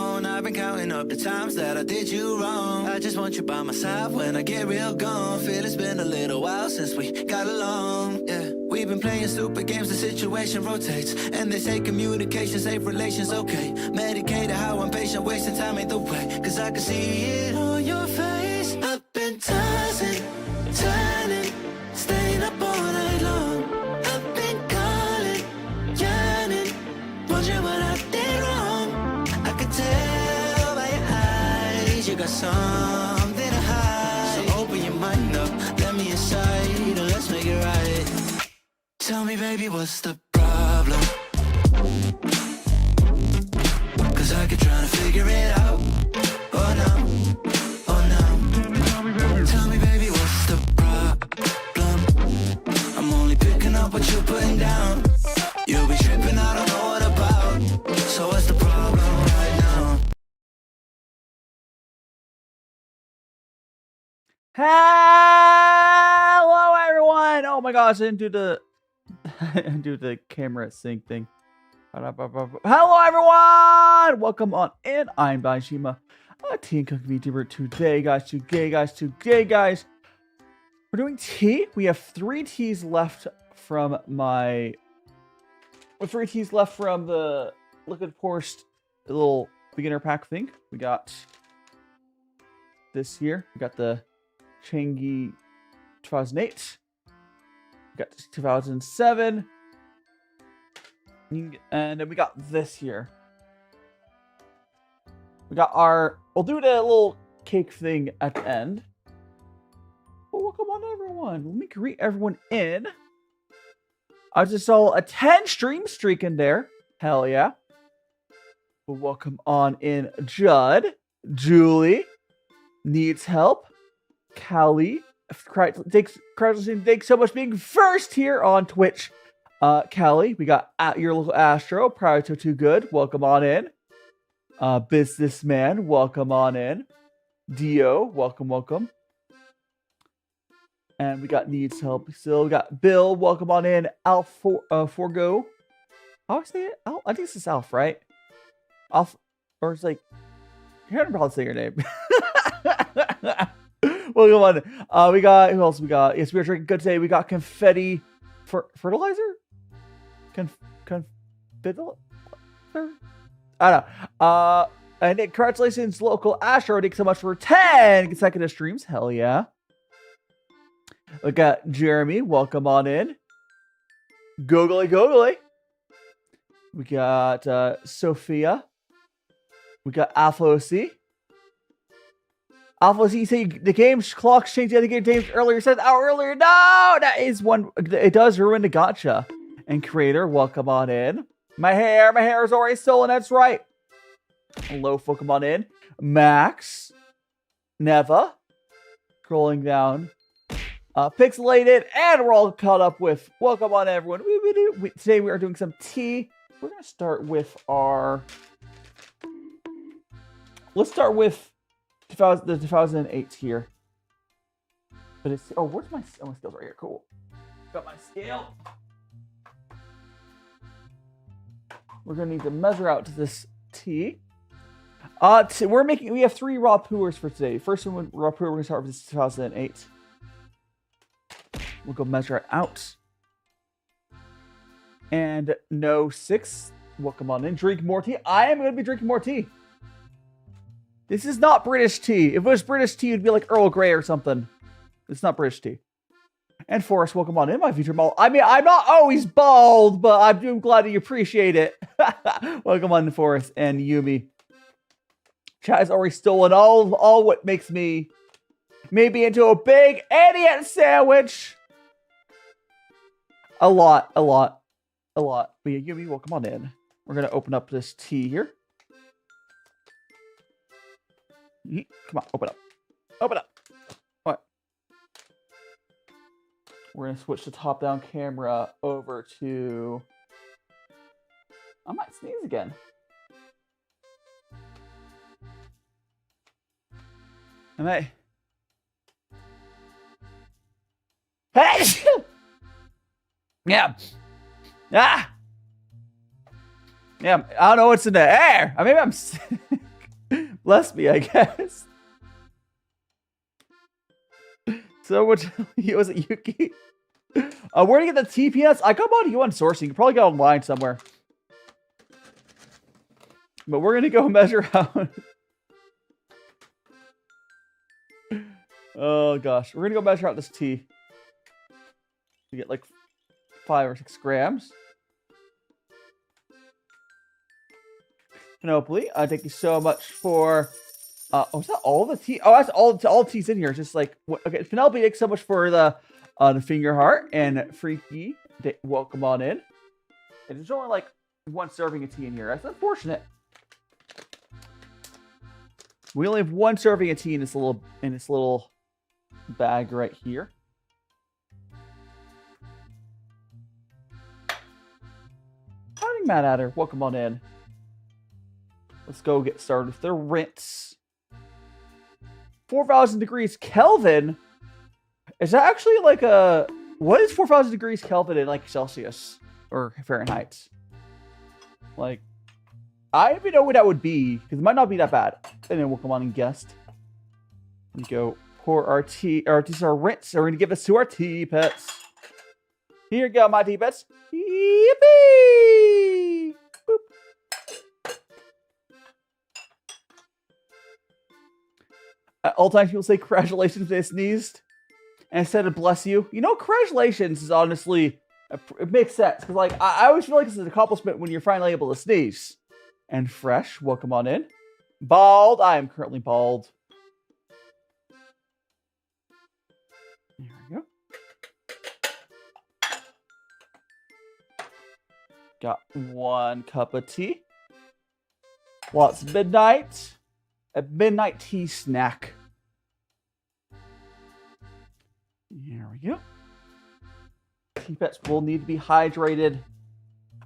phone. I've been counting up the times that I did you wrong. I just want you by my side when I get real gone. Feel it's been a little while since we got along. Yeah, we've been playing stupid games, the situation rotates. And they say communication, safe relations, okay. Medicated how I'm patient, wasting time ain't the way. Cause I can see it on your face. I've been tossing, turning, staying up all night long. I've been calling, yearning, wondering what I did wrong. I could tell by your eyes you got something to hide. So open your mind up, let me inside, and let's make it right. Tell me, baby, what's the problem? Cause I keep trying to figure it out. Oh no, oh no. Tell me, baby, what's the problem? I'm only picking up what you're putting down. You'll be tripping, I don't know what about. So what's the problem right now? Hello, everyone! Oh my gosh, I didn't do the camera sync thing. Hello, everyone! Welcome on in. I'm DaiShimaVT and CangVtuber. Today, guys, we're doing tea. We have 3 teas left from the Liquid Proust little beginner pack thing. We got this here. We got the CangYi 2008. We got 2007. And then we got this here. We got we'll do the little cake thing at the end. But welcome on, everyone. Let me greet everyone in. I just saw a 10 stream streak in there. Hell yeah. Well, welcome on in Judd, Julie, Needs Help, Callie. Thanks so much for being first here on Twitch. Callie, we got at your little Astro, prior to Too Good, welcome on in. Businessman, welcome on in. Dio, welcome. And we got Needs Help still. We got Bill, welcome on in. Forgo. How do I say it? I think this is Alf, right? Alf, or it's like, you can't probably say your name. Welcome on. We got, who else we got? Yes, we are drinking good today. We got confetti fertilizer? Fertilizer? I don't know. And congratulations, local Astro. Thanks so much for 10 consecutive streams. Hell yeah. We got Jeremy. Welcome on in. Googly. We got Sophia. We got Alpha OC. Alpha OC, you say the game clock changed the other game games earlier. Said hour earlier. No, that is one. It does ruin the gotcha. And Creator, welcome on in. My hair is already stolen. That's right. Hello, welcome on in. Max. Neva. Scrolling down. Pixelated, and we're all caught up with. Welcome on, everyone. Today we are doing some tea. We're gonna start with our. Let's start with the 2008 here. But it's where's my scales right here? Cool. Got my scale. We're gonna need to measure out this tea. We have 3 raw puers for today. First one, raw puer, we're gonna start with this 2008. We'll go measure it out. And no 6. Welcome on in. Drink more tea. I am going to be drinking more tea. This is not British tea. If it was British tea, it'd be like Earl Grey or something. It's not British tea. And Forrest, welcome on in, my future bald. I mean, I'm not always bald, but I'm glad that you appreciate it. Welcome on, Forrest and Yumi. Chat has already stolen all what makes me maybe into a big idiot sandwich. A lot. But yeah, Yumi, welcome on in. We're going to open up this tea here. Come on, open up. All right. We're going to switch the top-down camera over to... I might sneeze again. Hey! Yeah. Yeah, I don't know what's in the air. Maybe I'm sick. Bless me, I guess. So much. Was it Yuki? Where to get the TPS? I got on Yuan sourcing. You probably got online somewhere. But we're gonna go measure out. Oh gosh, we're gonna go measure out this tea. We get like 5 or 6 grams. Panoply, thank you so much for. Oh, is that all the tea? Oh, that's all teas in here. It's just like okay. Penelope, thanks so much for the finger heart and Freaky. Welcome on in. And there's only like 1 serving of tea in here. That's unfortunate. We only have 1 serving of tea in this little bag right here. Morning, Mad Adder. Welcome on in. Let's go get started with the rinse. 4,000 degrees Kelvin? Is that actually like a... What is 4,000 degrees Kelvin in like Celsius? Or Fahrenheit? Like... I don't even know what that would be. Because it might not be that bad. And then we'll come on and guess. We go pour our tea... Or this is our rinse. And we're going to give this to our tea pets. Here you go, my tea pets. Yippee! Boop. At all times, people say congratulations if they sneezed. And instead of bless you. You know, congratulations is honestly... It makes sense. Because, like, I always feel like it's an accomplishment when you're finally able to sneeze. And fresh, welcome on in. Bald, I am currently bald. There we go. Got 1 cup of tea. Well, it's midnight. A midnight tea snack. There we go. Tea pets will need to be hydrated.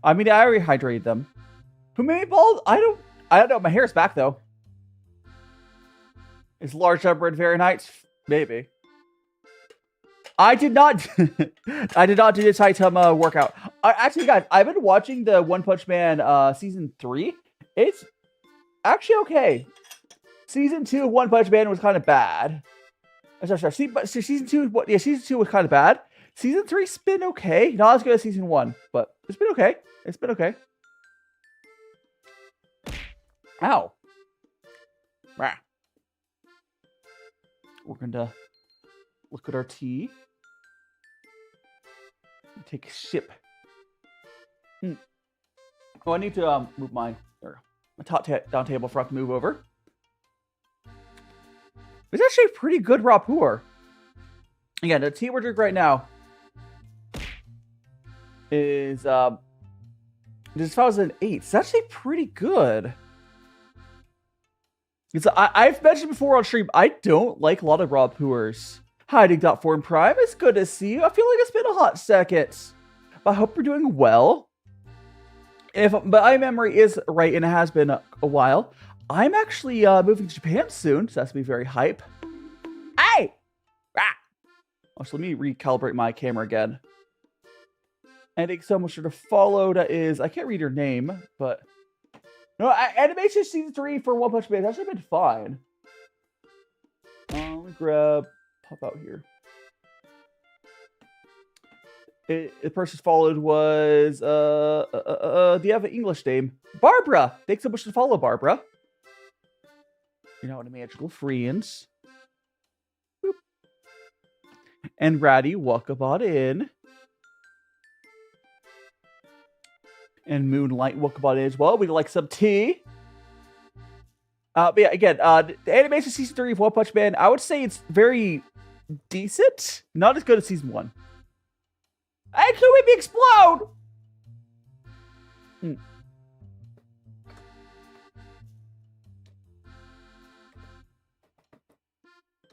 I mean, I already hydrated them. Who made me bald? I don't know. My hair's back though. Is large number in Fahrenheit? Maybe. I did not. I did not do this item workout. Actually, guys, I've been watching the One Punch Man season 3. It's actually okay. Season 2 of One Punch Man was kind of bad. Sorry. Season 2. Yeah, season 2 was kind of bad. Season 3's been okay. Not as good as season 1, but it's been okay. It's been okay. Ow. Rah. We're going to look at our tea. Take a sip. Oh, I need to move my top down table for us to move over. It's actually a pretty good raw puer. Again, the tea we're drinking right now is this is 2008. It's actually pretty good. It's, I've mentioned before on stream, I don't like a lot of raw puers. Hiding.form Prime, it's good to see you. I feel like it's been a hot second. But I hope you're doing well. But my memory is right, and it has been a while. I'm actually moving to Japan soon, so that's going to be very hype. Hey! Ah! Oh, so let me recalibrate my camera again. And thanks so much for the follow. That is, I can't read your name, but... No, Animation Season 3 for One Punch Man has actually been fine. Let me grab... Pop out here. The person followed was... do you have an English name? Barbara! Thanks so much to follow, Barbara. You're not a magical friends. Boop. And Ratty, welcome on in. And Moonlight, welcome on in as well. We'd like some tea. But yeah, again, the Animation Season 3 of One Punch Man, I would say it's very decent. Not as good as Season 1. Actually, made me explode!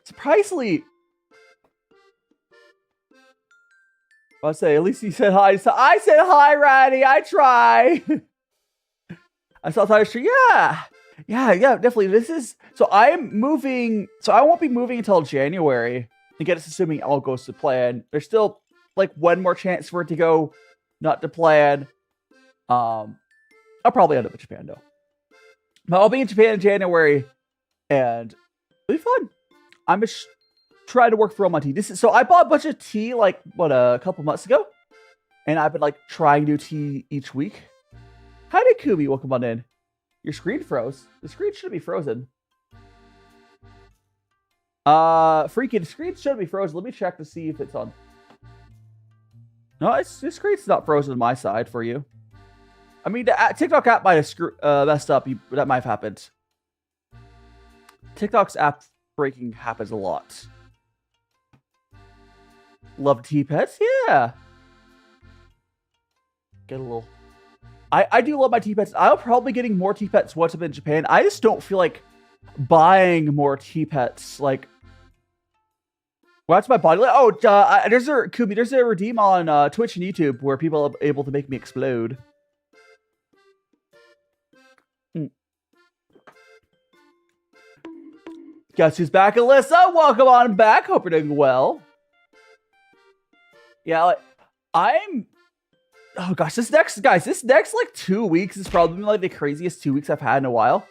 Surprisingly... I'll say, at least he said hi. So I said hi, Ratty. I try. I saw Tyler Street. Yeah, definitely. This is... So I'm moving... So I won't be moving until January. Again, it's assuming all goes to plan. There's still, like, 1 more chance for it to go not to plan. I'll probably end up in Japan, though. But I'll be in Japan in January. and it'll be fun. I'm just trying to work through all my tea. So I bought a bunch of tea like a couple months ago, and I've been like trying new tea each week. Howdy, Kubi, welcome on in. Your screen froze. The screen should be frozen. Freaking, the screen should be frozen. Let me check to see if it's on. No, the screen's not frozen on my side for you. I mean, the TikTok app might have messed up. That might have happened. TikTok's app breaking happens a lot. Love tea pets? Yeah. Get a little... I do love my tea pets. I'll probably getting more tea pets once I'm in Japan. I just don't feel like buying more tea pets. Like, what's my body like? Oh, there's a redeem on Twitch and YouTube where people are able to make me explode. Guess who's back, Alyssa? Welcome on back. Hope you're doing well. Yeah, like, oh gosh, this next like 2 weeks is probably like the craziest 2 weeks I've had in a while.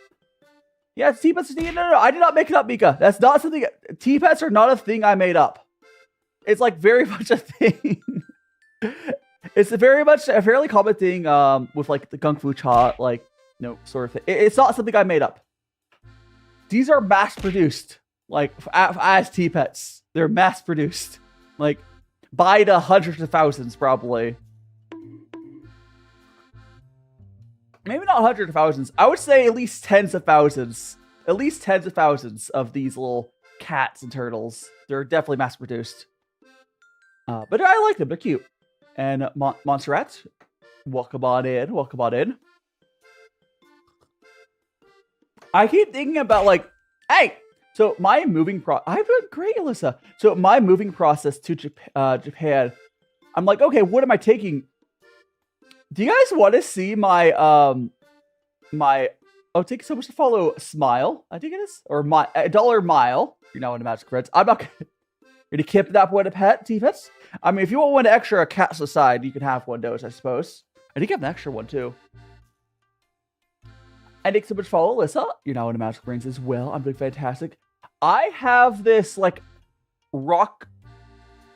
Yeah, tea pets. No, I did not make it up, Mika. That's not something. Tea pets are not a thing I made up. It's like very much a thing. It's a fairly common thing with like the gongfucha, like, you know, sort of thing. It's not something I made up. These are mass produced, like as tea pets. They're mass produced, like by the hundreds of thousands, probably. Maybe not hundreds of thousands. I would say at least tens of thousands. At least tens of thousands of these little cats and turtles. They're definitely mass produced. But I like them. They're cute. And Montserrat, welcome on in. Welcome on in. I keep thinking about like, hey, so my moving I'm doing great, Alyssa. So my moving process to Japan, I'm like, okay, what am I taking? Do you guys want to see my oh, thank you so much to follow Smile, I think it is, or my $1 mile. You're now in the Magic Friends. I'm not gonna keep that one a pet, T-Pets. I mean, if you want one extra cats aside, you can have one of those, I suppose. I think I have an extra one too. And thanks so much for follow Alyssa. You're now in the Magic Rings as well. I'm doing fantastic. I have this like rock,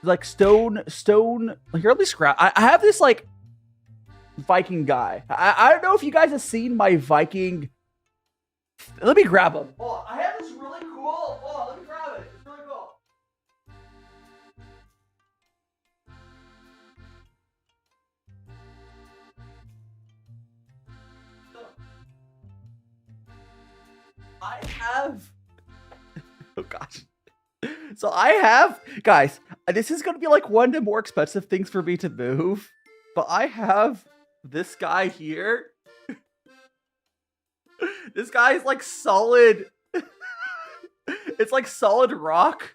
like stone. Here, let me scrap. I have this like Viking guy. I don't know if you guys have seen my Viking. Let me grab him. Oh, I have this really cool. Oh, let me grab it. It's really cool. I have. Oh gosh. So I have, guys. This is gonna be like one of the more expensive things for me to move, but I have this guy here. This guy is like solid. It's like solid rock.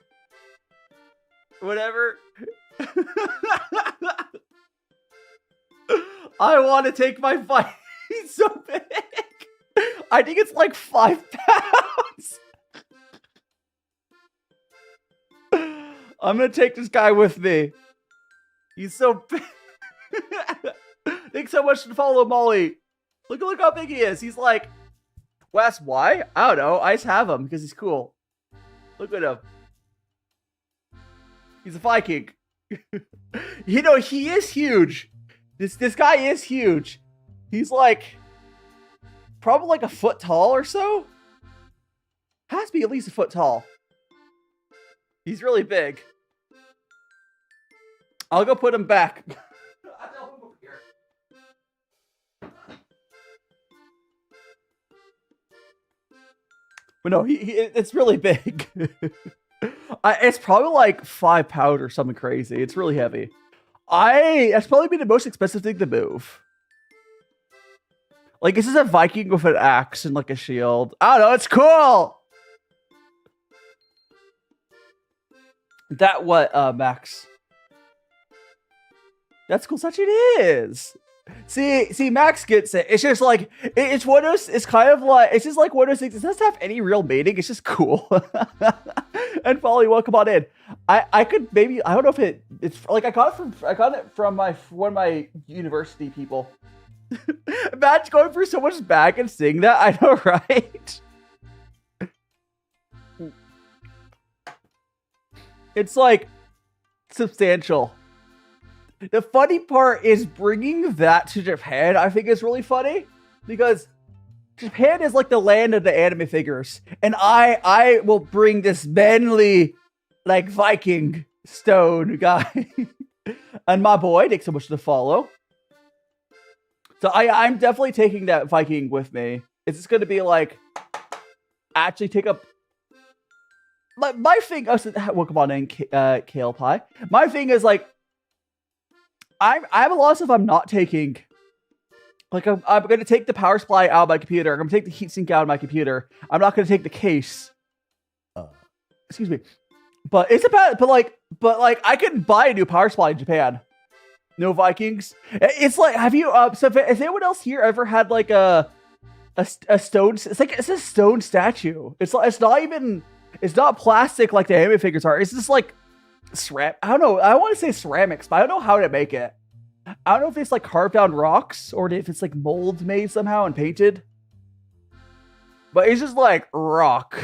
Whatever. I want to take my fight. He's so big. I think it's like 5 pounds. I'm gonna take this guy with me. He's so big. Thanks so much to follow Molly. Look how big he is. He's like, Wes, why? I don't know. I just have him because he's cool. Look at him. He's a Viking. You know, he is huge. This guy is huge. He's like probably like a foot tall or so. Has to be at least a foot tall. He's really big. I'll go put him back. But no, it's really big. It's probably like 5 pounds or something crazy. It's really heavy. That's probably been the most expensive thing to move. Like, this is a Viking with an axe and like a shield. I don't know, it's cool. That what, Max? That's cool. Such it is. See, Max gets it. It's just like it's one of those. It's kind of like it's just like one of those things. It doesn't have any real meaning. It's just cool. And Folly, welcome on in. I could maybe I don't know if it's like I got it from one of my university people. Imagine going through so much back and seeing that. I know, right? It's like substantial. The funny part is bringing that to Japan, I think is really funny because Japan is like the land of the anime figures. And I will bring this manly, like Viking stone guy. And my boy, thanks so much to follow. So I'm definitely taking that Viking with me. It's just going to be like, actually take up my thing. Welcome on in, Kale Pie. My thing is like, I'm a loss if I'm not taking. Like I'm going to take the power supply out of my computer. I'm going to take the heatsink out of my computer. I'm not going to take the case. Excuse me. But it's about. But like I can buy a new power supply in Japan. No Vikings. It's like, have you? So if anyone else here ever had like a stone? It's a stone statue. It's not even. It's not plastic like the anime figures are. It's just like ceramic. I don't know. I want to say ceramics, but I don't know how to make it. I don't know if it's like carved down rocks or if it's like mold made somehow and painted. But it's just like rock.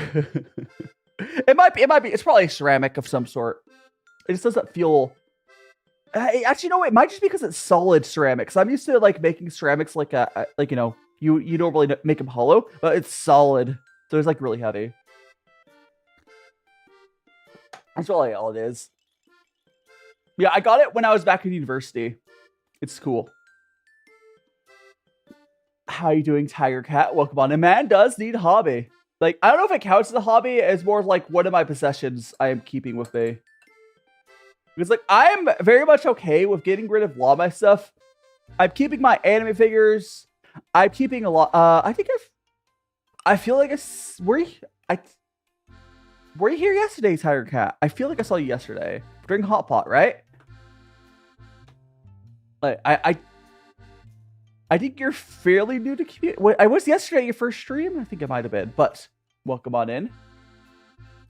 It might be. It's probably ceramic of some sort. It just doesn't feel. Actually, no. It might just be because it's solid ceramics. I'm used to like making ceramics like you know you normally make them hollow, but it's solid, so it's like really heavy. That's really all it is. Yeah, I got it when I was back in university. It's cool. How you doing, Tiger Cat? Welcome on. A man does need a hobby. Like, I don't know if it counts as a hobby. It's more like one of my possessions I am keeping with me. Because, like, I'm very much okay with getting rid of a lot of my stuff. I'm keeping my anime figures. I'm keeping a lot. I feel like were you here yesterday, Tiger Cat? I feel like I saw you yesterday during Hot Pot, right? Like I think you're fairly new to community. Wait, I was yesterday your first stream. I think it might have been, but welcome on in.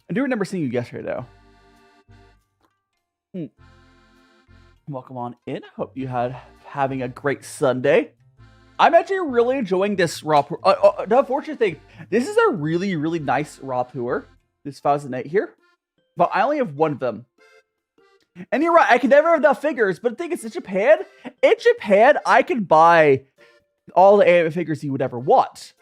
I do remember seeing you yesterday though. Welcome on in. Hope you having a great Sunday. I'm actually really enjoying this raw. The unfortunate thing, this is a really, really nice raw puer. This 1008 here, but I only have one of them. And you're right, I can never have enough figures. But the thing is, in Japan, I can buy all the anime figures you would ever want.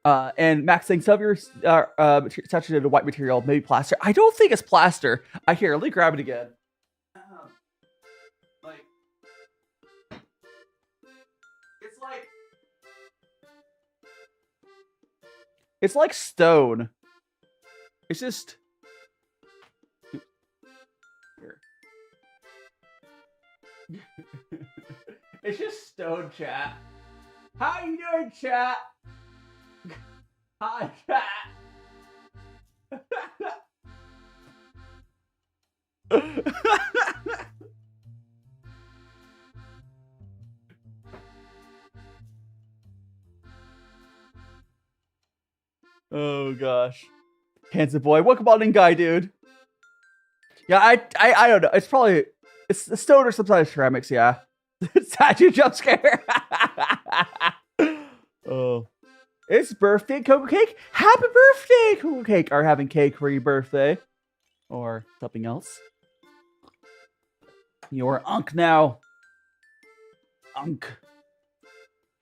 And Max saying some of your saturated white material, maybe plaster. I don't think it's plaster. Let me grab it again. It's like stone. It's just here. It's just stone, chat. How you doing, chat? Hi, chat. Oh gosh. Handsome boy. Welcome on in, guy, dude. Yeah, I don't know. It's the stone or some sort of ceramics, yeah. Statue jump scare. Oh. It's birthday Cocoa Cake. Happy birthday, Cocoa Cake. Are having cake for your birthday. Or something else. You're Unk now. Unk.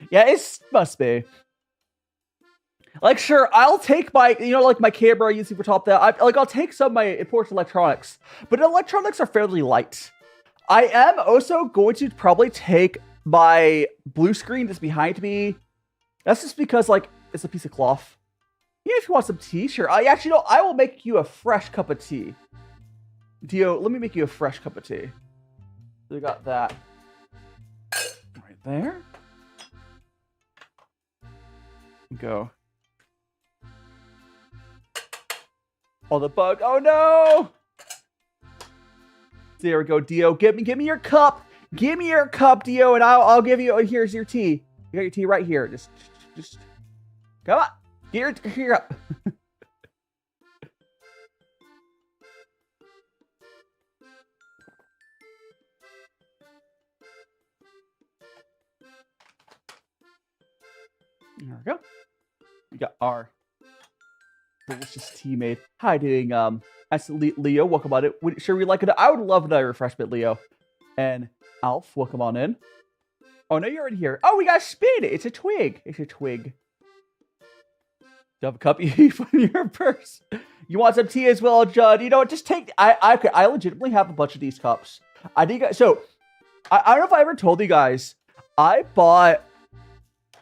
Yeah, it must be. Like, sure, I'll take my, like my camera I use for top that. I'll take some of my important electronics, but electronics are fairly light. I am also going to probably take my blue screen that's behind me. That's just because, like, it's a piece of cloth. Yeah, if you want some tea, sure. I will make you a fresh cup of tea. Dio, let me make you a fresh cup of tea. We got that right there. Go. Oh, the bug. Oh, no. There we go, Dio. Give me your cup. Give me your cup, Dio, and I'll give you. Here's your tea. You got your tea right here. Just come on. Get your cup. There we go. We got our delicious tea made. Hi, doing as Leo, welcome on it. Sure, we like it. I would love another refreshment, Leo. And Alf, welcome on in. Oh no, you're in here. Oh, we got spin. It's a twig. It's a twig. Do you have a cup you put in your purse? You want some tea as well, Judd? You know what? Just take. I legitimately have a bunch of these cups. I think so. I don't know if I ever told you guys. I bought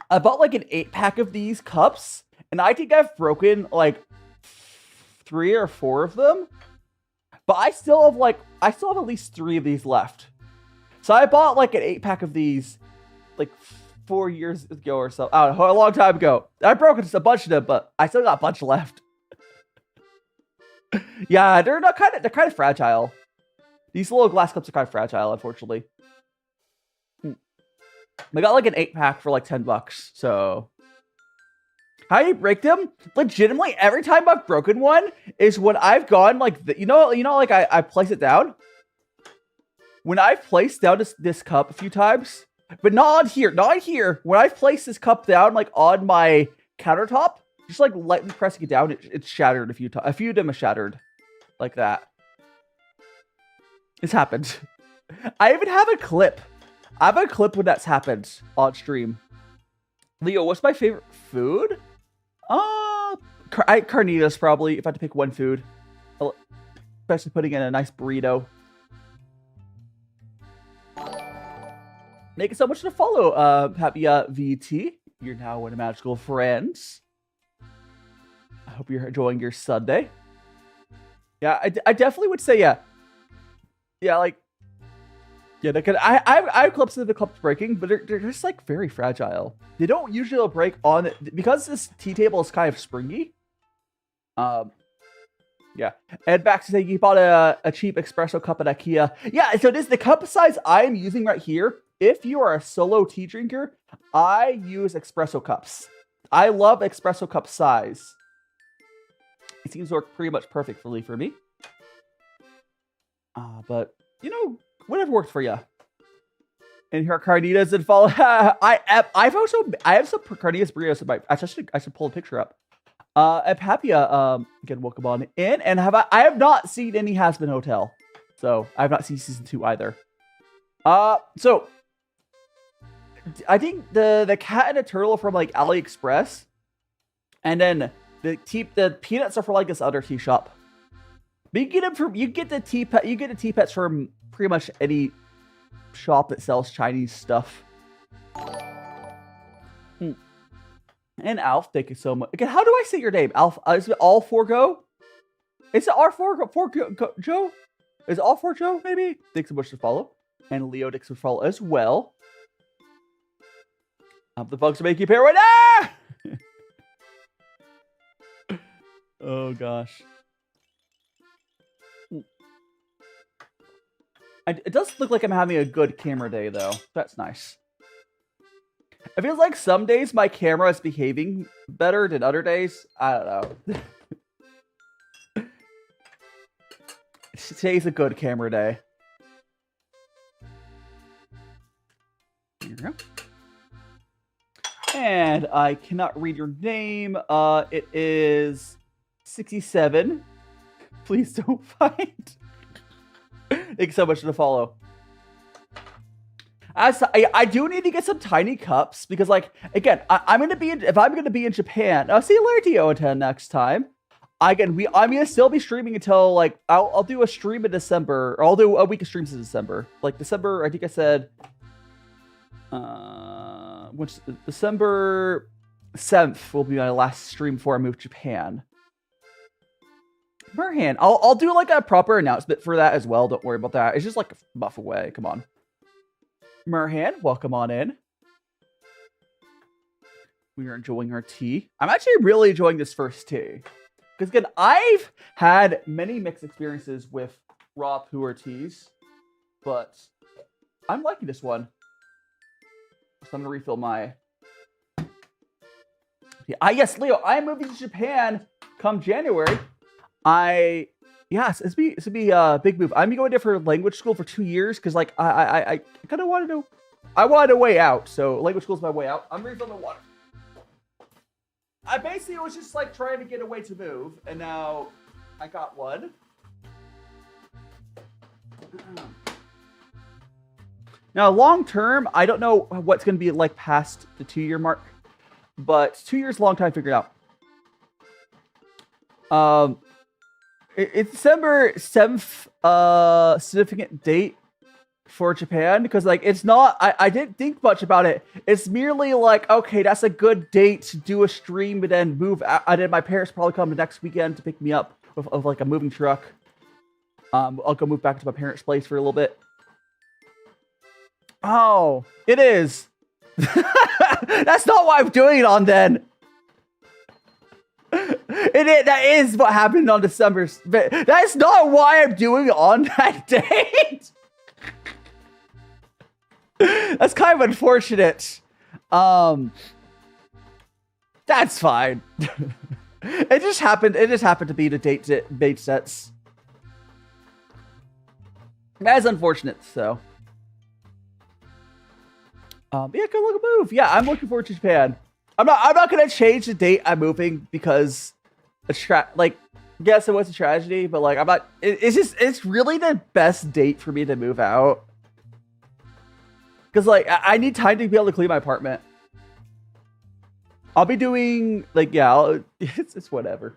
like an 8-pack of these cups, and I think I've broken like 3 or 4 of them. But I still have at least 3 of these left. So I bought like an 8-pack of these like 4 years ago or so. I don't know, a long time ago. I broke a bunch of them, but I still got a bunch left. Yeah, they're kind of fragile. These little glass cups are kind of fragile, unfortunately. I got like an 8-pack for like $10, so how you break them? Legitimately, every time I've broken one is when I've gone like you know, like I place it down. When I've placed down this cup a few times, but not on here. When I've placed this cup down like on my countertop, just like lightly pressing it down, it's shattered a few times. A few of them are shattered, like that. It's happened. I even have a clip. I have a clip when that's happened on stream. Leo, what's my favorite food? Carnitas probably, if I had to pick one food. Especially putting in a nice burrito. Thank you so much for the follow, Happy VT. You're now one of my magical friends. I hope you're enjoying your Sunday. Yeah, I definitely would say, yeah. Yeah, like, yeah, I have clips of the cups breaking, but they're just like very fragile. They don't usually break on because this tea table is kind of springy. Yeah, and back to say you bought a cheap espresso cup at IKEA. Yeah, so this the cup size I'm using right here. If you are a solo tea drinker, I use espresso cups. I love espresso cup size. It seems to work pretty much perfectly for me. But you know, whatever works for you. And here are carnitas and follow. I have some carnitas burritos. I should pull a picture up. At Papia, again, welcome on in. And I have not seen any Has Been Hotel, so I have not seen season 2 either. So I think the cat and the turtle from like AliExpress, and then the peanuts are from like this other tea shop. But you get the tea pets from pretty much any shop that sells Chinese stuff. And Alf, thank you so much. Again, how do I say your name? Alf, is it all for go? Is it R4 Joe? Is it all for Joe, maybe? Thanks so much to follow. And Leo, thanks for follow as well. The bugs to make you paranoid. Ah! Oh, gosh. It does look like I'm having a good camera day, though. That's nice. It feels like some days my camera is behaving better than other days. I don't know. Today's a good camera day. Here we go. And I cannot read your name. It is 67. Please don't find. Thank you so much for the follow. I do need to get some tiny cups because, like, again, I'm gonna be if I'm gonna be in Japan. I'll see you later, Dio10 next time. I'm gonna still be streaming until like I'll do a stream in December, or I'll do a week of streams in December. Like December, I think I said, which December 7th will be my last stream before I move to Japan. Merhan, I'll do like a proper announcement for that as well. Don't worry about that. It's just like a buff away. Come on. Merhan, welcome on in. We are enjoying our tea. I'm actually really enjoying this first tea. Because again, I've had many mixed experiences with raw puer teas. But I'm liking this one. So I'm going to refill my... yes, Leo, I am moving to Japan come January. Yes, it's be a big move. I'm going there for language school for 2 years because, like, I kind of wanted to. I wanted a way out, so language school is my way out. I'm refilling the water. I basically was just like trying to get a way to move, and now I got one. Now, long term, I don't know what's going to be like past the 2-year mark, but 2 years is a long time to figure it out. It's December 7th, significant date for Japan, because like it's not, I didn't think much about it. It's merely like, okay, that's a good date to do a stream, but then move out. And then my parents probably come the next weekend to pick me up with like a moving truck. I'll go move back to my parents' place for a little bit. Oh, it is. That's not what I'm doing it on then. That is what happened on December. That's not why I'm doing it on that date. That's kind of unfortunate. That's fine. It just happened to be the date sets. That is unfortunate, so. Yeah, good looking move. Yeah, I'm looking forward to Japan. I'm not gonna change the date I'm moving because yes, it was a tragedy, but like I'm not. It's really the best date for me to move out because like I need time to be able to clean my apartment. I'll be doing like it's whatever.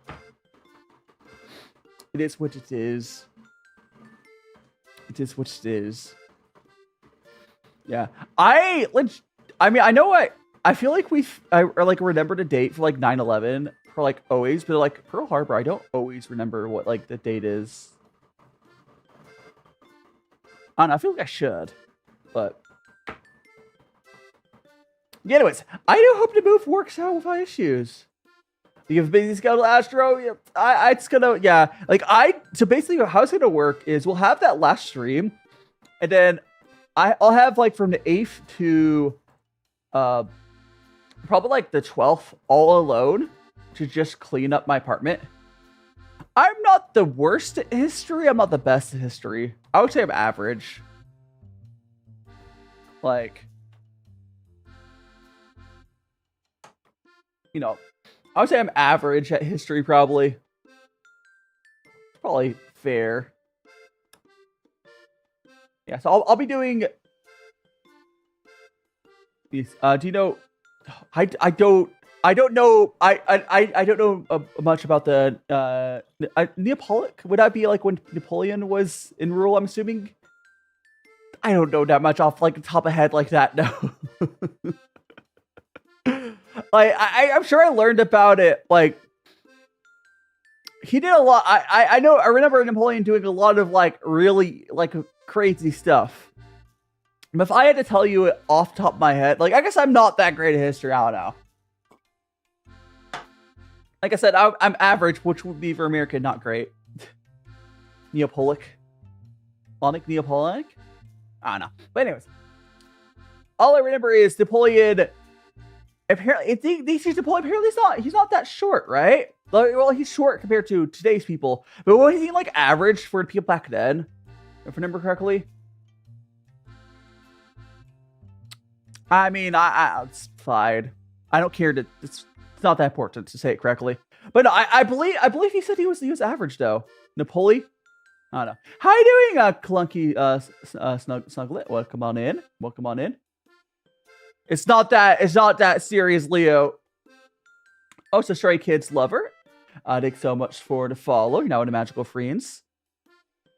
It is what it is. It is what it is. Yeah, I feel like I remembered a date for like 9/11 for like always, but like Pearl Harbor, I don't always remember what like the date is. I don't know, I feel like I should, but yeah, anyways, I do hope the move works out without issues. You have busy schedule, Astro. Yeah, it's gonna so basically how it's gonna work is we'll have that last stream, and then I'll have like from the 8th to probably like the 12th all alone to just clean up my apartment. I'm not the worst at history. I'm not the best at history. I would say I'm average. Like, I would say I'm average at history probably. It's probably fair. Yeah, so I'll be doing these. Do you know? I don't know. I don't know much about the Neapolitan. Would that be like when Napoleon was in rule? I'm assuming. I don't know that much off like the top of head like that. No. Like I'm sure I learned about it. Like he did a lot. I know. I remember Napoleon doing a lot of like really like crazy stuff. But if I had to tell you it off the top of my head, like I guess I'm not that great at history. I don't know. Like I said, I'm average, which would be for American not great. Neapolitan. Neapolitan? I don't know. But anyways, all I remember is Napoleon. Apparently, he's not that short, right? Well, he's short compared to today's people. But was he like average for the people back then? If I remember correctly. I mean, it's fine. I don't care to. It's not that important to say it correctly. But no, I believe he said he was average though. Napoli. I don't know. How you doing, Clunky Snuglet? Welcome on in. Welcome on in. It's not that serious, Leo. Oh, so Stray Kids lover. Thanks so much for the follow. You're now in the Magical Friends.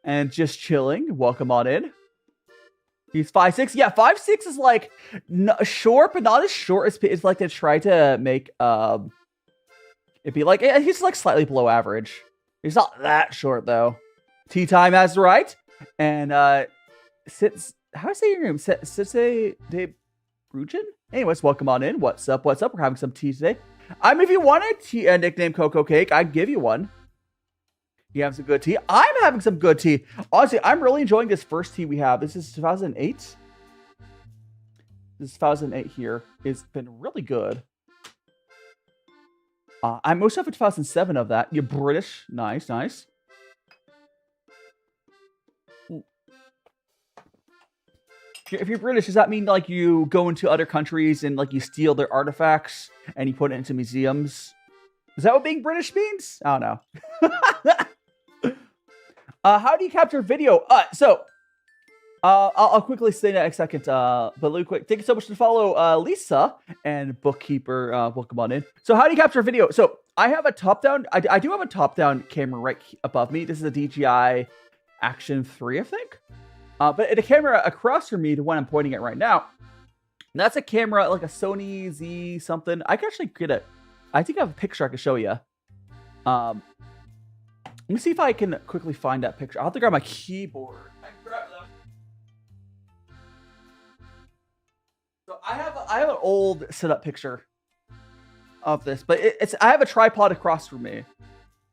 And just chilling. Welcome on in. He's 5'6". Yeah, 5'6" is like short, but not as short as it's like to try to make it be like he's like slightly below average. He's not that short though. Tea time as right. And how do I say your name? Sitse de Brugen? Anyways, welcome on in. What's up? What's up? We're having some tea today. If you want a nickname Cocoa Cake, I'd give you one. You have some good tea. I'm having some good tea. Honestly, I'm really enjoying this first tea we have. This is 2008. This 2008 here. It's been really good. I most have a 2007 of that. You're British. Nice, nice. If you're British, does that mean like you go into other countries and like you steal their artifacts and you put it into museums Is that what being British means? I don't know. How do you capture video? I'll quickly say that in a second, but really quick, thank you so much to follow Lisa and Bookkeeper. Welcome on in. So how do you capture video? So I have a top-down, I do have a top-down camera right above me. This is a DJI Action 3, I think. But the camera across from me, the one I'm pointing at right now, that's a camera, like a Sony Z something. I can actually get it. I think I have a picture I can show you. Let me see if I can quickly find that picture. I'll have to grab my keyboard. I can grab that. So I have an old setup picture of this, but I have a tripod across from me.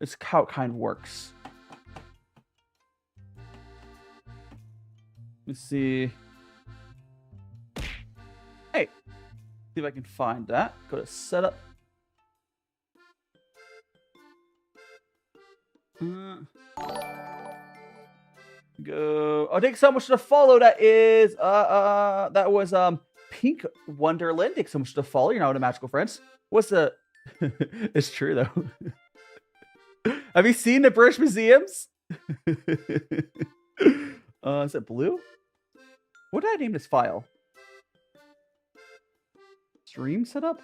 It's how it kind of works. Let's see. Hey, see if I can find that. Go to setup. Go. Oh, thanks so much to follow. That is that was Pink Wonderland. Thanks so much to follow. You're now the magical friends. What's the? It's true though. Have you seen the British museums? Is it blue? What did I name this file? Stream setup?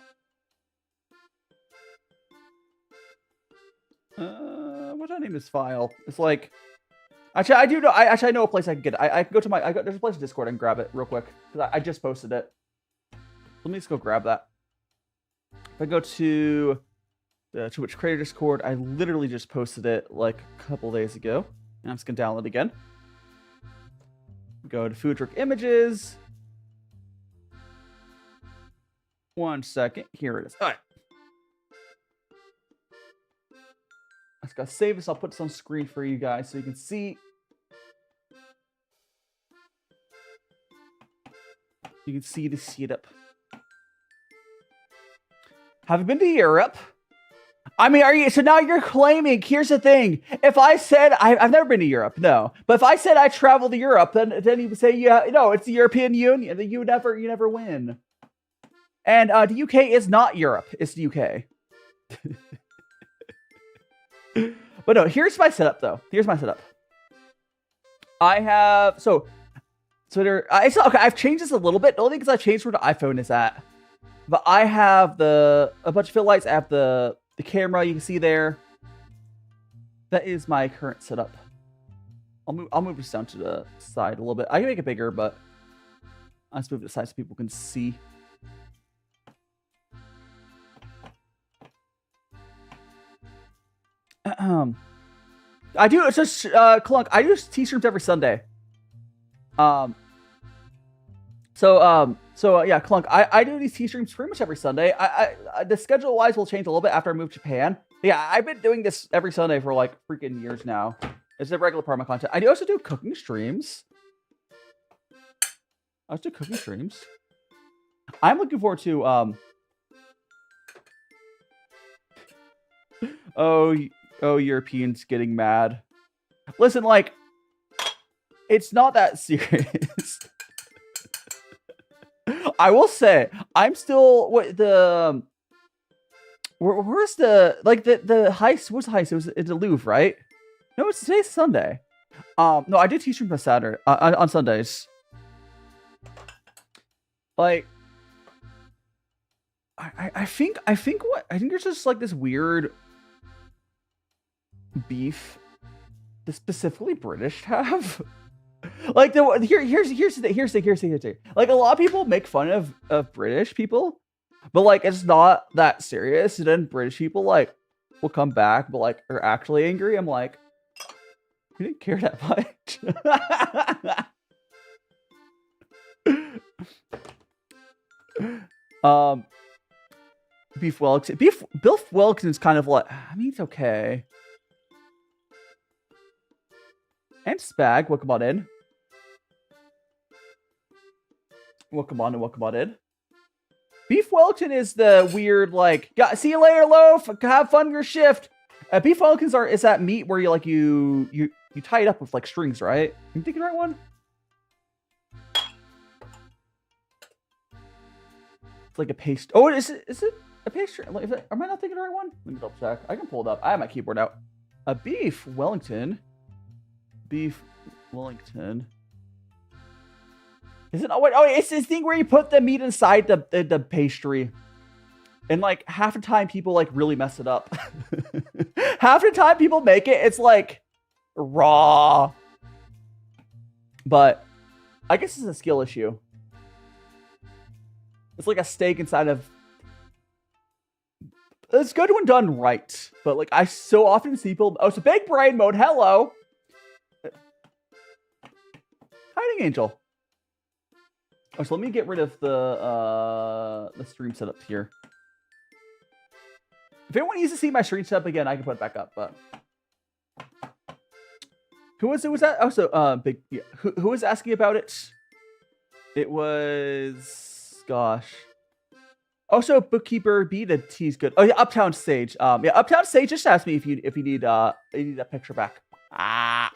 What did I name this file? It's like, actually, I do know. I know a place I can get it. I can go to my. There's a place in Discord. I can grab it real quick because I just posted it. Let me just go grab that. If I go to the Twitch Creator Discord, I literally just posted it like a couple days ago, and I'm just gonna download it again. Go to Food Truck Images. 1 second. Here it is. All right. I just gotta save this. I'll put this on screen for you guys so you can see. You can see the setup. Have you been to Europe? I mean, are you? So now you're claiming. Here's the thing. If I said I've never been to Europe, no. But if I said I traveled to Europe, then you would say, yeah, no, it's the European Union. Then you never win. And the UK is not Europe. It's the UK. But no, here's my setup though. Here's my setup. I have so there. Okay, I've changed this a little bit. The only thing is I changed where the iPhone is at. But I have a bunch of fill lights. I have the camera you can see there. That is my current setup. I'll move this down to the side a little bit. I can make it bigger, but I'll just move it aside so people can see. I do. It's just Clunk. I do T-streams every Sunday. So yeah, Clunk. I do these T-streams pretty much every Sunday. The schedule wise will change a little bit after I move to Japan. But yeah, I've been doing this every Sunday for like freaking years now. It's a regular part of my content. I do also do cooking streams. I also do cooking streams. I'm looking forward to Oh, Europeans getting mad. Listen, like, it's not that serious. I will say, I'm still where's the heist? What's the heist? It's the Louvre, right? No, today's Sunday. No, I do T-stream on Saturday on Sundays. Like, I think there's just like this weird beef the specifically British have. Like here's the thing. Like a lot of people make fun of British people, but like it's not that serious. And then British people like will come back, but like are actually angry. I'm like, we didn't care that much. Beef Wellington. Beef Wellington is kind of like, I mean, it's okay. And Spag, welcome on in. Welcome on in. Beef Wellington is the weird, like, see you later, loaf. Have fun your shift. Beef Wellingtons is that meat where you tie it up with like strings, right? You thinking the right one? It's like a paste. Oh, is it? a pastry. Am I not thinking the right one? Let me double check. I can pull it up. I have my keyboard out. A beef Wellington. Beef Wellington. Is it? Oh wait! Oh, it's this thing where you put the meat inside the pastry, and like half the time people like really mess it up. Half the time people make it, it's like raw. But I guess it's a skill issue. It's like a steak inside of. It's good when done right, but like I so often see people. Oh, it's a big brain mode. Hello, hiding angel. Oh, so let me get rid of the stream setup here. If anyone needs to see my stream setup again, I can put it back up. But who was that? Also, big. Yeah. Who was asking about it? It was gosh. Also, bookkeeper B to T's good. Oh yeah, Uptown Sage. Yeah, Uptown Sage just asked me if you need a picture back. Ah.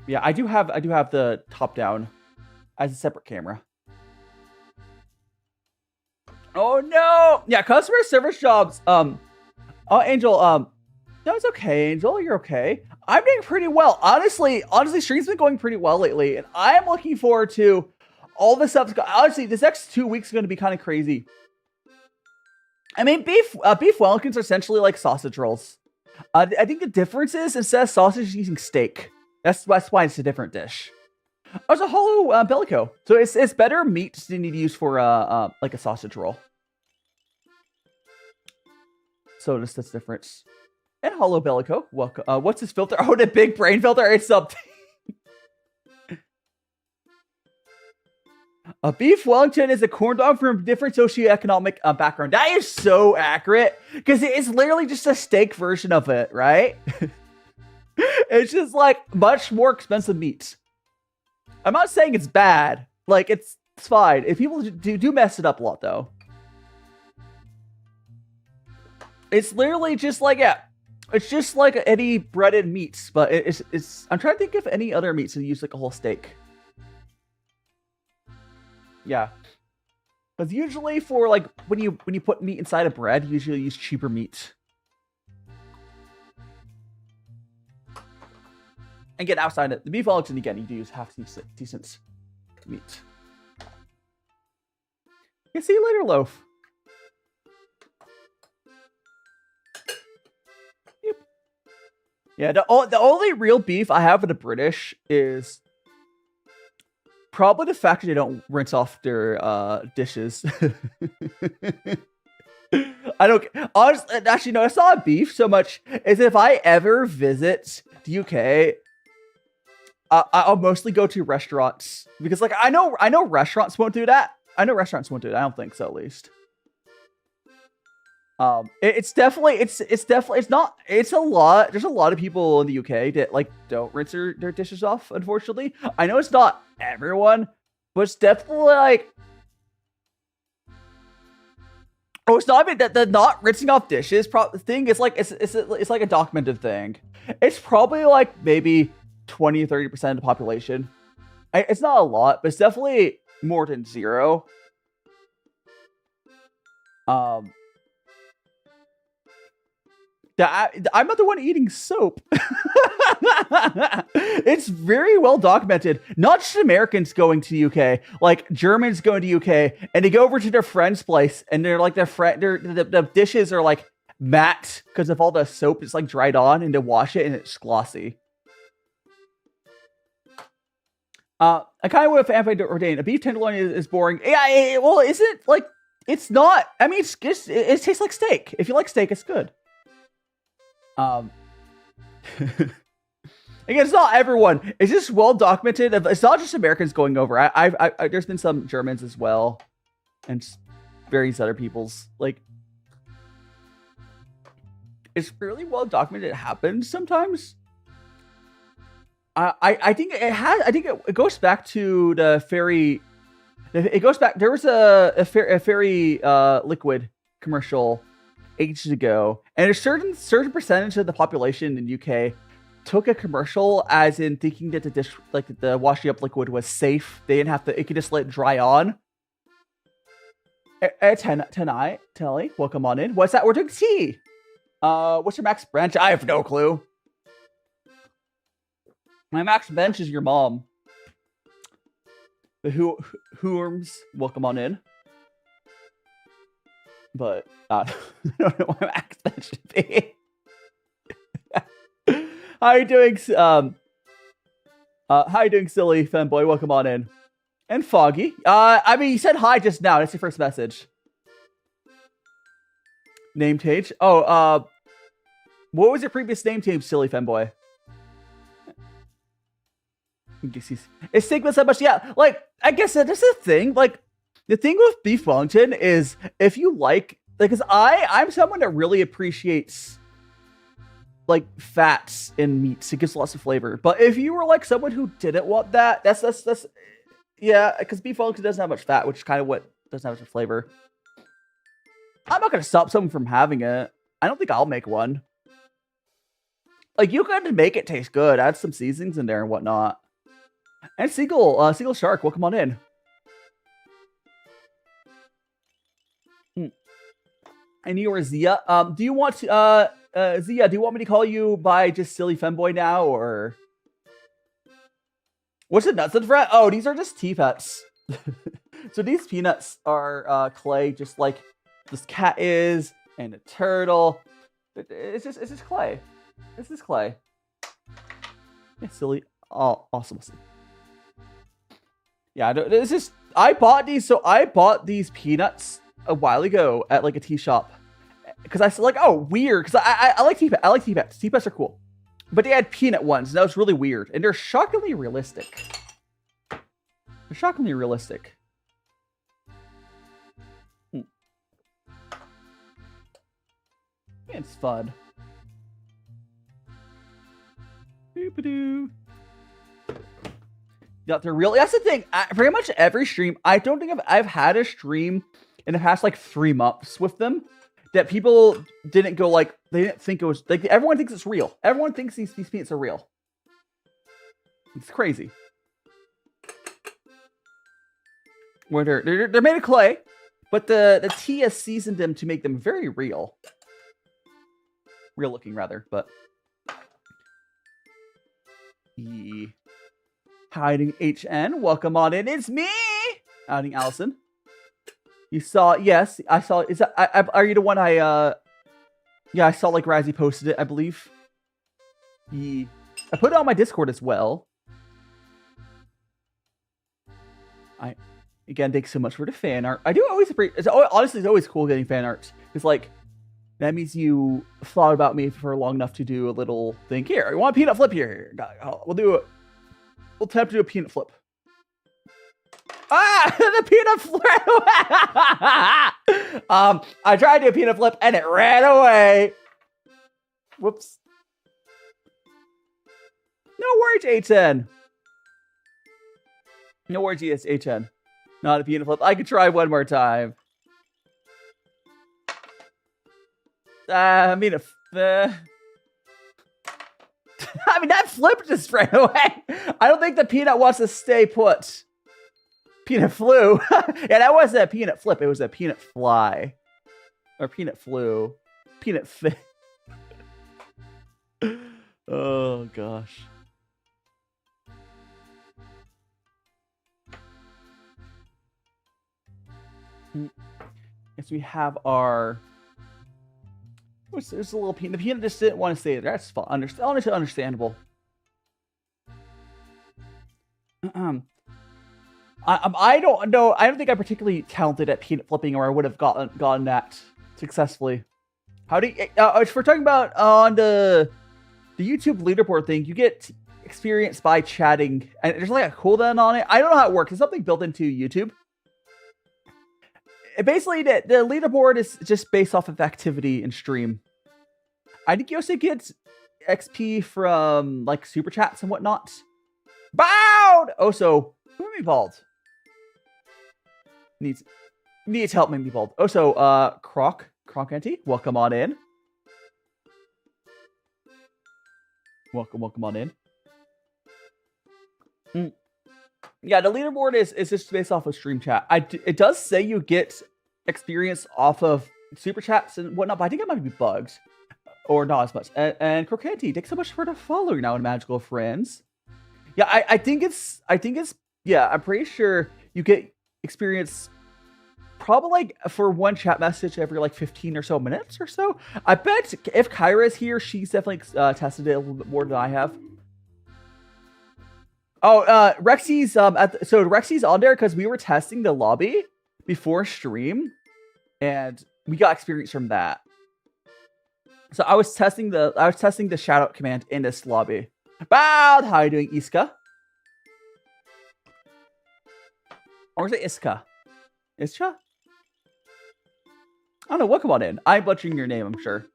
Yeah, I do have the top down as a separate camera. Oh no! Yeah, customer service jobs. Oh Angel, no, it's okay, Angel. You're okay. I'm doing pretty well. Honestly, stream's been going pretty well lately, and I am looking forward to all this stuff. Honestly, this next 2 weeks is going to be kind of crazy. I mean, beef Wellingtons are essentially like sausage rolls. I think the difference is instead of sausage, using steak. That's why it's a different dish. Oh, it's a hollow bellico, so it's better meat than you'd use for like a sausage roll. So that's the difference. And hollow bellico. Welcome. What's this filter? Oh, the big brain filter. It's something. A beef Wellington is a corn dog from a different socioeconomic background. That is so accurate because it's literally just a steak version of it, right? It's just like much more expensive meat. I'm not saying it's bad. Like it's fine. If people do mess it up a lot though. It's literally just like it's just like any breaded meats, but it's. I'm trying to think of any other meats that use like a whole steak. Yeah, because usually for like when you put meat inside of bread, you usually use cheaper meat. And get outside it. The beef Wellington again, you do use half decent meat. Yeah, see you later, loaf. Yep. Yeah, the only real beef I have with the British is probably the fact that they don't rinse off their dishes. I don't honestly. Actually, no, it's not beef so much as if I ever visit the UK. I'll mostly go to restaurants because, like, I know restaurants won't do that. I don't think so, at least. It's a lot. There's a lot of people in the UK that like don't rinse their dishes off. Unfortunately, I know it's not everyone, but it's definitely like. Oh, it's not even that the not rinsing off dishes thing. It's like it's like a documented thing. It's probably like maybe 20 or 30% of the population. It's not a lot, but it's definitely more than zero. I'm not the one eating soap. It's very well documented. Not just Americans going to the UK, like Germans going to the UK, and they go over to their friend's place, and they're like the dishes are like matte because of all the soap is like dried on, and they wash it and it's glossy. I kind of would have ordained a beef tenderloin is boring. Yeah, well, is it like it's not? I mean, it tastes like steak. If you like steak, it's good. Again, it's not everyone. It's just well documented. It's not just Americans going over. I there's been some Germans as well, and various other people's. Like, it's really well documented. It happens sometimes. I think it has. I think it goes back to the fairy. It goes back. There was a fairy liquid commercial ages ago, and a certain percentage of the population in the UK took a commercial as in thinking that the dish, like the washing up liquid, was safe. They didn't have to. It could just let it dry on. Tonight, Telly, welcome on in. What's that? We're doing tea. What's your max bench? I have no clue. My max bench is your mom. The Whoorms, welcome on in. But I don't know what my max bench should be. How you doing? How you doing, silly fanboy? Welcome on in. And Foggy. I mean, you said hi just now. That's your first message. Name page. Oh, what was your previous name page, silly fanboy? It's Sigma so much. Yeah, like, I guess that's the thing. Like, the thing with beef Wellington is if you like, because I'm someone that really appreciates like fats in meats. It gives lots of flavor. But if you were like someone who didn't want that, that's yeah, because beef Wellington doesn't have much fat, which is kind of what doesn't have much flavor. I'm not gonna stop someone from having it. I don't think I'll make one. Like, you can make it taste good. Add some seasonings in there and whatnot. And Seagull Shark, welcome on in. And you are Zia. Do you want to, Zia, do you want me to call you by just silly femboy now, or what's the nuts and fret? Oh, these are just tea pets. So these peanuts are clay, just like this cat is, and a turtle. It's just clay. This is clay. Yeah, silly. Oh, awesome. Yeah, this is. I bought these. So I bought these peanuts a while ago at like a tea shop because I said like, oh, weird. Because I like tea pets. I like tea pets. Tea pets are cool, but they had peanut ones, and that was really weird. And they're shockingly realistic. They're shockingly realistic. Yeah, it's fun. Doo-ba-doo. Yeah, they're real. That's the thing. Pretty much every stream, I don't think I've had a stream in the past like 3 months with them that people didn't go like, they didn't think it was like, everyone thinks it's real. Everyone thinks these peanuts are real. It's crazy. Where they're made of clay, but the tea has seasoned them to make them very real. Real looking rather, but hiding HN, welcome on in. It's me! Hiding Allison. You saw, yes, I saw, is that, are you the one yeah, I saw like Razzie posted it, I believe. I put it on my Discord as well. Again, thanks so much for the fan art. I do always appreciate, honestly, it's always cool getting fan art. It's like, that means you thought about me for long enough to do a little thing. Here, you want a peanut flip here? We'll do it. We'll attempt to do a peanut flip. Ah, the peanut flip. I tried to do a peanut flip and it ran away. Whoops. No worries, A10. No worries, A10. Not a peanut flip. I could try one more time. I mean, that flip just ran away. I don't think the peanut wants to stay put. Peanut flew. Yeah, that wasn't a peanut flip. It was a peanut fly. Or peanut flew. Peanut fit. Oh, gosh. Yes, we have our... There's a little peanut. The peanut just didn't want to stay there. That's fine. Understandable. I don't know. I don't think I'm particularly talented at peanut flipping, or I would have gotten that successfully. How do you? If we're talking about on the YouTube leaderboard thing, you get experience by chatting, and there's like a cooldown on it. I don't know how it works. It's something built into YouTube. Basically, the leaderboard is just based off of activity in stream. I think you also get XP from like super chats and whatnot. Bowed! Also, who made me bald? Needs help make me bald. Also, Croc Auntie, welcome on in. Welcome on in. Yeah, the leaderboard is just based off of stream chat. It does say you get experience off of super chats and whatnot, but I think it might be bugs. Or not as much. And Crocanti, thanks so much for the follow. You're now in Magical Friends. Yeah, I think it's yeah, I'm pretty sure you get experience probably like for one chat message every like 15 or so minutes or so. I bet if Kyra is here, she's definitely tested it a little bit more than I have. Oh, Rexy's so Rexy's on there because we were testing the lobby before stream, and we got experience from that. So I was testing the shout out command in this lobby. Bad, how are you doing, Iska? Or is it Iska? Ischa? I don't know. Welcome on in. I'm butchering your name, I'm sure.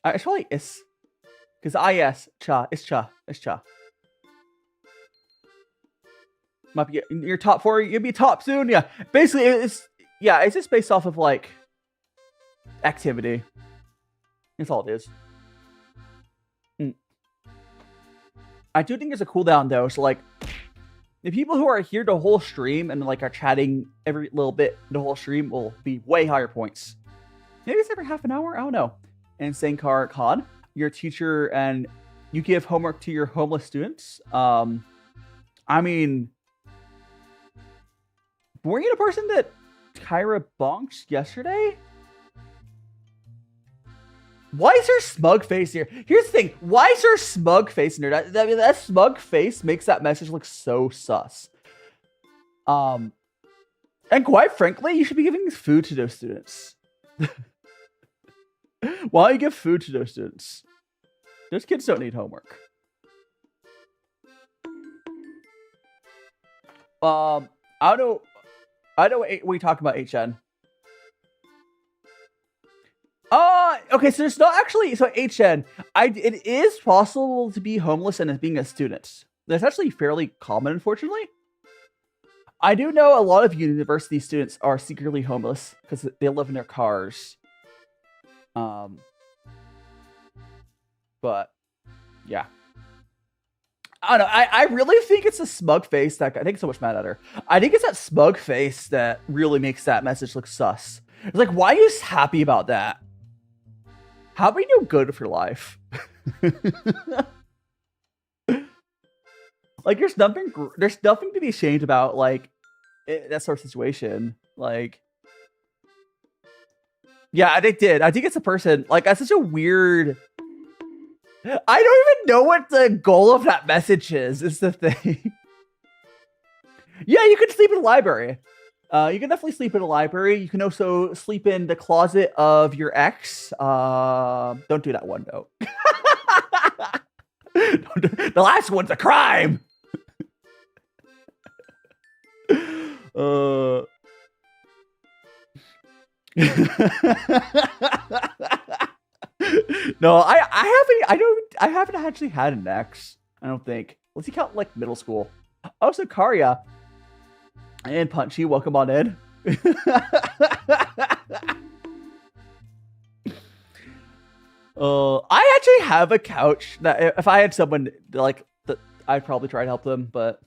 It's probably Is. Because I-S, Cha. It's Cha. It's Cha. Might be in your top 4. You'll be top soon. Yeah. Basically, it's just based off of, like, activity. That's all it is. I do think there's a cooldown, though. So, like, the people who are here the whole stream and, like, are chatting every little bit the whole stream will be way higher points. Maybe it's every half an hour? I don't know. And Sankar Khan, your teacher, and you give homework to your homeless students. I mean, were you the person that Kyra bonked yesterday? Why is her smug face here? Here's the thing. Why is her smug face in there? That smug face makes that message look so sus. And quite frankly, you should be giving food to those students. Why don't you give food to those students? Those kids don't need homework. I don't know what we talk about, HN. Okay, so there's not actually, so HN, it is possible to be homeless and being a student. That's actually fairly common, unfortunately. I do know a lot of university students are secretly homeless because they live in their cars. But yeah, I don't know. I really think it's a smug face that I think so much mad at her. I think it's that smug face that really makes that message look sus. It's like, why are you happy about that? How about you do good for life? Like, there's nothing to be ashamed about, like, that sort of situation. Like, yeah, they did. I think it's a person, like, that's such a weird... I don't even know what the goal of that message is the thing. Yeah, you could sleep in the library. You can definitely sleep in a library. You can also sleep in the closet of your ex. Don't do that one, though. The last one's a crime. No, I haven't actually had an ex. I don't think. Let's see, count like middle school. Also, Karya and Punchy, welcome on in. I actually have a couch that if I had someone like that, I'd probably try to help them, but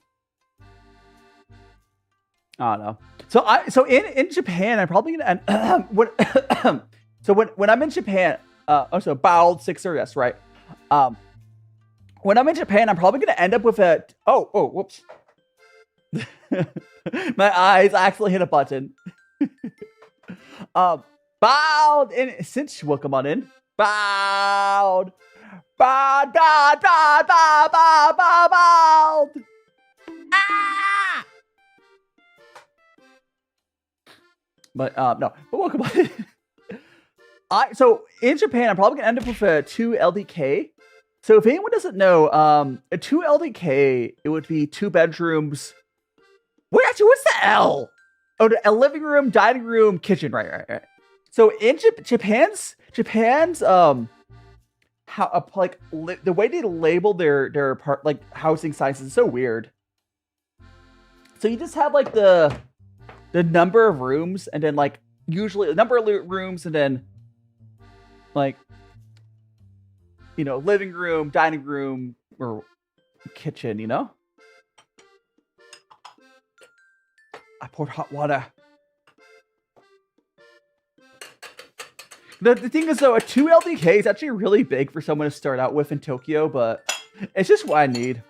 I don't know. So in Japan, I'm probably gonna end when I'm in Japan. Also, bowled 6er, yes, right. When I'm in Japan, I'm probably gonna end up with a whoops. My eyes actually hit a button. Bowed in Cinch, welcome on in. Bowed. Bowed. Bowed. Bowed. Bowed. Bowed. Bowed. Bowed. Ah! But no. But welcome on in. So in Japan, I'm probably gonna end up with a 2 LDK. So if anyone doesn't know, a 2 LDK, it would be 2 bedrooms. Wait, actually, what's the L? Oh, a living room, dining room, kitchen. Right. So in Japan's the way they label their part, like housing sizes is so weird. So you just have like the number of rooms, and then like usually the number of rooms, and then like, you know, living room, dining room, or kitchen, you know? I poured hot water. The thing is, though, a 2 LDK is actually really big for someone to start out with in Tokyo, but it's just what I need.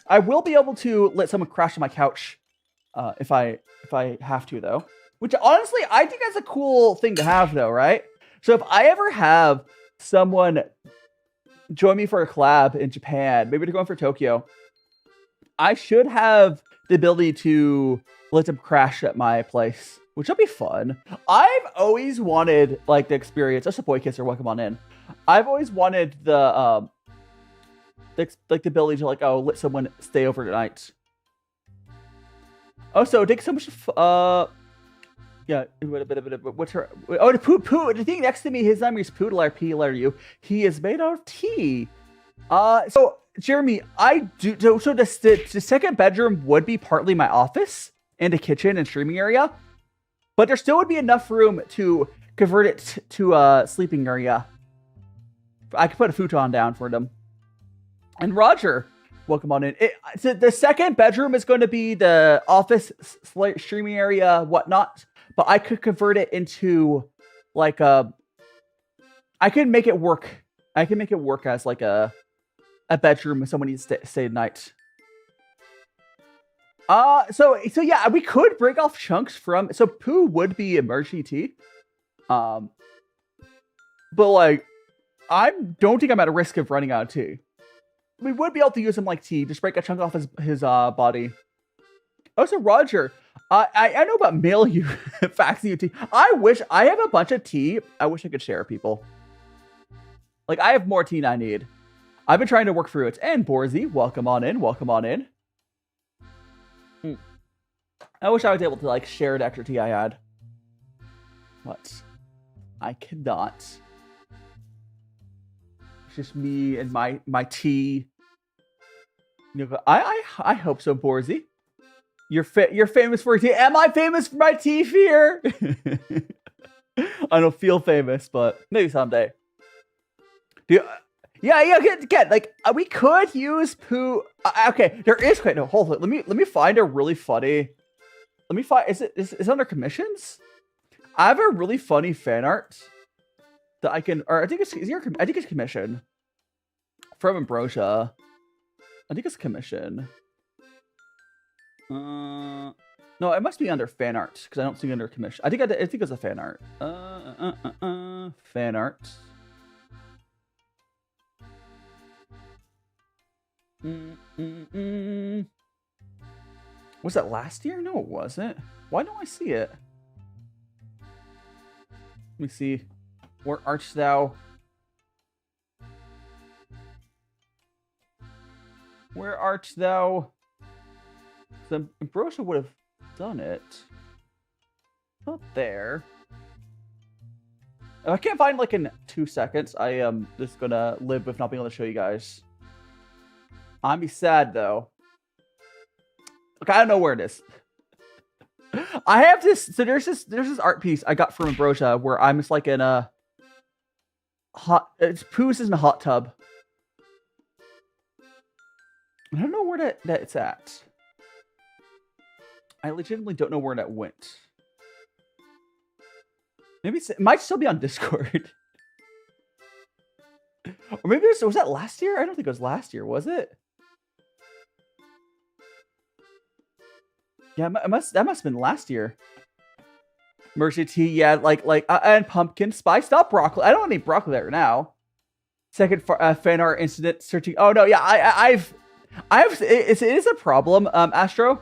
I will be able to let someone crash on my couch if I have to, though. Which, honestly, I think that's a cool thing to have, though, right? So if I ever have someone join me for a collab in Japan, maybe they're going for Tokyo, I should have the ability to let them crash at my place, which will be fun. I've always wanted, like, the experience. Us a boy kids are welcome on in. I've always wanted the ability to, like, oh, let someone stay over tonight. Oh, so thanks so much. Yeah, what's her? Oh, the poo. The thing next to me, his name is Poo, letter P, letter U. He is made out of tea. So Jeremy, I do. So the second bedroom would be partly my office and a kitchen and streaming area, but there still would be enough room to convert it to a sleeping area. I could put a futon down for them. And Roger, welcome on in. So the second bedroom is going to be the office, streaming area, whatnot. But I could convert it into like I could make it work. I can make it work as like a bedroom if someone needs to stay at night. So yeah, we could break off chunks from. So Poo would be emergency tea. But like, I don't think I'm at a risk of running out of tea. We would be able to use him like tea. Just break a chunk off his body. Also, Roger, I know about mail you faxing you tea. I wish I have a bunch of tea. I wish I could share people. Like, I have more tea than I need. I've been trying to work through it. And Borzy, welcome on in. Welcome on in. I wish I was able to like share the extra tea I had, but I cannot. It's just me and my tea. You know, I hope so, Borzy. You're famous for tea. Am I famous for my tea fear? I don't feel famous, but maybe someday. Yeah. Get like we could use Poo. Okay, there is. Wait, no, hold on. Let me find a really funny. Let me find. Is it under commissions? I have a really funny fan art that I can. Or I think it's commission from Ambrosia. I think it's commission. No, it must be under fan art because I don't see it under commission. I think it's a fan art. Fan art. Was that last year? No, it wasn't. Why don't I see it? Let me see. Where art thou? Where art thou? The Ambrosia would have done it. Not there. If I can't find like in 2 seconds, I am just gonna live with not being able to show you guys. I'm be sad though. Okay, I don't know where it is. I have this. So there's this art piece I got from Ambrosia where I'm just like in a hot. Poo's in a hot tub. I don't know where that it's at. I legitimately don't know where that went. Maybe it might still be on Discord. Or maybe was that last year? I don't think it was last year, was it? Yeah, that must have been last year. Mercy tea, yeah, like and pumpkin spice, not broccoli. I don't want any broccoli there now. Second fan art incident searching. Oh no, yeah, it is a problem, Astro,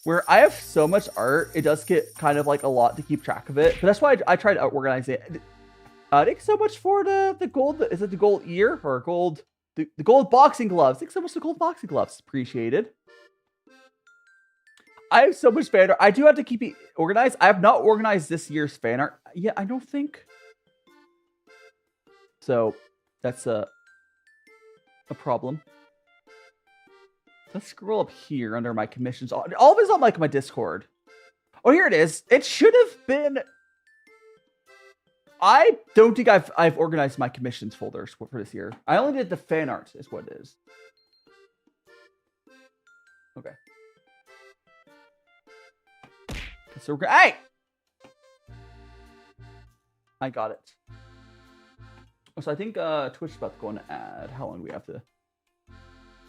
where I have so much art, it does get kind of like a lot to keep track of it. But that's why I try to organize it. Thanks so much for the gold. Is it the gold ear or gold? The gold boxing gloves. Thanks so much for the gold boxing gloves. Appreciated. I have so much fan art. I do have to keep it organized. I have not organized this year's fan art. Yeah, I don't think. So that's a problem. Let's scroll up here under my commissions. All of it's on like my Discord. Oh, here it is. It should have been. I don't think I've organized my commissions folders for this year. I only did the fan art, is what it is. Okay. So we're hey! I got it. So I think Twitch is about to go on ad. How long do we have to?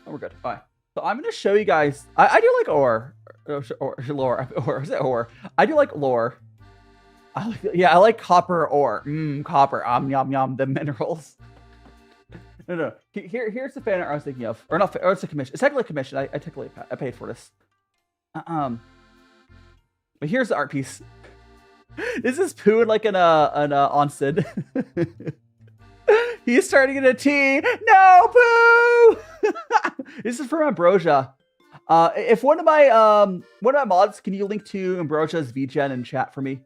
Oh, we're good. All right. So I'm gonna show you guys. I do like ore, or is it ore? I do like lore. I like copper ore. Copper. Yum yum. The minerals. No. Here's the fan art I was thinking of, or not? Or it's a commission. It's technically a commission. I technically paid for this. But here's the art piece. This is Pooh in like an onsen. He's starting in a T. No, Pooh. This is from Ambrosia. If one of my mods, can you link to Ambrosia's VGen in chat for me?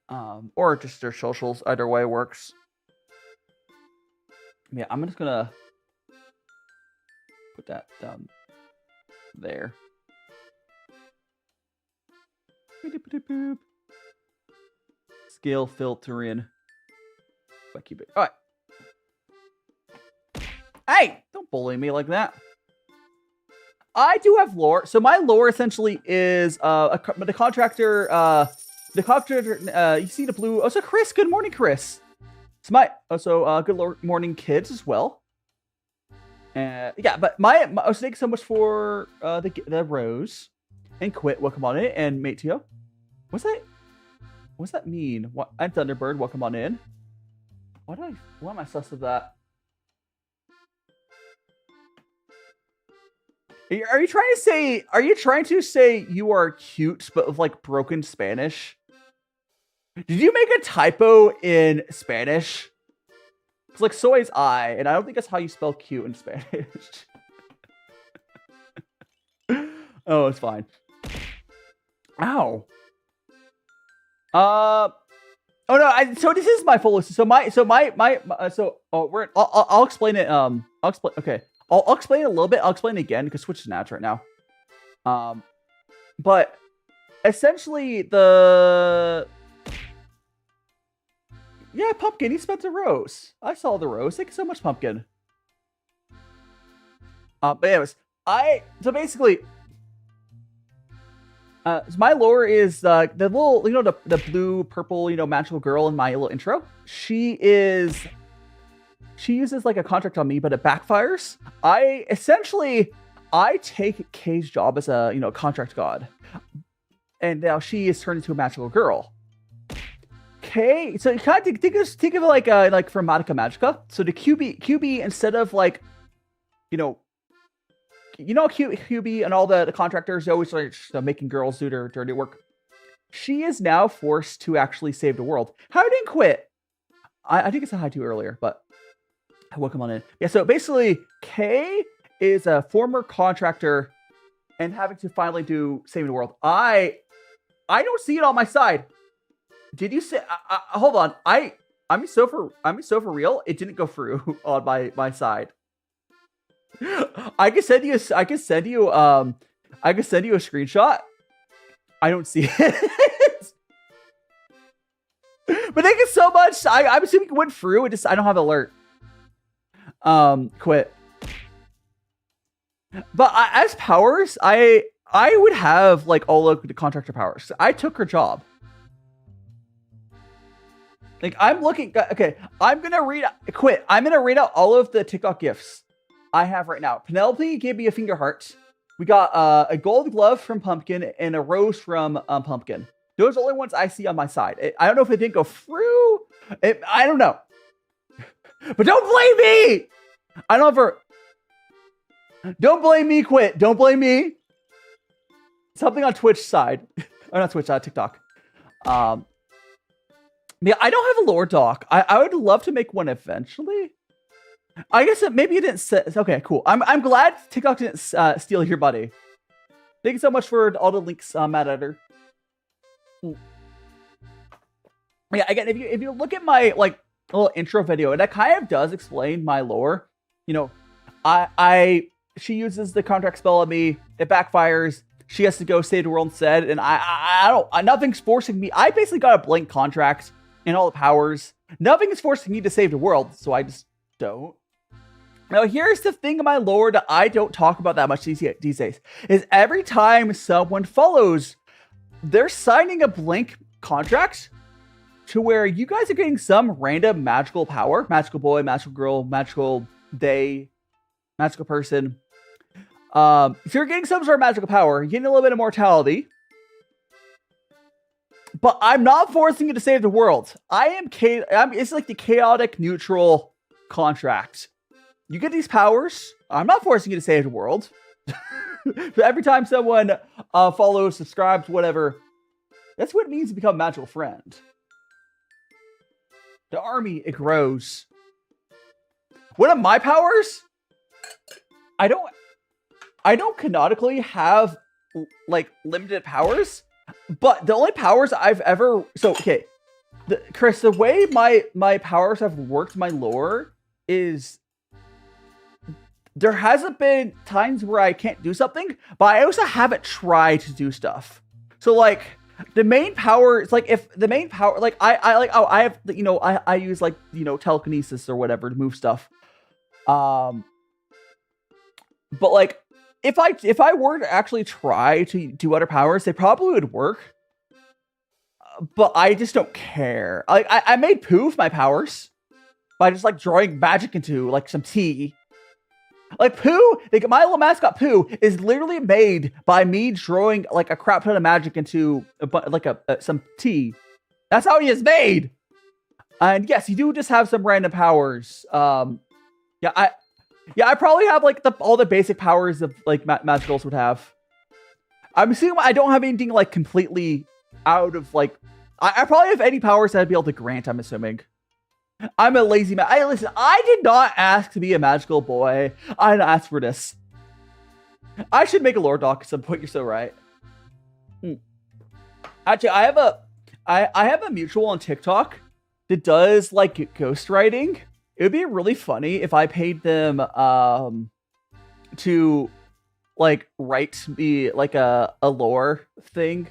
Or just their socials. Either way works. Yeah, I'm just gonna put that down there. Scale filtering. I keep it. All right. Hey, don't bully me like that. I do have lore. So my lore essentially is the contractor. You see the blue. Oh, so Chris. Good morning, Chris. It's my good morning, kids as well. Yeah, but so thanks so much for the rose and quit. Welcome on in, and mate Tio. What's that mean? What? And Thunderbird. Welcome on in. Why am I sus of that? Are you trying to say you are cute but with like broken Spanish? Did you make a typo in Spanish? It's like so is I, and I don't think that's how you spell cute in Spanish. Oh, it's fine. Ow. Oh no, so this is my full list. I'll explain it. Okay. I'll explain it a little bit. I'll explain it again because Switch is an ad right now. But essentially Pumpkin, he spent a rose. I saw the rose. Thank you so much, Pumpkin. But anyways, so my lore is the little, the blue, purple, magical girl in my little intro. She uses like a contract on me, but it backfires. I take Kay's job as a contract god, and now she is turned into a magical girl. Kay, so you kind of think of it like from Madoka Magica. So the QB instead of like, QB and all the contractors always like making girls do their dirty work. She is now forced to actually save the world. How didn't quit? I think I said hi to you earlier, but welcome on in. Yeah, so basically, Kay is a former contractor and having to finally do saving the world. I don't see it on my side. Did you say? Hold on. I'm so for real. It didn't go through on my side. I can send you a screenshot. I don't see it. But thank you so much. I'm assuming it went through. I don't have alert. Quit. But as powers, I would have like all of the contractor powers. I took her job. Like I'm looking. Okay, I'm gonna read out all of the TikTok gifts I have right now. Penelope gave me a finger heart. We got a gold glove from Pumpkin and a rose from Pumpkin. Those are the only ones I see on my side. I don't know if it didn't go through. I don't know. But don't blame me. Don't blame me. Quit. Don't blame me. Something on Twitch side, or not Twitch, TikTok. Yeah, I don't have a lore doc. I would love to make one eventually. I guess maybe it didn't say. Okay, cool. I'm glad TikTok didn't steal your buddy. Thank you so much for all the links, Matt Editor. Yeah, again, if you look at my like little intro video, and that kind of does explain my lore. She uses the contract spell on me. It backfires. She has to go save the world instead, and nothing's forcing me. I basically got a blank contract and all the powers. Nothing is forcing me to save the world, so I just don't. Now, here's the thing in my lore that I don't talk about that much these days, is every time someone follows they're signing a blank contract to where you guys are getting some random magical power, magical boy, magical girl, magical day, magical person. So you're getting some sort of magical power, you're getting a little bit of mortality. But I'm not forcing you to save the world. It's like the chaotic neutral contract. You get these powers. I'm not forcing you to save the world. But every time someone follows, subscribes, whatever, that's what it means to become a magical friend. The army, it grows. One of my powers, I don't canonically have like limited powers, but the only powers I've ever Chris, the way my powers have worked my lore is there hasn't been times where I can't do something, but I also haven't tried to do stuff. So like the main power, it's like if the main power, like I have, you know, I use like, you know, telekinesis or whatever to move stuff. But like if I were to actually try to do other powers, they probably would work. But I just don't care. Like I made poof my powers by just like drawing magic into like some tea. Like Pooh, like my little mascot Pooh is literally made by me drawing like a crap ton of magic into some tea. That's how he is made. And yes, you do just have some random powers. I probably have like all the basic powers of like magicals would have. I'm assuming I don't have anything like completely out of like. I probably have any powers that I'd be able to grant. I'm assuming. I'm a lazy man. Listen, I did not ask to be a magical boy. I didn't ask for this. I should make a lore doc at some point. You're so right. Actually, I have a mutual on TikTok that does like ghostwriting. It would be really funny if I paid them to like write me like a lore thing.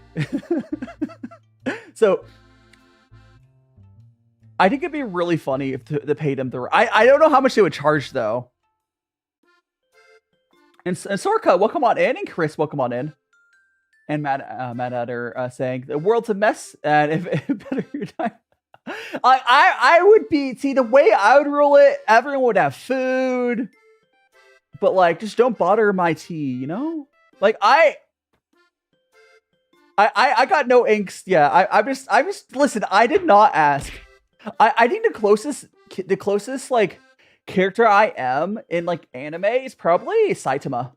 So I think it'd be really funny if they paid him the. I don't know how much they would charge though. And Sorka, welcome on in, and Chris, welcome on in. And Matt Adder saying the world's a mess, and if better your time. I would be the way I would rule it. Everyone would have food, but like just don't bother my tea, you know. Like I got no angst. Yeah, I just listen. I did not ask. I think the closest like character I am in like anime is probably Saitama.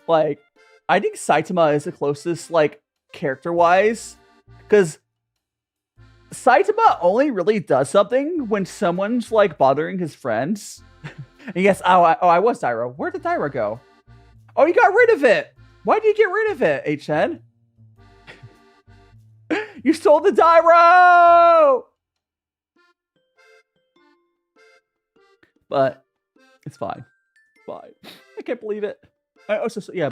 Like, I think Saitama is the closest like character wise, because Saitama only really does something when someone's like bothering his friends. And yes, I was Dairo. Where did Dairo go? Oh, you got rid of it. Why did you get rid of it, HN? You stole the Dairo! But it's fine. Fine. I can't believe it. Yeah.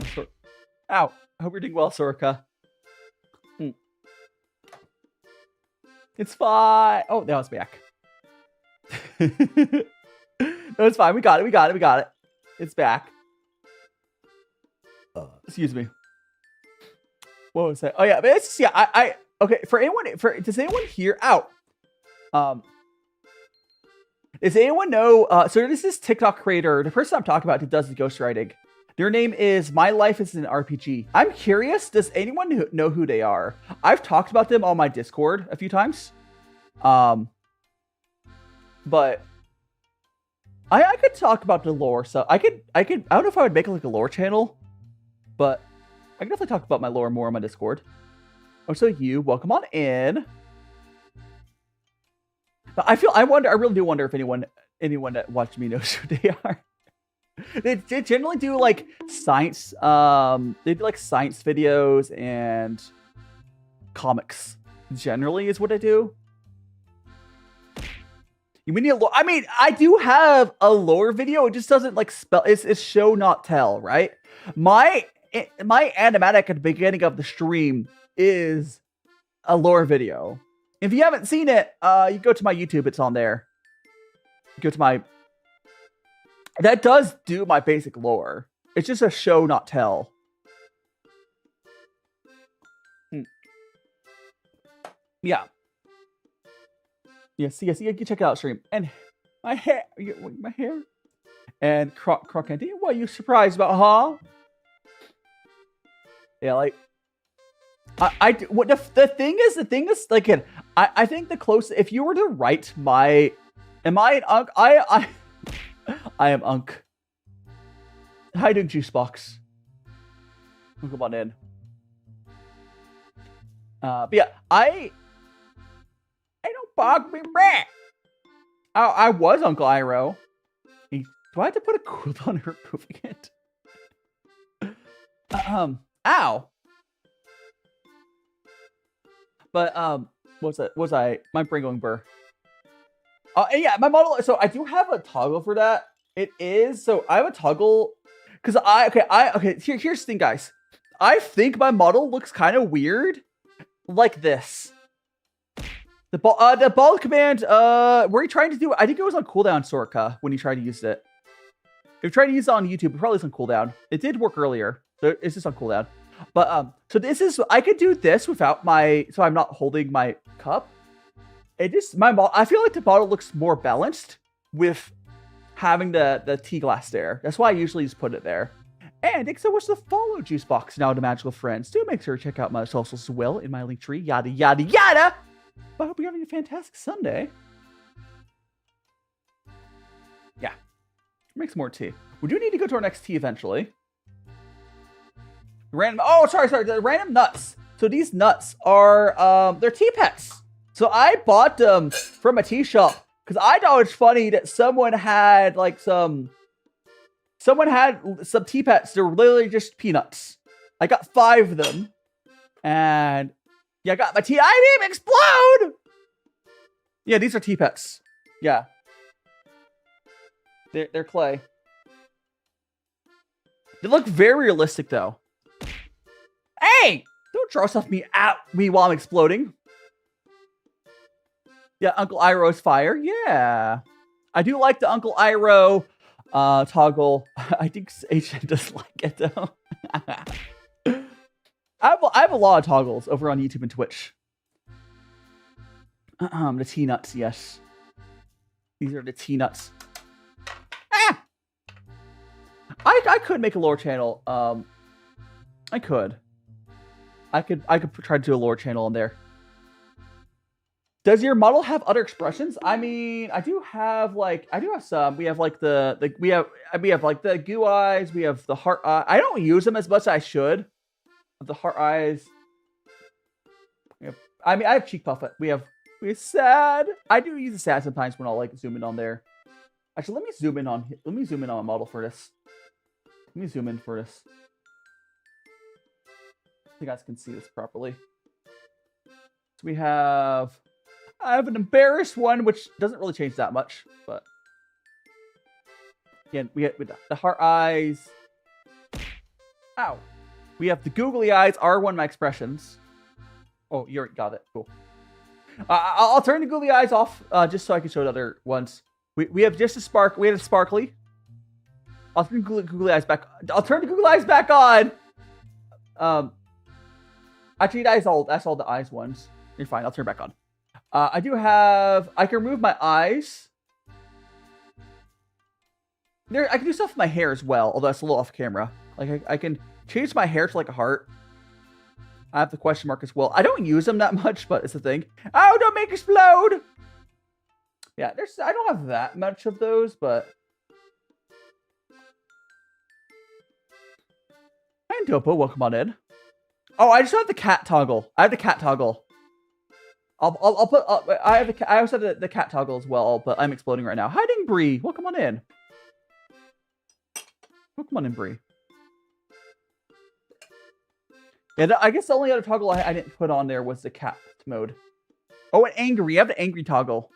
Ow. I hope you're doing well, Sorka. It's fine. Oh, now it's back. No, it's fine. We got it. It's back. Excuse me. What was that? Oh yeah, but it's just, yeah. Okay. Does anyone here? Does anyone know? So there's this TikTok creator. The person I'm talking about who does the ghostwriting. Their name is My Life is an RPG. I'm curious. Does anyone know who they are? I've talked about them on my Discord a few times. But I could talk about the lore. So I don't know if I would make like a lore channel, but I can definitely talk about my lore more on my Discord. Oh, so you welcome on in. But I really do wonder if anyone that watched me knows who they are. They generally do like science. They do like science videos and comics. Generally, is what I do. You mean a lore? I mean, I do have a lore video. It just doesn't like spell. It's show not tell, right? My animatic at the beginning of the stream is a lore video. If you haven't seen it, you go to my YouTube. It's on there. Go to my. That does do my basic lore. It's just a show not tell. Yeah. Yes, you can check it out stream. And my hair, and Crocandy. What are you surprised about, huh? Yeah, like what the thing is like, I think the closest, if you were to write am I an unk? I am unk. How you doing, Juicebox? Come on in. But yeah, I don't bog me back. I was Uncle Iroh. Do I have to put a cooldown on removing it? Ow. But was I my brain going burr? Yeah, my model. So I do have a toggle for that. It is so I have a toggle because here's the thing, guys. I think my model looks kind of weird, like this. The ball command. Were you trying to do? I think it was on cooldown, Sorka, when you tried to use it. If you tried to use it on YouTube, it probably is on cooldown. It did work earlier. So it's just on cooldown. But so this is, I could do this without so I'm not holding my cup. It just I feel like the bottle looks more balanced with having the tea glass there. That's why I usually just put it there. And thanks so much to follow Juicebox now to Magical Friends. Do make sure to check out my socials as well in my link tree. Yada yada yada. But I hope you're having a fantastic Sunday. Yeah. Make some more tea. We do need to go to our next tea eventually. Sorry, the random nuts. So these nuts are, they're tea pets. So I bought them from a tea shop because I thought it was funny that someone had some tea pets. They're literally just peanuts. I got 5 of them. And yeah, I got my tea. I didn't even explode! Yeah, these are tea pets. Yeah. They're clay. They look very realistic though. Hey! Don't draw stuff at me while I'm exploding. Yeah, Uncle Iroh's fire. Yeah. I do like the Uncle Iroh toggle. I think HN doesn't like it though. I have a lot of toggles over on YouTube and Twitch. The tea nuts, yes. These are the tea nuts. Ah! I could make a lore channel. I could try to do a lore channel in there. Does your model have other expressions? I mean, I do have some. We have like we have like the goo eyes. We have the heart eye. I don't use them as much as I should. The heart eyes. I have cheek puff. We have sad. I do use the sad sometimes when I'll like zoom in on there. Actually, let me zoom in on my model for this. Let me zoom in for this. So you guys can see this properly. So I have an embarrassed one, which doesn't really change that much, but again, we have the heart eyes. Ow. We have the googly eyes are one of my expressions. Oh, you already got it. Cool. I'll turn the googly eyes off just so I can show the other ones. We have just a spark. We have a sparkly. I'll turn the googly eyes back. I'll turn the googly eyes back on. Actually, that's all the eyes ones. You're fine. I'll turn it back on. I can remove my eyes. I can do stuff with my hair as well, although that's a little off camera. Like I can change my hair to like a heart. I have the question mark as well. I don't use them that much, but it's a thing. Oh, don't make explode! Yeah, I don't have that much of those, but hi, Dopo, welcome on in. Oh, I just have the cat toggle. I have the cat toggle. I'll put. I also have the cat toggle as well, but I'm exploding right now. Hiding Bree, welcome on in. Welcome on in, Bree. Yeah, I guess the only other toggle I didn't put on there was the cat mode. Oh, and angry. I have the angry toggle.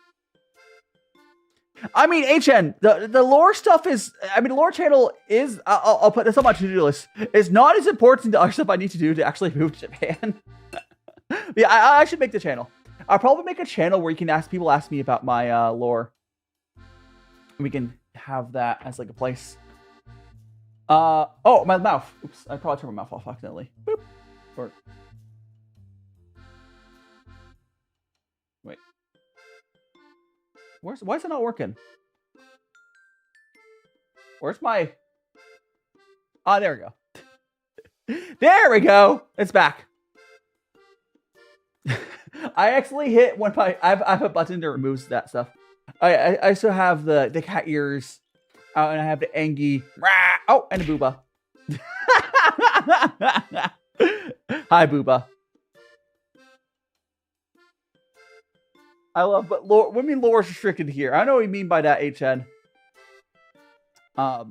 I mean, HN, the lore stuff is. I mean, the lore channel is. I'll put this on my to-do list. It's not as important to other stuff I need to do to actually move to Japan. Yeah, I should make the channel. I'll probably make a channel where you can people ask me about my lore. And we can have that as like a place. Oh, my mouth. Oops, I probably turned my mouth off accidentally. Boop. Or Wait. Why is it not working? Where's my... Ah, there we go. There we go. It's back. I actually hit one by... I have a button that removes that stuff. I also have the cat ears. And I have the Angie. Oh, and a Booba. Hi, Booba. I love, but lore, what do you mean lore is restricted here? I know what you mean by that, HN. The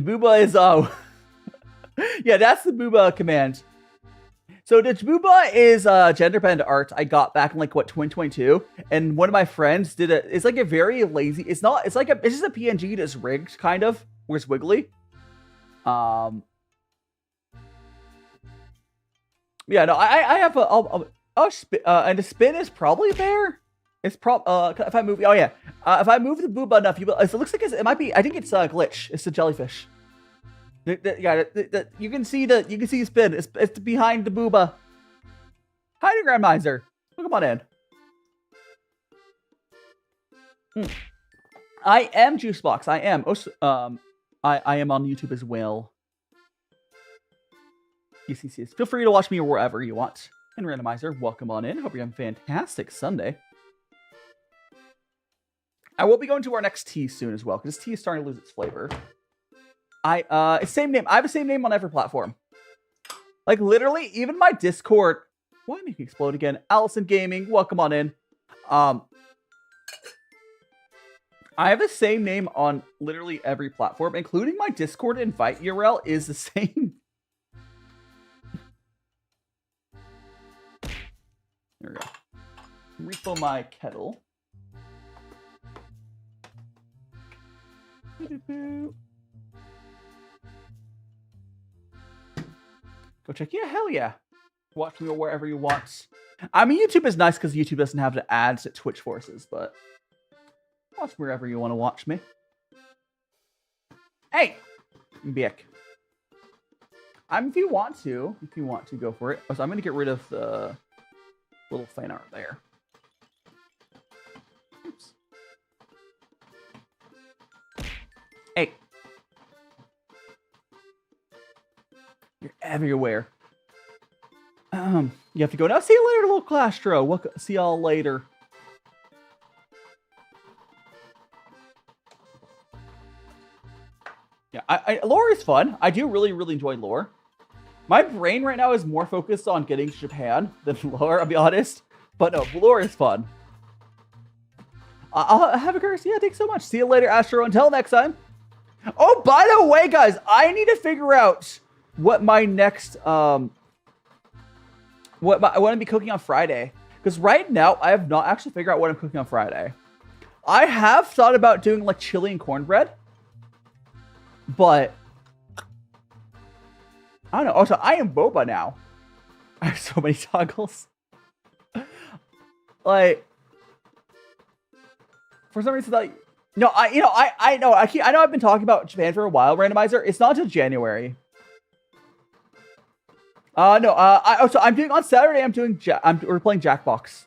Booba is, yeah, that's the Booba command. So the Booba is gender bend art I got back in like, what, 2022? And one of my friends did it. It's like a very lazy, it's just a PNG that's rigged, kind of, where it's wiggly. Yeah, no, I have a, and the spin is probably there. It's if I move, oh yeah, if I move the Booba enough, it looks like it might be, I think it's a glitch. It's the jellyfish. You can see the spin. It's behind the Booba. Hi, Grandmiser. Come on in. I am Juicebox. I am. I am on YouTube as well. UCCs. Feel free to watch me wherever you want. And Randomizer, welcome on in. Hope you're having a fantastic Sunday. I will be going to our next tea soon as well, because this tea is starting to lose its flavor. It's same name. I have the same name on every platform. Like, literally, even my Discord... Why make me explode again? Allison Gaming, welcome on in. I have the same name on literally every platform, including my Discord invite URL is the same. There we go. Refill my kettle. Go check. Yeah, hell yeah. Watch me wherever you want. I mean, YouTube is nice because YouTube doesn't have the ads that Twitch forces, but watch wherever you want to watch me. Hey! Bick. If you want to, go for it. So I'm going to get rid of the little fan art there. Oops. Hey. You're everywhere. You have to go now. See you later, little Clastro. We'll see y'all later. Yeah, lore is fun. I do really, really enjoy lore. My brain right now is more focused on getting to Japan than lore, I'll be honest. But no, lore is fun. I'll have a curse. Yeah, thanks so much. See you later, Astro. Until next time. Oh, by the way, guys, I need to figure out what my next, what I want to be cooking on Friday. Because right now, I have not actually figured out what I'm cooking on Friday. I have thought about doing like chili and cornbread. But I don't know. Also, I am boba now. I have so many toggles. Like, for some reason, like, no, I know I've been talking about Japan for a while. Randomizer, it's not until January. So I'm doing on Saturday. We're playing Jackbox.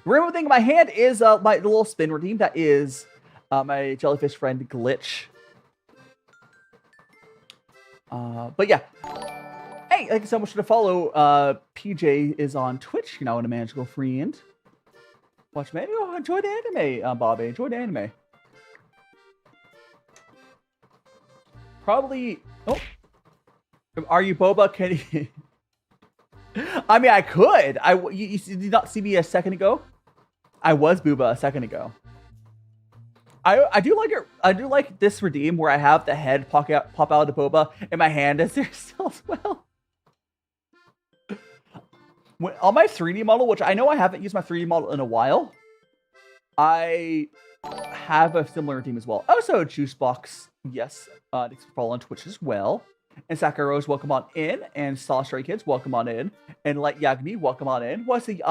Remember, thing in my hand is the little spin redeem that is my jellyfish friend Glitch. But yeah. Hey, thank you so much for the follow. PJ is on Twitch. You're now in a magical friend. Watch me. Oh, enjoy the anime, Bobby. Enjoy the anime. Probably. Oh, are you Boba? Can you? I mean, I could. You did not see me a second ago. I was Booba a second ago. I do like it. I do like this redeem where I have the head pop out of the boba and my hand is there still as well. On my 3D model, which I know I haven't used my 3D model in a while, I have a similar redeem as well. Also, Juicebox, yes, thanks for following on Twitch as well. And Sakaros, welcome on in. And Saw Stray Kids, welcome on in. And Light Yagmi, welcome on in. What's the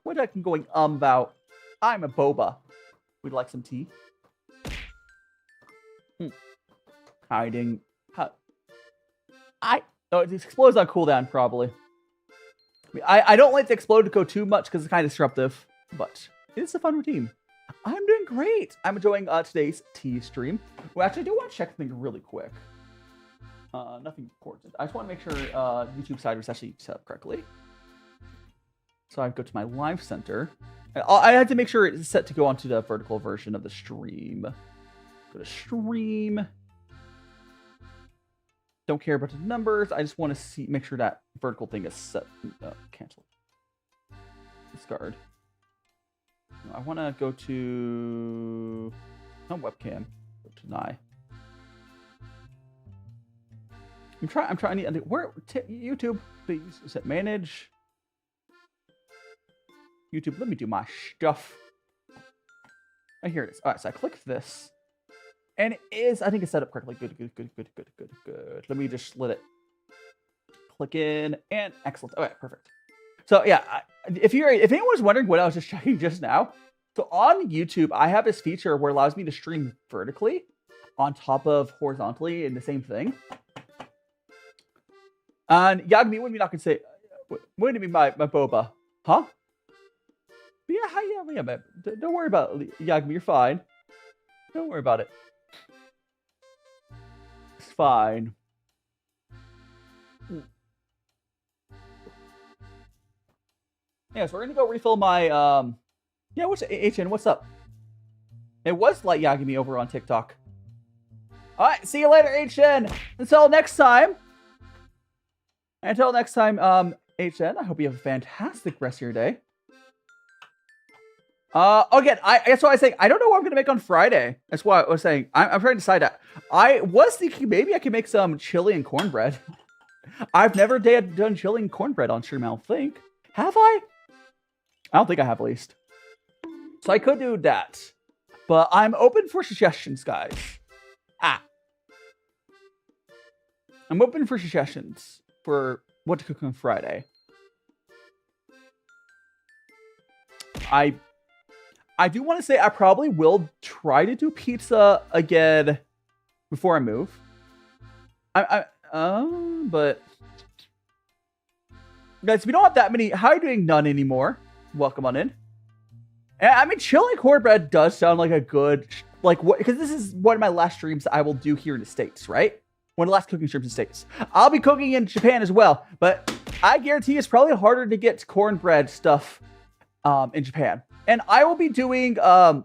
what I can going about? I'm a boba. We'd like some tea. Hiding. Oh, it explodes on cooldown, probably. I don't like the explode to go too much because it's kind of disruptive, but it's a fun routine. I'm doing great. I'm enjoying today's tea stream. Well, actually, I do want to check something really quick. Nothing important. I just want to make sure YouTube side was actually set up correctly. So I go to my live center. I had to make sure it's set to go onto the vertical version of the stream. Go to stream. Don't care about the numbers. I just want to make sure that vertical thing is set. Cancel. Discard. No, I want to go to webcam. Go to deny. I'm trying to where YouTube, please set manage. YouTube, let me do my stuff. Oh, here it is. All right, so I click this. And it is, I think it's set up correctly. Good. Let me just let it click in and excellent. Okay, perfect. So yeah, if anyone was wondering what I was just checking just now, so on YouTube, I have this feature where it allows me to stream vertically on top of horizontally in the same thing. And Yagami, what are you not gonna say? Wouldn't it be my boba? Huh? But yeah, babe. Don't worry about it, Yagami, you're fine. Don't worry about it. It's fine. Yeah, so we're gonna go refill my yeah, what's HN, what's up? It was like Yagami over on TikTok. Alright, see you later, HN. Until next time, HN, I hope you have a fantastic rest of your day. Again, that's why I say I don't know what I'm gonna make on Friday. That's why I was saying I'm trying to decide that. I was thinking maybe I can make some chili and cornbread. I've never done chili and cornbread on stream, I don't think. Have I? I don't think I have, at least. So I could do that. But I'm open for suggestions, guys. I'm open for suggestions for what to cook on Friday. I do want to say I probably will try to do pizza again before I move. But guys, we don't have that many. How are you doing? None anymore. Welcome on in. And, I mean, chili cornbread does sound like a good, like, what? Because this is one of my last streams I will do here in the States, right? One of the last cooking streams in the States. I'll be cooking in Japan as well, but I guarantee it's probably harder to get cornbread stuff in Japan. And I will be doing I'll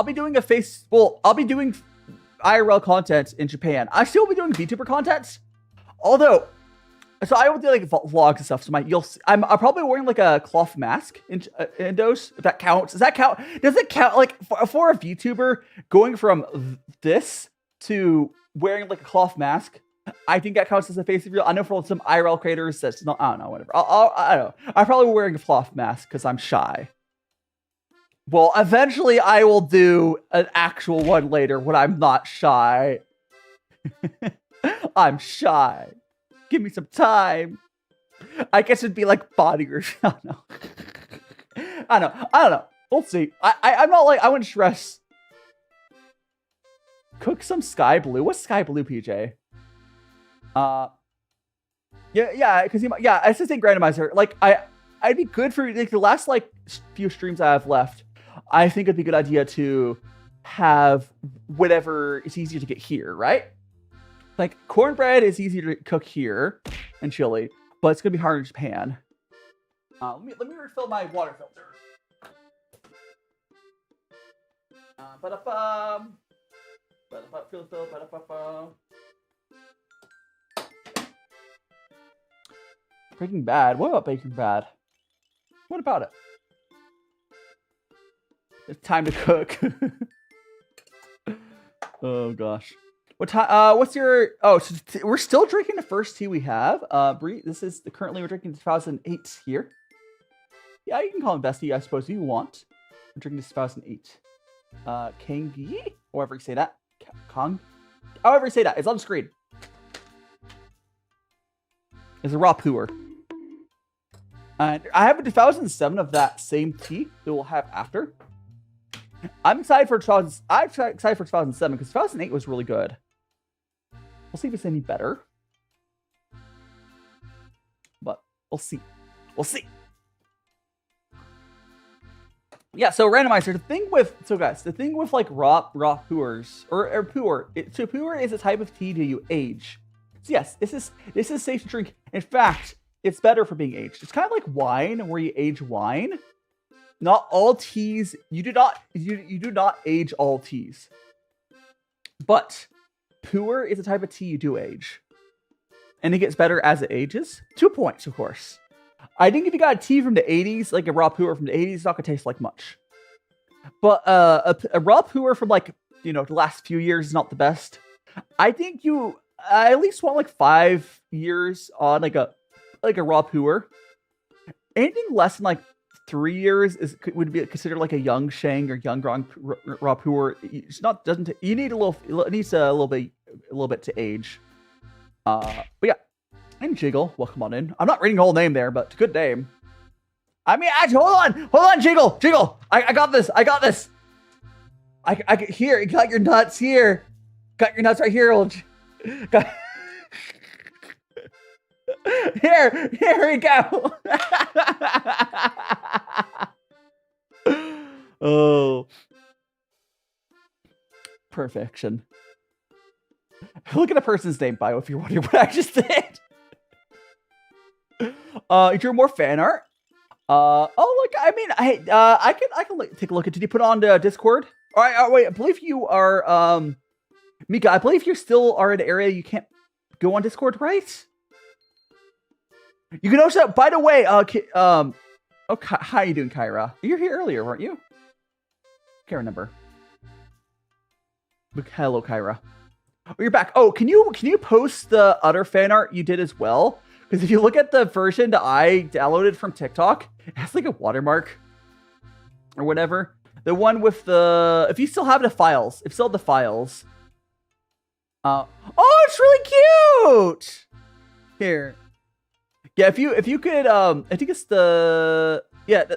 be doing IRL content in Japan. I still be doing VTuber content. Although, so I will do like vlogs and stuff. So I'm probably wearing like a cloth mask in those. If that counts. Does that count? Does it count like for a VTuber going from this to wearing like a cloth mask? I think that counts as a face reveal. I know for some IRL creators that's not. I don't know. Whatever. I don't know. I'm probably wearing a cloth mask because I'm shy. Well, eventually I will do an actual one later when I'm not shy. I'm shy. Give me some time. I guess it'd be like body or I don't know. I don't know. We'll see. I'm not like I wouldn't stress. Cook some sky blue. What's sky blue, PJ? Yeah, because I just think randomizer. Like I'd be good for like the last like few streams I have left. I think it'd be a good idea to have whatever is easier to get here, right? Like cornbread is easier to cook here and chili, but it's gonna be harder in Japan. Let me refill my water filter. Breaking Bad. What about Breaking Bad? What about it? It's time to cook. Oh gosh. What time? What's your? Oh, so we're still drinking the first tea we have. Bree, this is currently we're drinking 2008 here. Yeah, you can call him bestie, I suppose, if you want. We're drinking 2008. CangYi, however you say that. However you say that. It's on the screen. It's a raw puer. And I have a 2007 of that same tea that we'll have after. I'm excited for 2007 because 2008 was really good. We'll see if it's any better. But We'll see. We'll see. Yeah, so randomizer. The thing with like raw puers or puer. So puer is a type of tea that you age. So yes, this is safe to drink. In fact, it's better for being aged. It's kind of like wine, where you age wine. Not all teas. You do not age all teas. But puer is a type of tea you do age, and it gets better as it ages. 2 points, of course. I think if you got a tea from the 80s, like a raw puer from the 80s, it's not gonna taste like much. But a raw puer from like, the last few years is not the best. I think I at least want like 5 years on like a raw puer. Anything less than like 3 years would be considered like a young Shang or young raw puer. It's not you need it needs a little bit to age. But yeah. And Jiggle, welcome on in. I'm not reading the whole name there, but good name. I mean, actually, hold on, Jiggle. I got this. I here. You got your nuts here. Got your nuts right here, old. Here we go. Oh, perfection. Look at a person's name bio if you're wondering what I just did. You drew more fan art. Look, I mean, I can take a look at. Did you put on the Discord? All right, wait. I believe you are, Mika. I believe you still are in an area you can't go on Discord, right? You can also. By the way, how you doing, Kyra? You were here earlier, weren't you? Can't remember. Hello, Kyra. Oh, you're back. Oh, can you post the other fan art you did as well? Because if you look at the version that I downloaded from TikTok, it has like a watermark or whatever. The one with if you still have the files, oh, it's really cute. Here, yeah. If you could, I think it's the if you had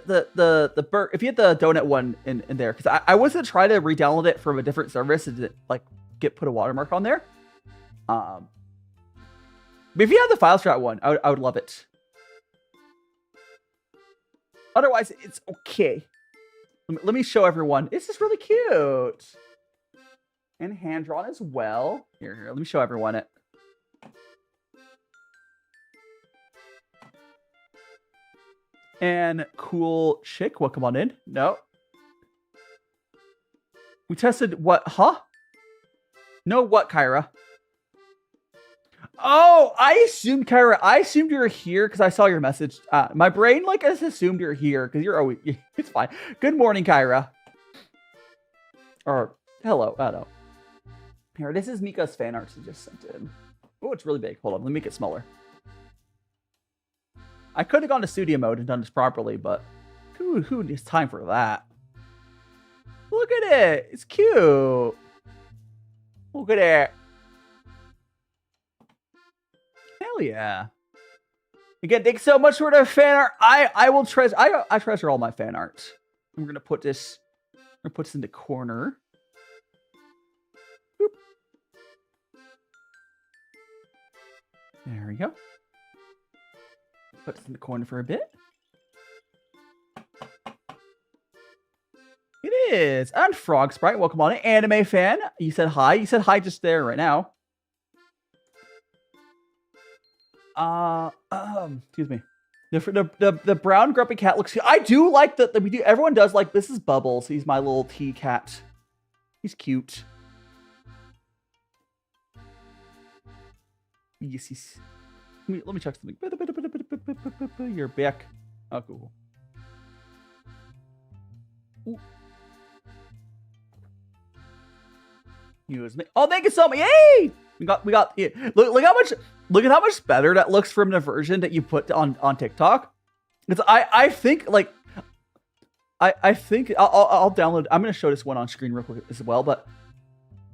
the donut one in there, because I was gonna try to re-download it from a different service and like put a watermark on there. But if you have the files for that one, I would love it. Otherwise, it's okay. Let me show everyone. This is really cute. And hand-drawn as well. Here, let me show everyone it. And cool chick, welcome on in. No. We tested what? Huh? No, what, Kyra? Oh, I assumed, Kyra, you were here because I saw your message. My brain, like, I just assumed you're here because you're always, it's fine. Good morning, Kyra. Or, hello, I don't know. Here, this is Mika's fan art she just sent in. Oh, it's really big. Hold on, let me make it smaller. I could have gone to studio mode and done this properly, but who needs time for that? Look at it. It's cute. Look at it. Hell yeah. Again, thanks so much for the fan art. I will treasure I treasure all my fan art. I'm gonna put this in the corner. Boop. There we go. Put this in the corner for a bit. It is. And Frog Sprite, welcome on it. Anime fan, you said hi. You said hi just there right now. Excuse me. The brown grumpy cat looks. I do like that. We do. Everyone does like. This is Bubbles. He's my little tea cat. He's cute. Yes. Let me check something. You're back. Oh, cool. Ooh. Use me. Oh, thank you so much. Yay! We got. Yeah. Look at how much better that looks from the version that you put on TikTok. Because I think like I think I'll download. I'm gonna show this one on screen real quick as well. But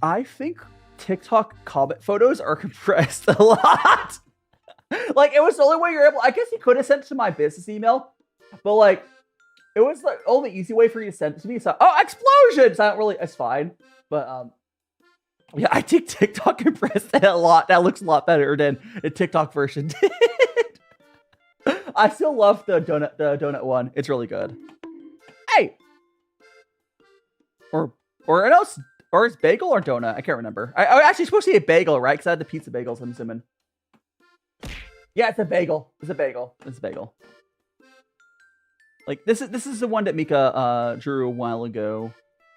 I think TikTok comment photos are compressed a lot. Like it was the only way you're able. I guess you could have sent it to my business email, but like it was the only easy way for you to send it to me. So explosions! I don't really. It's fine, but yeah, I think TikTok compressed that a lot. That looks a lot better than the TikTok version did. I still love the donut one. It's really good. Hey! Or else, or it's bagel or donut? I can't remember. I actually supposed to be a bagel, right? Because I had the pizza bagels, I'm assuming. Yeah, it's a bagel. It's a bagel. It's a bagel. Like, this is the one that Mika drew a while ago.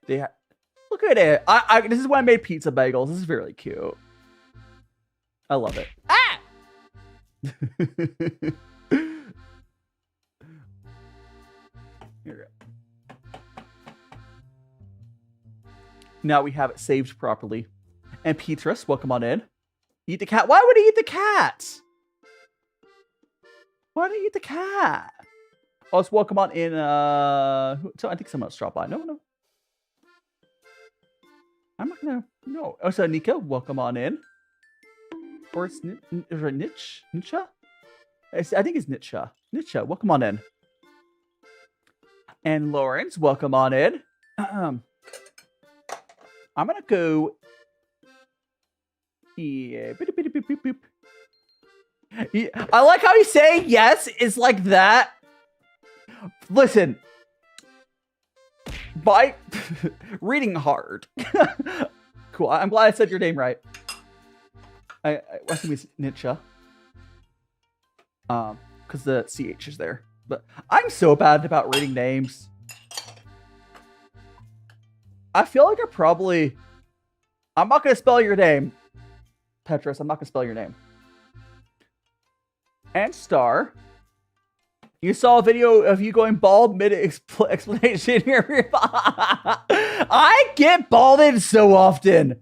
Look at it. This is when I made pizza bagels. This is really cute. I love it. Ah! Here we go. Now we have it saved properly. And Petrus, welcome on in. Eat the cat. Why would he eat the cat? Why did he eat the cat? Oh, let's welcome on in. I think someone else dropped by. No. I'm not gonna. No. Oh, so Nika, welcome on in. Or it's Nitsha? I think it's Nitsha. Nitsha, welcome on in. And Lawrence, welcome on in. I'm gonna go. Yeah. I like how he's saying yes is like that. Listen. By reading hard. Cool. I'm glad I said your name right. I think it's Nitsha. Because the CH is there. But I'm so bad about reading names. I feel like I'm not gonna spell your name. Petrus, I'm not gonna spell your name. And Star. You saw a video of you going bald mid-explanation here. I get balded so often.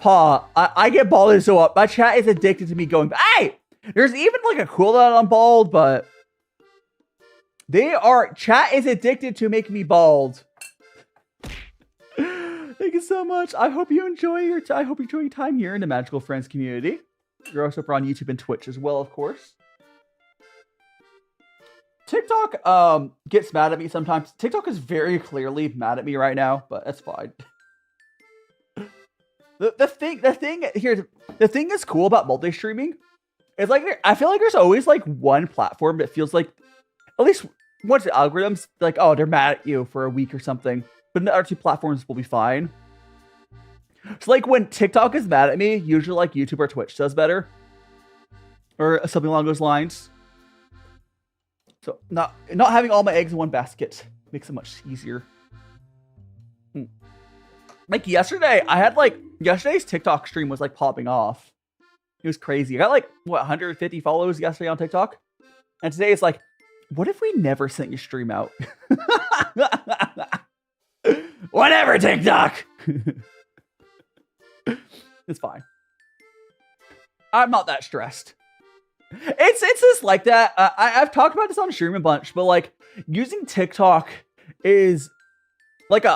Pa, I get balded so often. My chat is addicted to me going, hey! There's even like a cooldown on bald, but chat is addicted to making me bald. Thank you so much. I hope you enjoy your time here in the Magical Friends community. You're also on YouTube and Twitch as well, of course. TikTok gets mad at me sometimes. TikTok is very clearly mad at me right now, but that's fine. The thing that's cool about multi-streaming is like I feel like there's always like one platform that feels like at least once the algorithms like, oh, they're mad at you for a week or something, but the other two platforms will be fine. So like when TikTok is mad at me, usually like YouTube or Twitch does better. Or something along those lines. So not having all my eggs in one basket makes it much easier. Like yesterday, yesterday's TikTok stream was like popping off. It was crazy. I got like, 150 follows yesterday on TikTok? And today it's like, what if we never sent your stream out? Whatever, TikTok! It's fine. I'm not that stressed. It's just like that. I've talked about this on stream a bunch, but like using TikTok is like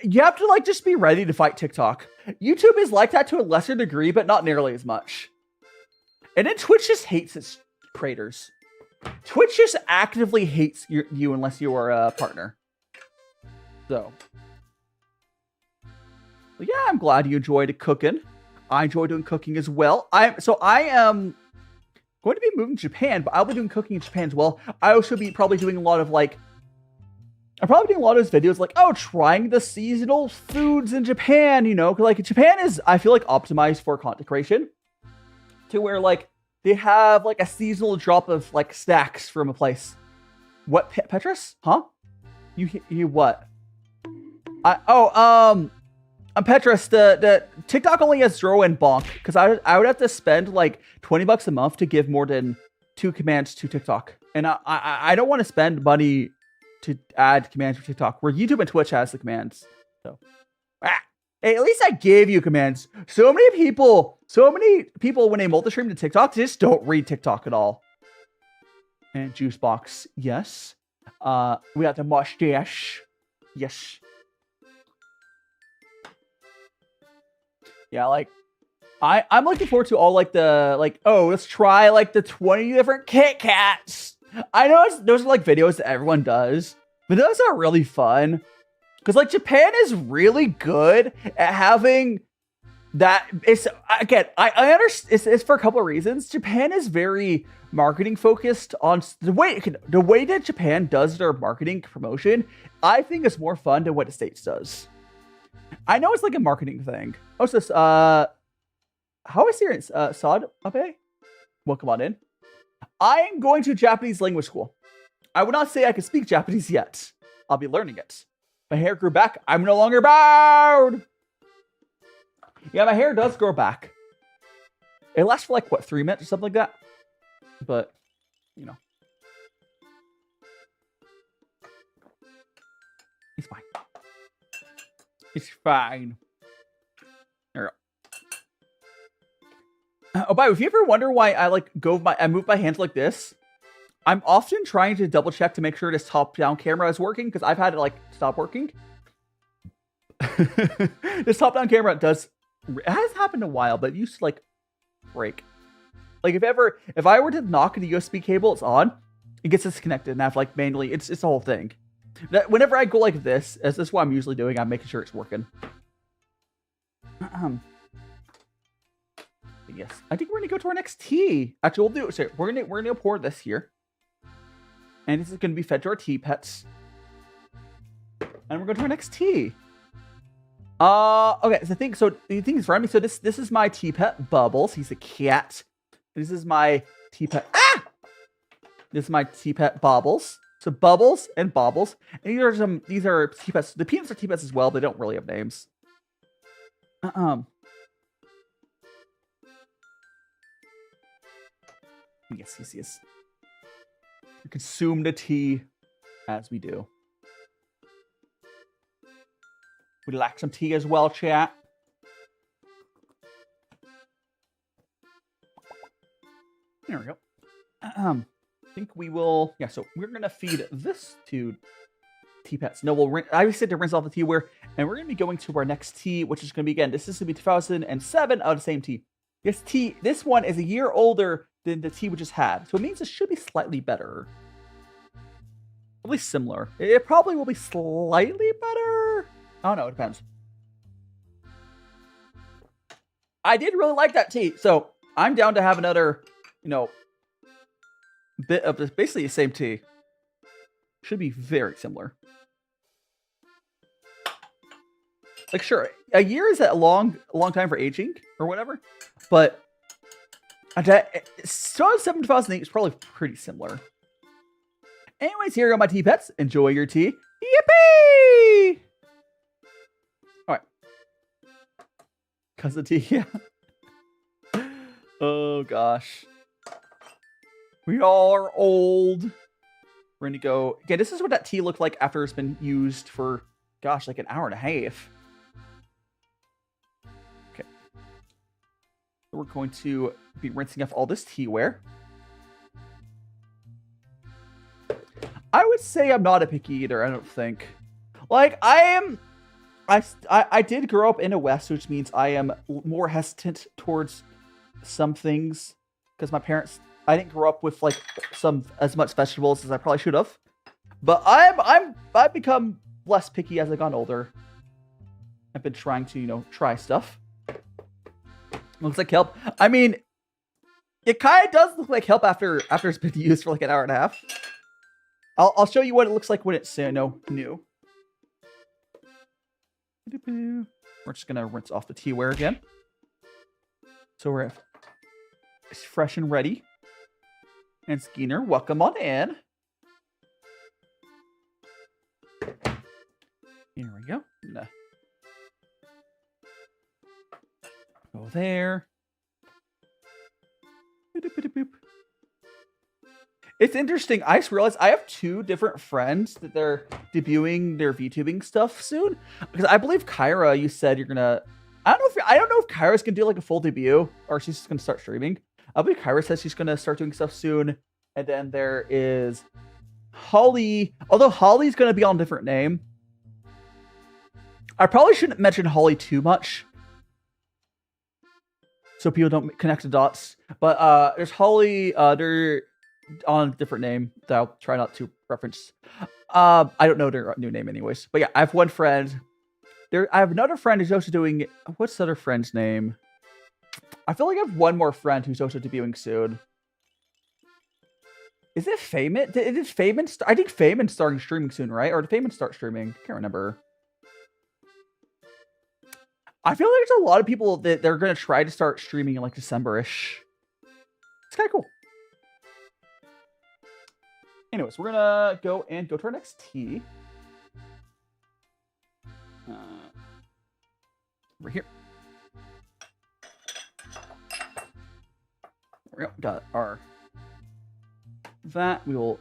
you have to like just be ready to fight TikTok. YouTube is like that to a lesser degree, but not nearly as much. And then Twitch just hates its creators. Twitch just actively hates you unless you are a partner. So yeah, I'm glad you enjoyed cooking. I enjoy doing cooking as well. I am going to be moving to Japan, but I'll be doing cooking in Japan as well. I also be probably doing a lot of like, I'm probably doing a lot of those videos like, oh, trying the seasonal foods in Japan, you know, because like Japan is, I feel like, optimized for content creation to where like they have like a seasonal drop of like snacks from a place. What, Petrus? Huh? You what? Petrus, the TikTok only has throw and bonk because I would have to spend like $20 a month to give more than 2 commands to TikTok, and I don't want to spend money to add commands for TikTok where YouTube and Twitch has the commands. So, hey, at least I gave you commands. So many people when they multi-stream to TikTok just don't read TikTok at all. And juice box, yes. We got the mustache, yes. Yeah, like I'm looking forward to all like the let's try like the 20 different Kit Kats. I know those are like videos that everyone does, but those are really fun because like Japan is really good at having That is, again, I understand. It's for a couple of reasons. Japan is very marketing focused on the way that Japan does their marketing promotion. I think is more fun than what the States does. I know it's like a marketing thing. Oh, so this, how is here? Saad Abe? Welcome on in. I am going to Japanese language school. I would not say I can speak Japanese yet. I'll be learning it. My hair grew back. I'm no longer bowed. Yeah, my hair does grow back. It lasts for like, what, 3 minutes or something like that? But, you know. It's fine. It's fine. There we go. Oh, by the way, if you ever wonder why I move my hands like this, I'm often trying to double check to make sure this top-down camera is working, because I've had it, like, stop working. This top-down camera does... It hasn't happened in a while, but it used to, like, break. Like, if I were to knock the USB cable, it's on, it gets disconnected, and I have to, like, manually... It's the whole thing. Whenever I go like this, as this is what I'm usually doing, I'm making sure it's working. Yes, I think we're gonna go to our next tea. Actually, we'll do... Sorry, we're gonna pour this here. And this is gonna be fed to our tea pets. And we're going to our next tea. Okay, so the thing is for me. So this is my tea pet Bubbles. He's a cat. This is my tea pet. This is my tea pet Bobbles. So Bubbles and Bobbles. And these are tea pets. The peanuts are tea pets as well. They don't really have names. Yes. We consume the tea as we do. Would you like some tea as well, chat? There we go. I think we will... Yeah, so we're going to feed this to tea pets. No, I said to rinse off the teaware, and we're going to be going to our next tea, which is going to be, again, this is going to be 2007 of the same tea. This one is a year older than the tea we just had, so it means it should be slightly better. At least similar. It probably will be slightly better. I don't know, it depends. I did really like that tea, so I'm down to have another, bit of this, basically the same tea. Should be very similar. Like, sure, a year is a long time for aging or whatever, but 2007 to 2008 is probably pretty similar. Anyways, here are my tea pets. Enjoy your tea. Yippee! All right. Cause of tea, yeah. Oh gosh. We all are old. We're gonna go. Okay, this is what that tea looked like after it's been used for, gosh, like an hour and a half. Okay. We're going to be rinsing off all this teaware. I would say I'm not a picky eater, I don't think. Like, I did grow up in the West, which means I am more hesitant towards some things. Because my parents, I didn't grow up with, like, as much vegetables as I probably should have. But I've become less picky as I've gotten older. I've been trying to, try stuff. Looks like kelp. I mean, it kind of does look like kelp after it's been used for like an hour and a half. I'll show you what it looks like when it's new. We're just gonna rinse off the teaware again. So it's fresh and ready. And Skeeter, welcome on in. Here we go. Go there. It's interesting. I just realized I have 2 different friends that they're debuting their VTubing stuff soon. Because I believe Kyra, you said you're gonna. I don't know if Kyra's gonna do like a full debut or she's just gonna start streaming. I believe Kyra says she's gonna start doing stuff soon. And then there is Holly. Although Holly's gonna be on a different name. I probably shouldn't mention Holly too much, so people don't connect the dots. But there's Holly. They're on a different name that I'll try not to reference. I don't know their new name anyways. But yeah, I have one friend I have another friend who's also doing. What's the other friend's name? I feel like I have one more friend who's also debuting soon. Is it Feynman? Did Feynman? I think Feynman's starting streaming soon, right? Or did Feynman start streaming? I can't remember. I feel like there's a lot of people that they're gonna try to start streaming in like December-ish. It's kind of cool. Anyways, we're gonna go to our next tea. Over here. There we go. Got our that. We will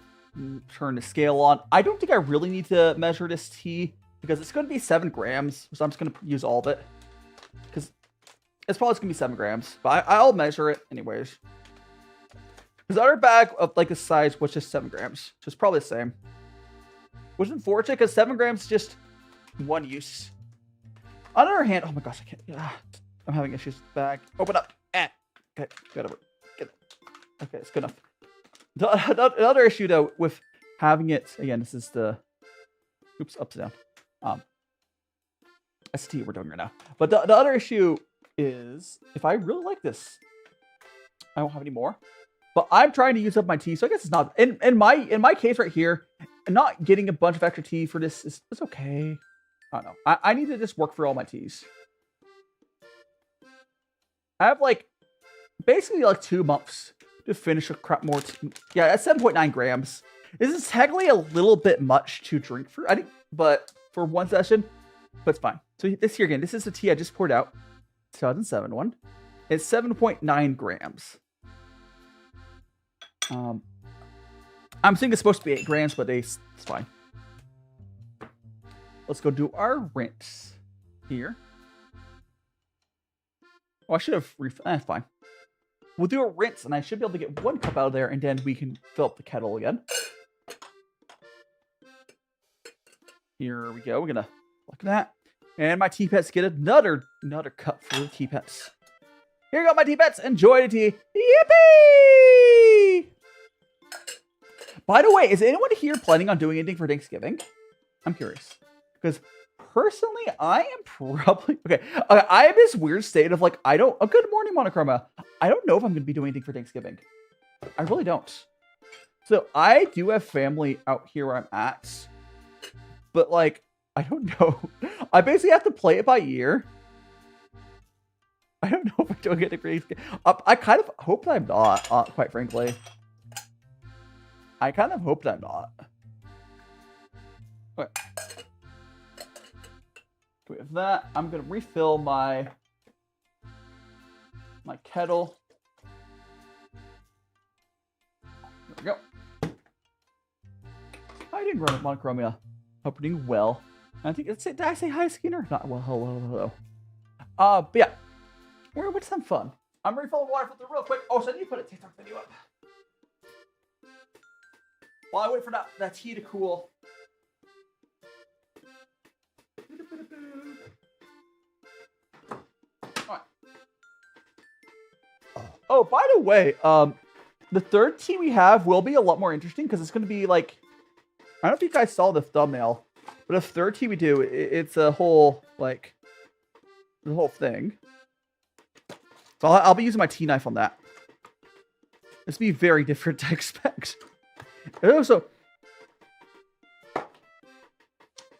turn the scale on. I don't think I really need to measure this tea because it's going to be 7 grams. So I'm just going to use all of it because it's probably going to be 7 grams. But I'll measure it anyways. Because the other bag of like a size was just 7 grams. So it's probably the same. Which is unfortunate because 7 grams is just one use. On the other hand, oh my gosh, I can't. I'm having issues. Bag. Open up. Okay, got it. Get it. Okay, it's good enough. The other issue though with having it again, this is the oops, upside down. ST we're doing right now. But the other issue is if I really like this, I won't have any more. But I'm trying to use up my tea, so I guess it's not in my case right here. Not getting a bunch of extra tea for this is okay. I don't know. I need to just work for all my teas. I have like basically like 2 months to finish a crap more. Yeah, that's 7.9 grams. This is technically a little bit much to drink for, I think, but for one session, but it's fine. So this here again, this is the tea I just poured out, 2007 one. It's 7.9 grams. I'm thinking it's supposed to be 8 grams, but it's fine. Let's go do our rinse here. Oh, I should have that's fine. We'll do a rinse, and I should be able to get 1 cup out of there, and then we can fill up the kettle again. Here we go. We're gonna look at that. And my tea pets get another cup for the tea pets. Here you go, my tea pets. Enjoy the tea. Yippee! By the way, is anyone here planning on doing anything for Thanksgiving? I'm curious. Because personally, I am probably... Okay, I have this weird state of like, I don't... Oh, good morning, Monochroma. I don't know if I'm going to be doing anything for Thanksgiving. I really don't. So I do have family out here where I'm at. But like, I don't know. I basically have to play it by ear. I don't know if I'm doing anything for Thanksgiving. I kind of hope that I'm not, quite frankly. I kind of hope that I'm not. Okay. With that, I'm gonna refill my kettle. There we go. How you doing, Monochromia? Hope you're doing well. I think did I say hi, Skinner? Not well. Hello. But yeah, we're gonna have fun. I'm refilling water filter real quick. Oh, so I need to put a TikTok video up. While I wait for that tea to cool. Alright. Oh, by the way, the third tea we have will be a lot more interesting because it's going to be like, I don't know if you guys saw the thumbnail, but the third tea we do, it's a whole, like, the whole thing. So I'll be using my tea knife on that. This will be very different to expect. And also,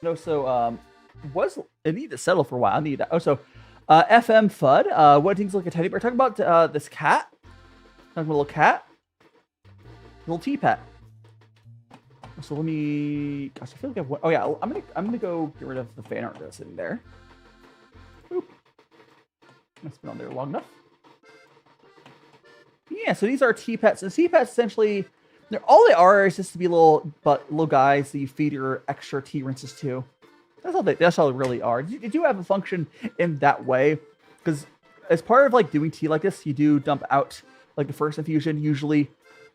I need to settle for a while. I need that. Also, FM FUD. What things like a teddy bear? Talking about this cat. Talking about a little cat. Little tea pet. So let me. Gosh, I feel like I have. Oh yeah, I'm gonna go get rid of the fan art that's sitting there. Oop. It's been on there long enough. Yeah. So these are tea pets. The tea pets essentially. All they are is just to be little guys that you feed your extra tea rinses to. That's all they really are. You do have a function in that way, because as part of like doing tea like this, you do dump out like the first infusion usually.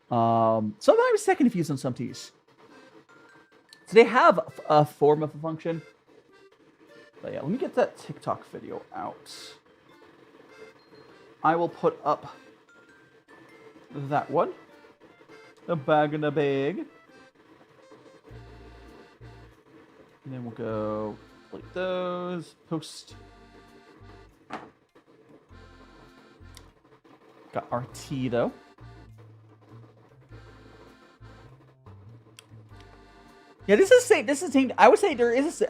Sometimes second infusion on some teas. So they have a form of a function. But yeah, let me get that TikTok video out. I will put up that one. The bag in the bag. And then we'll go Delete those. Post. Got RT though. Yeah, this is the same. I would say there's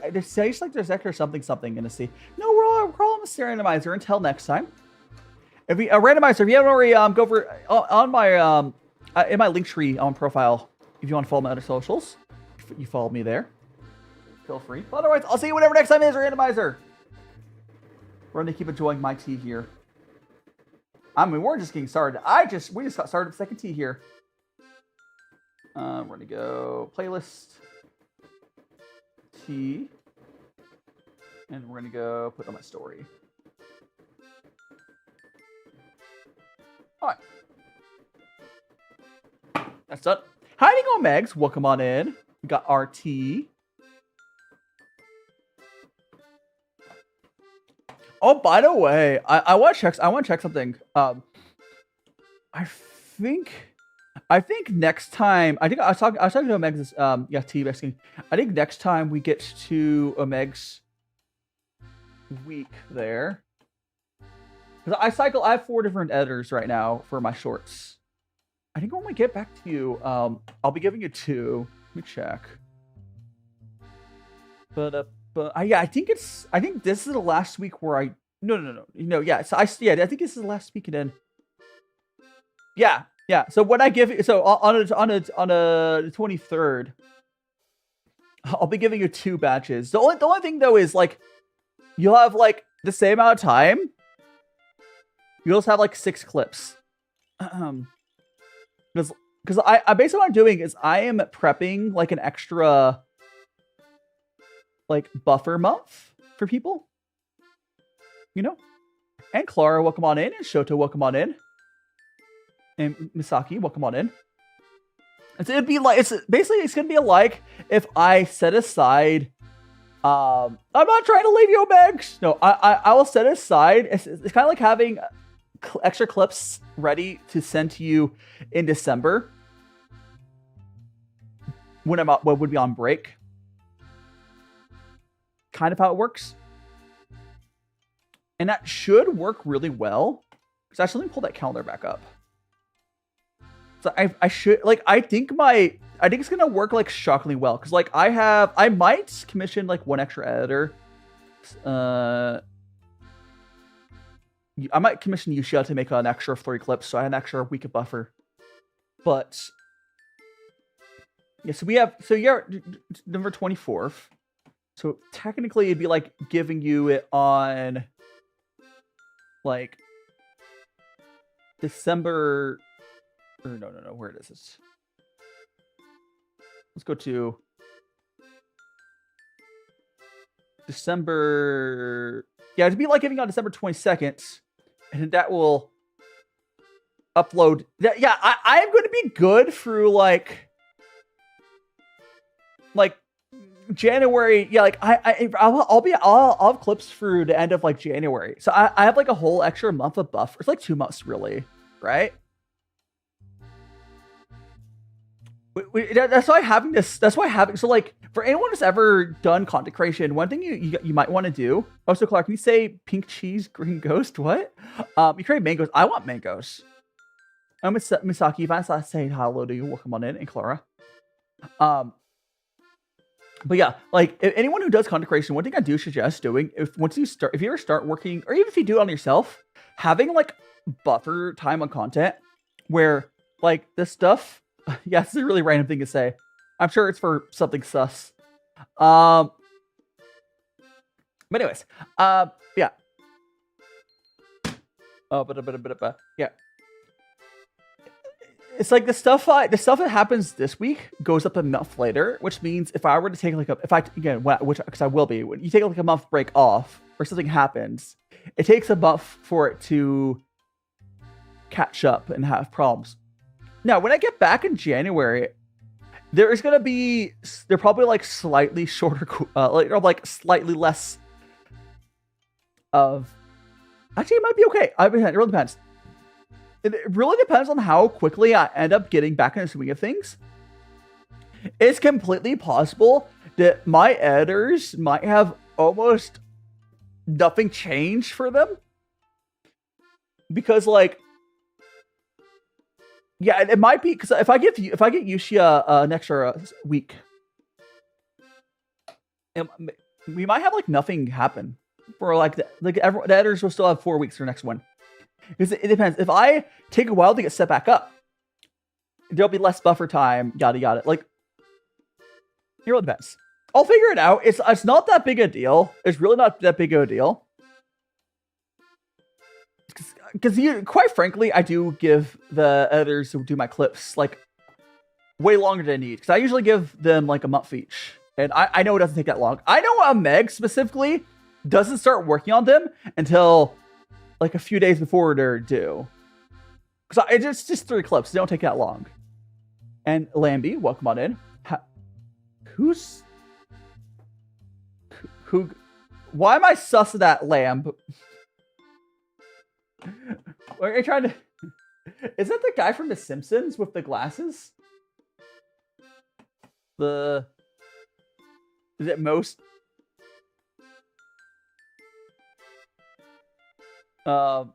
extra something in the C. No, we're all on the randomizer until next time. If we randomizer, if you haven't already, go for on my in my link tree on profile. If you want to follow my other socials, you follow me there. Feel free. But otherwise, I'll see you whenever next time is randomizer. We're gonna keep enjoying my tea here. I mean, we're just getting started. We just got started with second tea here. We're gonna go playlist. Tea. And we're gonna go put on my story. Alright. That's done. Hiding on Megs, welcome on in. We got RT. Oh, by the way, I want to check something. I think next time, I was talking to Omegs, T asking. I think next time we get to Omegs week there, because I have 4 different editors right now for my shorts. I think when we get back to you, I'll be giving you 2. Let me check. But yeah, I think this is the last week where I no, yeah. So I think this is the last week, and then yeah. So when I give you, on a 23rd, I'll be giving you 2 batches. The only thing though is like you'll have like the same amount of time. You'll also have like 6 clips. Because I basically what I'm doing is I am prepping like an extra like buffer month for people. You know? And Clara, welcome on in, and Shoto, welcome on in. And Misaki, welcome on in. It'd be like it's gonna be like if I set aside I'm not trying to leave you Omegs. No, I will set aside. It's kind of like having extra clips ready to send to you in December when would be on break. Kind of how it works. And that should work really well. So actually, let me pull that calendar back up. So I think it's gonna work like shockingly well, because like I might commission like 1 extra editor. I might commission Yushia to make an extra 3 clips, so I have an extra week of buffer. But yeah, so you're November 24th. So technically it'd be like giving you it on like December, or no, where is this? Let's go to December. Yeah, it'd be like giving on December 22nd, and that will upload. Yeah, I am going to be good through like January. Yeah, like I'll have clips through the end of like January. So I have like a whole extra month of buffer. It's like 2 months really, right? That's why having this. That's why having so like for anyone who's ever done content creation, one thing you might want to do. Oh, so Clark, can you say pink cheese, green ghost? What? You create mangoes. I want mangoes. I'm Misaki. If I say hello to you, welcome on in, and Clara. But yeah, like if anyone who does content creation, one thing I do suggest doing if you ever start working, or even if you do it on yourself, having like buffer time on content where like this stuff. Yeah, it's a really random thing to say. I'm sure it's for something sus. But anyways, yeah. Oh, yeah. It's like the stuff that happens this week goes up a month later, which means if I were to take like because I will be, when you take like a month break off or something happens, it takes a month for it to catch up and have problems. Now, when I get back in January, they're probably like slightly shorter, or like slightly less of. Actually, it might be okay. It really depends. It really depends on how quickly I end up getting back in the swing of things. It's completely possible that my editors might have almost nothing changed for them. Because like, yeah, it might be because if I get Yushia an extra week, we might have like nothing happen for like the editors will still have 4 weeks for next one. Because it depends. If I take a while to get set back up, there'll be less buffer time. Yada yada. Like, it really depends. I'll figure it out. It's not that big a deal. It's really not that big of a deal. Because quite frankly, I do give the editors who do my clips like way longer than I need. Because I usually give them like a month each. And I know it doesn't take that long. I know a Meg specifically doesn't start working on them until like a few days before they're due. Because it's just 3 clips. They don't take that long. And Lambie, welcome on in. Who? Why am I sus of that lamb? Are you trying to... Is that the guy from The Simpsons with the glasses? Is it most... What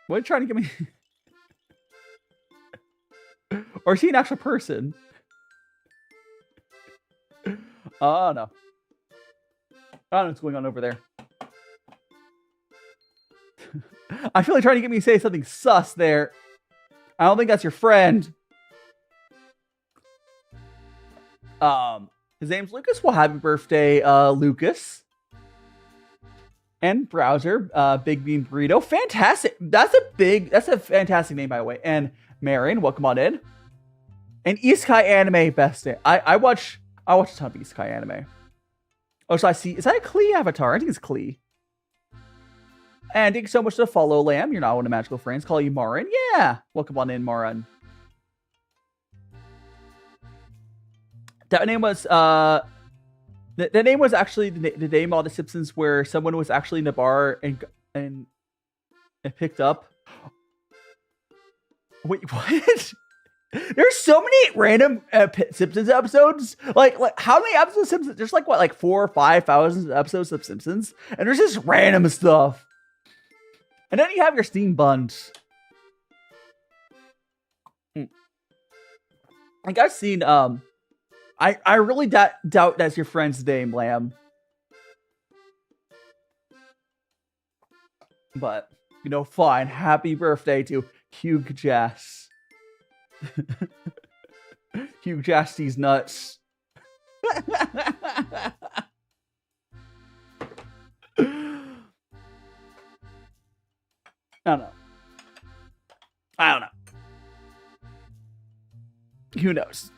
are you trying to get me? Or is he an actual person? Oh, no. I don't know what's going on over there. I feel like trying to get me to say something sus there. I don't think that's your friend. His name's Lucas. Well, happy birthday, Lucas. And Browser, Big Bean Burrito. Fantastic. That's a fantastic name, by the way. And Marion, welcome on in. And Isekai Anime best day. I watch a ton of Isekai Anime. Oh, so I see. Is that a Klee avatar? I think it's Klee. And thank you so much to follow, Lamb. You're not one of magical friends. Call you Marin. Yeah. Welcome on in, Marin. That name was that name was actually the name on The Simpsons where someone was actually in the bar and picked up. Wait, what? There's so many random Simpsons episodes. Like how many episodes of Simpsons? There's like what, like 4,000 or 5,000 episodes of Simpsons, and there's just random stuff. And then you have your Steam buns. Like I've seen, I really doubt that's your friend's name, Lamb. But, you know, fine. Happy birthday to Hugh Jass. Hugh Jass, these nuts. I don't know. Who knows?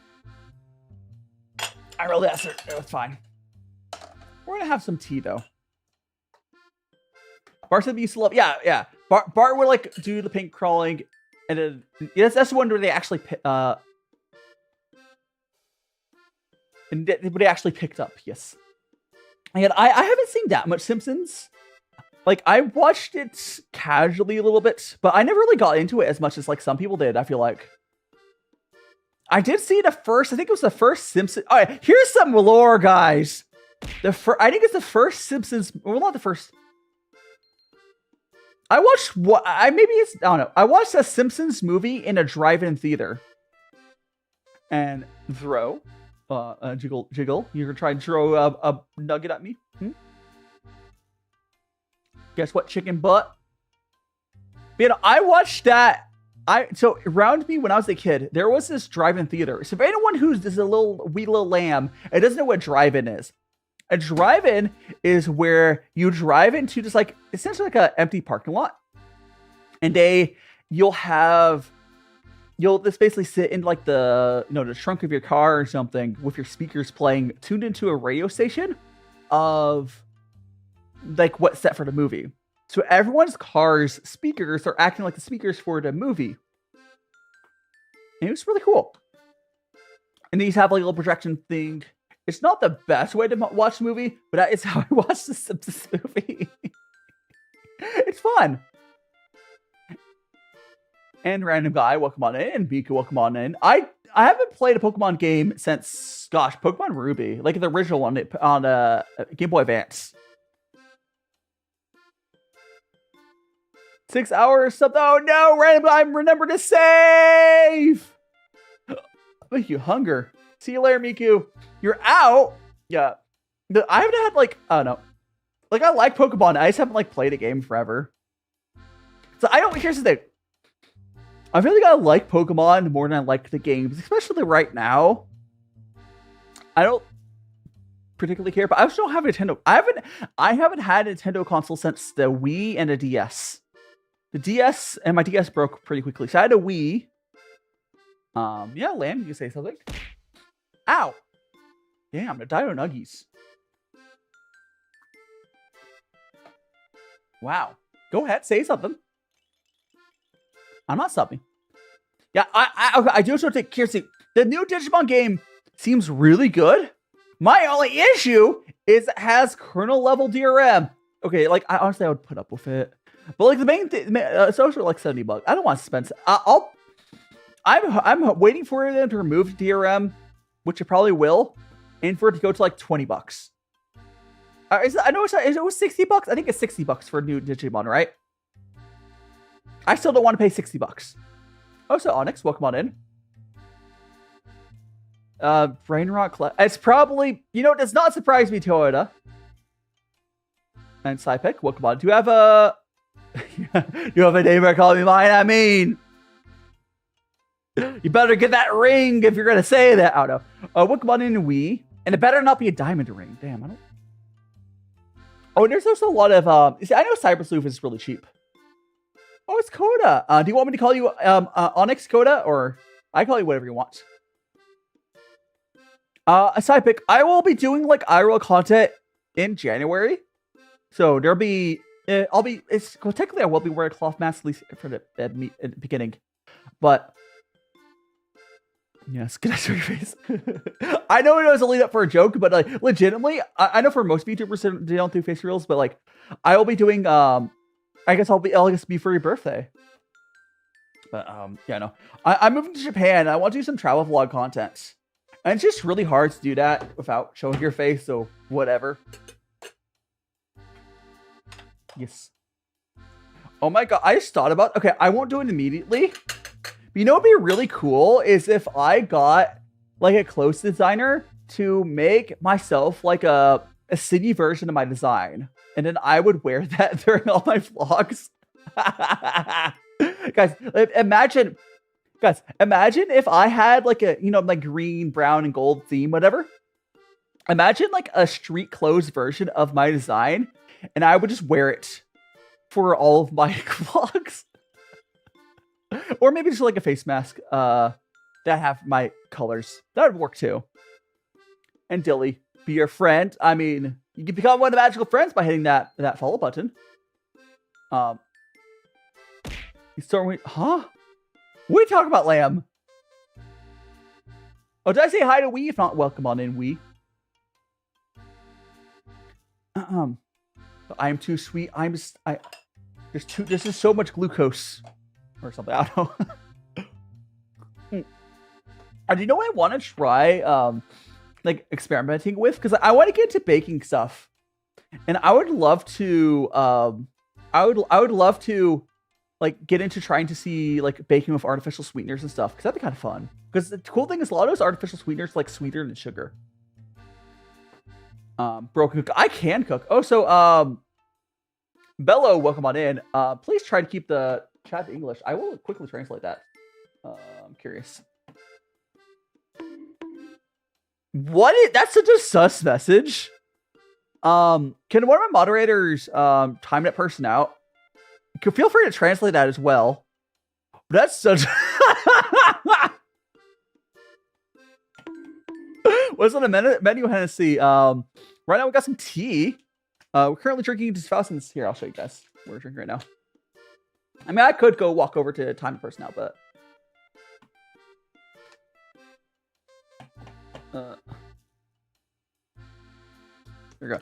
I really asked her. It was fine. We're gonna have some tea though. Bart said he used to love. Yeah. Bart would like do the pink crawling, and then that's the one where they actually and they actually picked up. Yes. And I haven't seen that much Simpsons. Like, I watched it casually a little bit, but I never really got into it as much as, like, some people did, I feel like. I did see I think it was the first Simpsons. All right, here's some lore, guys. I think it's the first Simpsons, well, not the first. I don't know. I watched a Simpsons movie in a drive-in theater. And Jiggle, you're gonna try and throw a nugget at me? Guess what? Chicken butt. But, you know, I watched that. So around me when I was a kid, there was this drive-in theater. So if anyone who's a wee little lamb and doesn't know what drive-in is, a drive-in is where you drive into just like essentially like an empty parking lot, and you'll just basically sit in like the trunk of your car or something with your speakers playing, tuned into a radio station of like what's set for the movie. So everyone's car's speakers are acting like the speakers for the movie. And it was really cool. And these have like a little projection thing. It's not the best way to watch the movie, but that is how I watched this movie. It's fun. And Random Guy, welcome on in. And Bika, welcome on in. I haven't played a Pokemon game since, Pokemon Ruby. Like the original one on Game Boy Advance. 6 hours, something. Oh no, random. I remember to save. Thank you, hunger. See you later, Miku. You're out. Yeah. I haven't had like, I don't know. Like, I like Pokemon. I just haven't like played a game forever. So I don't, here's the thing. I feel like I like Pokemon more than I like the games, especially right now. I don't particularly care, but I just don't have a Nintendo. I haven't had a Nintendo console since the Wii and a DS. The DS and my DS broke pretty quickly. So I had a Wii. Yeah, Lamb, you can say something. Ow. Damn, the Dino Nuggies. Wow. Go ahead, say something. I'm not subbing. Yeah, I do also take seriously. The new Digimon game seems really good. My only issue is it has kernel level DRM. Okay, like I honestly would put up with it, but like the main thing, it's also like $70. I don't want to spend. I'm waiting for them to remove DRM, which it probably will, and for it to go to like $20. I know it was $60. I think it's $60 for a new Digimon, right? I still don't want to pay $60. Oh, so Onyx, welcome on in. Brain Rock. It's probably, you know, it does not surprise me, Toyota. And Psypic, welcome on. Do you have a neighbor calling me mine? I mean, you better get that ring if you're gonna say that. I don't know. Welcome on in, Wii, and it better not be a diamond ring. Damn, I don't. Oh, and there's also a lot of see, I know Cyber Sleuth is really cheap. Oh, it's Coda. Do you want me to call you Onyx Coda, or I call you whatever you want? A side pick. I will be doing like IRL content in January, so there'll be. Technically I will be wearing a cloth mask at least for the beginning, but yes, can I show your face? I know it was a lead up for a joke, but like legitimately, I know for most VTubers they don't do face reels, but like I will be doing. I guess I'll be for your birthday. But yeah, no, I'm moving to Japan. I want to do some travel vlog content. And it's just really hard to do that without showing your face, so whatever. Yes. Oh my god, I just thought about... Okay, I won't do it immediately. But you know what would be really cool is if I got, like, a clothes designer to make myself, like, a city version of my design. And then I would wear that during all my vlogs. Guys, imagine... Guys, imagine if I had like a, you know, like green, brown, and gold theme, whatever. Imagine like a street clothes version of my design, and I would just wear it for all of my vlogs. Or maybe just like a face mask that have my colors. That would work too. And Dilly, be your friend. I mean, you can become one of the magical friends by hitting that follow button. He's throwing, huh? What are you talking about, Lamb? Oh, did I say hi to Wii? If not, welcome on in, Wii. I am too sweet. This is so much glucose. Or something. I don't know. Do you know what I want to try, like, experimenting with? Because I want to get into baking stuff. And I would love to, I would love to, like, get into trying to see, like, baking with artificial sweeteners and stuff, because that'd be kind of fun. Because the cool thing is a lot of those artificial sweeteners like sweeter than sugar. Broken cook. I can cook. Oh, so, Bello, welcome on in. Please try to keep the chat to English. I will quickly translate that. I'm curious. That's such a sus message. Can one of my moderators, time that person out? Feel free to translate that as well. That's such... What's on the menu, Hennessy? Right now we got some tea. We're currently drinking Faustin's. Here, I'll show you guys what we're drinking right now. I mean, I could go walk over to Time First now, but... There we go.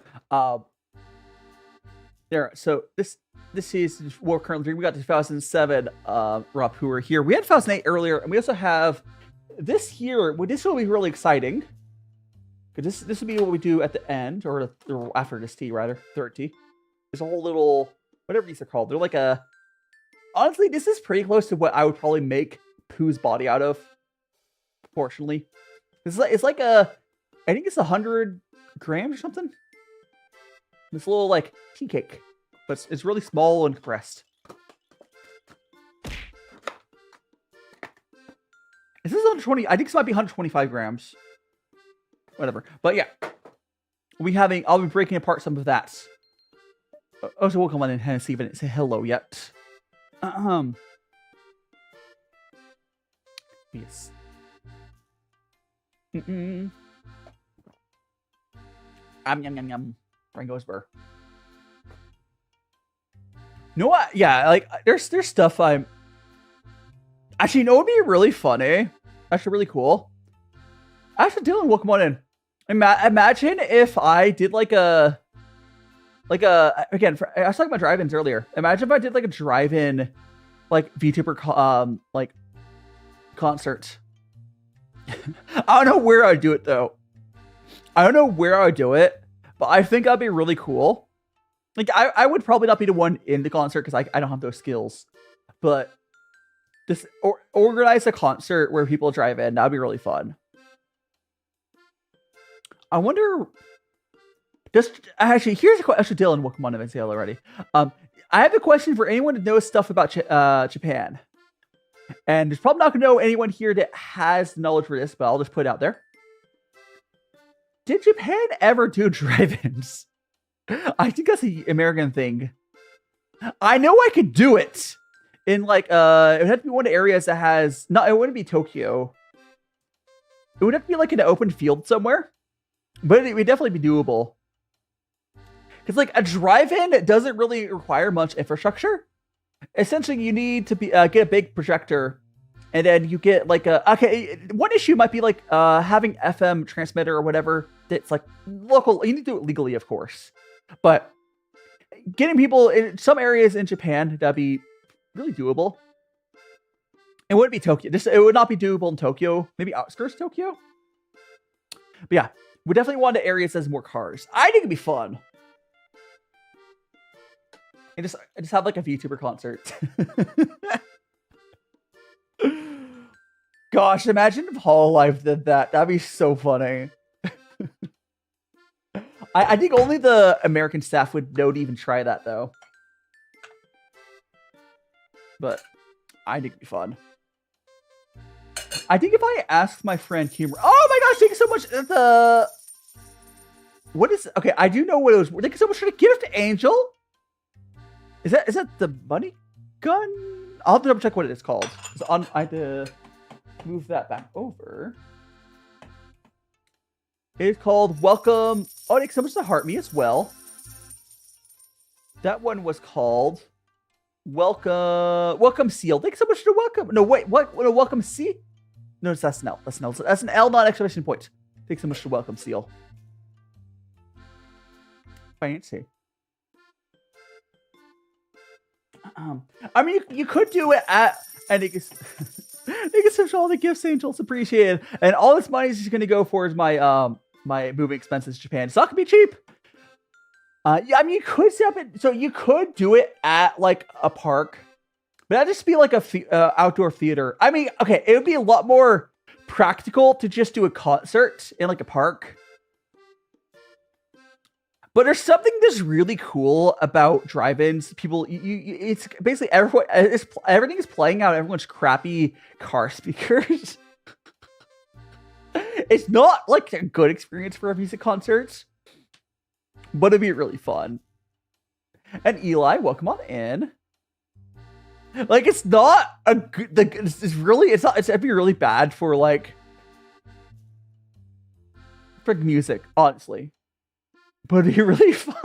There, so this is what we're currently drinking. We got 2007 raw puer here. We had 2008 earlier, and we also have this here. Well, this will be really exciting. Because this will be what we do at the end, or after this tea, rather. Third tea. There's a whole little, whatever these are called. They're like a Honestly, this is pretty close to what I would probably make Pooh's body out of, proportionally. It's like I think it's 100 grams or something. This little, like, tea cake. But it's really small and compressed. Is this 120? I think this might be 125 grams. Whatever. But yeah. I'll be breaking apart some of that. Oh, so we'll come on in and see if I didn't say hello yet. Yes. Yum yum yum. Rango's burr. You know what? Yeah, like there's stuff I'm actually, you know what would be really funny? Actually really cool. Actually, Dylan, welcome on in. Imagine if I did like a again, I was talking about drive-ins earlier. Imagine if I did like a drive-in like VTuber like concert. I don't know where I'd do it though. I don't know where I'd do it, but I think that'd be really cool. Like I would probably not be the one in the concert because I don't have those skills. But just organize a concert where people drive in. That'd be really fun. I wonder. Just actually, here's a question. Actually, Dylan, welcome on to NCL already. I have a question for anyone that knows stuff about Japan. And there's probably not going to know anyone here that has knowledge for this, but I'll just put it out there. Did Japan ever do drive-ins? I think that's an American thing. I know I could do it. In like, it would have to be one of the areas that has, no, it wouldn't be Tokyo. It would have to be like an open field somewhere. But it would definitely be doable. Because like a drive-in doesn't really require much infrastructure. Essentially, you need to be get a big projector, and then you get like a one issue might be like having FM transmitter or whatever that's like local. You need to do it legally, of course, but getting people in some areas in Japan, that'd be really doable. It wouldn't be Tokyo. It would not be doable in Tokyo. Maybe outskirts of Tokyo. But yeah, we definitely want the areas that has more cars. I think it'd be fun. And just have like a VTuber concert. Gosh, imagine if Hololive did that. That'd be so funny. I think only the American staff would know to even try that though. But I think it'd be fun. I think if I asked my friend Humor, oh my gosh, thank you so much. What is okay? I do know what it was. Thank you so much for the gift, Angel. Is that the money gun? I'll have to double check what it is called. I had to move that back over. It's called Welcome. Oh, thanks so much to Heart Me as well. That one was called Welcome Seal. Thanks so much to Welcome. No, wait, what? Welcome C? No, that's an L. That's an L. That's an L, not exclamation point. Thanks so much to Welcome Seal. Fancy. I mean, you could do it at, and it gets, all the gifts, Angels, appreciated, and all this money is just going to go towards my my moving expenses to Japan. It's not going to be cheap. Yeah, I mean, you could set up it, so you could do it at like a park, but that'd just be like a outdoor theater. I mean, okay, it would be a lot more practical to just do a concert in like a park. But there's something that's really cool about drive-ins. People, it's basically everything is playing out everyone's crappy car speakers. It's not like a good experience for a music concert, but it'd be really fun. And Eli, welcome on in. Like, it's not a good. It'd be really bad for like for music, honestly. But it'd be really fun.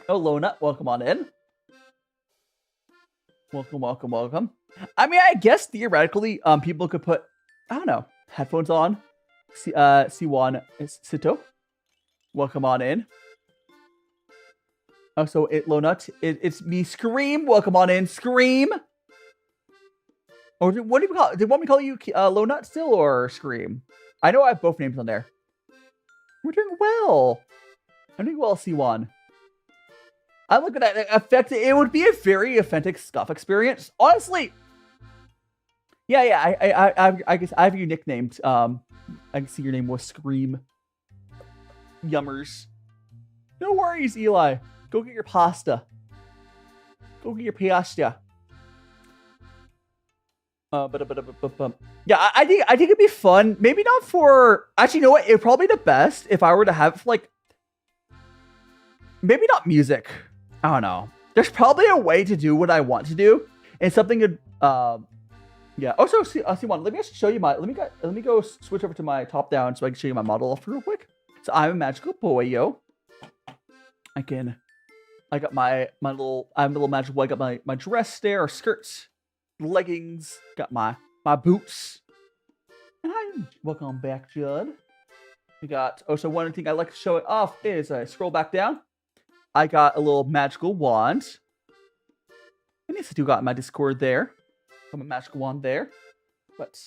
Oh, Lona, welcome on in. Welcome. I mean, I guess theoretically, people could put, I don't know, headphones on. Xiaguan Sito, welcome on in. Oh, so Lona, it's me, Scream. Welcome on in, Scream. Or what do you call? Did want me to call you Lonut still or Scream? I know I have both names on there. We're doing well. I'm doing well, C1. I'm looking at it. It would be a very authentic scuff experience. Honestly. Yeah. I guess I have you nicknamed. I can see your name was Scream. Yummers. No worries, Eli. Go get your pasta. Go get your pasta. Yeah, I think it'd be fun. Maybe not for. Actually, you know what? It'd probably be the best if I were to have like. Maybe not music. I don't know. There's probably a way to do what I want to do, and something could. Yeah. Also, see one. Let me just show you my. Let me go switch over to my top down so I can show you my model off real quick. So I'm a magical boy, yo. I got my little. I'm a little magical boy. I got my dress there, or skirts, leggings. Got my boots. And hi, welcome back, Judd. We got. Oh, so one thing I like to show it off is I scroll back down. I got a little magical wand. And yes, I do got my Discord there. Got my magical wand there. But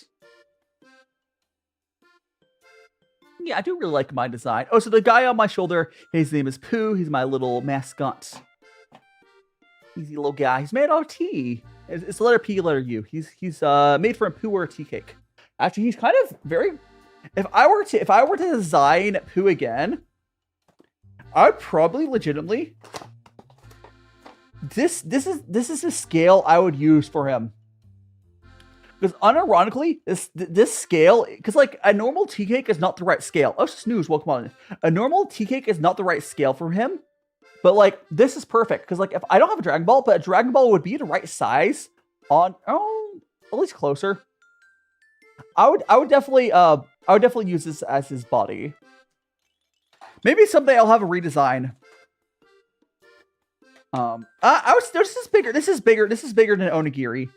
yeah, I do really like my design. Oh, so the guy on my shoulder, his name is Pooh. He's my little mascot. Easy little guy. He's made out of tea. It's the letter P, letter U. He's made from a puer tea cake. Actually, he's kind of very. If I were to design Pooh again, I would probably legitimately. This is the scale I would use for him. Because unironically, this scale, because like a normal tea cake is not the right scale. Oh, snooze, welcome on. A normal tea cake is not the right scale for him. But like this is perfect. Because like if I don't have a Dragon Ball, but a Dragon Ball would be the right size on at least closer. I would definitely use this as his body. Maybe someday I'll have a redesign. This is bigger. This is bigger than onigiri.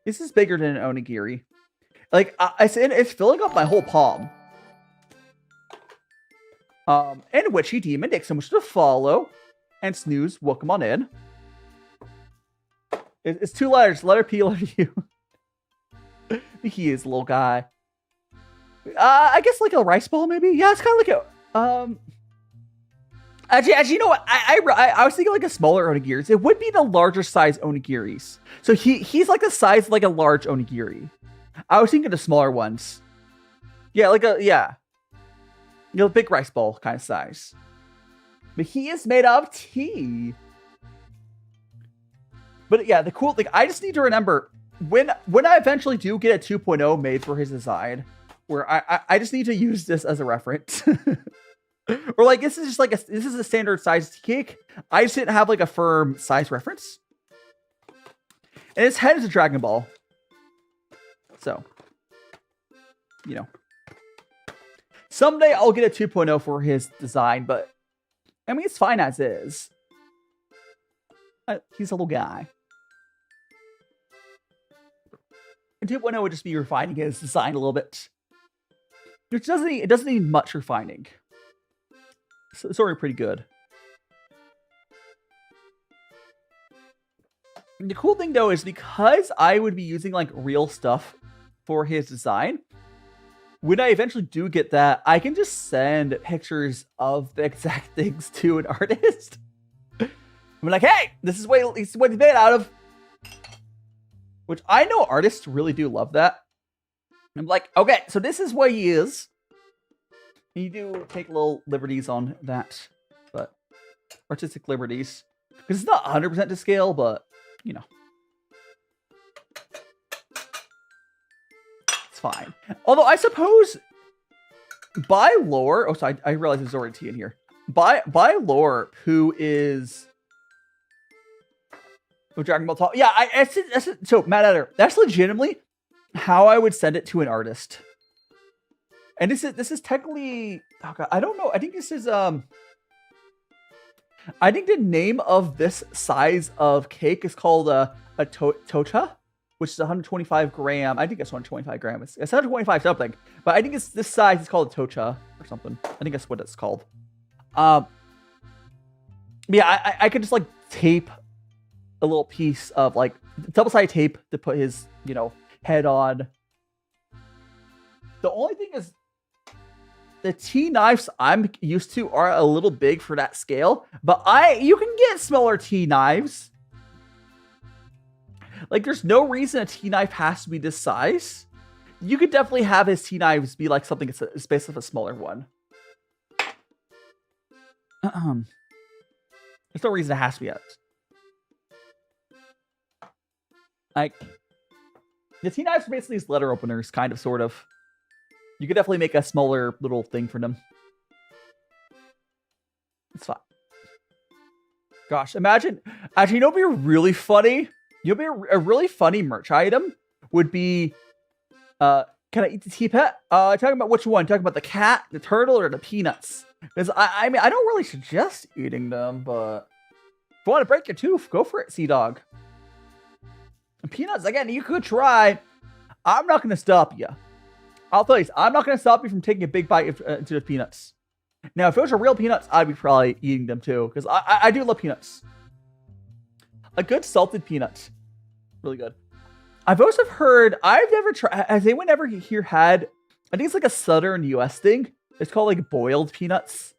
This is bigger than an onigiri. Like it's filling up my whole palm. And Witchy Demon, thanks so much to follow. And Snooze, welcome on in. It's 2 letters, letter P, letter U. He is a little guy. I guess like a rice ball, maybe. Yeah, it's kind of like a. Actually, you know what? I was thinking like a smaller onigiris. It would be the larger size onigiris. So he's like the size of like a large onigiri. I was thinking the smaller ones. Yeah, big rice ball kind of size. But he is made of tea. But yeah, the cool thing, I just need to remember when I eventually do get a 2.0 made for his design, where I just need to use this as a reference. Or like this is just like this is a standard size tea cake. I just didn't have like a firm size reference. And his head is a Dragon Ball. So, you know. Someday I'll get a 2.0 for his design, but I mean it's fine as is. He's a little guy. And 2.0 would just be refining his design a little bit. It doesn't need much refining. So it's already pretty good. And the cool thing though is because I would be using like real stuff for his design, when I eventually do get that, I can just send pictures of the exact things to an artist. I'm like, hey, this is what he's made out of. Which I know artists really do love that. I'm like, okay, so this is what he is. You do take little liberties on that, but artistic liberties. Because it's not 100% to scale, but, you know. It's fine. Although, I suppose, by lore... Oh, sorry, I realized there's already tea in here. By lore, who is... Oh, Dragon Ball Talk. Yeah, so, Matt Eder, that's legitimately how I would send it to an artist. And this is technically, oh God, I don't know. I think this is I think the name of this size of cake is called a tocha, which is 125 gram. I think it's 125 grams. It's 125 something, but I think it's this size is called a tocha or something. I think that's what it's called. Yeah, I could just like tape a little piece of like double-sided tape to put his, you know, head on. The only thing is, the tea knives I'm used to are a little big for that scale, but you can get smaller tea knives. Like, there's no reason a tea knife has to be this size. You could definitely have his tea knives be like something that's basically a smaller one. There's no reason it has to be that. Like, the tea knives are basically these letter openers, kind of, sort of. You could definitely make a smaller little thing for them. It's fine. Gosh, imagine. Actually, you know what would be really funny? You know, a really funny merch item would be, can I eat the tea pet? Talking about which one? Talking about the cat, the turtle, or the peanuts? Because I mean, I don't really suggest eating them, but if you want to break your tooth, go for it, Sea Dog. And peanuts, again, you could try. I'm not going to stop you. I'll tell you, I'm not going to stop you from taking a big bite into the peanuts. Now, if those are real peanuts, I'd be probably eating them too, because I do love peanuts. A good salted peanut. Really good. I've also heard, I've never tried, has anyone ever here had, I think it's like a southern US thing. It's called like boiled peanuts.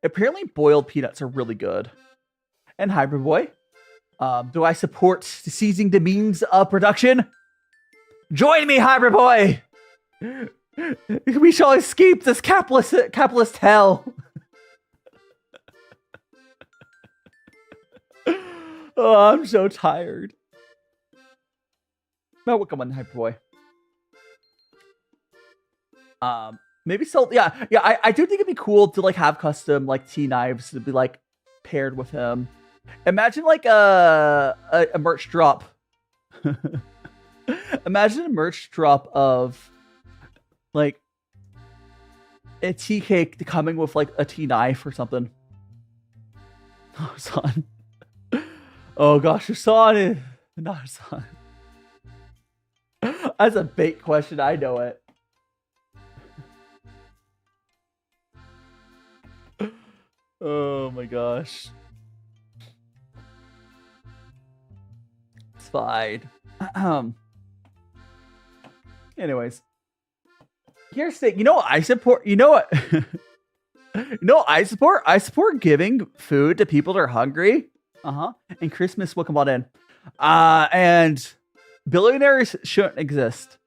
Apparently boiled peanuts are really good. And Hybrid Boy, do I support seizing the means of production? Join me, Hybrid Boy! We shall escape this capitalist hell. Oh, I'm so tired. No, come on, Hyper Boy. Maybe sell. Yeah. I do think it'd be cool to like have custom like tea knives to be like paired with him. Imagine like a merch drop. Imagine a merch drop of like a tea cake coming with like a tea knife or something. Oh, son. Oh gosh, your son is not a son. That's a bait question. I know it. Oh my gosh. It's fine. Anyways, here's the thing. You know what I support? You know what? You know what I support? I support giving food to people that are hungry. And Christmas will come on in. And billionaires shouldn't exist.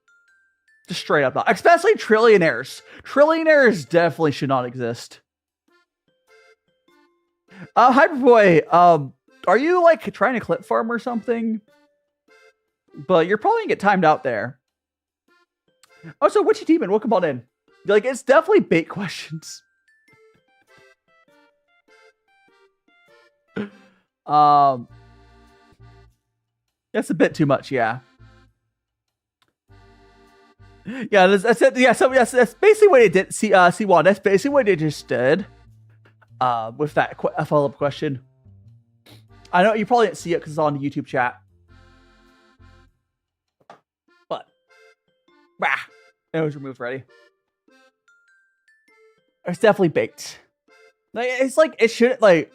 Just straight up not. Especially trillionaires. Trillionaires definitely should not exist. Hyperboy, are you like trying to clip farm or something? But you're probably gonna get timed out there. Oh, so what's your team in? Welcome on in. Like, it's definitely bait questions. That's a bit too much, yeah. Yeah, that's it. Yeah, so that's basically what it did. C1, that's basically what it just did. With that follow-up question. I know you probably didn't see it because it's on the YouTube chat. But it was removed already. It's definitely baked. Like, it's like it shouldn't like.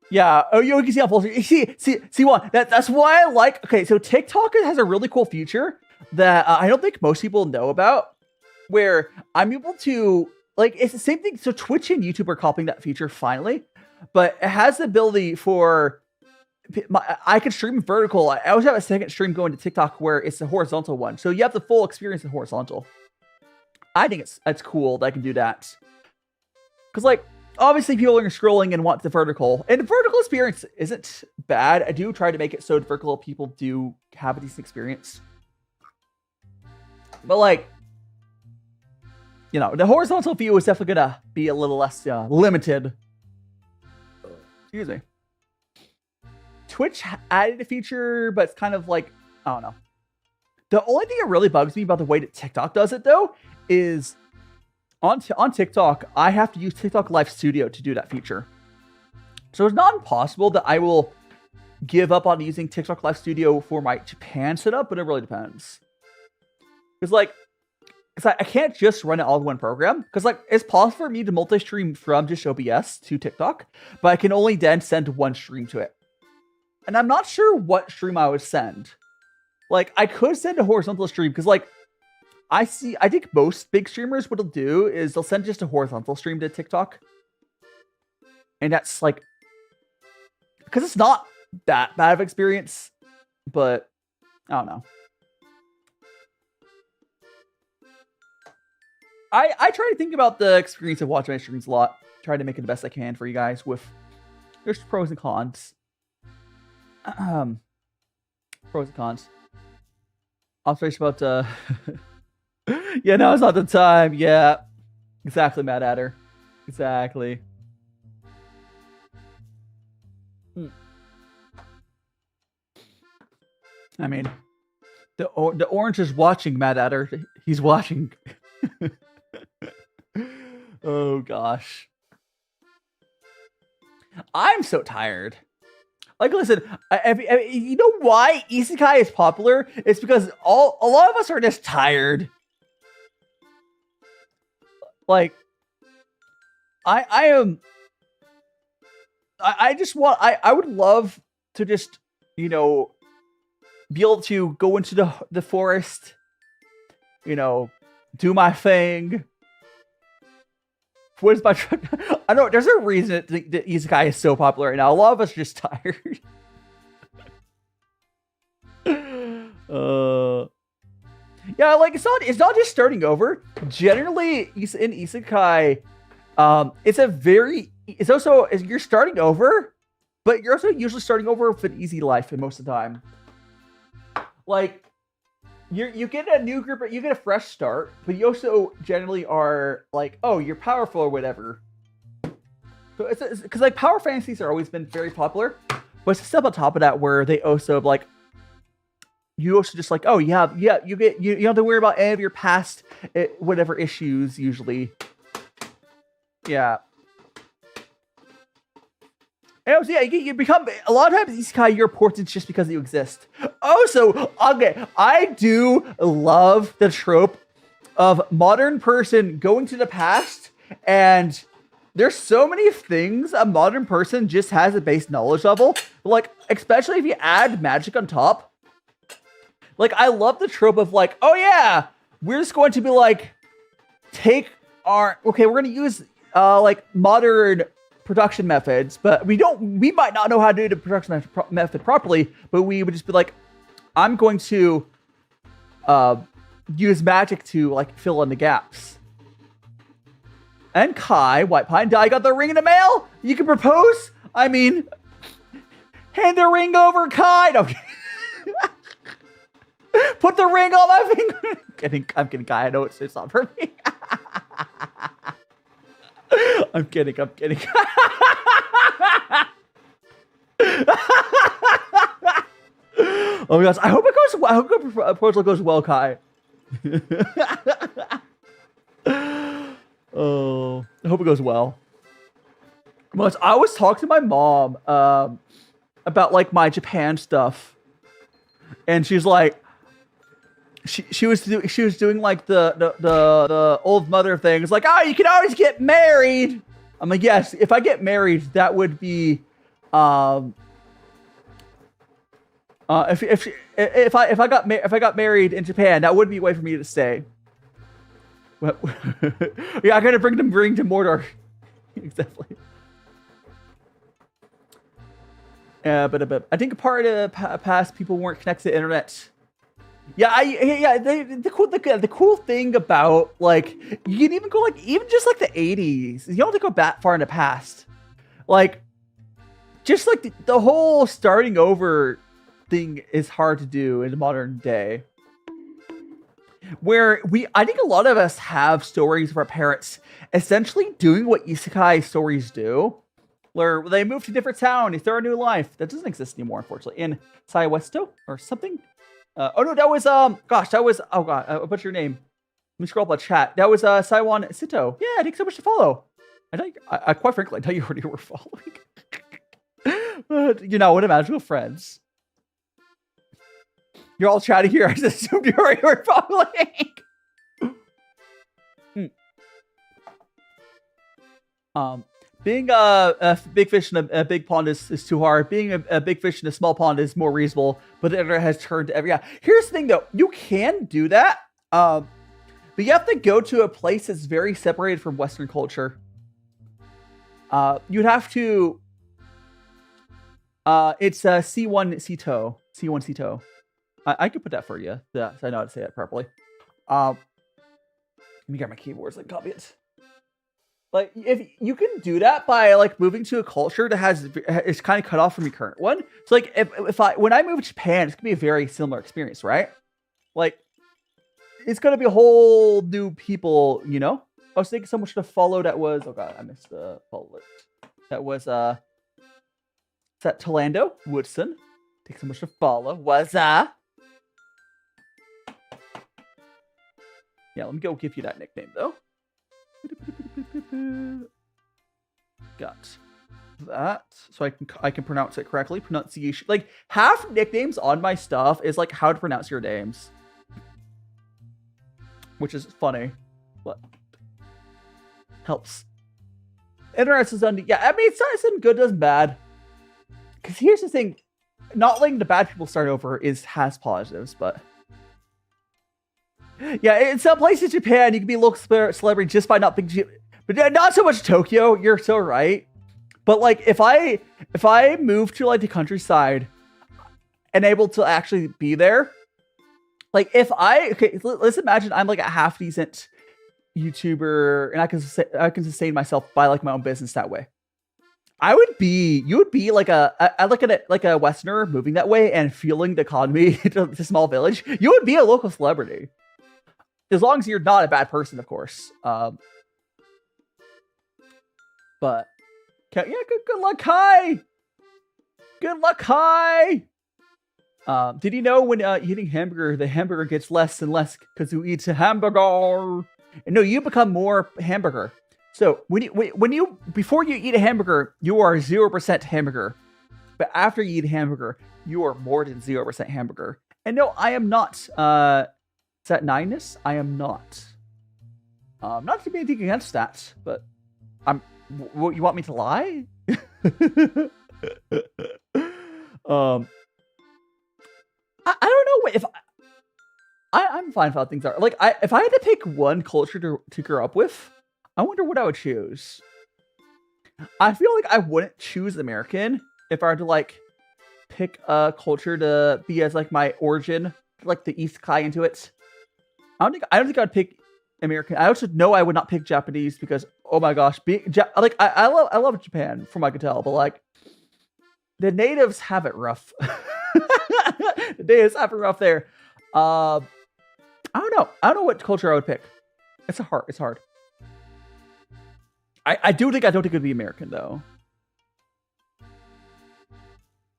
Yeah. Oh, you can see how full. See what? That's why I like. Okay, so TikTok has a really cool feature that I don't think most people know about, where I'm able to like. It's the same thing. So Twitch and YouTube are copying that feature finally, but it has the ability for. I can stream vertical. I always have a second stream going to TikTok where it's the horizontal one, so you have the full experience in horizontal. I think it's cool that I can do that, because like. Obviously, people are scrolling and want the vertical. And the vertical experience isn't bad. I do try to make it so the vertical people do have a decent experience. But, like, you know, the horizontal view is definitely going to be a little less limited. Excuse me. Twitch added a feature, but it's kind of like, I don't know. The only thing that really bugs me about the way that TikTok does it, though, is... On TikTok, I have to use TikTok Live Studio to do that feature. So it's not impossible that I will give up on using TikTok Live Studio for my Japan setup, but it really depends. Because I can't just run it all in one program. Because like it's possible for me to multi-stream from just OBS to TikTok, but I can only then send one stream to it. And I'm not sure what stream I would send. Like I could send a horizontal stream because like I think most big streamers, what they'll do is they'll send just a horizontal stream to TikTok. And that's like, because it's not that bad of experience, but I don't know. I try to think about the experience of watching my streams a lot. Try to make it the best I can for you guys with there's pros and cons. Pros and cons. Observation about yeah, now it's not the time. Yeah. Exactly, Mad Adder. Exactly. I mean, the orange is watching Mad Adder. He's watching. Oh gosh. I'm so tired. Like, listen, you know why isekai is popular? It's because a lot of us are just tired. Like, I would love to just, you know, be able to go into the forest, you know, do my thing. What is my I know there's a reason that isekai is so popular right now. A lot of us are just tired. Yeah, like it's not just starting over. Generally, in isekai, it's also you're starting over, but you're also usually starting over with an easy life most of the time. Like, you get a new group, you get a fresh start, but you also generally are like, oh, you're powerful or whatever. So it's because like power fantasies are always been very popular, but it's a step on top of that where they also like, you also just like, oh, you don't have to worry about any of your past whatever issues usually. Yeah. And yeah, you become, a lot of times isekai, you're important just because you exist. Also, okay, I do love the trope of modern person going to the past, and there's so many things a modern person just has a base knowledge level. Like, especially if you add magic on top. Like, I love the trope of like, oh yeah, we're just going to be like, we're going to use like modern production methods, but we might not know how to do the production method properly, but we would just be like, I'm going to use magic to like fill in the gaps. And Kai, White Pine Dye got the ring in the mail. You can propose. I mean, hand the ring over, Kai. No. Put the ring on my finger. I'm kidding, Kai. I know it's not for me. I'm kidding. Oh my gosh, I hope the proposal goes well, Kai. Oh, I hope it goes well. I was talking to my mom about like my Japan stuff, and she's like, she was doing like the old mother thing. It's like, oh, you can always get married. I'm like, yes, if I get married, that would be if I got married in Japan, that would be a way for me to stay. Yeah, I gotta bring them to Mordor. Exactly. But I think a part of the past people weren't connected to the internet. Yeah, the cool thing about like you can even go like even just like the 80s. You don't have to go that far in the past. Like just like the whole starting over thing is hard to do in the modern day. Where I think a lot of us have stories of our parents essentially doing what isekai stories do. Where they move to a different town, they start a new life. That doesn't exist anymore, unfortunately. In Saiwesto or something. Oh no, that was what's your name? Let me scroll up on chat. That was Saiwan Sito. Yeah, thanks so much to follow. I quite frankly, I thought you already were following. But you know, what a magical friends. You're all chatting here. I just assumed you already were following. Being a big fish in a big pond is too hard. Being a big fish in a small pond is more reasonable. But the internet has turned to every. Yeah. Here's the thing, though. You can do that. But you have to go to a place that's very separated from Western culture. You'd have to. It's C1 Cito. C1 Cito. I could put that for you. Yeah, so I know how to say that properly. Let me get my keyboards and copy it. Like, if you can do that by like moving to a culture that is kind of cut off from your current one. So like, when I move to Japan, it's gonna be a very similar experience, right? Like, it's gonna be a whole new people, you know. I was thinking someone should have followed. That was, oh god, I missed the follow list. That was that Talando Woodson. Take so much to follow. Was yeah, let me go give you that nickname though. Got that, so I can pronounce it correctly. Pronunciation, like half nicknames on my stuff is like how to pronounce your names, which is funny, but helps. Internet is done. Yeah, I mean, it's not good, doesn't bad. Because here's the thing, not letting the bad people start over has positives, but yeah, in some places in Japan, you can be a local celebrity just by not being, but not so much Tokyo. You're so right. But like, if I move to like the countryside and able to actually be there, like let's imagine I'm like a half decent YouTuber and I can sustain myself by like my own business that way. You would be like a Westerner moving that way and fueling the economy to a small village. You would be a local celebrity. As long as you're not a bad person, of course. But yeah, good luck, Kai. Good luck, Kai. Did you know when eating hamburger, the hamburger gets less and less because you eat a hamburger? And no, you become more hamburger. So before you eat a hamburger, you are 0% hamburger. But after you eat a hamburger, you are more than 0% hamburger. And no, I am not. Is that nine-ness? I am not. Not to be anything against that, but you want me to lie? I don't know if I'm fine with how things are. Like, if I had to pick one culture to grow up with, I wonder what I would choose. I feel like I wouldn't choose American if I were to like pick a culture to be as like my origin, like the Isekai into it. I don't think I'd pick American. I also know I would not pick Japanese because, oh my gosh, I love Japan from what I could tell, but like the natives have it rough. The natives have it rough there. I don't know. I don't know what culture I would pick. It's hard. I don't think it would be American though.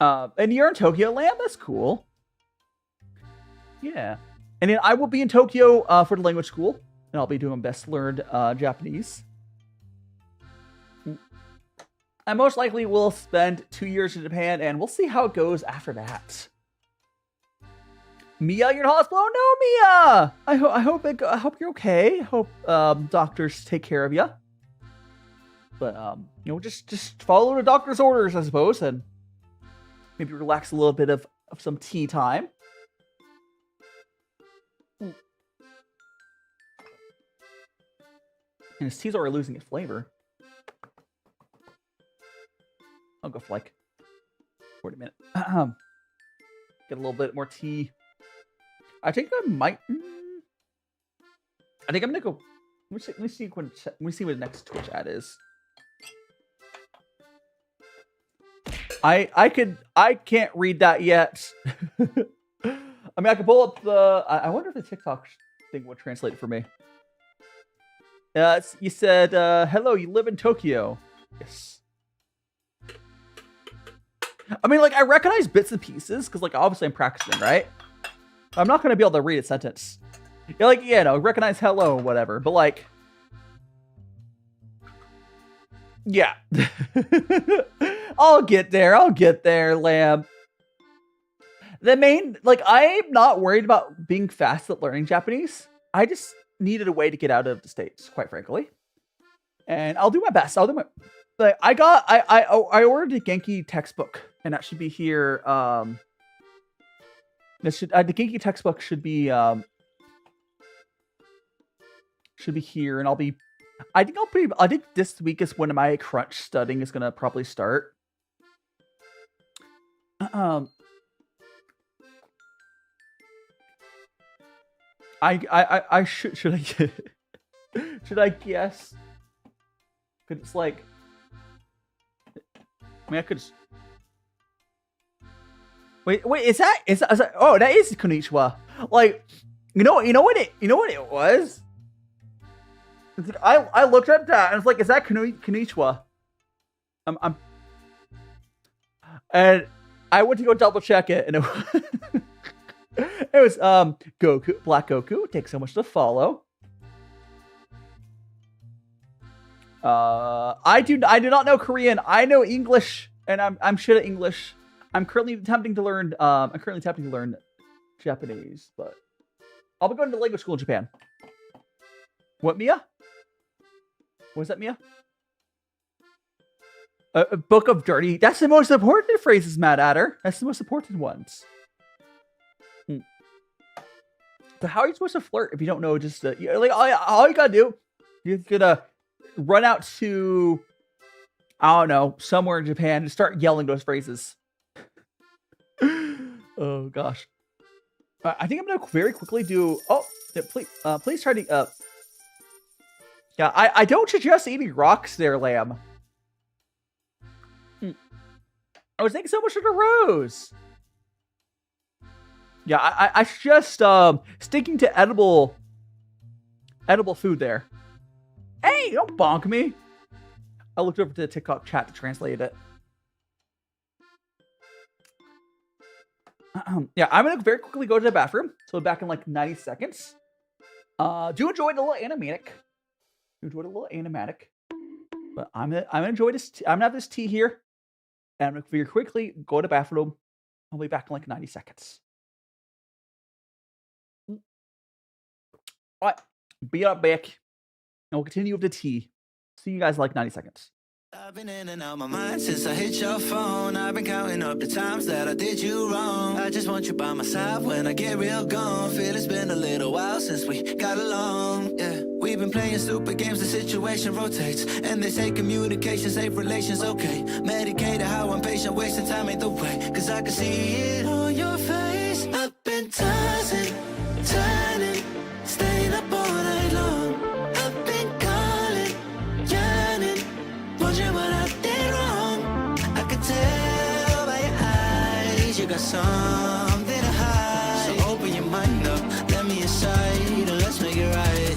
And you're in Tokyo, Lamb. That's cool. Yeah. And then I will be in Tokyo for the language school, and I'll be doing best learned Japanese. I most likely will spend 2 years in Japan, and we'll see how it goes after that. Mia, you're in hospital? No, Mia! I hope you're okay. I hope doctors take care of you. But just follow the doctor's orders, I suppose, and maybe relax a little bit of some tea time. And his tea's already losing its flavor. I'll go for like 40 minutes. Get a little bit more tea. I think I might. I think I'm gonna go. Let me see what the next Twitch ad is. I can't read that yet. I mean, I can pull up the. I wonder if the TikTok thing would translate it for me. You said, hello, you live in Tokyo. Yes. I mean, like, I recognize bits and pieces, because, like, obviously I'm practicing, right? I'm not going to be able to read a sentence. You're like, yeah, no, recognize hello, whatever. But, like, yeah. I'll get there, Lamb. The main, like, I'm not worried about being fast at learning Japanese. I just needed a way to get out of the States, quite frankly. And I'll do my best. Like, I ordered a Genki textbook, and that should be here. The Genki textbook should be should be here, and I'll be. I think this week is when my crunch studying is gonna probably start. I should I should I guess? Cause it's like, I mean, I could. Wait, is that oh, that is konnichiwa. Like, you know what it was? It's like, I looked at that and it's like, is that konnichiwa? And I went to go double check it, and it was Goku, Black Goku. Takes so much to follow. I do not know Korean. I know English, and I'm shit at English. I'm currently attempting to learn Japanese, but I'll be going to language school in Japan. What, Mia? What is that, Mia? A book of dirty. That's the most important phrases, Mad Adder. That's the most important ones. But how are you supposed to flirt if you don't know? Just like all you gotta do, you're gonna run out to, I don't know, somewhere in Japan and start yelling those phrases. Oh gosh. I think I'm gonna very quickly do. Oh, please try to. Yeah, I don't suggest eating rocks there, lamb. I was thinking so much of the rose. Yeah, I suggest sticking to edible food there. Hey, don't bonk me. I looked over to the TikTok chat to translate it. Yeah, I'm gonna very quickly go to the bathroom. So back in like 90 seconds. Do enjoy the little animatic. But I'm gonna enjoy this. I'm gonna have this tea here, and I'm gonna very quickly go to the bathroom. I'll be back in like 90 seconds. All right, be right back, and we'll continue with the tea. See you guys in like 90 seconds. I've been in and out my mind since I hit your phone. I've been counting up the times that I did you wrong. I just want you by my side when I get real gone. Feel it's been a little while since we got along. Yeah, we've been playing stupid games, the situation rotates, and they say communication safe relations okay. Medicated how I'm patient, wasting time ain't the way. Cause I can see it on your face. I've been tossing, turning, staying up all night long. I've been calling, yearning, wondering what I did wrong. I could tell by your eyes you got something to hide. So open your mind up, let me inside, and let's make it right.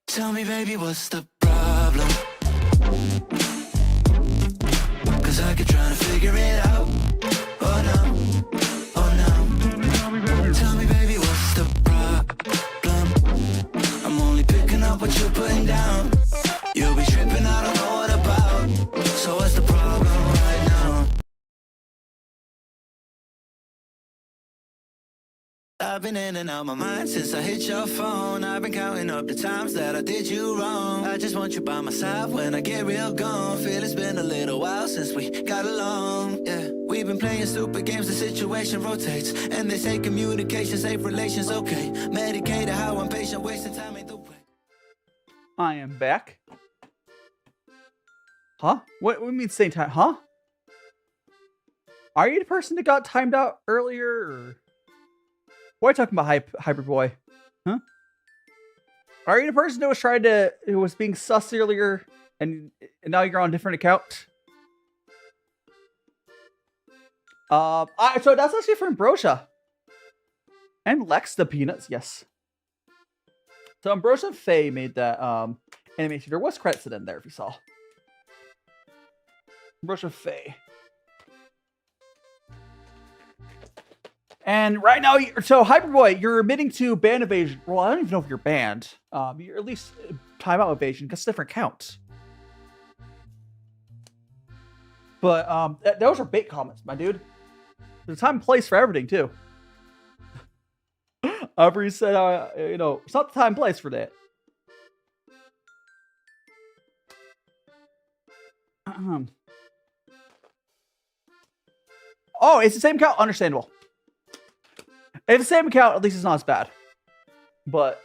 Tell me, baby, what's the problem? Cause I keep trying to figure it out. Oh no, oh no. Tell me, baby, what's the problem? I'm only picking up what you're putting down. You'll be tripping, I don't know what about. So what's the problem right now? I've been in and out my mind since I hit your phone. I've been counting up the times that I did you wrong. I just want you by my side when I get real gone. Feel it's been a little while since we got along. Yeah, we've been playing stupid games, the situation rotates, and they say communication safe relations okay. Medicated how I'm patient, wasting time ain't the way. I am back. Huh? What do you mean same time? Huh? Are you the person that got timed out earlier? Or... What are you talking about, Hybrid Boy? Huh? Are you the person that was who was being sus earlier, and now you're on a different account? So that's actually from Ambrosia. And Lex the Peanuts, yes. So Ambrosia and Faye made that animation. There was credits in there if you saw. Ambrosia and Faye. And right now, so Hyperboy, you're admitting to ban evasion. Well, I don't even know if you're banned. You're at least timeout evasion because different counts. But those are bait comments, my dude. There's a time and place for everything too. Aubrey said, you know, it's not the time and place for that. Oh, it's the same count. Understandable. If it's the same account, at least it's not as bad. But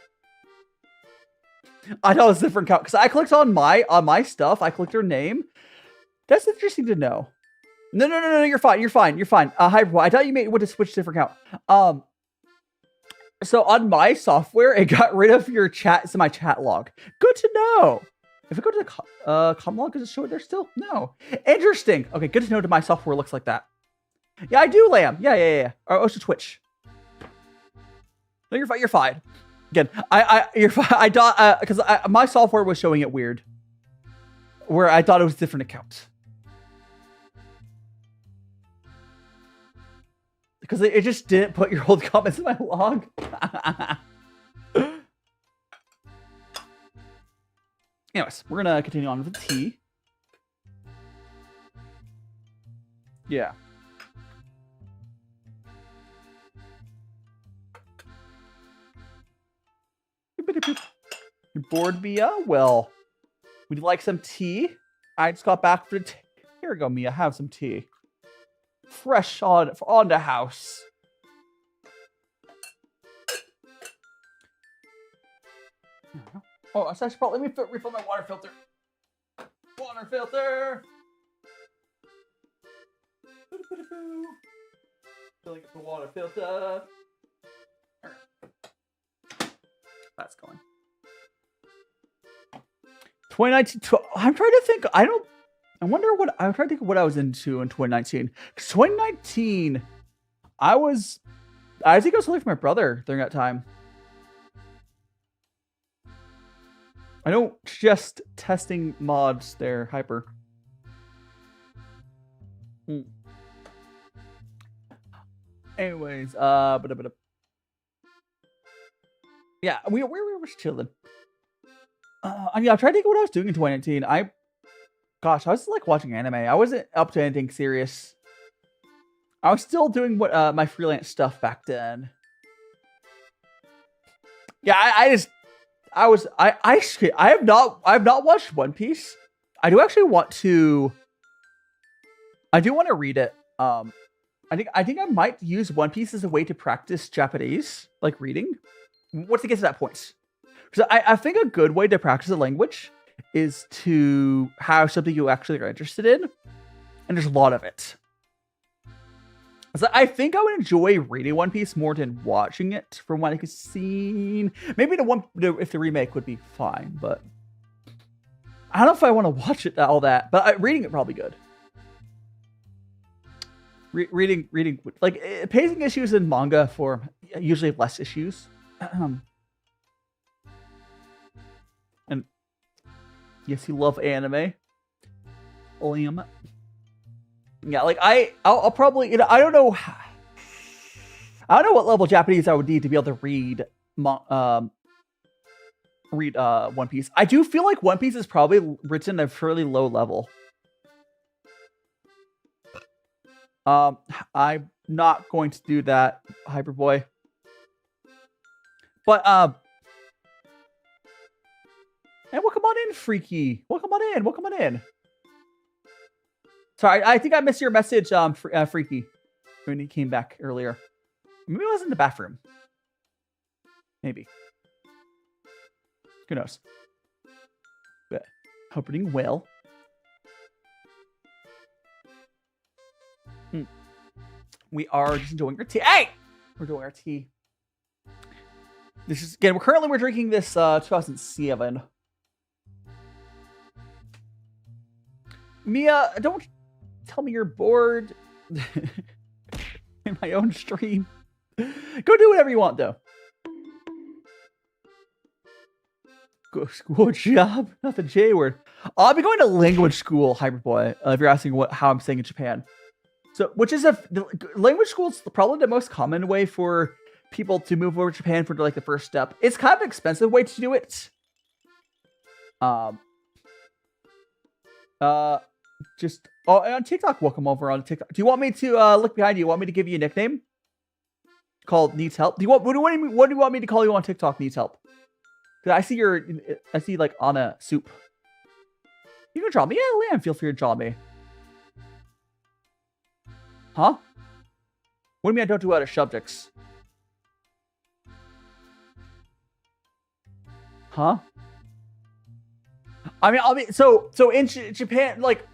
I know it's a different account because I clicked on my stuff. I clicked her name. That's interesting to know. No. You're fine. Hi, I thought you may want to switch to different account. So on my software, it got rid of your chat. It's my chat log. Good to know. If I go to the com log, does it show it there still? No. Interesting. Okay, good to know that my software looks like that. Yeah, I do, Lamb. Yeah. Oh, it's a Twitch. No, you're fine. You're fine. Again, you're fine. I thought because my software was showing it weird, where I thought it was a different account. Because it just didn't put your old comments in my log. Anyways, we're gonna continue on with the tea. Yeah. You're bored, Mia? Well, would you like some tea? I just got back for the tea. Here we go, Mia. Have some tea. Fresh on the house. Oh, I should probably let me refill my water filter. Water filter. Filling up the water filter. That's going. 2019. I'm trying to think. I wonder what I'm trying to think of what I was into in 2019. 2019, I think I was living with my brother during that time. I know just testing mods there, Hyper. Anyways, yeah, we were chilling. I mean, I'm trying to think of what I was doing in 2019. Gosh, I was like watching anime. I wasn't up to anything serious. I was still doing what my freelance stuff back then. Yeah, I have not watched One Piece. I do want to read it. I think I might use One Piece as a way to practice Japanese, like reading. Once it gets to that point. Because I think a good way to practice a language is to have something you actually are interested in. And there's a lot of it. So I think I would enjoy reading One Piece more than watching it from what I could see. Maybe if the remake would be fine, but I don't know if I want to watch it all that. But reading it probably good. Reading like pacing issues in manga for usually less issues. And yes, you love anime. Liam. Yeah, like I'll probably, I don't know what level Japanese I would need to be able to read One Piece. I do feel like One Piece is probably written at a fairly low level. I'm not going to do that, Hyperboy. But and welcome on in, Freaky. Welcome on in. Sorry, I think I missed your message, Freaky, when he came back earlier. Maybe I was in the bathroom. Maybe. Who knows? But hope you're doing well. We are just enjoying our tea. Hey! We're doing our tea. This is, again, we're drinking this 2007. Mia, don't tell me you're bored in my own stream. Go do whatever you want, though. Go school job, not the J word. I'll be going to language school, Hyperboy. If you're asking how I'm saying in Japan, so language school is probably the most common way for people to move over to Japan for like the first step. It's kind of an expensive way to do it. Just on TikTok, welcome over on TikTok. Do you want me to look behind you? You want me to give you a nickname called Needs Help? What do you want me to call you on TikTok? Needs Help? I see like Anna Soup. You can draw me. Yeah, Lamb, feel free to draw me. Huh? What do you mean I don't do other subjects? Huh? So in Japan, like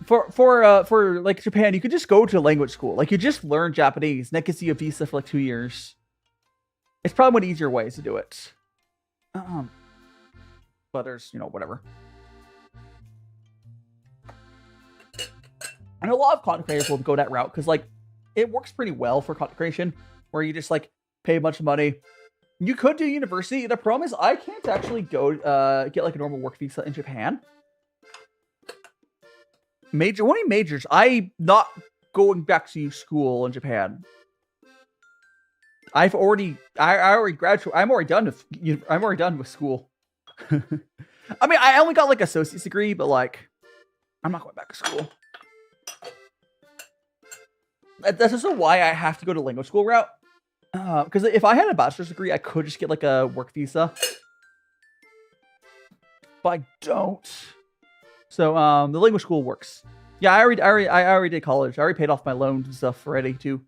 for like Japan, you could just go to language school. Like you just learn Japanese, and that gets you a visa for like 2 years. It's probably one of the easier ways to do it. But there's, whatever. And a lot of content creators will go that route because, like, it works pretty well for content creation, where you just like pay a bunch of money. You could do university. The problem is I can't actually go get like a normal work visa in Japan. Only majors. I'm not going back to school in Japan. I already graduated. I'm already done with school. I mean, I only got like associate's degree, but like, I'm not going back to school. That's also why I have to go to language school route. Because if I had a bachelor's degree, I could just get like a work visa. But I don't. So the language school works. Yeah, I already did college. I already paid off my loans and stuff already too.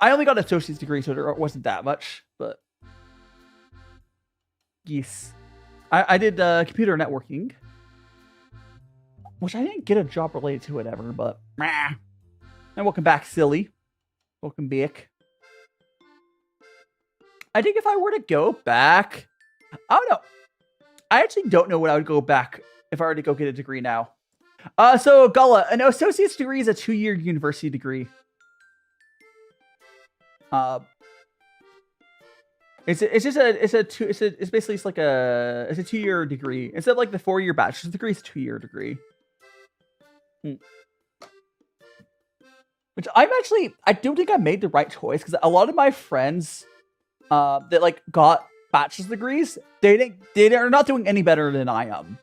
I only got an associate's degree, so there wasn't that much. But yes, I did computer networking, which I didn't get a job related to it ever. But and welcome back, silly. Welcome back. I think if I were to go back, I don't know. I actually don't know what I would go back if I were to go get a degree now. So Gala, an associate's degree is a 2-year university degree. It's basically like a 2-year degree instead of like the 4-year bachelor's degree. It's a 2-year degree. Which I don't think I made the right choice because a lot of my friends that like got bachelor's degrees, they're not doing any better than I am.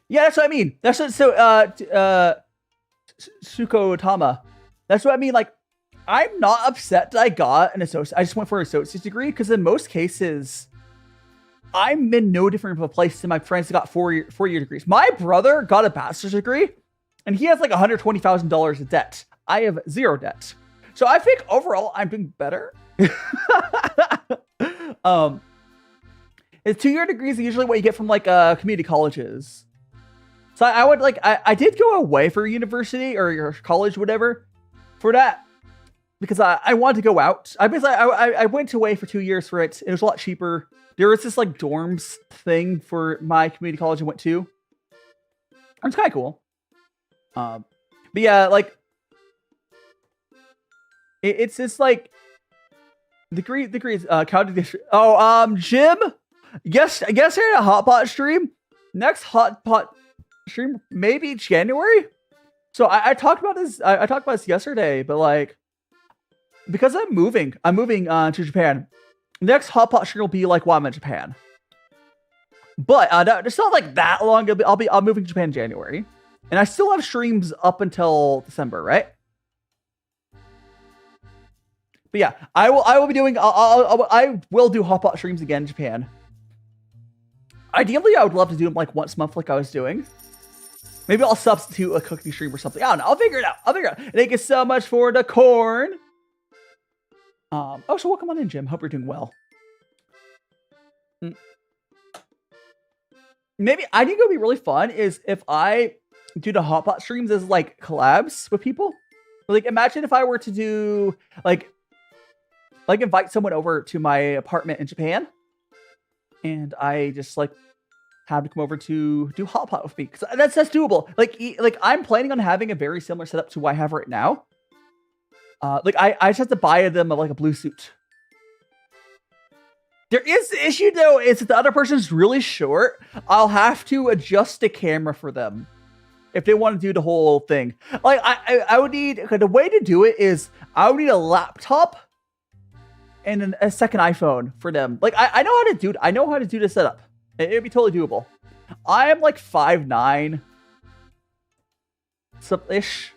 Yeah, that's what I mean. That's what, Sukotama. That's what I mean. Like, I'm not upset that I got an associate. I just went for an associate's degree because in most cases, I'm in no different of a place than my friends that got 4-year degrees. My brother got a bachelor's degree, and he has like $120,000 in debt. I have 0 debt. So I think overall I'm doing better. It's 2-year degrees are usually what you get from like community colleges. So I would like I did go away for university or college, whatever, for that because I wanted to go out. I went away for 2 years for it. It was a lot cheaper. There was this like dorms thing for my community college I went to. It's kind of cool. But yeah, like it's just like degrees counted this. Oh, Jim. Yes, I guess here at a hot pot stream. Next hot pot stream maybe January. So I talked about this. I talked about this yesterday, but like because I'm moving to Japan. Next hot pot stream will be like while I'm in Japan. But no, it's not like that long. I'm moving to Japan in January, and I still have streams up until December, right? But yeah, I will be doing. I will do hot pot streams again in Japan. Ideally, I would love to do them like once a month, like I was doing. Maybe I'll substitute a cooking stream or something. I don't know. I'll figure it out. Thank you so much for the corn. So welcome on in, Jim. Hope you're doing well. Maybe I think it would be really fun is if I do the hot pot streams as like collabs with people. Like imagine if I were to do like invite someone over to my apartment in Japan, and I just like have to come over to do hot pot with me because that's doable. Like I'm planning on having a very similar setup to what I have right now. Like I just have to buy them like a blue suit. There is the issue though, is if the other person's really short, I'll have to adjust the camera for them if they want to do the whole thing. Like I would need the way to do it is I would need a laptop and a second iPhone for them. Like I know how to do the setup. It'd be totally doable. I am like 5'9", ish.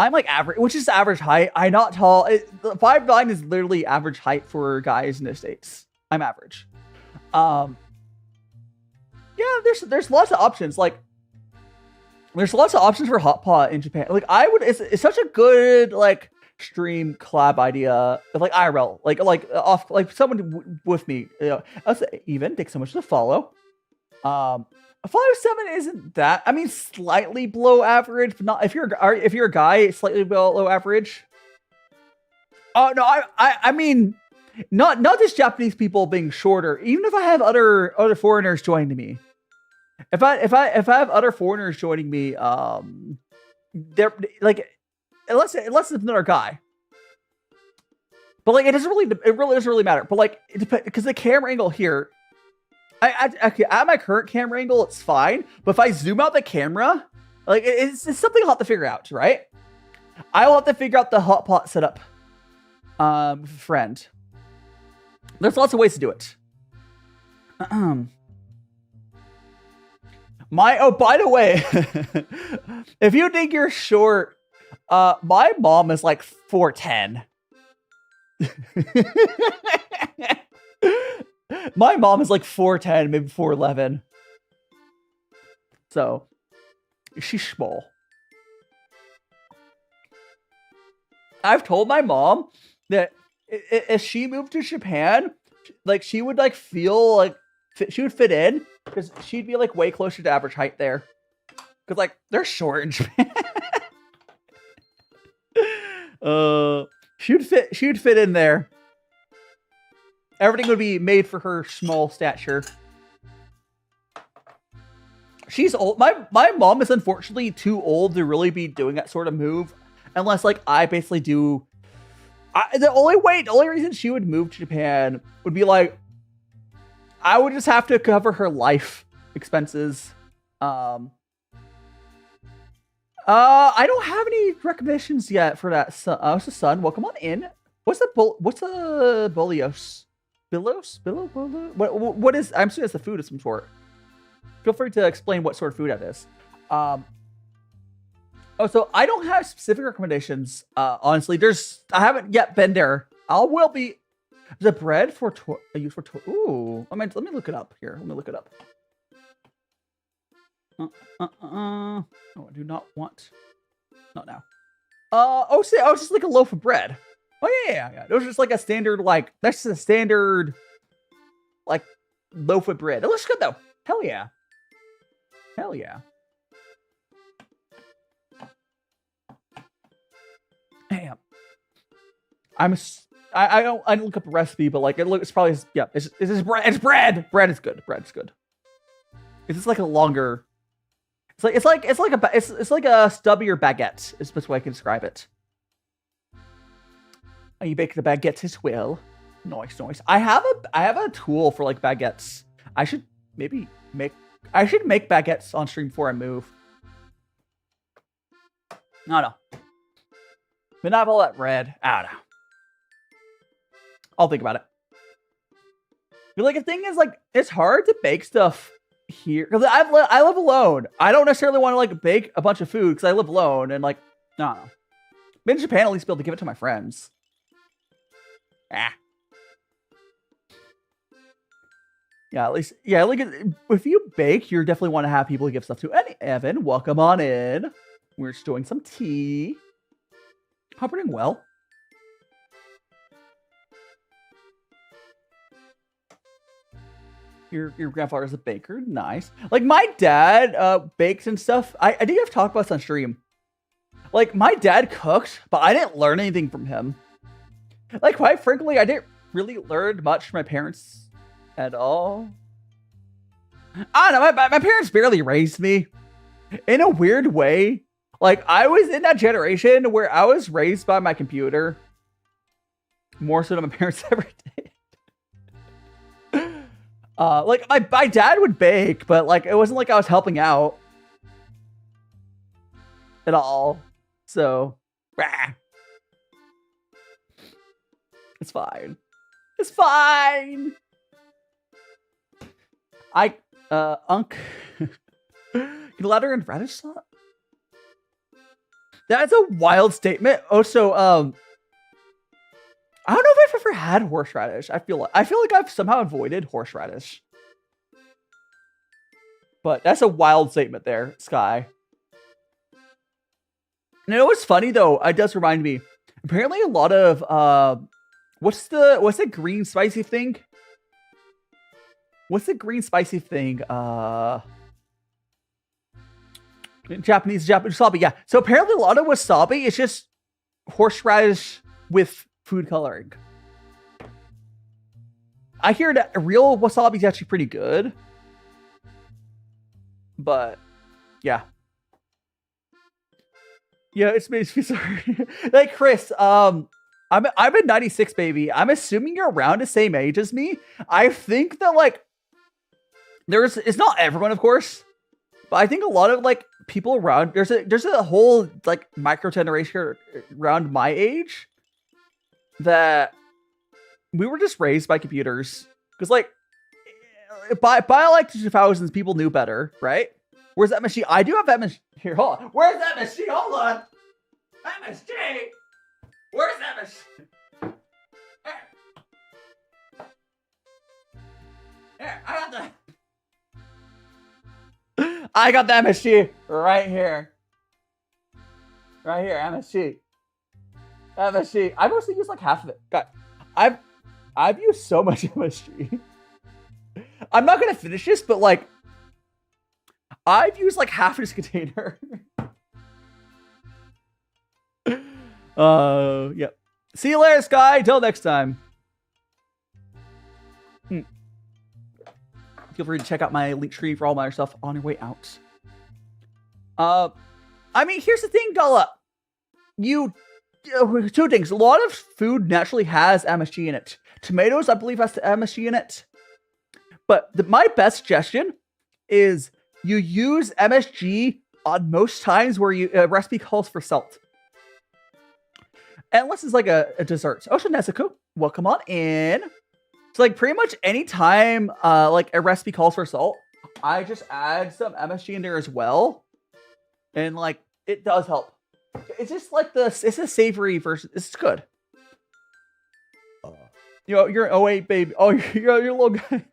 I'm like average, which is average height. I'm not tall. 5'9" is literally average height for guys in the States. I'm average. Yeah, there's lots of options. Like, there's lots of options for hot pot in Japan. Like, it's such a good like stream collab idea of like IRL, like someone with me. Even thanks so much for the follow. A 5.7 isn't that. I mean, slightly below average, but not if you're a guy, slightly below average. Oh no, I mean, not just Japanese people being shorter. Even if I have other foreigners joining me, if I have other foreigners joining me, they're like, unless it's another guy. But like, it really doesn't really matter. But like, it depends because the camera angle here. At my current camera angle, it's fine. But if I zoom out the camera, like it's something I'll have to figure out, right? I will have to figure out the hotpot setup, friend. There's lots of ways to do it. By the way, if you think you're short, my mom is like 4'10". My mom is like 4'10", maybe 4'11". So, she's small. I've told my mom that if she moved to Japan, like she would like feel like she would fit in because she'd be like way closer to average height there. Because like they're short in Japan. She would fit in there. Everything would be made for her small stature. She's old. My mom is unfortunately too old to really be doing that sort of move, unless like I basically do. The only reason she would move to Japan would be like I would just have to cover her life expenses. I don't have any recommendations yet for that. What's the son? Welcome on in. What's the Bolios? Billos? What is? I'm assuming it's the food of some sort. Feel free to explain what sort of food that is. So I don't have specific recommendations. Honestly, I haven't yet been there. I will be. The bread for used for ooh. I mean, let me look it up here. Let me look it up. Oh, I do not want. Not now. It's just like a loaf of bread. Oh yeah. It was just like a standard, like that's just a standard, like loaf of bread. It looks good though. Hell yeah. Damn. I didn't look up a recipe, but like it's probably it's just bread. It's bread. Bread is good. It's just like a longer. It's like a stubbier baguette. Is the best way I can describe it. You bake the baguettes as well. Nice. I have a tool for like baguettes. I should make baguettes on stream before I move. I don't know. But not all that bread. I don't know. I'll think about it. But like the thing is, like it's hard to bake stuff here because I live alone. I don't necessarily want to like bake a bunch of food because I live alone and like I don't know. But in Japan, at least be able to give it to my friends. Yeah, at least like if you bake, you definitely want to have people to give stuff to. And Evan, welcome on in. We're just doing some tea. Hope you're doing well. Your grandfather is a baker. Nice. Like my dad bakes and stuff. I think I've talked about this on stream. Like my dad cooked, but I didn't learn anything from him. Like quite frankly, I didn't really learn much from my parents at all. I don't know. My parents barely raised me. In a weird way. Like I was in that generation where I was raised by my computer. More so than my parents ever did. Like my dad would bake, but like it wasn't like I was helping out at all. So, it's fine. It's fine. Unk. Ladder and radish slot? That's a wild statement. Also, I don't know if I've ever had horseradish. I feel like I've somehow avoided horseradish. But that's a wild statement there, Sky. And you know what's funny though? It does remind me. apparently a lot of what's the green spicy thing? What's the green spicy thing? Japanese wasabi, yeah. So apparently a lot of wasabi is just horseradish with food coloring. I hear that real wasabi is actually pretty good. But yeah. Yeah, it's made me sorry. Like Chris, I'm a 96 baby. I'm assuming you're around the same age as me. I think that like it's not everyone, of course, but I think a lot of like people around there's a whole like micro generation around my age that we were just raised by computers because like by like the 2000s people knew better, right? Where's that machine? I do have that machine here. Hold on. Where's that machine? Hold on. That machine. Where's that machine? Here, I got that machine right here. Right here, MSG. MSG. I've mostly used like half of it. God, I've used so much MSG. I'm not gonna finish this, but like I've used like half this container. Yep. See you later, Sky. Till next time. Feel free to check out my link tree for all my other stuff on your way out. I mean, here's the thing, Gala. Two things. A lot of food naturally has MSG in it. Tomatoes, I believe, has the MSG in it. But my best suggestion is you use MSG on most times where a recipe calls for salt. Unless it's like a dessert. Ocean Nezuko, welcome on in. So like pretty much any time like a recipe calls for salt, I just add some MSG in there as well. And like it does help. It's just like it's a savory version. It's good. You know, you're an 08 baby. Oh, you're a little guy.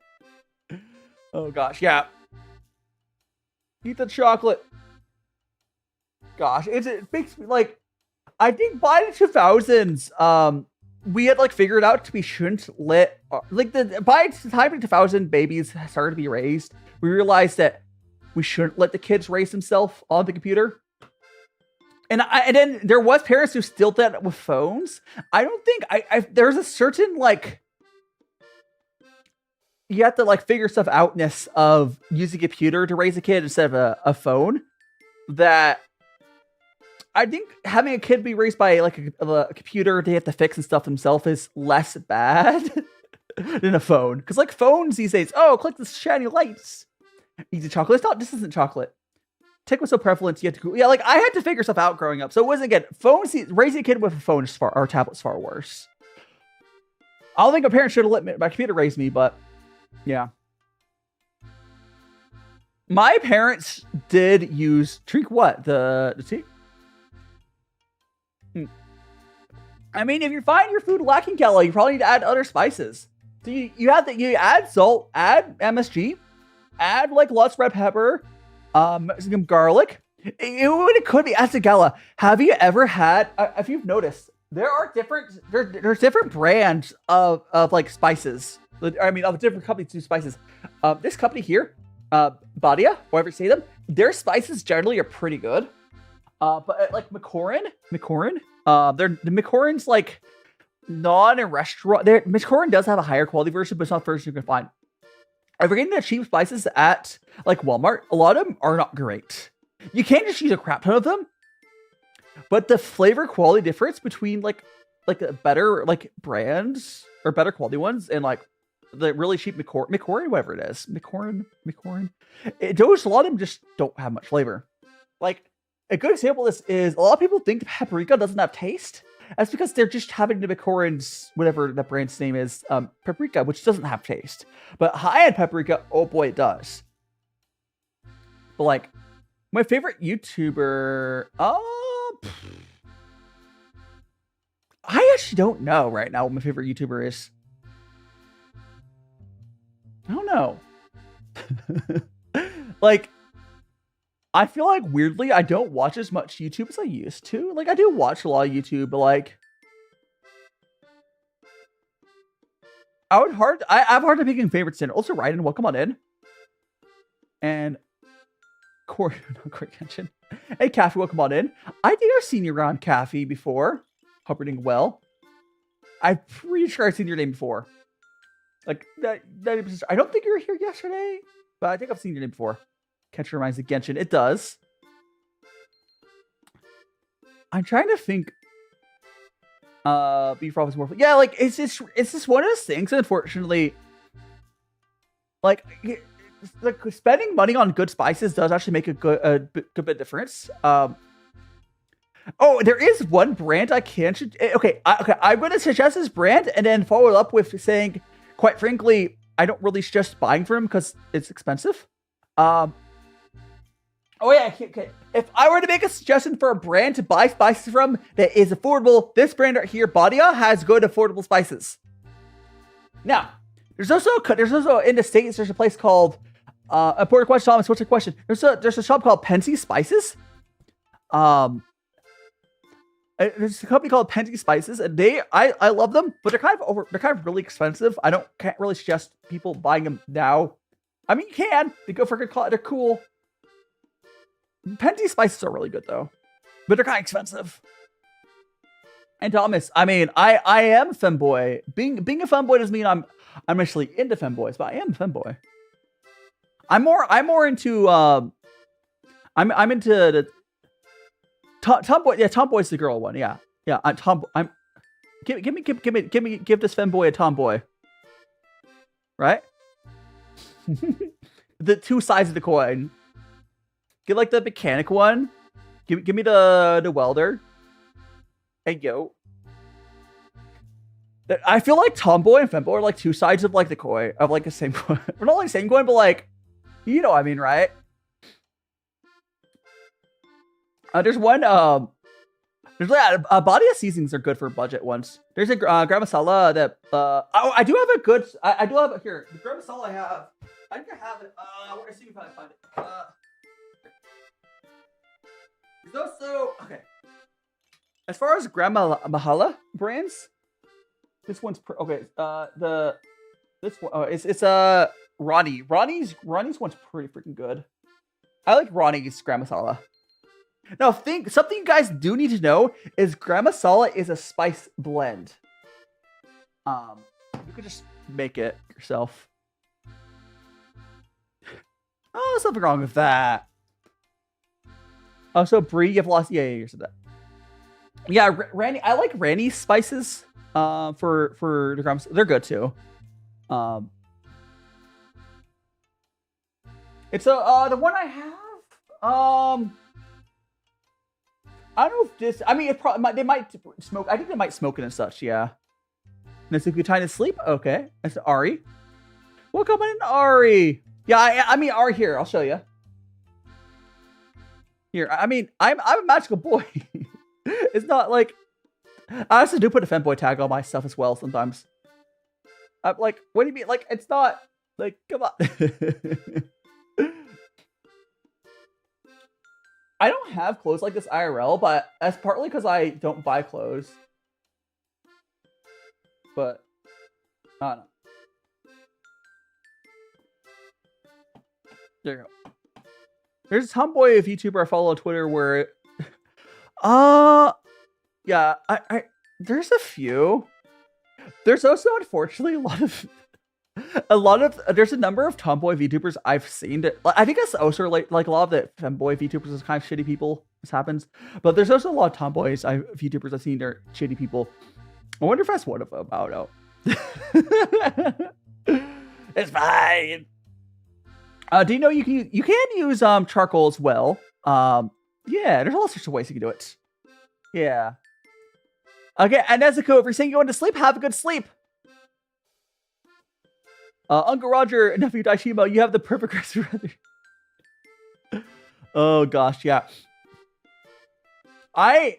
Oh gosh, yeah. Eat the chocolate. Gosh, it makes me like I think by the 2000s, we had like figured out we shouldn't let like by the time the 2000 babies started to be raised, we realized that we shouldn't let the kids raise themselves on the computer. And then there was parents who still did that with phones. I don't think there's a certain like you have to like figure stuff outness of using a computer to raise a kid instead of a phone that I think having a kid be raised by like a computer they have to fix and stuff themselves is less bad than a phone. Because like phones these days, oh, click the shiny lights. Easy chocolate. This isn't chocolate. Tech was so prevalent, you had to like I had to figure stuff out growing up. So it wasn't again phones. Raising a kid with a phone is or tablet's far worse. I don't think a parent should have let my computer raise me, but yeah. My parents did drink what? The tea? I mean, if you find your food lacking calorie, you probably need to add other spices. So you add salt, add MSG, add like lots of red pepper, some garlic. It could be acigala. Have you ever had? If you've noticed, there's different brands of like spices. I mean, of different companies do spices. This company here, Badia, whatever you say them, their spices generally are pretty good. But like McCorin, the McCorin's like not a restaurant. McCorin does have a higher quality version, but it's not the version you can find. If you're getting the cheap spices at like Walmart, a lot of them are not great. You can't just use a crap ton of them. But the flavor quality difference between like a better like brands or better quality ones and like the really cheap McCorin, whatever it is, McCorin. Those a lot of them just don't have much flavor. Like a good example of this is a lot of people think the paprika doesn't have taste. That's because they're just having the McCorin's, whatever that brand's name is, paprika, which doesn't have taste. But high-end paprika, oh boy, it does. But like, my favorite YouTuber, I actually don't know right now what my favorite YouTuber is. I don't know. Like, I feel like weirdly, I don't watch as much YouTube as I used to. Like, I do watch a lot of YouTube, but like, I have a hard time picking favorites in. Also, Raiden, welcome on in. And CangJing. Hey, Caffey, welcome on in. I think I've seen you around, Caffey, before. Hope you're doing well. I'm pretty sure I've seen your name before. Like, 90%. I don't think you were here yesterday, but I think I've seen your name before. Catch reminds of Genshin. It does. I'm trying to think. Beef Rob is more. Yeah, like it's just one of those things. Unfortunately, like spending money on good spices does actually make a good bit of difference. Oh, there is one brand I can't. Okay, I'm going to suggest this brand and then follow it up with saying, quite frankly, I don't really suggest buying from them because it's expensive. Oh yeah, okay. If I were to make a suggestion for a brand to buy spices from that is affordable, this brand right here, Badia, has good affordable spices. Now, there's also in the States, there's a place called a porter question, Thomas, what's your question? There's a shop called Pensy Spices. There's a company called Pensy Spices, and I love them, but they're kind of really expensive. Can't really suggest people buying them now. I mean, you can. They go for a good call. They're cool. Pensy spices are really good though, but they're kind of expensive. And Thomas, I mean, I am a femboy. Being a femboy doesn't mean I'm actually into femboys, but I am a femboy. I'm more into I'm into the tomboy. Yeah, tomboy's the girl one. Yeah. I'm give this femboy a tomboy. Right? The two sides of the coin. Get like the mechanic one. Give me the welder. Hey yo. I feel like tomboy and femboy are like two sides of like the coin of like the same coin. We're not like the same coin, but like you know what I mean, right? There's one there's body of seasonings are good for budget ones. There's a garam masala that I do have a good I do have it here. The garam masala I think I have it. We're gonna see if I can find it. There's also okay. As far as garam masala brands, this one's okay. This one it's Ronnie. Ronnie's one's pretty freaking good. I like Ronnie's garam masala. Now, something you guys do need to know is garam masala is a spice blend. You could just make it yourself. Oh, there's nothing wrong with that. Also, Brie, you've lost. Yeah, you said that. Yeah, Randy. I like Randy's spices. For the garam, they're good too. It's the one I have. I don't know if this. I mean, they might smoke. I think they might smoke it and such. Yeah. And it's a good time to sleep. Okay, that's Ari. Welcome in, Ari. Yeah, I mean Ari here. I'll show you. Here, I mean, I'm a magical boy. It's not like I also do put a femboy tag on my stuff as well sometimes. I'm like, what do you mean? Like, it's not like, come on. I don't have clothes like this IRL, but that's partly because I don't buy clothes. But I don't know. There you go. There's a tomboy Vtuber I follow on Twitter where yeah, I there's a few. There's also unfortunately a lot of there's a number of tomboy VTubers I've seen that I think that's also like a lot of the femboy VTubers is kind of shitty people. This happens, but there's also a lot of tomboys VTubers I've seen that are shitty people. I wonder if that's one of them. I don't know. It's fine. Do you know you can use charcoal as well? Yeah, there's all sorts of ways you can do it. Yeah. Okay, and Nezuko, if you're saying you want to sleep, have a good sleep. Uncle Roger and nephew Daishima, you have the perfect rest of your Oh gosh, yeah. I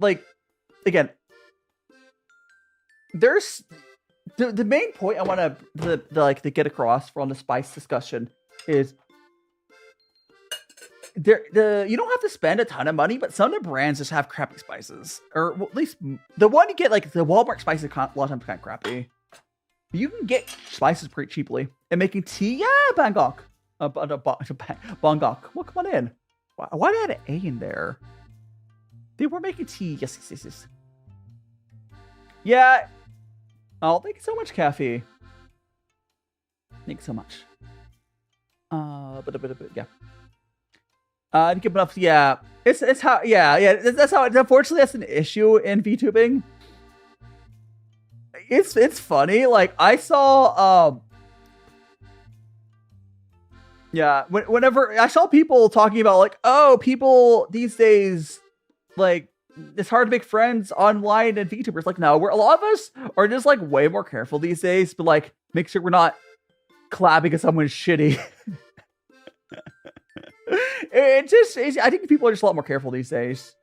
like again. There's the main point I want to get across from the spice discussion is you don't have to spend a ton of money, but some of the brands just have crappy spices, or well, at least the one you get, like the Walmart spices, a lot of times kind of crappy. You can get spices pretty cheaply. And making tea, yeah, Bangkok, Bangkok. Well, come on in. Why did I add an A in there? They were making tea. Yes. Yeah. Oh, thank you so much, Kathy. Thanks so much. Yeah. To keep enough. Yeah. It's how. Yeah. That's how. Unfortunately, that's an issue in VTubing. It's funny. Like I saw. Yeah. Whenever I saw people talking about like, oh, people these days, like it's hard to make friends online and VTubers. Like, no, a lot of us are just like way more careful these days. But like, make sure we're not collabing because someone's shitty. I think people are just a lot more careful these days.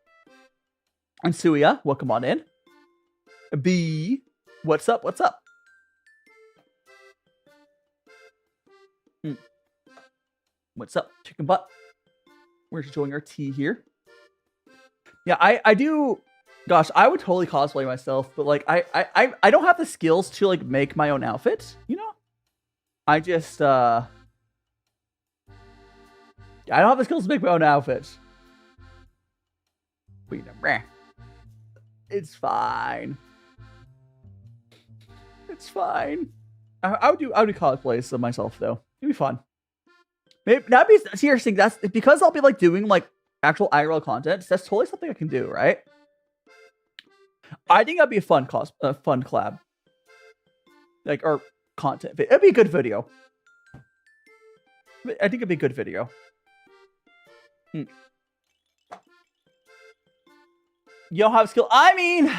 And Suya, welcome on in. B, what's up? What's up, chicken butt? We're just enjoying our tea here. Yeah, I do. Gosh, I would totally cosplay myself, but like I don't have the skills to like make my own outfit. You know, I just I don't have the skills to make my own outfit. It's fine. It's fine. I would do cosplays of myself though. It'd be fun. Maybe that'd be seriously. That's because I'll be like doing like actual IRL content. That's totally something I can do, right? I think that'd be a fun collab. Like or content. It'd be a good video. I think it'd be a good video. You don't have skill. I mean,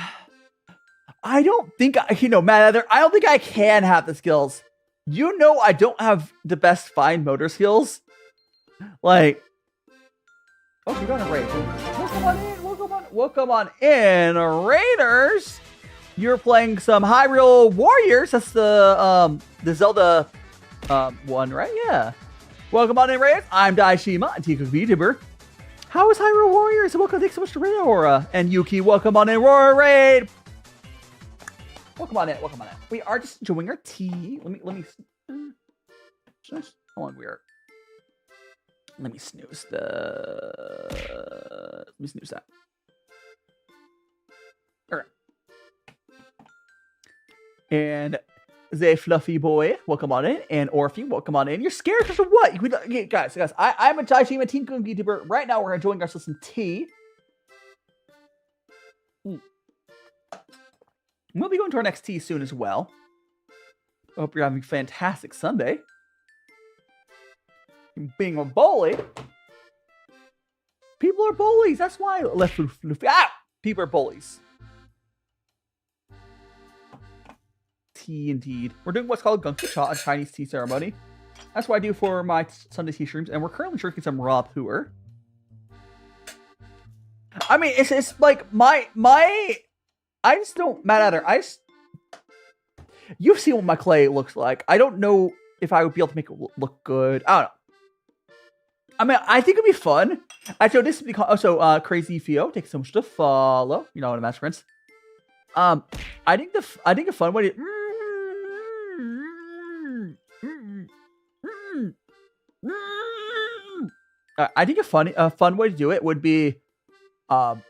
I don't think Matt. I don't think I can have the skills. You know, I don't have the best fine motor skills. Like, oh, you're going to raid. Welcome on in, Raiders. You're playing some Hyrule Warriors. That's the Zelda one, right? Yeah. Welcome on in, Raiders. I'm DaiShimaVT, VTuber. How is Hyrule Warriors? Welcome, thanks so much to Raid Aura. And Yuki, welcome on in, Roar Raid. Welcome on in. We are just enjoying our tea. Let me hold on, let me snooze that. All right. And Zay Fluffy Boy, welcome on in. And Orphe, welcome on in. You're scared because of what? Guys, I'm a DaiShimaVT YouTuber. Right now, we're enjoying ourselves some tea. We'll be going to our next tea soon as well. I hope you're having a fantastic Sunday. Being a bully. People are bullies. That's why. People are bullies. Tea indeed. We're doing what's called gongfucha, a Chinese tea ceremony. That's what I do for my Sunday tea streams, and we're currently drinking some raw puer. I mean, it's like my. I just don't matter. You've seen what my clay looks like. I don't know if I would be able to make it look good. I don't know. I mean, I think it'd be fun. So this would be also Crazy Fio. Take so much to follow. You know what I'm at, friends. I think a fun way to. I think a fun way to do it would be, going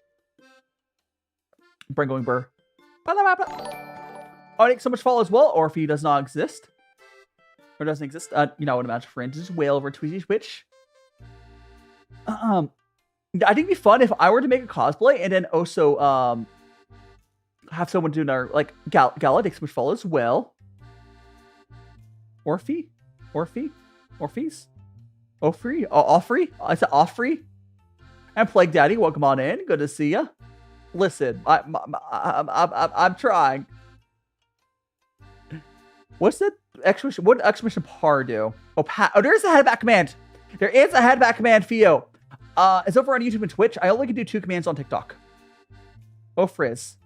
burr. I think so much follow as well, or if he does not exist, or doesn't exist. You know what I'm at, friends. Just whale over Twitch. I think it'd be fun if I were to make a cosplay and then also have someone do another like Gala takes so much follow as well. Orpheus? Offrey? I said Offrey. And Plague Daddy, welcome on in. Good to see ya. Listen, I'm trying. What's that exclamation? What exclamation par do? Oh, there's a head back command. There is a head back command, Fio. It's over on YouTube and Twitch. I only can do 2 commands on TikTok. Frizz.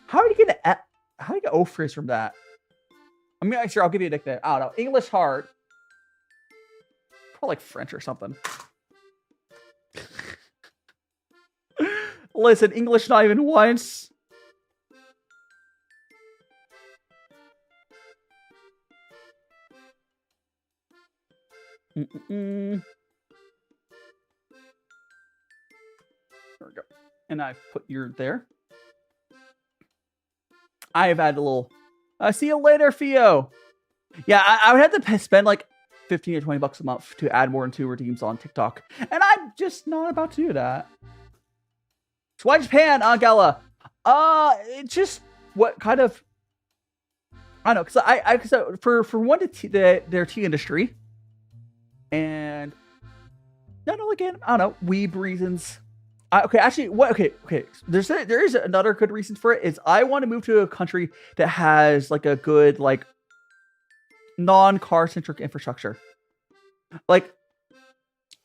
How do you get Frizz from that? I'm gonna sure I'll give you a nickname. I don't know. English hard. Probably like French or something. Listen, English not even once. There we go. And I put your there. I've had a little. See you later, Theo. Yeah, I would have to spend like 15 or 20 bucks a month to add more than 2 redeems on TikTok, and I'm just not about to do that. So why Japan, Gala? It's just what kind of. I don't know, because for one, their tea industry, and again, I don't know, weeb reasons. Okay, actually, what? Okay. There is another good reason for it. Is I want to move to a country that has like a good like non-car centric infrastructure. Like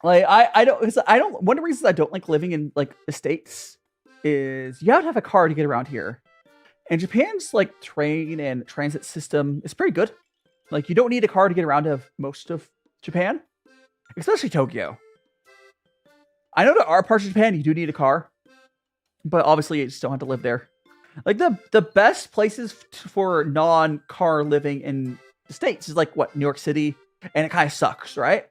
I don't. One of the reasons I don't like living in like the States is you have to have a car to get around here. And Japan's like train and transit system is pretty good. Like you don't need a car to get around to most of Japan, especially Tokyo. I know there are parts of Japan you do need a car, but obviously you just don't have to live there. Like the best places for non-car living in the States is like what, New York City, and it kind of sucks, right?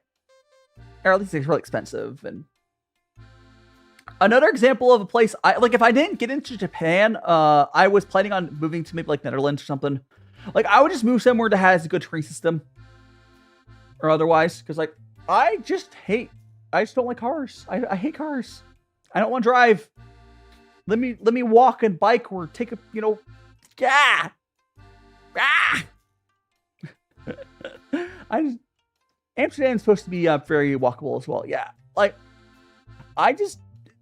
Or at least it's really expensive. And another example of a place I like, if I didn't get into Japan, I was planning on moving to maybe like Netherlands or something. Like I would just move somewhere that has a good train system, or otherwise, because like I just don't like cars. I hate cars. I don't want to drive. Let me walk and bike or take a, Amsterdam's supposed to be very walkable as well. Yeah. Like,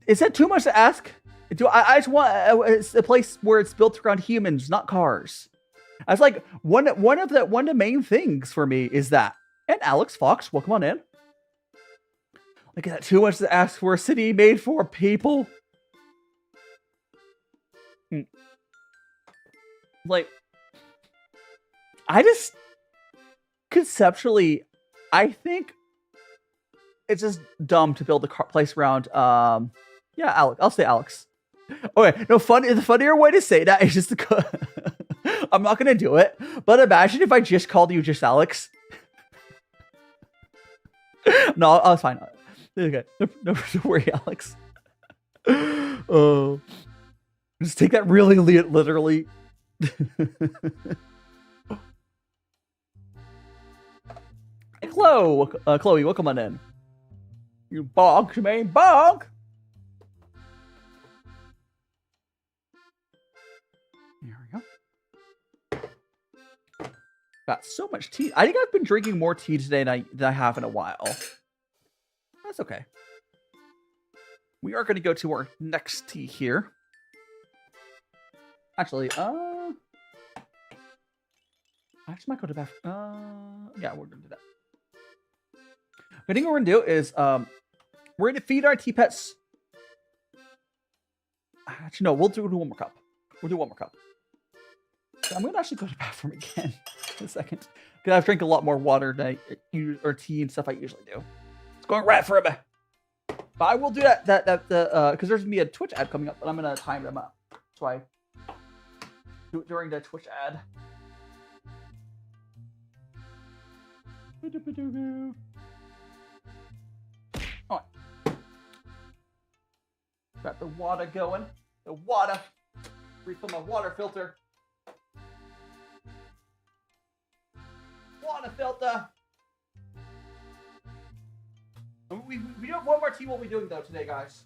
is that too much to ask? I just want a place where it's built around humans, not cars. I was like, one of the main things for me is that. And Alex Fox, welcome on in. Like, is that too much to ask for a city made for people? Like, I just conceptually, I think it's just dumb to build a place around. Yeah, Alex. I'll say Alex. Okay, no fun. The funnier way to say that is just I'm not gonna do it. But imagine if I just called you just Alex. No, I was fine. Okay, no worry, Alex. Oh, just take that really literally. Hey, Chloe, welcome on in. You bonk, man, bonk. There we go. Got so much tea. I think I've been drinking more tea today than I have in a while. That's okay. We are going to go to our next tea here. Actually, I just might go to the bathroom. Yeah, we're going to do that. I think what we're going to do is, we're going to feed our tea pets. Actually, no, we'll do one more cup. We'll do one more cup. So I'm going to actually go to the bathroom again in a second. Because I've drank a lot more water than or tea and stuff I usually do. It's going right for a bit. But I will do that because there's gonna be a Twitch ad coming up, but I'm gonna time them up. So I do it during the Twitch ad. Alright. Got the water going. The water. Refill my water filter. Water filter. We have one more tea we'll be doing though today, guys.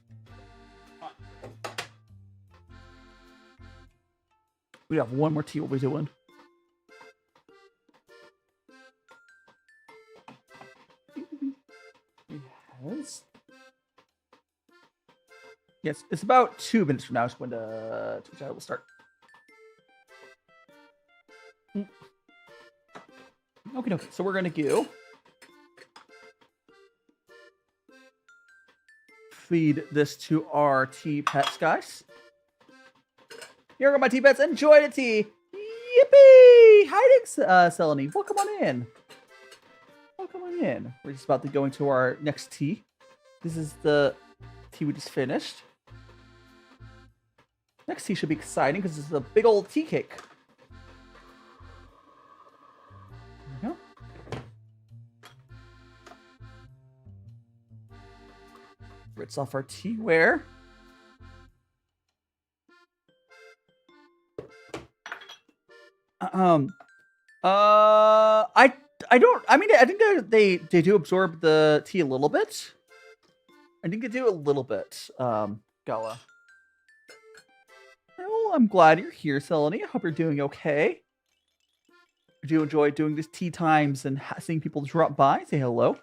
We have one more tea we'll be doing. Yes, it's about 2 minutes from now is when the Twitch ad will start. Okay, so we're gonna go feed this to our tea pets, guys. Here are my tea pets. Enjoy the tea. Yippee! Hi, Selene. Welcome on in. Welcome on in. We're just about to go into our next tea. This is the tea we just finished. Next tea should be exciting because it's a big old tea cake. There we go. Rinse off our teaware. I mean, I think they do absorb the tea a little bit. I think they do a little bit, Gala. Well, I'm glad you're here, Selene. I hope you're doing okay. I do enjoy doing these tea times and seeing people drop by, say hello.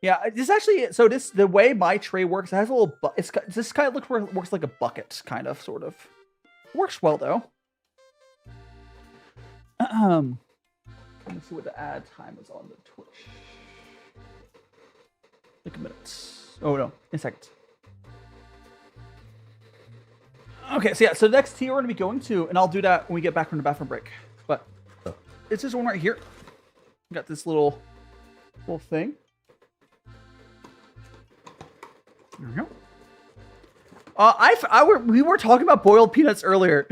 Yeah, this actually, so the way my tray works, it has a little, this kind of works like a bucket, kind of, sort of. Works well, though. Let me see what the ad time is on the Twitch. Like a minute. Oh, no, in a second. Okay, so yeah, so the next tea we're going to be going to, and I'll do that when we get back from the bathroom break. But it's this one right here. We got this little thing. There we go. We were talking about boiled peanuts earlier.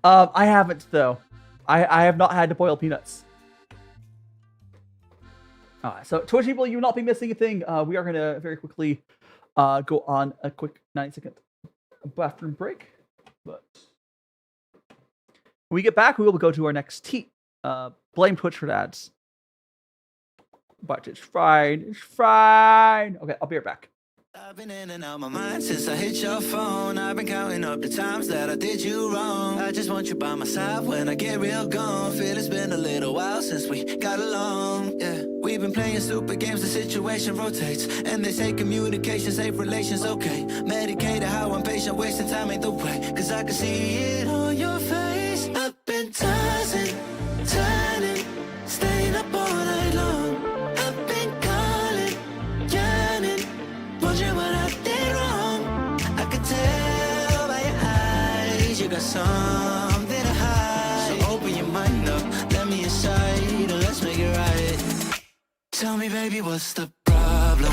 I haven't though. I have not had to boil peanuts. Alright, so Twitch people, you will not be missing a thing. We are gonna very quickly go on a quick 9-second bathroom break. But when we get back, we will go to our next tea. Blame Twitch for the ads. But it's fine. It's fine. Okay, I'll be right back. I've been in and out my mind since I hit your phone. I've been counting up the times that I did you wrong. I just want you by my side when I get real gone. Feel it's been a little while since we got along. Yeah, we've been playing stupid games, the situation rotates. And they say communication, safe relations, okay. Medicated how I'm patient, wasting time ain't the way. Cause I can see it on your face. I've been tossing, turning, staying up all night long. Something to hide. So open your mind up, let me inside, and let's make it right. Tell me, baby, what's the problem?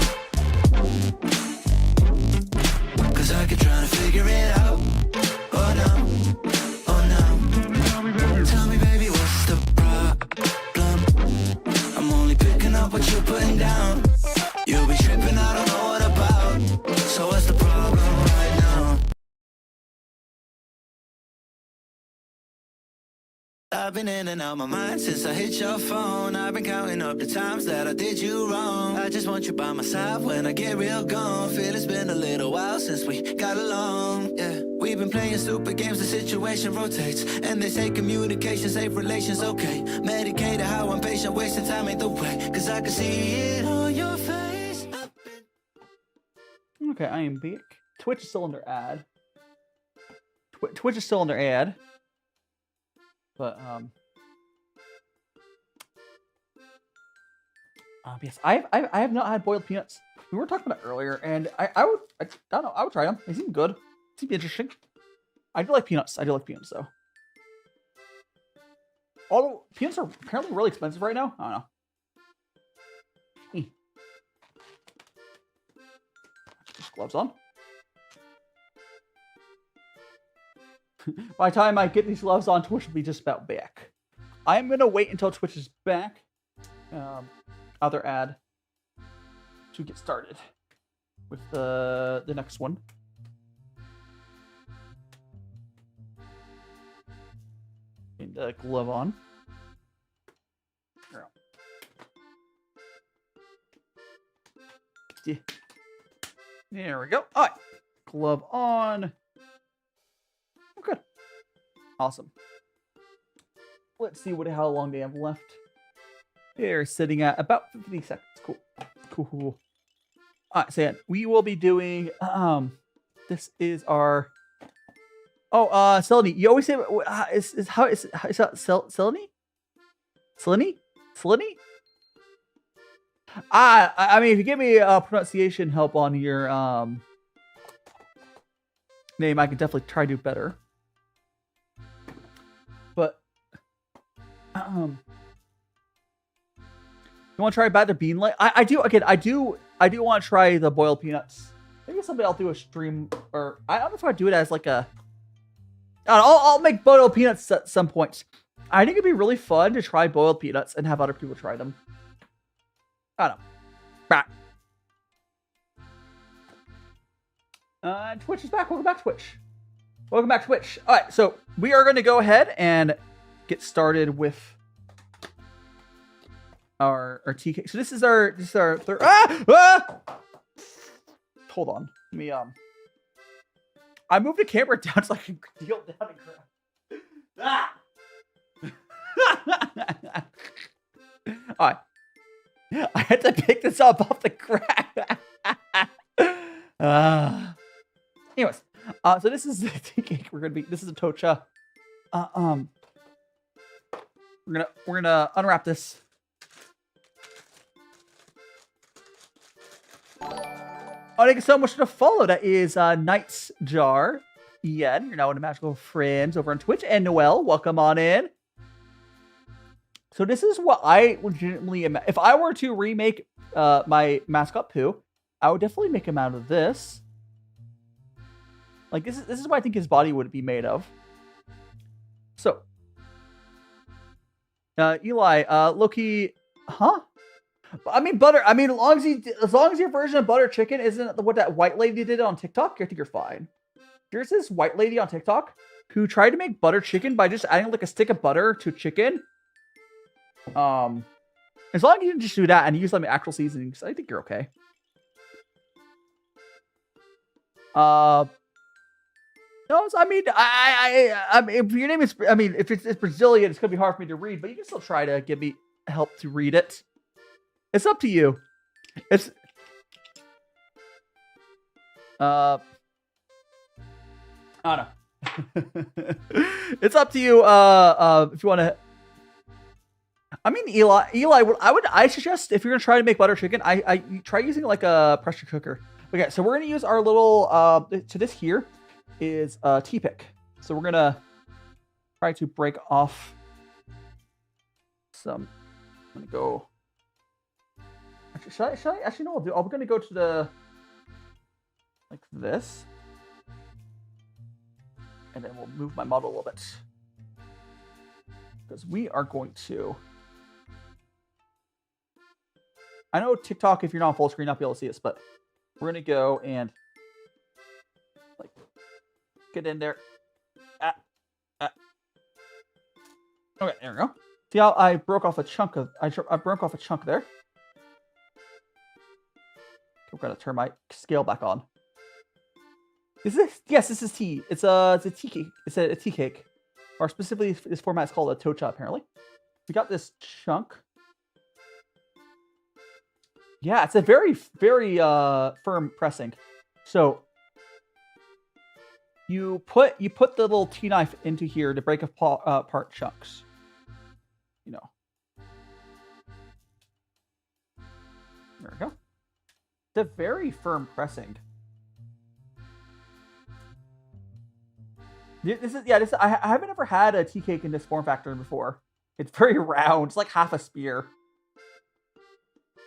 Cause I keep trying to figure it out. Oh no, oh no. Tell me, baby, what's the problem? I'm only picking up what you're putting down. You'll be tripping, I don't know what about. So what's the problem right now? I've been in and out my mind since I hit your phone. I've been counting up the times that I did you wrong. I just want you by my side when I get real gone. Feel it's been a little while since we got along. Yeah, we've been playing stupid games, the situation rotates. And they say communication, safe relations, okay. Medicated how I'm patient, wasting time ain't the way. Cause I can see it on your face. Okay, I am back. Twitch is still under ad. Twitch is still under ad. But yes, I have not had boiled peanuts. We were talking about it earlier, and I don't know, I would try them. They seem good. They seem interesting. I do like peanuts. Though. Although peanuts are apparently really expensive right now. I don't know. Just gloves on. By the time I get these gloves on, Twitch will be just about back. I'm going to wait until Twitch is back. Other ad. To get started with the next one. Get the glove on. Yeah. There we go. All right. Glove on. Good. Awesome. Let's see how long they have left. They're sitting at about 50 seconds. Cool. Alright, so yeah, we will be doing this is our Selene. You always say is that Selene? Selene? I mean, if you give me pronunciation help on your name, I can definitely try to do better. But You want to try battered bean light? I do. Again, I do want to try the boiled peanuts. Maybe someday I'll do a stream, or I don't know if I do it as like a. I don't know, I'll make boiled peanuts at some point. I think it'd be really fun to try boiled peanuts and have other people try them. I don't know. Back. Twitch is back. Welcome back, Twitch. Welcome back, Twitch. All right, so we are going to go ahead and get started with our tea cake. So this is our third. Hold on. Let me I moved the camera down so I can deal down and grab. All right. I had to pick this up off the ground. Anyways, so this is the tea cake. This is a tocha. We're gonna unwrap this. Oh, thank you so much for the follow. That is Knight's Jar. Ian, you're now in the Magical Friends over on Twitch. And Noel, welcome on in. So this is what I legitimately am. If I were to remake my mascot Pooh, I would definitely make him out of this. Like this is what I think his body would be made of. So, Eli, Loki, huh? I mean butter. I mean, as long as your version of butter chicken isn't what that white lady did on TikTok, I think you're fine. There's this white lady on TikTok who tried to make butter chicken by just adding like a stick of butter to chicken. As long as you can just do that and use like actual seasonings, I think you're okay. No, I mean, I mean, if your name is, I mean, if it's Brazilian, it's gonna be hard for me to read, but you can still try to give me help to read it. It's up to you. It's I don't know. It's up to you. If you want to. I mean, Eli, I suggest if you're gonna try to make butter chicken, I try using like a pressure cooker. Okay, so we're gonna use our little so this here is a tea pick. So we're gonna try to break off some. I'm gonna go. Actually, should I actually no? We're gonna go to the like this, and then we'll move my model a little bit because we are going to. I know TikTok, if you're not on full screen, not be able to see this, but we're gonna go and like get in there. Okay, there we go. See how I broke off a chunk of I broke off a chunk there. We're gonna turn my scale back on. Is this? Yes, this is tea. It's a tea cake. It's a tea cake, or specifically this format is called a tocha. Apparently, we got this chunk. Yeah, it's a very firm pressing. So you put the little tea knife into here to break apart chunks. You know. There we go. It's a very firm pressing. I haven't ever had a tea cake in this form factor before. It's very round. It's like half a spear.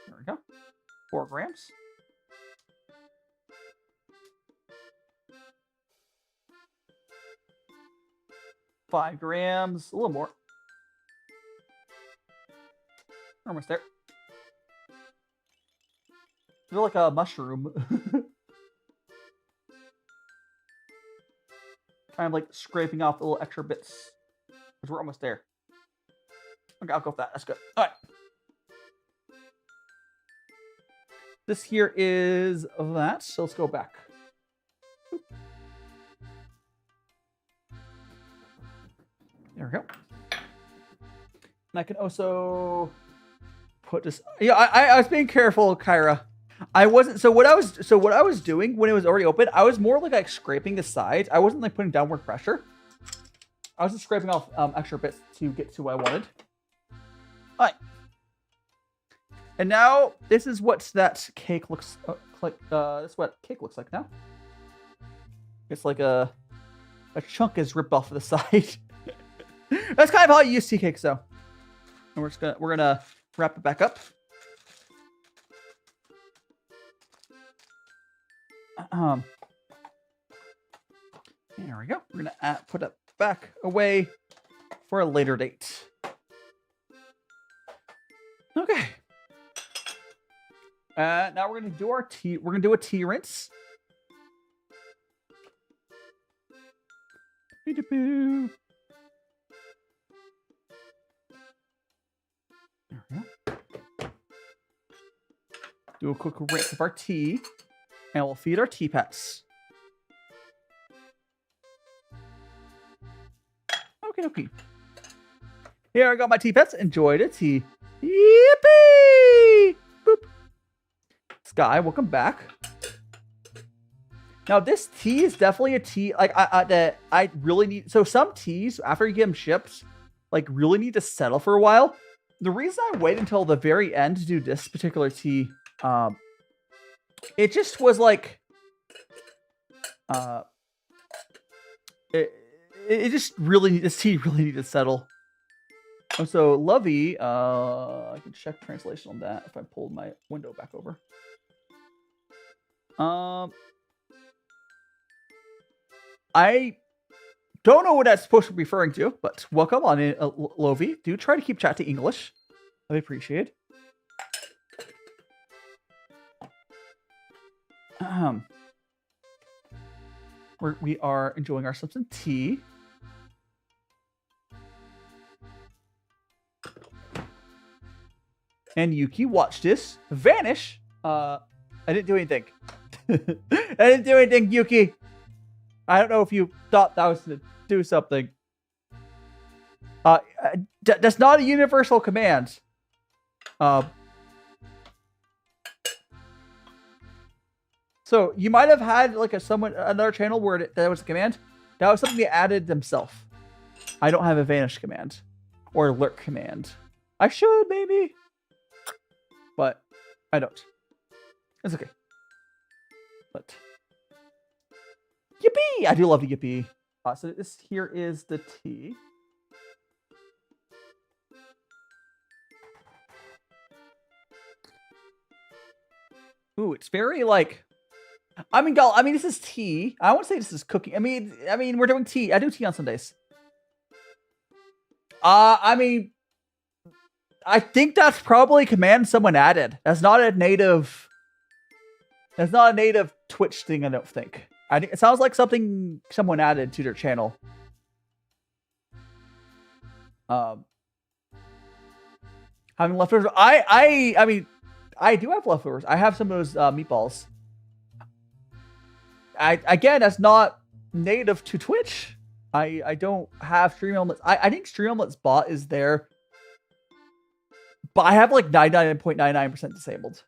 There we go. 4 grams. $5 grams. A little more. Almost there. Feel like a mushroom. Kind of like scraping off the little extra bits. Because we're almost there. Okay, I'll go with that. That's good. Alright. This here is that. So let's go back. There we go. And I can also put this. Yeah, I was being careful, Kyra. I wasn't. So what I was doing when it was already open, I was more like scraping the sides. I wasn't like putting downward pressure. I was just scraping off extra bits to get to what I wanted. All right. And now this is what that cake looks like. This is what cake looks like now. It's like a chunk is ripped off of the side. That's kind of how you use tea cakes, though. And we're gonna wrap it back up. There we go. We're gonna put it back away for a later date. Okay. Now we're gonna do our tea. We're gonna do a tea rinse. There we go. Do a quick rinse of our tea, and we'll feed our tea pets. Okay. Here I got my tea pets. Enjoy the tea. Yippee! Boop. Sky, welcome back. Now this tea is definitely a tea like that I really need. So some teas after you get them shipped, like really need to settle for a while. The reason I wait until the very end to do this particular tea, it just was like, it just really this tea really needed to settle. So Lovey, I can check translation on that if I pulled my window back over. I don't know what that's supposed to be referring to, but welcome on in, Lovey. Do try to keep chat to English. I appreciate. We are enjoying ourselves some tea. And Yuki, watch this. Vanish. I didn't do anything. I didn't do anything, Yuki. I don't know if you thought that was to do something. That's not a universal command. So you might have had like another channel where that was a command. That was something they added themselves. I don't have a vanish command or lurk command. I should maybe, but I don't. It's okay. But yippee! I do love the yippee. So this here is the tea. Ooh, it's very like. I mean, this is tea. I won't say this is cooking. I mean, we're doing tea. I do tea on Sundays. I mean, I think that's probably a command someone added. That's not a native Twitch thing, I don't think. I think it sounds like something someone added to their channel. Having leftovers. I mean, I do have leftovers. I have some of those meatballs. Again, that's not native to Twitch. I don't have Stream Elements. I think Stream Elements bot is there, but I have like 99.99% disabled.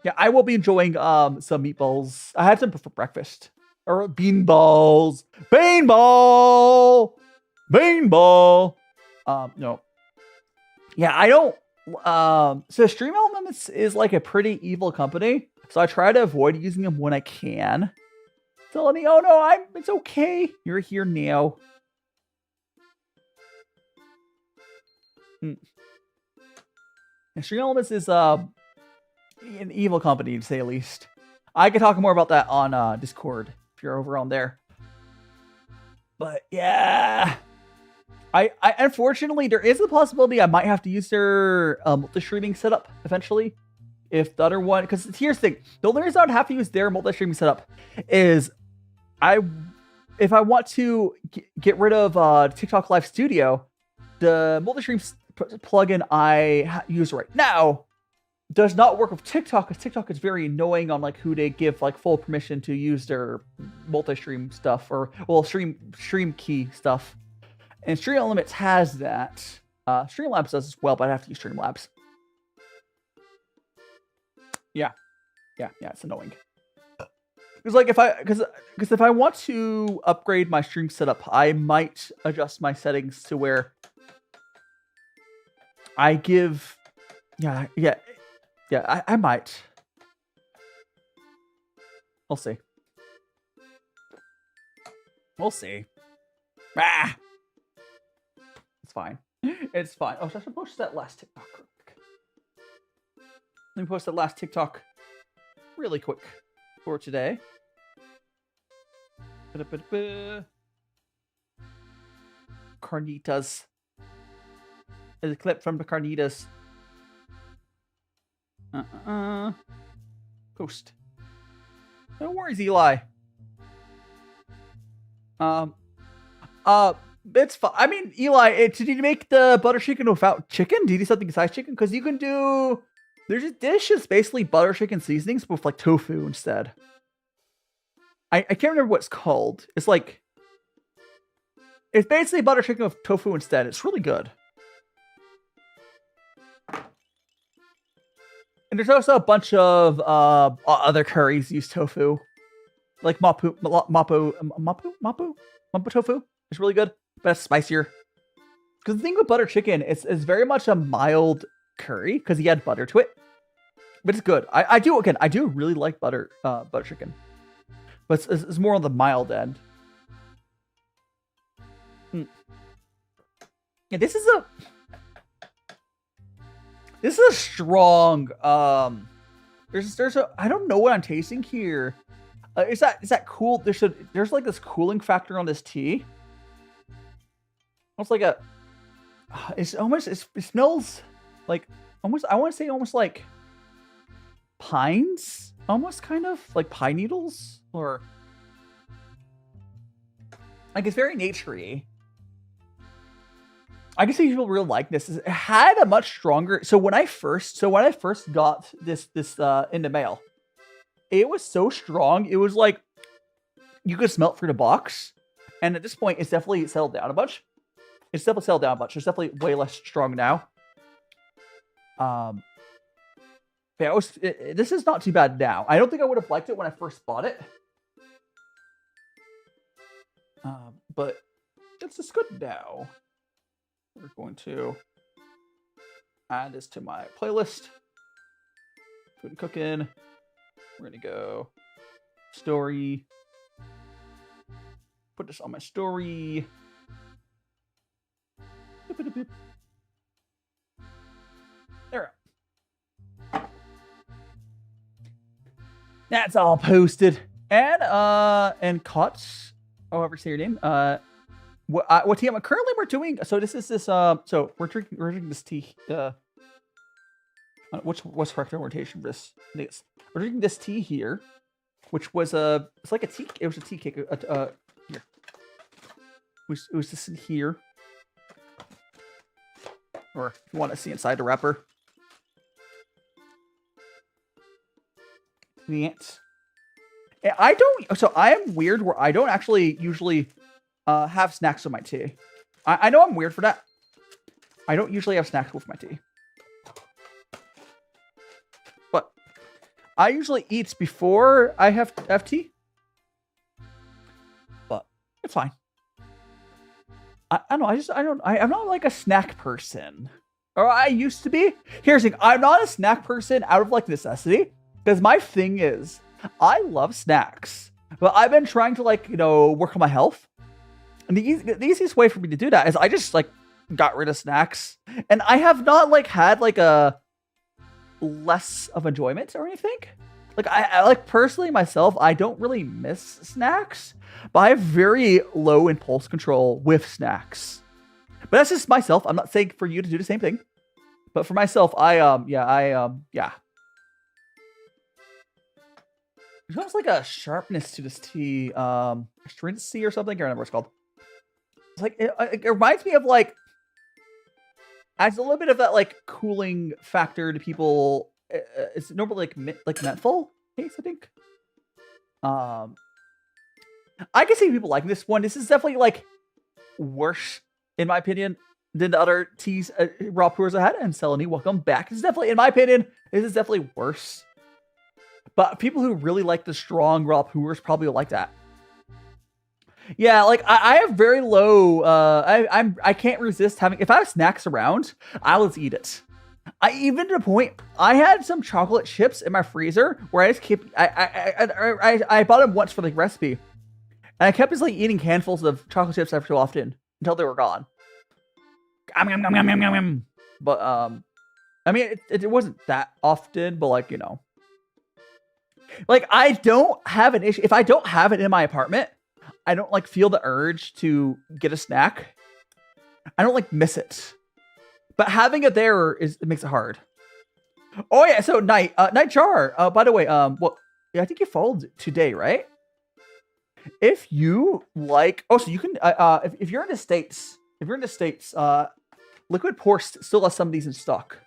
Yeah, I will be enjoying some meatballs. I had some for breakfast. Or bean balls. Beanball! Beanball! No. Yeah, I don't... so Stream Elements is like a pretty evil company. So I try to avoid using them when I can. So let me... Oh no, it's okay. You're here now. And Stream Elements is... an evil company, to say the least. I could talk more about that on Discord if you're over on there. But yeah, I unfortunately there is a possibility I might have to use their multi-streaming setup eventually. If the other one, because here's the thing, the only reason I'd have to use their multi-streaming setup is if I want to get rid of TikTok Live Studio, the multi-stream plugin I use right now does not work with TikTok, because TikTok is very annoying on like who they give like full permission to use their multi-stream stuff, or well, stream key stuff. And Streamlabs has that. Streamlabs does as well, but I have to use Streamlabs. Yeah, it's annoying. Because like if I want to upgrade my stream setup, I might adjust my settings to where I give. Yeah, I might. We'll see. We'll see. Ah! It's fine. It's fine. Oh, so I should post that last TikTok real quick. Let me post that last TikTok really quick. for today. Carnitas. There's a clip from the carnitas. Post. No worries, Eli. It's fun. I mean, Eli, did you make the butter chicken without chicken? Did you do something besides chicken? Because you can do... There's a dish that's basically butter chicken seasonings with like tofu instead. I can't remember what it's called. It's like... It's basically butter chicken with tofu instead. It's really good. And there's also a bunch of other curries use tofu. Like mapo tofu. It's really good, but it's spicier. Because the thing with butter chicken, it's very much a mild curry because you add butter to it. But it's good. I do really like butter chicken. But it's more on the mild end. Yeah, this is a strong there's a I don't know what I'm tasting here. Is that cool? There's like this cooling factor on this tea. Almost like a it smells like almost, I want to say almost like pines, almost kind of like pine needles, or like it's very naturey. I can see people really like this. It had a much stronger. So when I first got this in the mail, it was so strong. It was like you could smell it through the box. And at this point, it's definitely settled down a bunch. It's definitely way less strong now. Yeah, this is not too bad now. I don't think I would have liked it when I first bought it. But it's just good now. We're going to add this to my playlist. Food and cooking. We're going to go story. Put this on my story. There. That's all posted. And Kotz, however you say your name, what tea currently we're doing? So this is this. So we're drinking this tea. What's correct orientation for this? We're drinking this tea here, which was it's like a tea. It was a tea cake. Here, it was this in here, or if you want to see inside the wrapper. Yes. I don't. So I am weird where I don't actually usually have snacks with my tea. I know I'm weird for that. I don't usually have snacks with my tea. But I usually eat before I have tea. But it's fine. I don't know. I'm not like a snack person. Or I used to be. Here's the thing. I'm not a snack person out of like necessity. Because my thing is, I love snacks. But I've been trying to like, work on my health. And the easiest way for me to do that is I just like got rid of snacks. And I have not like had like a less of enjoyment or anything. Like I like personally myself, I don't really miss snacks. But I have very low impulse control with snacks. But that's just myself. I'm not saying for you to do the same thing. But for myself, yeah. There's almost like a sharpness to this tea, astringency or something. I can't remember what it's called. It's like it reminds me of like, adds a little bit of that like cooling factor to people. It's normally like menthol taste, I think. I can see people liking this one. This is definitely like worse, in my opinion, than the other teas raw pours I had. And Selene, welcome back. It's definitely, in my opinion, this is definitely worse. But people who really like the strong raw pours probably like that. Yeah, like I have very low. I can't resist having. If I have snacks around, I'll just eat it. Even to the point I had some chocolate chips in my freezer where I just kept. I bought them once for the recipe, and I kept just like eating handfuls of chocolate chips every so often until they were gone. But I mean, it wasn't that often, but like like I don't have an issue if I don't have it in my apartment. I don't like feel the urge to get a snack. I don't like miss it, but having it there it makes it hard. Oh yeah, so Nightjar. By the way, well, yeah, I think you followed today, right? If you like, so you can, if you're in the States, Liquid Proust still has some of these in stock.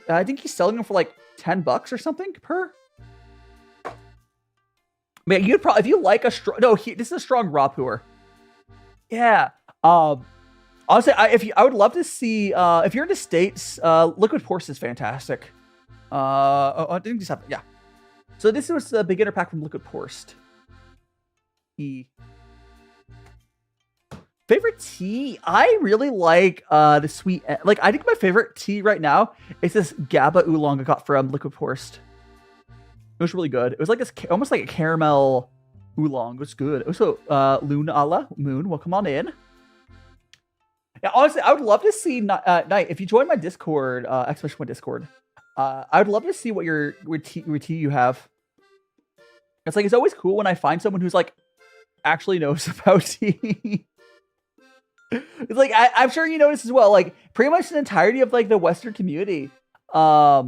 I think he's selling them for like $10 or something per. Man, you'd probably, if you like a strong, this is a strong raw puer. Yeah. Honestly, I would love to see, if you're in the States, Liquid Proust is fantastic. I didn't just have, yeah. So this was the beginner pack from Liquid Proust. Favorite tea? I really like the sweet. Like I think my favorite tea right now is this GABA oolong I got from Liquid Proust. It was really good. It was like this, almost like a caramel oolong. It was good. Also, Luna Ala Moon, welcome on in. Yeah, honestly, I would love to see Night. If you join my Discord, especially my Discord, I would love to see what your tea you have. It's like it's always cool when I find someone who's like actually knows about tea. It's like I'm sure you notice as well. Like pretty much the entirety of like the Western community, like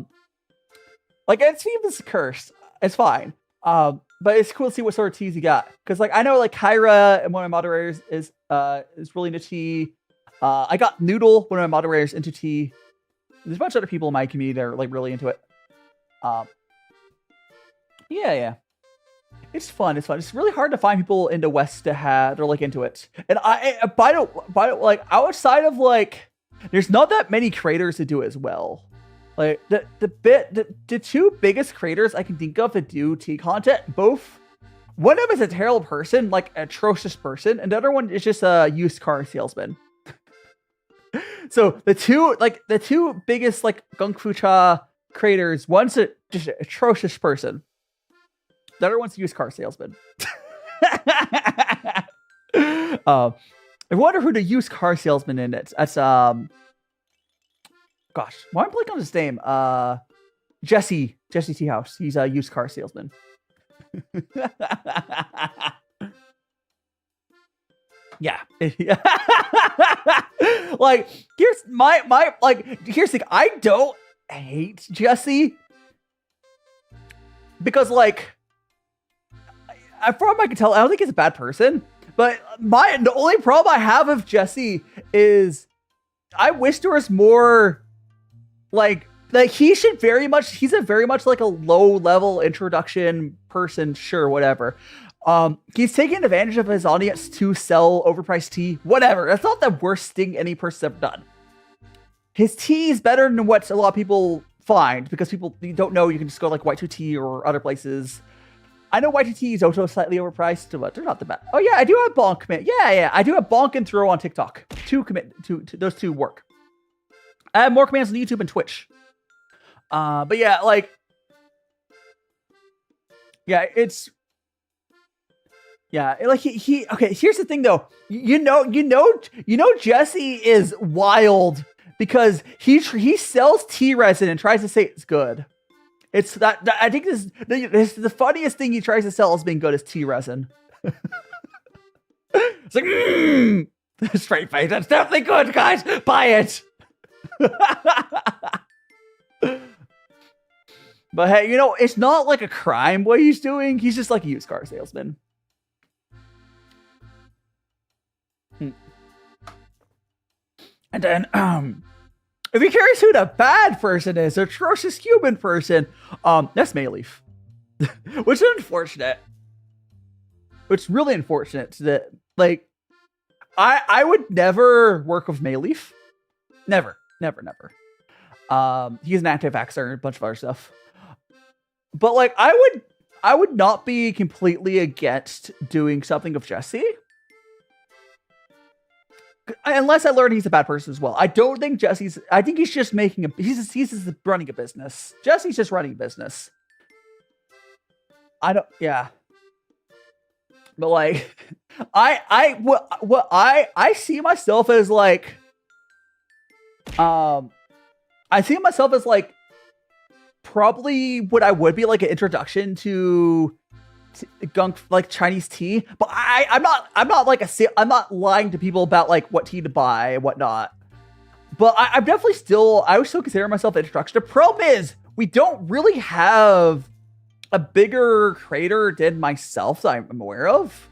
it's famous cursed. It's fine. But it's cool to see what sort of teas you got. Because like I know like Kyra and one of my moderators is really into tea. I got Noodle, one of my moderators, into tea. There's a bunch of other people in my community that are like really into it. Yeah. It's fun. It's fun. It's really hard to find people in the West that are like into it. And like outside of like, there's not that many creators that do it as well. Like the two biggest creators I can think of that do tea content, both one of them is a terrible person, like atrocious person, and the other one is just a used car salesman. So the two biggest like gongfucha creators, one's just an atrocious person. The other one's a used car salesman. I wonder who the used car salesman in it. That's gosh, why am I blanking on his name? Jesse Tea House. He's a used car salesman. Yeah. Like here's here's the thing. I don't hate Jesse because like from I can tell, I don't think he's a bad person. But the only problem I have with Jesse is I wish there was more like he's a very much like a low level introduction person, sure, whatever. He's taking advantage of his audience to sell overpriced tea, whatever. That's not the worst thing any person's ever done. His tea is better than what a lot of people find because you don't know you can just go like White2Tea or other places. I know White2Tea is also slightly overpriced, but they're not the best. Oh yeah, I do have Bonk commit. Yeah, I do have Bonk and Throw on TikTok. Those two work. I have more commands on YouTube and Twitch. But yeah, like, yeah, it's, yeah, like he. Okay, here's the thing though. You know, Jesse is wild because he sells tea resin and tries to say it's good. It's that I think this is the funniest thing he tries to sell as being good is tea resin. It's like straight face. That's definitely good, guys. Buy it. But hey, you know, it's not like a crime what he's doing. He's just like a used car salesman. And then, if you're curious who the bad person is, the atrocious human person, that's Mayleaf. Which is unfortunate. It's really unfortunate that, like, I would never work with Mayleaf. Never. He's an anti-vaxxer and a bunch of other stuff. But, like, I would not be completely against doing something with Jesse. Unless I learn he's a bad person as well. I don't think I think he's just he's just running a business. Jesse's just running a business. Yeah. But like, I see myself as like, probably what I would be like an introduction to like Chinese tea, but I'm not like I'm not lying to people about like what tea to buy and whatnot. But I'm definitely I would still consider myself an introduction. The problem is we don't really have a bigger creator than myself that I'm aware of.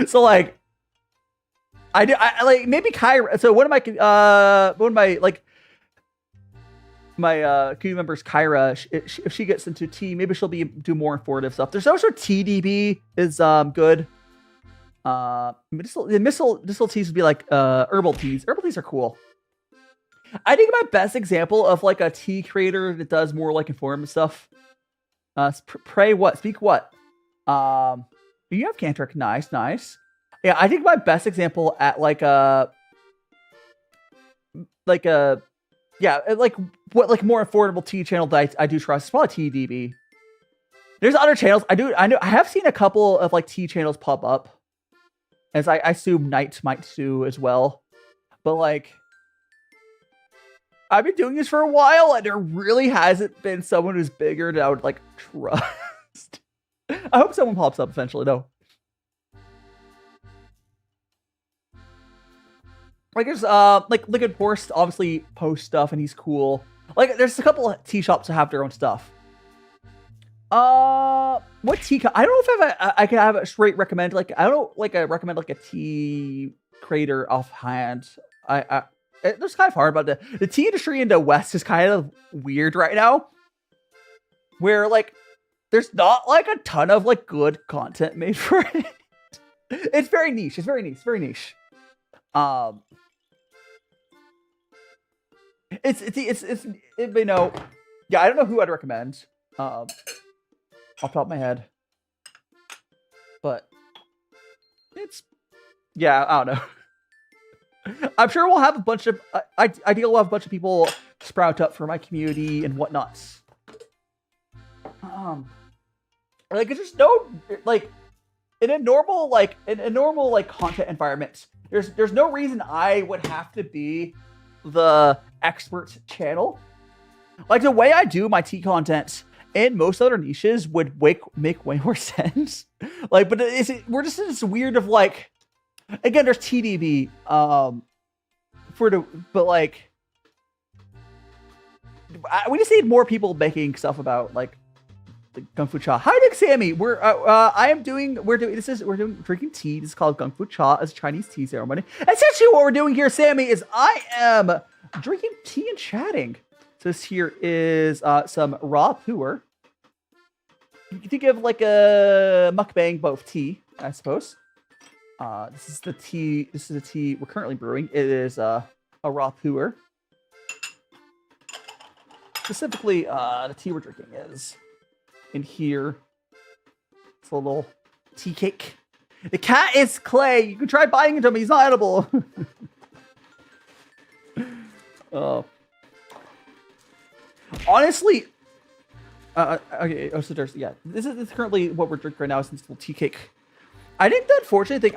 So like I like maybe Kyra. So one of my like my community members, Kyra, if she gets into tea, maybe she'll do more informative stuff. There's also TDB is good. Medicinal teas would be like herbal teas. Herbal teas are cool. I think my best example of like a tea creator that does more like informative stuff. Pray what? Speak what? You have Cantrick. Nice. Yeah, I think my best example at like what more affordable tea channel that I do trust is probably TDB. There's other channels I have seen a couple of like tea channels pop up, as I assume Knight might too as well. But like, I've been doing this for a while, and there really hasn't been someone who's bigger that I would like trust. I hope someone pops up eventually, though. Like there's like Liquid Proust obviously posts stuff and he's cool. Like there's a couple of tea shops that have their own stuff. What tea? I don't know if I can have a straight recommend. Like I don't like I recommend like a tea creator offhand. It's kind of hard, but the tea industry in the West is kind of weird right now, where like there's not like a ton of like good content made for it. It's very niche. It's you know, yeah, I don't know who I'd recommend off the top of my head, but it's, yeah, I don't know. I'm sure we'll have a bunch of I think we'll have a bunch of people sprout up for my community and whatnot. Like it's just no like in a normal content environment, there's no reason I would have to be the expert channel. Like the way I do my tea content in most other niches would make way more sense. Like, but we're just in this weird of like, again, there's TDB but like we just need more people making stuff about like the gongfucha. Hi, Nick Sammy. We're drinking tea. This is called gongfucha. It's a Chinese tea ceremony. Essentially, what we're doing here, Sammy, is I am drinking tea and chatting. So this here is some raw puer. You can think of like a mukbang, but with tea, I suppose. This is the tea. This is the tea we're currently brewing. It is a raw puer. Specifically, the tea we're drinking is in here. It's a little tea cake. The cat is clay. You can try biting into him. He's not edible. Oh. Honestly, okay. Oh, so there's This is currently what we're drinking right now. Is this little tea cake. I think the unfortunate thing.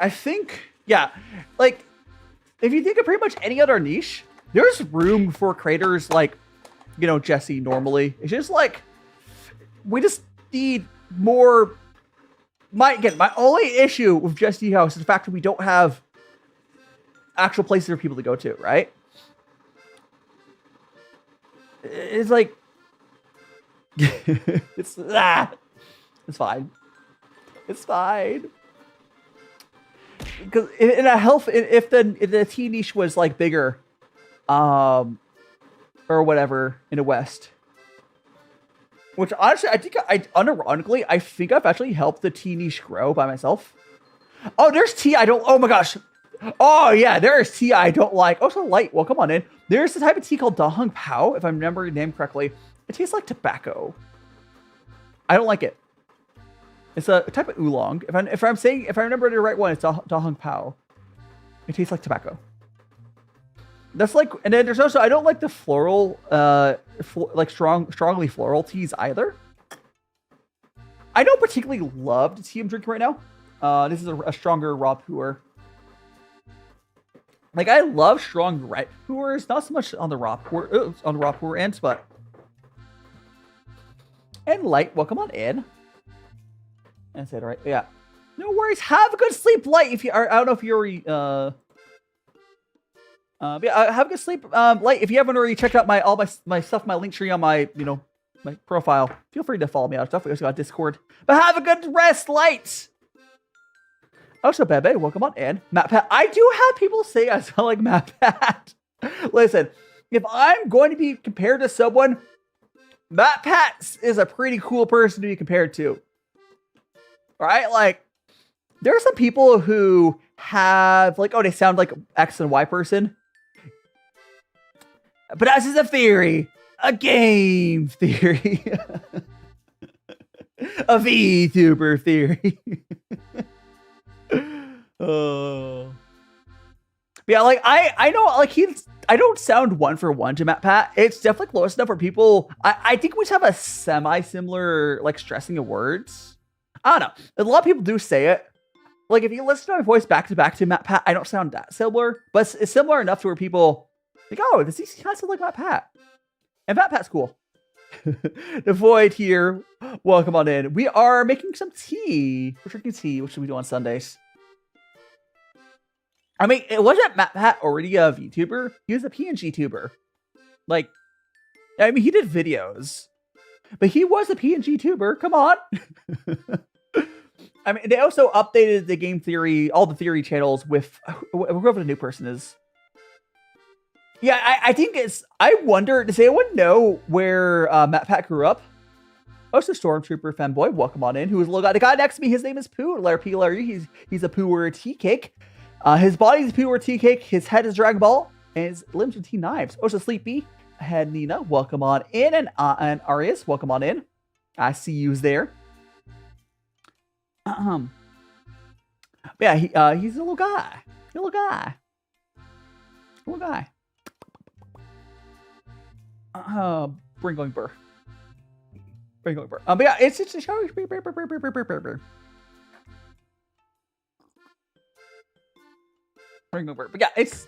Like if you think of pretty much any other niche, there's room for creators like, you know, Jesse. Normally, it's just like we just need more. My only issue with Jesse House is the fact that we don't have actual places for people to go to, right? It's like it's fine. It's fine. Because if the tea niche was like bigger, or whatever in the West, which honestly I think unironically I think I've actually helped the tea niche grow by myself. Oh, there's tea I don't. Oh my gosh. Oh yeah, there is tea I don't like. Oh, so light. Well, come on in. There's the type of tea called Dahong Pao, if I'm remembering the name correctly. It tastes like tobacco. I don't like it. It's a type of oolong. If I remember the right one, it's Dahong Pao. It tastes like tobacco. That's like, and then there's also, I don't like the floral, strongly floral teas either. I don't particularly love the tea I'm drinking right now. This is a stronger raw puer. Like, I love strong right puers, not so much on the raw puer ends, but and light. Welcome on in. And said right, yeah. No worries. Have a good sleep, light. If you are, I don't know if you already yeah, have a good sleep, light. If you haven't already checked out all my stuff, my link tree on my my profile, feel free to follow me. I've definitely also got Discord. But have a good rest, light. Also, Bebe, welcome on in. MatPat. I do have people say I sound like MatPat. Listen, if I'm going to be compared to someone, MatPat is a pretty cool person to be compared to. Right? Like, there are some people who have, like, oh, they sound like X and Y person. But that's just a theory. A game theory. A VTuber theory. Oh. Yeah, like I know, like I don't sound one for one to MatPat. It's definitely close enough for people. I think we just have a semi-similar like stressing of words. I don't know. A lot of people do say it. Like if you listen to my voice back to MatPat, I don't sound that similar, but it's similar enough to where people like, oh, does he kind of sound like MatPat? And MatPat's cool. The Void here. Welcome on in. We are making some tea. We're drinking tea. What should we do on Sundays? I mean, it wasn't MatPat already a VTuber? He was a PNG tuber. Like, I mean, he did videos. But he was a PNG tuber. Come on. I mean, they also updated the game theory, all the theory channels with whoever the new person is. Yeah, I think it's... I wonder, does anyone know where MatPat grew up? Also, Stormtrooper Femboy, welcome on in. Who is the little guy? The guy next to me, his name is Poo. Larry, he's a puer tea cake. His body is puer tea cake. His head is Dragon Ball. And his limbs are tea knives. Also, Sleepy. Head Nina, welcome on in. And Arias, welcome on in. I see you's there. Yeah, he's a little guy. Little guy. Bring going burr. But yeah, it's a show. But yeah, it's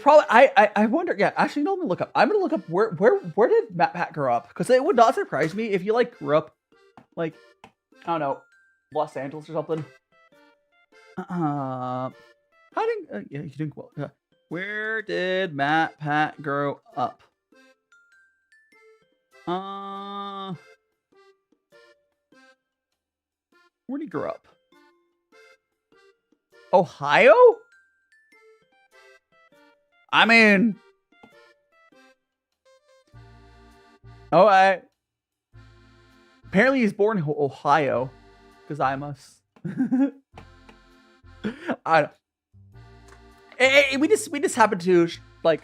probably I wonder. Yeah, actually, no, let me look up. I'm gonna look up where did MatPat grow up, because it would not surprise me if you like grew up like, I don't know, Los Angeles or something. Yeah, you're doing well. Where did MatPat grow up? Where did he grow up? Ohio? I mean, apparently he's born in Ohio, because I must. I don't. We just happen to like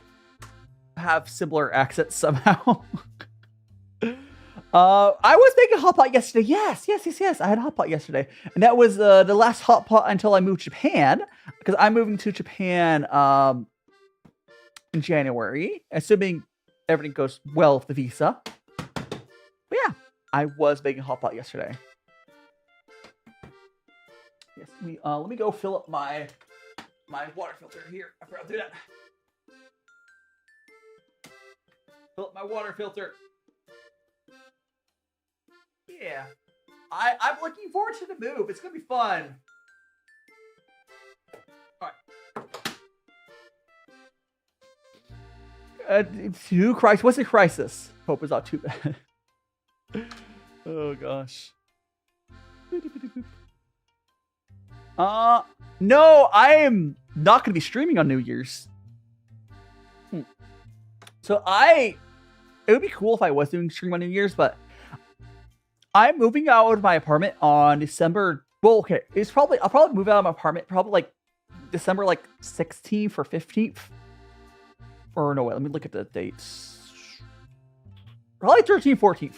have similar accents somehow. I was making hot pot yesterday. Yes. I had hot pot yesterday, and that was the last hot pot until I moved to Japan, because I'm moving to Japan in January, assuming everything goes well with the visa. But yeah, I was making hot pot yesterday. Yes, let me go fill up my water filter here. I forgot to do that. Fill up my water filter. Yeah. I'm looking forward to the move. It's gonna be fun. Alright. What's a crisis? Hope it's not too bad. Oh gosh. No, I am not gonna be streaming on New Year's. So it would be cool if I was doing stream on New Year's, but I'm moving out of my apartment on December. Well, okay, I'll probably move out of my apartment probably like December like 16th or 15th. Or no, wait, let me look at the dates. Probably 13th, 14th.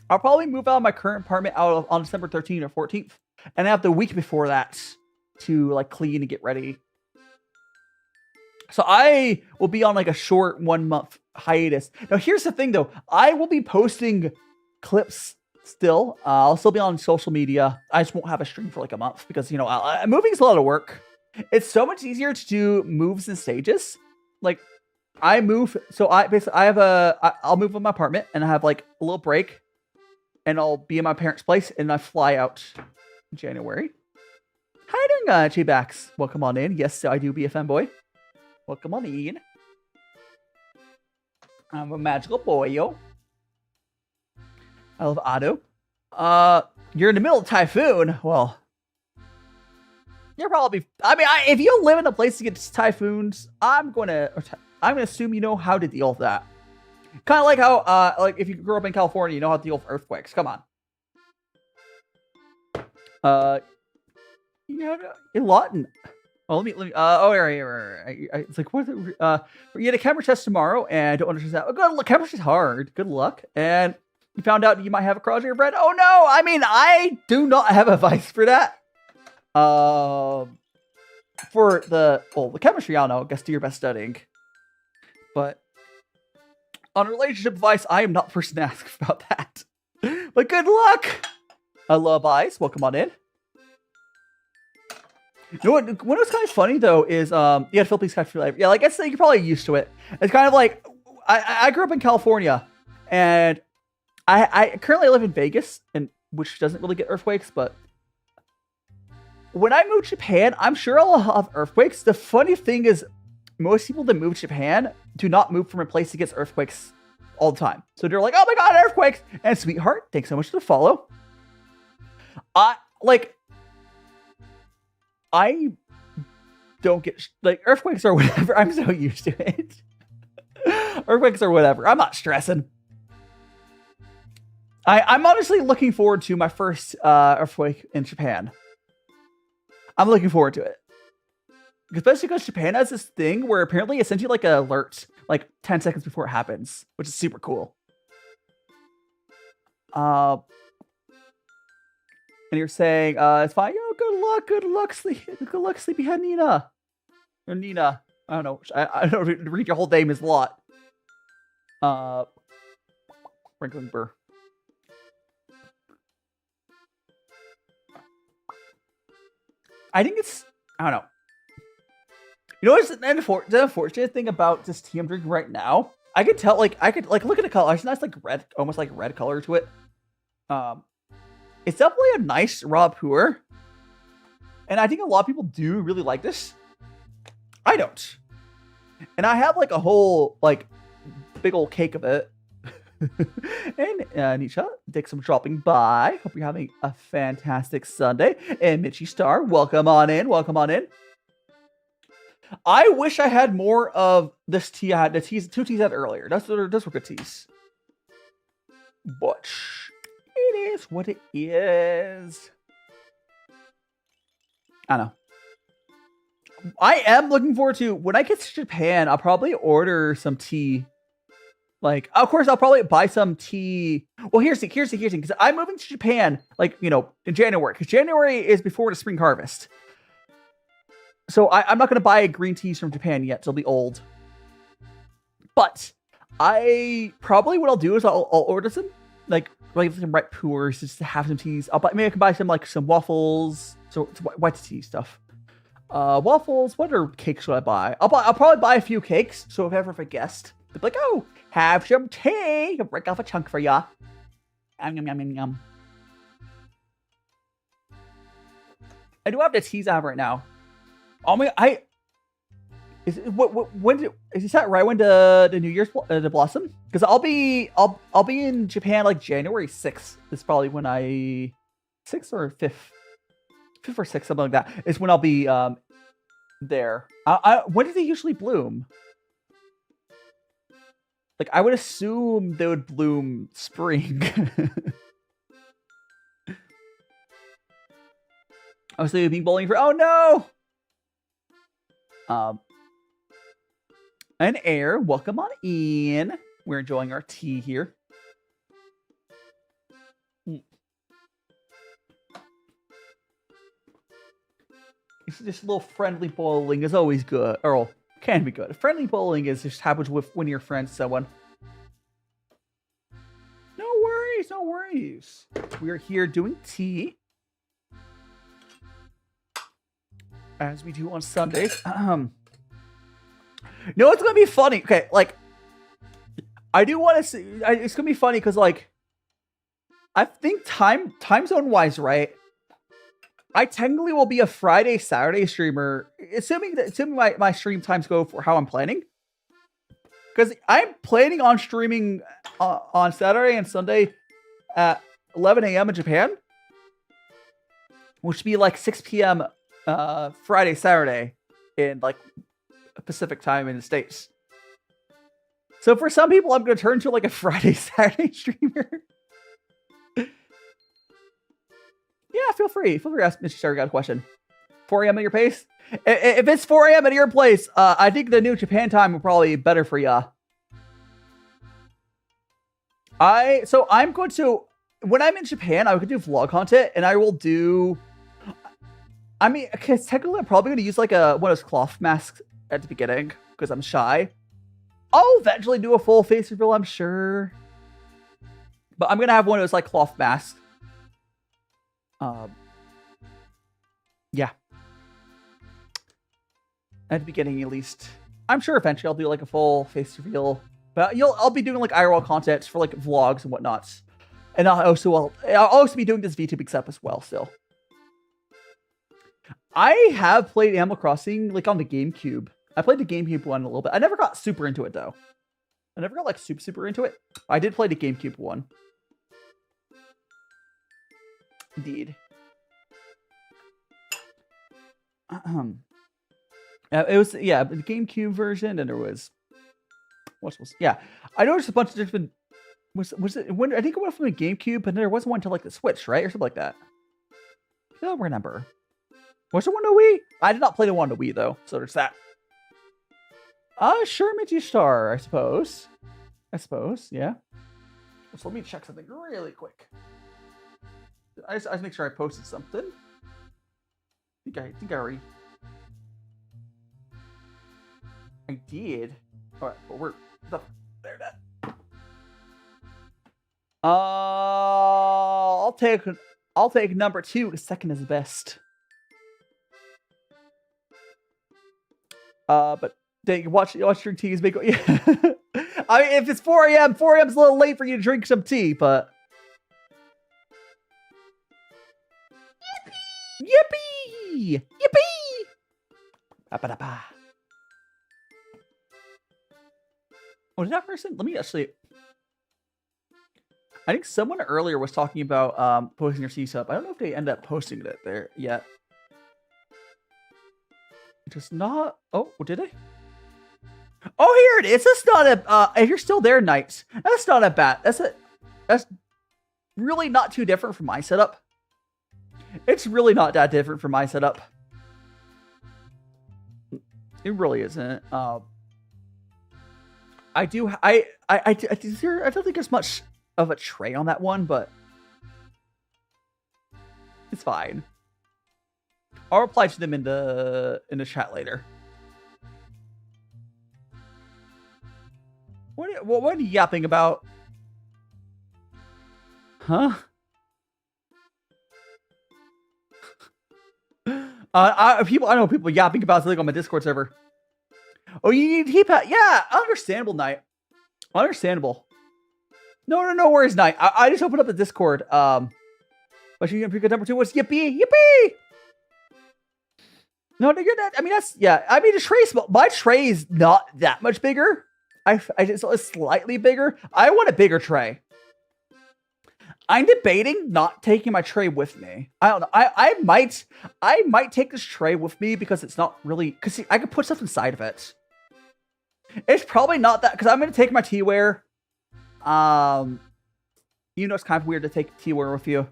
I'll probably move out of my current apartment on December 13th or 14th, and I have the week before that to like clean and get ready. So I will be on like a short 1 month hiatus. Now here's the thing though, I will be posting clips still. I'll still be on social media. I just won't have a stream for like a month because, you know, moving is a lot of work. It's so much easier to do moves and stages. Like, I move, so I'll move in my apartment, and I have like a little break, and I'll be in my parents' place, and I fly out in January. How you doing, J-Bax? Welcome on in. Yes, I do be a fanboy. Welcome on in. I'm a magical boy, yo. I love Otto. You're in the middle of typhoon. Well, you're probably. I mean, if you live in a place that gets typhoons, I'm gonna assume you know how to deal with that. Kind of like how, like if you grew up in California, you know how to deal with earthquakes. Come on. You know, a lot. Well, let me. Oh, right. It's like what? You had a camera test tomorrow, and don't understand that. Oh, good. Look, camera test is hard. Good luck. And you found out you might have a crotch in your bread. Oh no! I mean, I do not have advice for that. For the chemistry, I don't know. I guess do your best studying. But on relationship advice, I am not the person to ask about that. But good luck. I love Ice. Welcome on in. You know what was kind of funny though is yeah, Philippines country life. Yeah, like I said, you're probably used to it. It's kind of like I grew up in California, and I currently live in Vegas, and which doesn't really get earthquakes, but when I move to Japan, I'm sure I'll have earthquakes. The funny thing is, most people that move to Japan do not move from a place that gets earthquakes all the time. So they're like, oh my god, earthquakes! And sweetheart, thanks so much for the follow. I don't get, like, earthquakes or whatever. I'm so used to it. Earthquakes or whatever. I'm not stressing. I'm honestly looking forward to my first earthquake in Japan. I'm looking forward to it. Especially because Japan has this thing where apparently it sends you like an alert like 10 seconds before it happens, which is super cool. And you're saying, it's fine. Yo, good luck, sleepyhead Nina. Or Nina. I don't know. I don't read your whole name is a lot. Wrinkling Burr. I think it's, I don't know. You know what's the unfortunate thing about this tea I'm drinking right now? I could tell, like, look at the color. It's nice, like red, almost like red color to it. It's definitely a nice raw puer. And I think a lot of people do really like this. I don't. And I have like a whole, like, big old cake of it. And Nisha, thanks for dropping by. Hope you're having a fantastic Sunday. And Mitchie Star, welcome on in. Welcome on in. I wish I had more of this tea. I had the teas, 2 teas I had earlier. Those were good teas. But it is what it is. I don't know. I am looking forward to, when I get to Japan, I'll probably order some tea. Like, of course, I'll probably buy some tea. Well, here's the thing. Because I'm moving to Japan, like, you know, in January. Because January is before the spring harvest. So I'm not going to buy green teas from Japan yet. They'll be old. But I probably, what I'll do is I'll order some, like some red puers just to have some teas. Maybe I can buy some, like, some waffles. So it's white tea stuff. Waffles. What other cakes should I buy? I'll probably buy a few cakes. So if ever if a guest, they'll be like, oh, have some tea. I'll break off a chunk for ya. Yum, yum, yum, yum. I do have the teas I have right now. Oh my! Is that right when the New Year's the blossom? Because I'll be in Japan like January 6th. Is probably when 6th or 5th or 6th, something like that. Is when I'll be there. When do they usually bloom? Like, I would assume they would bloom spring. I was thinking bowling for. Oh no! And Air, welcome on in. We're enjoying our tea here. This little friendly bowling is always good, or can be good. Friendly bowling is just happens with one of your friends, someone. No worries. We are here doing tea. as we do on Sundays. No, it's gonna be funny. Okay, like I do want to see. It's gonna be funny because like I think time zone wise, right? I technically will be a Friday Saturday streamer, assuming my stream times go for how I'm planning. Because I'm planning on streaming on Saturday and Sunday at 11 a.m. in Japan, which would be like 6 p.m. Friday Saturday in like Pacific time in the States. So for some people, I'm going to turn to like a Friday Saturday streamer. Yeah, feel free to ask Mr. Sarah a question. 4 a.m. at your pace? If it's 4 a.m. at your place, I think the new Japan time will probably be better for ya. So I'm going to, when I'm in Japan, I could do vlog content, and I will do, I mean, because technically I'm probably going to use like one of those cloth masks at the beginning, because I'm shy. I'll eventually do a full face reveal, I'm sure. But I'm going to have one of those like cloth masks. Yeah. At the beginning, at least. I'm sure eventually I'll do like a full face reveal. But I'll be doing like IRL content for like vlogs and whatnot. And I'll also be doing this VTuber stuff as well still. I have played Animal Crossing like on the GameCube. I played the GameCube one a little bit. I never got super into it though. I never got like super into it. I did play the GameCube one. Indeed. It was, yeah, the GameCube version, and there was, I noticed a bunch of different, was it, when, I think it went from the GameCube, but there wasn't one to like the Switch, right, or something like that. I don't remember. Was there one to Wii? I did not play the one to Wii, though, so there's that. Sure, Minty Star, I suppose, yeah. So let me check something really quick. I just make sure I posted something. I think I already. I did. All right, well there. That. I'll take number 2. The second is best. But dang, watch your teas make. Yeah. I mean, if it's 4 a.m., 4 a.m. is a little late for you to drink some tea, but. Yippee! Yippee! Ba-ba-da-ba. Oh, did that person? Let me actually. I think someone earlier was talking about posting their C-sub. I don't know if they end up posting it there yet. Just not. Oh, did they? Oh, here it is. That's not a. If you're still there, Knights, that's not a bad. That's really not too different from my setup. It's really not that different from my setup. It really isn't. I don't think there's much of a tray on that one, but it's fine. I'll reply to them in the chat later. What are you yapping about? Huh? I know people yapping about something on my Discord server. Oh, you need T-Pad? Yeah, understandable, Knight. Understandable. No worries, Knight. I just opened up the Discord. But you can pick a number 2 was yippee. No, you're not. I mean, that's, yeah. I mean, the tray, my tray is not that much bigger. I just it's slightly bigger. I want a bigger tray. I'm debating not taking my tray with me. I don't know. I might take this tray with me because it's not really, because see, I could put stuff inside of it. It's probably not that, because I'm going to take my teaware. You know, it's kind of weird to take teaware with you.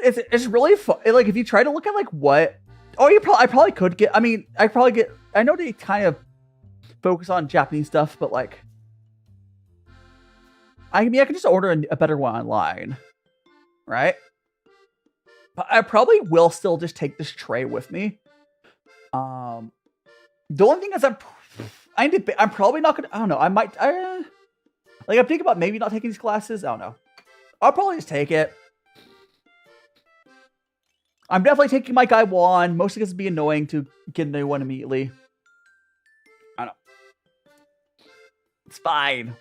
It's really fun. Like, if you try to look at like what, I probably could get, I know they kind of focus on Japanese stuff, but like, I mean, I could just order a better one online. Right? But I probably will still just take this tray with me. The only thing is I'm probably not gonna, I don't know, I'm thinking about maybe not taking these classes. I don't know. I'll probably just take it. I'm definitely taking my Xiaguan, mostly because it'd be annoying to get a new one immediately. I don't know. It's fine.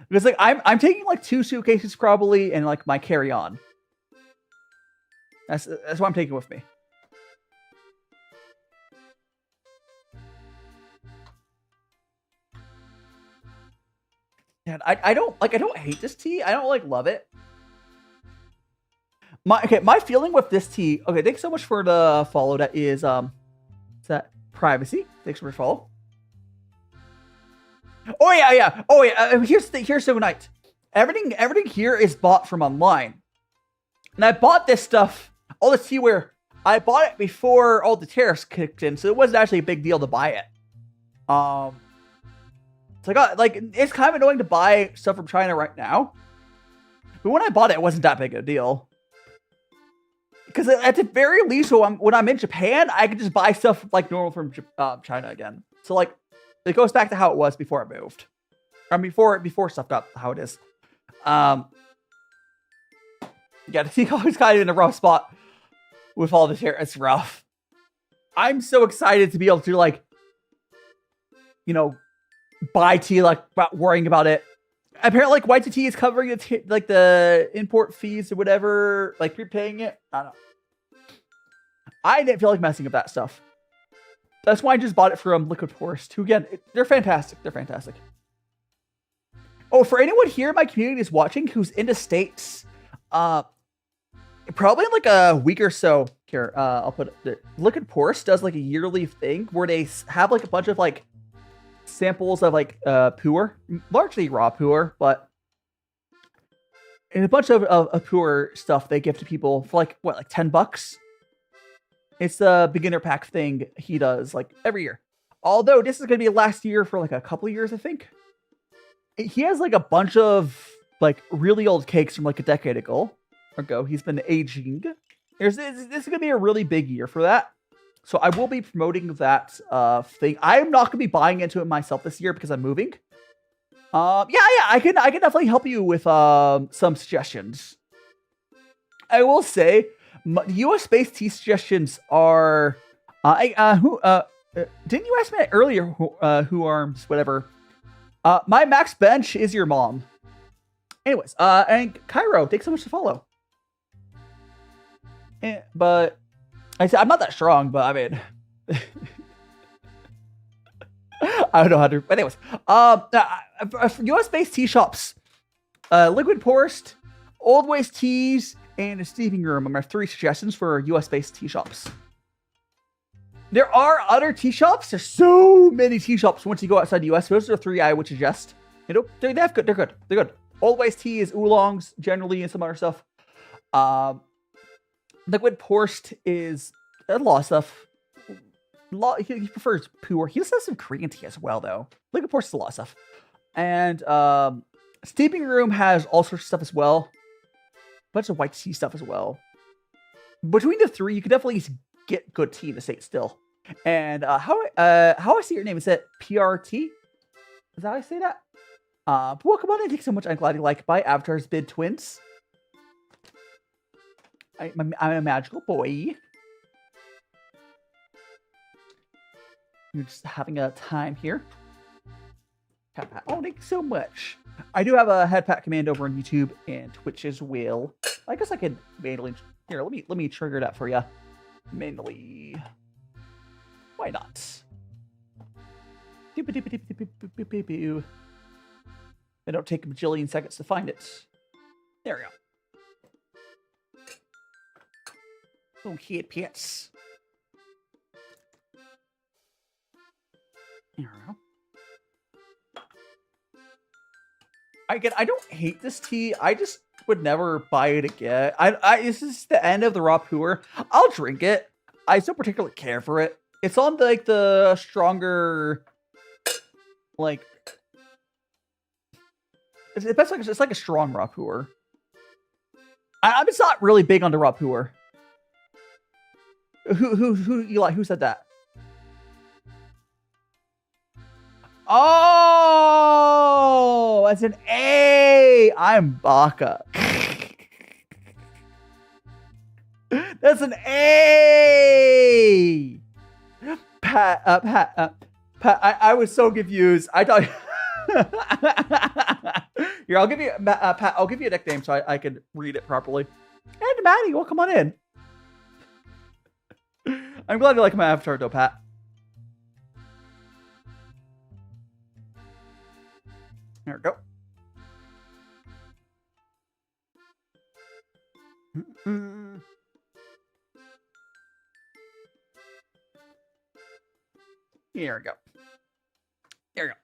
Because like I'm taking like 2 suitcases probably and like my carry-on. That's what I'm taking with me. And I don't hate this tea. I don't like love it. My feeling with this tea. Okay, thanks so much for the follow. That is that privacy. Thanks so much for follow. Oh yeah. Oh yeah. Here's so nice. Everything here is bought from online, and I bought this stuff. All this teaware. I bought it before all the tariffs kicked in, so it wasn't actually a big deal to buy it. So I got it's kind of annoying to buy stuff from China right now, but when I bought it, it wasn't that big a deal. Because at the very least, when I'm in Japan, I can just buy stuff like normal from China again. So like, it goes back to how it was before I moved, or before stuff got how it is. Yeah, the tea always kind of in a rough spot with all this here. It's rough. I'm so excited to be able to like, buy tea like without worrying about it. Apparently, like white tea is covering the import fees or whatever, like prepaying it. I don't know. I didn't feel like messing up that stuff. That's why I just bought it from Liquid Proust. Who again, they're fantastic. They're fantastic. Oh, for anyone here in my community is watching who's in the States, probably in like a week or so. Here, I'll put it. Liquid Proust does like a yearly thing where they have like a bunch of like samples of like puer, largely raw puer, but and a bunch of puer stuff they give to people for like what, like $10. It's the beginner pack thing he does like every year. Although this is gonna be last year for like a couple of years, I think. He has like a bunch of like really old cakes from like a decade ago. He's been aging. This is gonna be a really big year for that. So I will be promoting that thing. I'm not gonna be buying into it myself this year because I'm moving. Yeah, I can definitely help you with some suggestions. I will say, US-based tea suggestions are didn't you ask me that earlier? Who arms whatever? My max bench is your mom. Anyways, and Cairo, thanks so much to follow. But I said I'm not that strong, but I mean, I don't know how to. But anyways, US-based tea shops, Liquid Proust, Old Ways Teas, and a steeping room are my 3 suggestions for US-based tea shops. There are other tea shops. There's so many tea shops once you go outside the US. Those are the 3 I would suggest. They're good. They're good. Old Ways Tea is oolongs generally and some other stuff. Liquid Proust is a lot of stuff. He prefers puer. He also has some Korean tea as well, though. Liquid Proust is a lot of stuff. And steeping room has all sorts of stuff as well. A bunch of white tea stuff as well. Between the 3, you can definitely get good tea in the States still. And how I say your name, is it PRT? Is that how I say that? Welcome on in. Thanks so much. I'm glad you like by Avatar's Bid Twins. I'm a magical boy. You're just having a time here. Oh, thanks so much. I do have a head pat command over on YouTube and Twitch as well. I guess I could manually. Here, let me trigger that for you. Manually. Why not? It don't take a bajillion seconds to find it. There we go. Oh, head pits. There we go. I don't hate this tea. I just would never buy it again. This is the end of the raw puer. I'll drink it. I don't particularly care for it. It's on like the stronger, like it's like a strong raw puer. I'm just not really big on the raw puer. Who you like? Who said that? Oh, that's an A. I'm Baka. That's an A. Pat, I was so confused. I thought. Here, I'll give you Pat. I'll give you a nickname so I could read it properly. And Maddie, well, come on in. I'm glad you like my avatar, though, Pat. There we go. Here we go. There we go.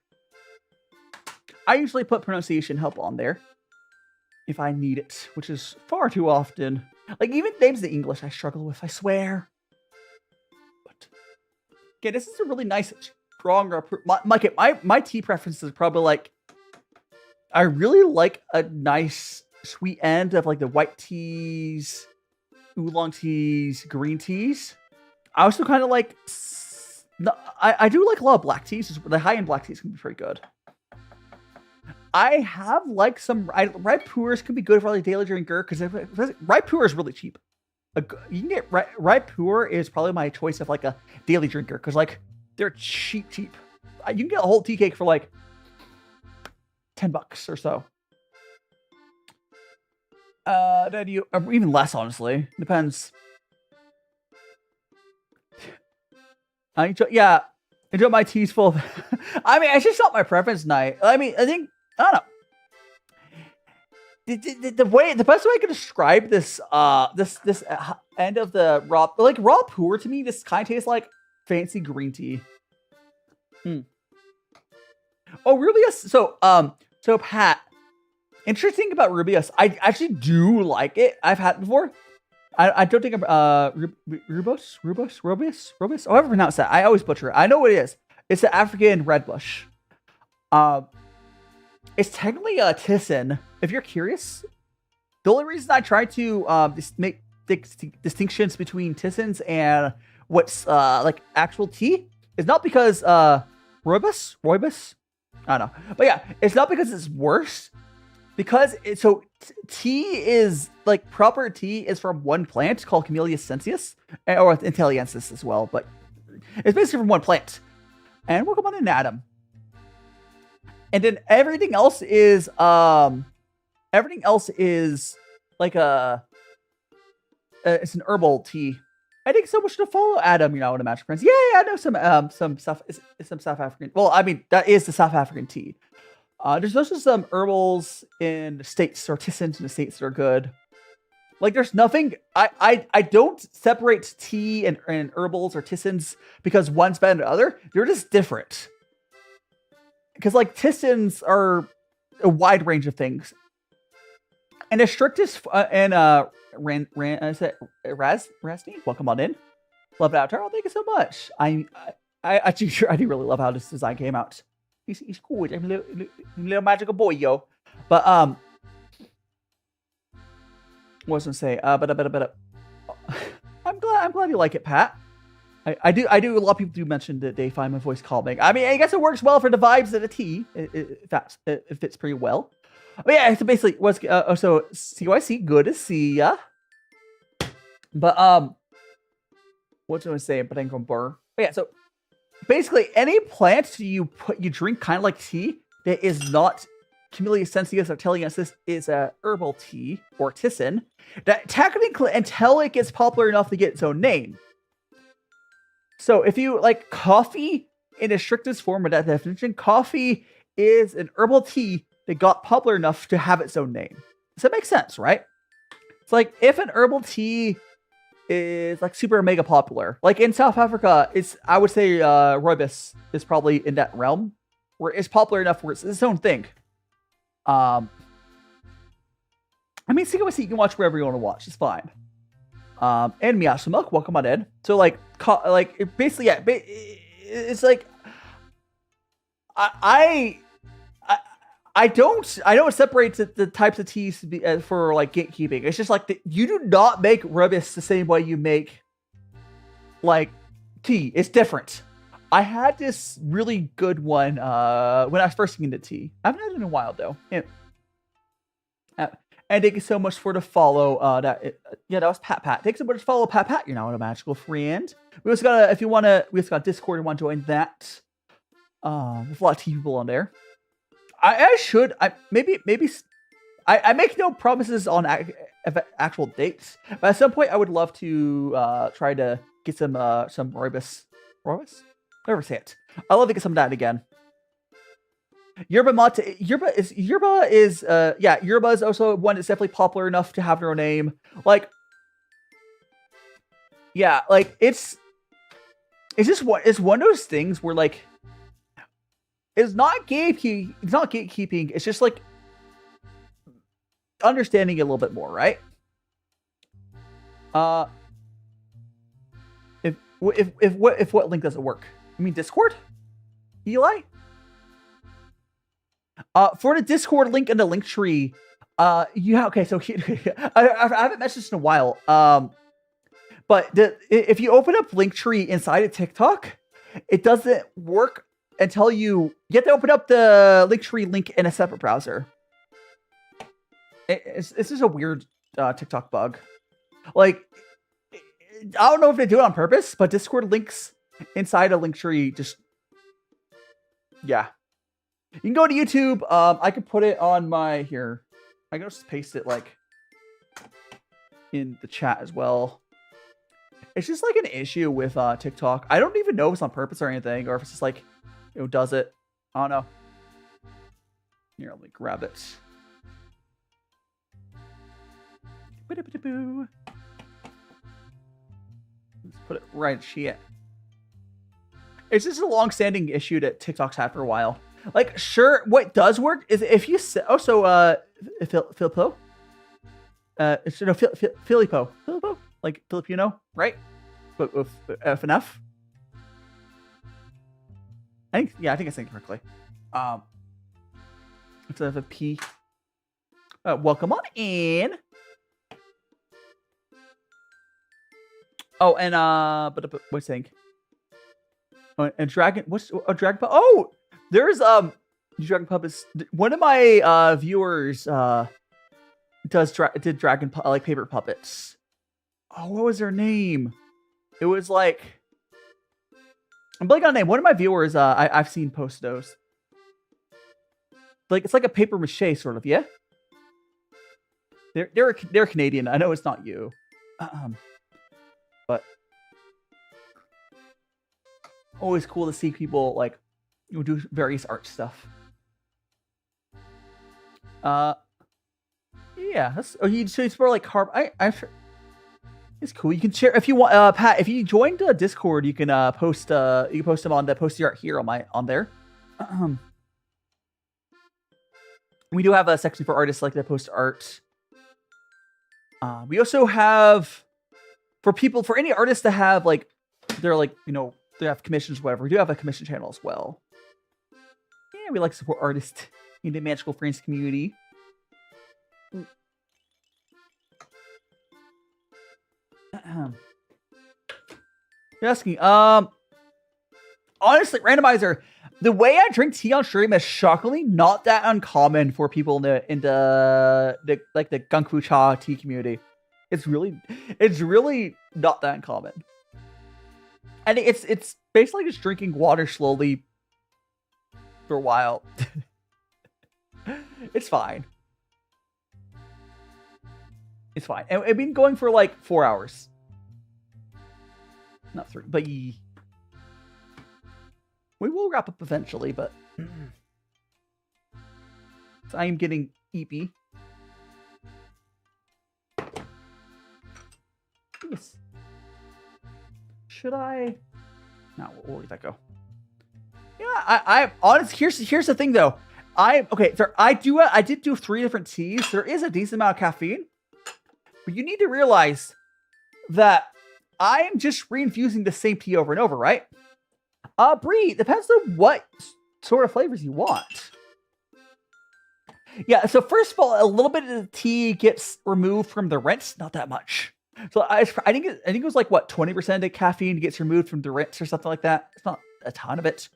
I usually put pronunciation help on there if I need it, which is far too often. Like, even names in English I struggle with, I swear. But, okay, this is a really nice, strong... My tea preference is probably, like... I really like a nice, sweet end of, like, the white teas, oolong teas, green teas. I also kind of like... I do like a lot of black teas. The high-end black teas can be pretty good. I have like some red puers can be good for like a daily drinker because red puer is really cheap. You can get red puer is probably my choice of like a daily drinker because like they're cheap. You can get a whole tea cake for like $10 or so. Then you even less honestly depends. I enjoy my teas full. I mean, it's just not my preference night. I mean, I think. I don't know. The best way I can describe this end of the raw puer to me, this kind of tastes like fancy green tea. Oh, Rubius. So Pat, interesting about Rubius. I actually do like it. I've had it before. I don't think I'm Rubius, however you pronounce that. I always butcher it. I know what it is. It's the African red bush. It's technically a tisane. If you're curious, the only reason I try to make distinctions between tisanes and what's like actual tea is not because rooibos, I don't know, but yeah, it's not because it's worse. Because tea is like proper tea is from one plant called Camellia sinensis or Intelliensis as well, but it's basically from one plant. And we'll come on in, Adam. And then everything else is like it's an herbal tea. I think so much to follow, Adam. You know, in a Magic Friends. Yeah, I know some stuff. Some South African. Well, I mean that is the South African tea. There's also some herbals in the States or tisanes in the States that are good. Like there's nothing. I don't separate tea and herbals or tisanes because one's better than the other. They're just different. Because like tisanes are a wide range of things, and the strictest Rasty, welcome on in. Love that avatar. Oh, thank you so much. I actually I do really love how this design came out. He's cool. I'm a little magical boy, yo. But what was I gonna say? But I'm glad you like it, Pat. I do. A lot of people do mention that they find my voice calming. I mean, I guess it works well for the vibes of the tea. It fits pretty well. But yeah, so basically, so CYC, good to see ya. But what's I gonna say? But I'm gonna burr. But yeah, so basically, any plant you drink kind of like tea that is not Camellia sinensis or Intelliensis is a herbal tea or tisane that technically until it gets popular enough to get its own name. So if you like coffee in the strictest form of that definition, coffee is an herbal tea that got popular enough to have its own name. Does that make sense, right? It's like if an herbal tea is like super mega popular, like in South Africa, I would say rooibos is probably in that realm where it's popular enough where it's its own thing. I mean, COC you can watch wherever you want to watch. It's fine. And Miyasu Milk, welcome on in. So like basically, yeah, it's like I don't separate the types of teas to be, for like gatekeeping. It's just like you do not make rooibos the same way you make like tea. It's different. I had this really good one when I was first getting into tea. I haven't had it in a while though. Yeah. And thank you so much for the follow. That was Pat. Thanks so much for follow Pat. You're now a magical friend. We also got we also got Discord and want to join that. There's a lot of people on there. I make no promises on actual dates, but at some point I would love to try to get some Roibus. Never say it. I'd love to get some of that again. Yerba is also one that's definitely popular enough to have their own name. Like, yeah, like it's one of those things where like it's not gatekeeping. It's just like understanding it a little bit more, right? If what link doesn't work? You mean Discord? Eli? For the Discord link in the link tree, okay, so I haven't mentioned this in a while. But if you open up Linktree inside of TikTok, it doesn't work until you have to open up the Linktree link in a separate browser. It's just a weird TikTok bug. Like, I don't know if they do it on purpose, but Discord links inside a Linktree just, yeah. You can go to YouTube. I could put it on here. I can just paste it like in the chat as well. It's just like an issue with TikTok. I don't even know if it's on purpose or anything, or if it's just like, does it? I don't know. Here, let me grab it. Let's put it right here. It's just a long-standing issue that TikTok's had for a while. Like, sure, what does work is if you Filippo, Filippo, like Filipino, right? But with FNF. I think I said it correctly. Instead of a P. Welcome on in. Oh, and but what's saying? Oh, and Dragon. What's a Dragon Pub? Oh, there's Dragon Pub is one of my viewers did Dragon like paper puppets. Oh, what was their name? It was like I'm blanking on the name. One of my viewers I've seen post those. Like it's like a paper mache sort of, yeah. They're Canadian. I know it's not you. But always cool to see people like do various art stuff. Yeah, so it's more like carb. It's cool. You can share if you want. Pat, if you joined Discord, you can post them on the post your art here on there. We do have a section for artists like that post art. We also have for any artists that have like they're like they have commissions, whatever. We do have a commission channel as well. Yeah, we like to support artists in the Magical Friends community. You're asking, honestly, randomizer, the way I drink tea on stream is shockingly not that uncommon for people in the gongfucha tea community. It's really not that uncommon. And it's basically just drinking water slowly for a while. It's fine. It's fine. And I've been going for like 4 hours. Not 3, but we will wrap up eventually, but I am getting eepy. Yes. Should I? No, we'll leave that go. Yeah, I honestly, here's the thing though. Okay. So I did do 3 different teas. There is a decent amount of caffeine, but you need to realize that I am just reinfusing the same tea over and over, right? Bree, depends on what sort of flavors you want. Yeah, so first of all, a little bit of the tea gets removed from the rinse, not that much. So I think it was like what 20% of the caffeine gets removed from the rinse or something like that. It's not a ton of it,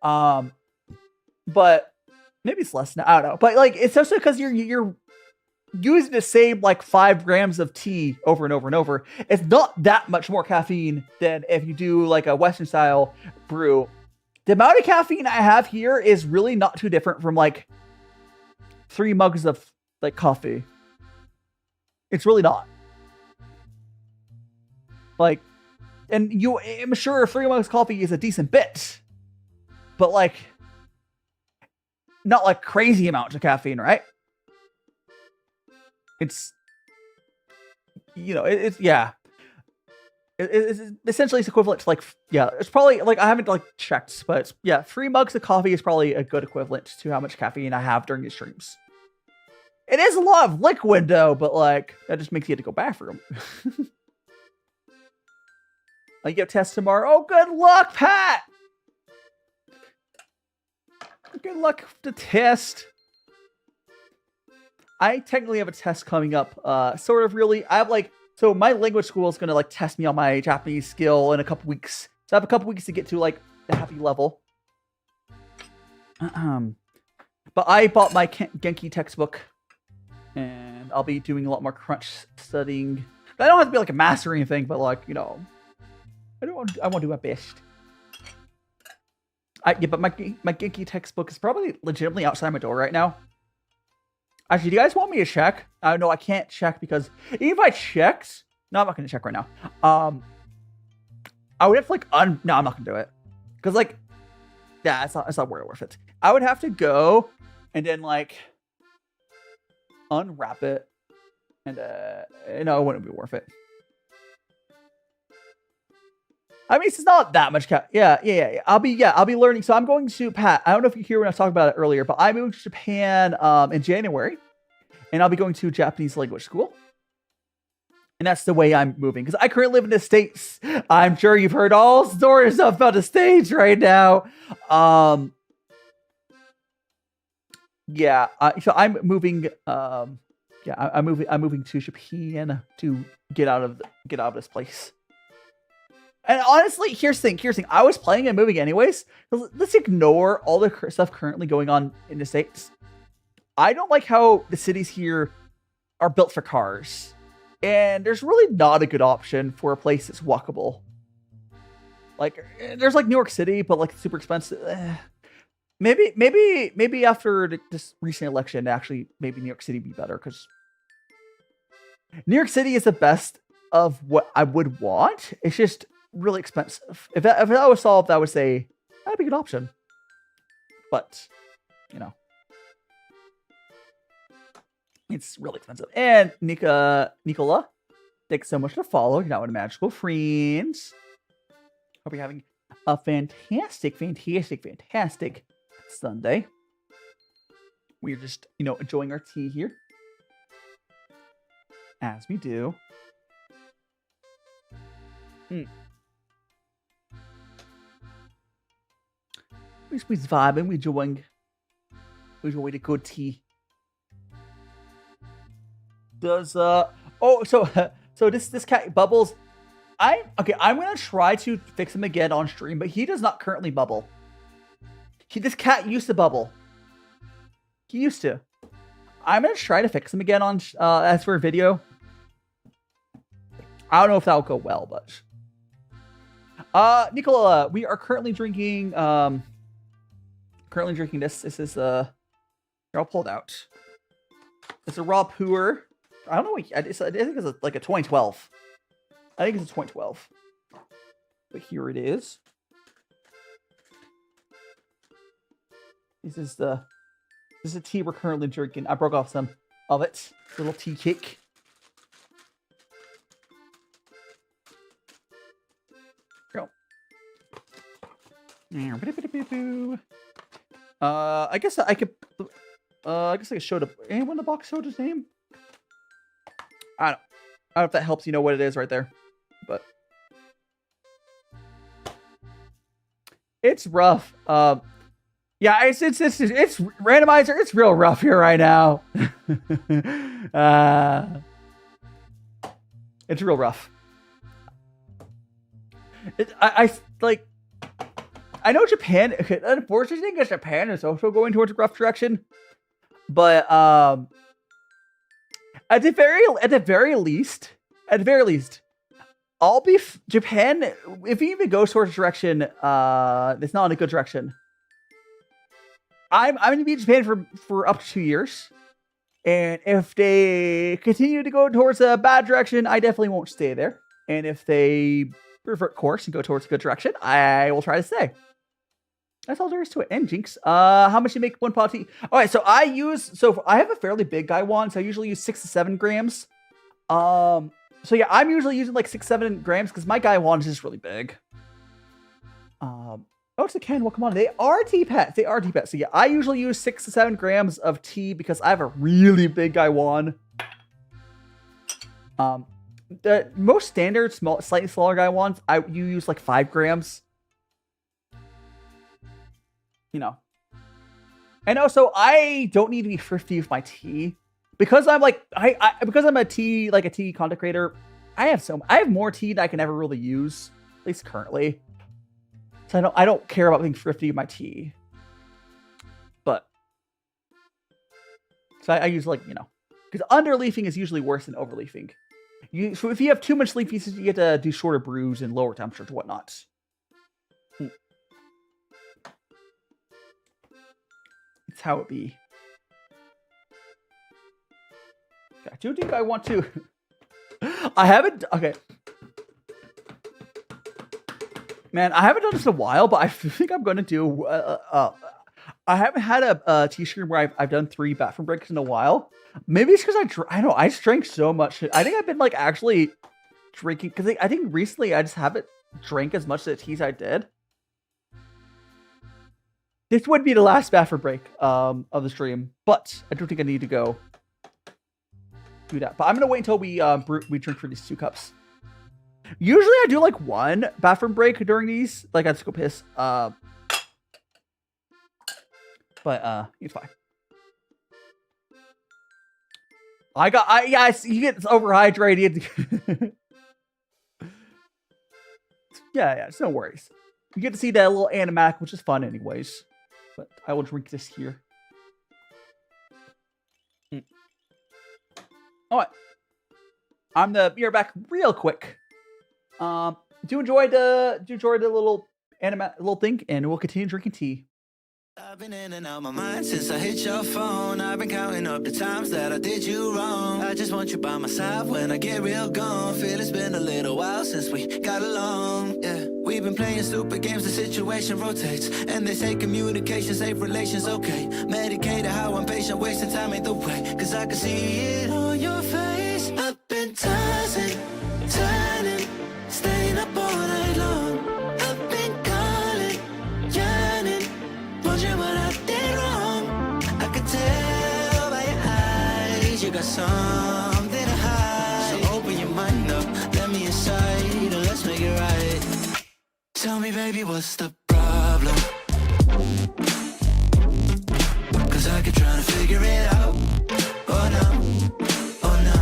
but maybe it's less now. I don't know. But like it's also because you're using the same like 5 grams of tea over and over and over, it's not that much more caffeine than if you do like a Western style brew. The amount of caffeine I have here is really not too different from like 3 mugs of like coffee. It's really not. Like, and I'm sure 3 mugs of coffee is a decent bit, but like, not like crazy amounts of caffeine, right? It's, you know, it's yeah. It's essentially it's equivalent to like, yeah, it's probably like, I haven't like checked, but it's, yeah, 3 mugs of coffee is probably a good equivalent to how much caffeine I have during these streams. It is a lot of liquid though, but like, that just makes you have to go bathroom. I get a test tomorrow. Oh, good luck, Pat! Good luck with the test. I technically have a test coming up, sort of really. I have like, so my language school is going to like test me on my Japanese skill in a couple weeks. So I have a couple weeks to get to like the happy level. But I bought my Genki textbook and I'll be doing a lot more crunch studying. I don't have to be like a master or anything, but like, you know, I want to do my best. Yeah, but my Genki textbook is probably legitimately outside my door right now. Actually, do you guys want me to check? No, I can't check because even if I checked, no, I'm not going to check right now. I would have to like no, I'm not going to do it because like, yeah, it's not really worth it. I would have to go and then like unwrap it, and no, it wouldn't be worth it. I mean, it's not that much. Yeah. I'll be learning. So I'm going to Pat. I don't know if you hear when I was talking about it earlier, but I moved to Japan in January, and I'll be going to Japanese language school. And that's the way I'm moving because I currently live in the States. I'm sure you've heard all stories about the States right now. Yeah. So I'm moving. I'm moving to Japan to get out of this place. And honestly, here's the thing. I was planning on moving anyways. Let's ignore all the stuff currently going on in the States. I don't like how the cities here are built for cars. And there's really not a good option for a place that's walkable. Like, there's like New York City, but like super expensive. Maybe after this recent election, actually, maybe New York City would be better. Because New York City is the best of what I would want. It's just really expensive. If that was solved, I would say that'd be a good option. But, you know, it's really expensive. And Nicola, thanks so much for the follow. You're now one of magical friends. Hope you're having a fantastic Sunday. We're just, you know, enjoying our tea here, as we do. We're vibing, we're enjoying the good tea. Does so this cat bubbles. I'm gonna try to fix him again on stream, but he does not currently bubble. This cat used to bubble. He used to. I'm gonna try to fix him again on as for a video. I don't know if that'll go well, but Nicola, we are currently drinking this. This is here, I'll pull it out. It's a raw puer. I don't know. I think it's like a 2012. I think it's a 2012. But here it is. This is a tea we're currently drinking. I broke off some of it. Little tea cake. Go. I guess I could show the anyone in the box showed his name. I don't know if that helps you know what it is right there, but it's rough. Yeah, it's randomizer. It's real rough here right now. It's real rough. I know Japan. Unfortunately, I think Japan is also going towards a rough direction. But At the very least, I'll be Japan. If we even go towards a direction, that's not in a good direction. I'm gonna be in Japan for up to 2 years, and if they continue to go towards a bad direction, I definitely won't stay there. And if they revert course and go towards a good direction, I will try to stay. That's all there is to it. And Jinx, how much do you make one pot of tea? All right, so I have a fairly big Gaiwan, so I usually use 6 to 7 grams. So yeah, I'm usually using like 6-7 grams because my Gaiwan is just really big. Oh, it's a can. Well, come on. They are tea pets. So yeah, I usually use 6 to 7 grams of tea because I have a really big Gaiwan. The most standard, slightly smaller Gaiwans, you use like 5 grams. You know. And also, I don't need to be thrifty with my tea because I'm like because I'm a tea content creator. I have more tea than I can ever really use, at least currently. So I don't care about being thrifty with my tea. But so I use because underleafing is usually worse than overleafing. So if you have too much leaf pieces, you get to do shorter brews and lower temperatures and whatnot. It's how it be. I do think I want to. I haven't. Okay. Man, I haven't done this in a while, but I think I'm going to do... I haven't had a tea stream where I've done 3 bathroom breaks in a while. Maybe it's because I don't know, I just drank so much. I think I've been actually drinking... Because I think recently I just haven't drank as much of the teas I did. This would be the last bathroom break of the stream, but I don't think I need to go do that. But I'm going to wait until we drink for these 2 cups. Usually I do 1 bathroom break during these. I just go piss. But it's fine. You get overhydrated. yeah, it's no worries. You get to see that little animatic, which is fun anyways. But I will drink this here. Alright. I'm the beer back real quick. Do you enjoy the little thing, and we'll continue drinking tea. I've been in and out my mind since I hit your phone. I've been counting up the times that I did you wrong. I just want you by my side when I get real gone. Feel it's been a little while since we got along. Yeah, we've been playing stupid games, the situation rotates, and they say communication, safe relations, okay. Medicated how I'm patient, wasting time ain't the way. Cause I can see it on your face. I've been tossing, turning, staying up all night long. I've been calling, yearning, wondering what I did wrong. I could tell by your eyes you got something to hide. So open your mind up, let me inside, and let's make it right. Tell me, baby, what's the problem? Cause I keep trying to figure it out. Oh no, oh no.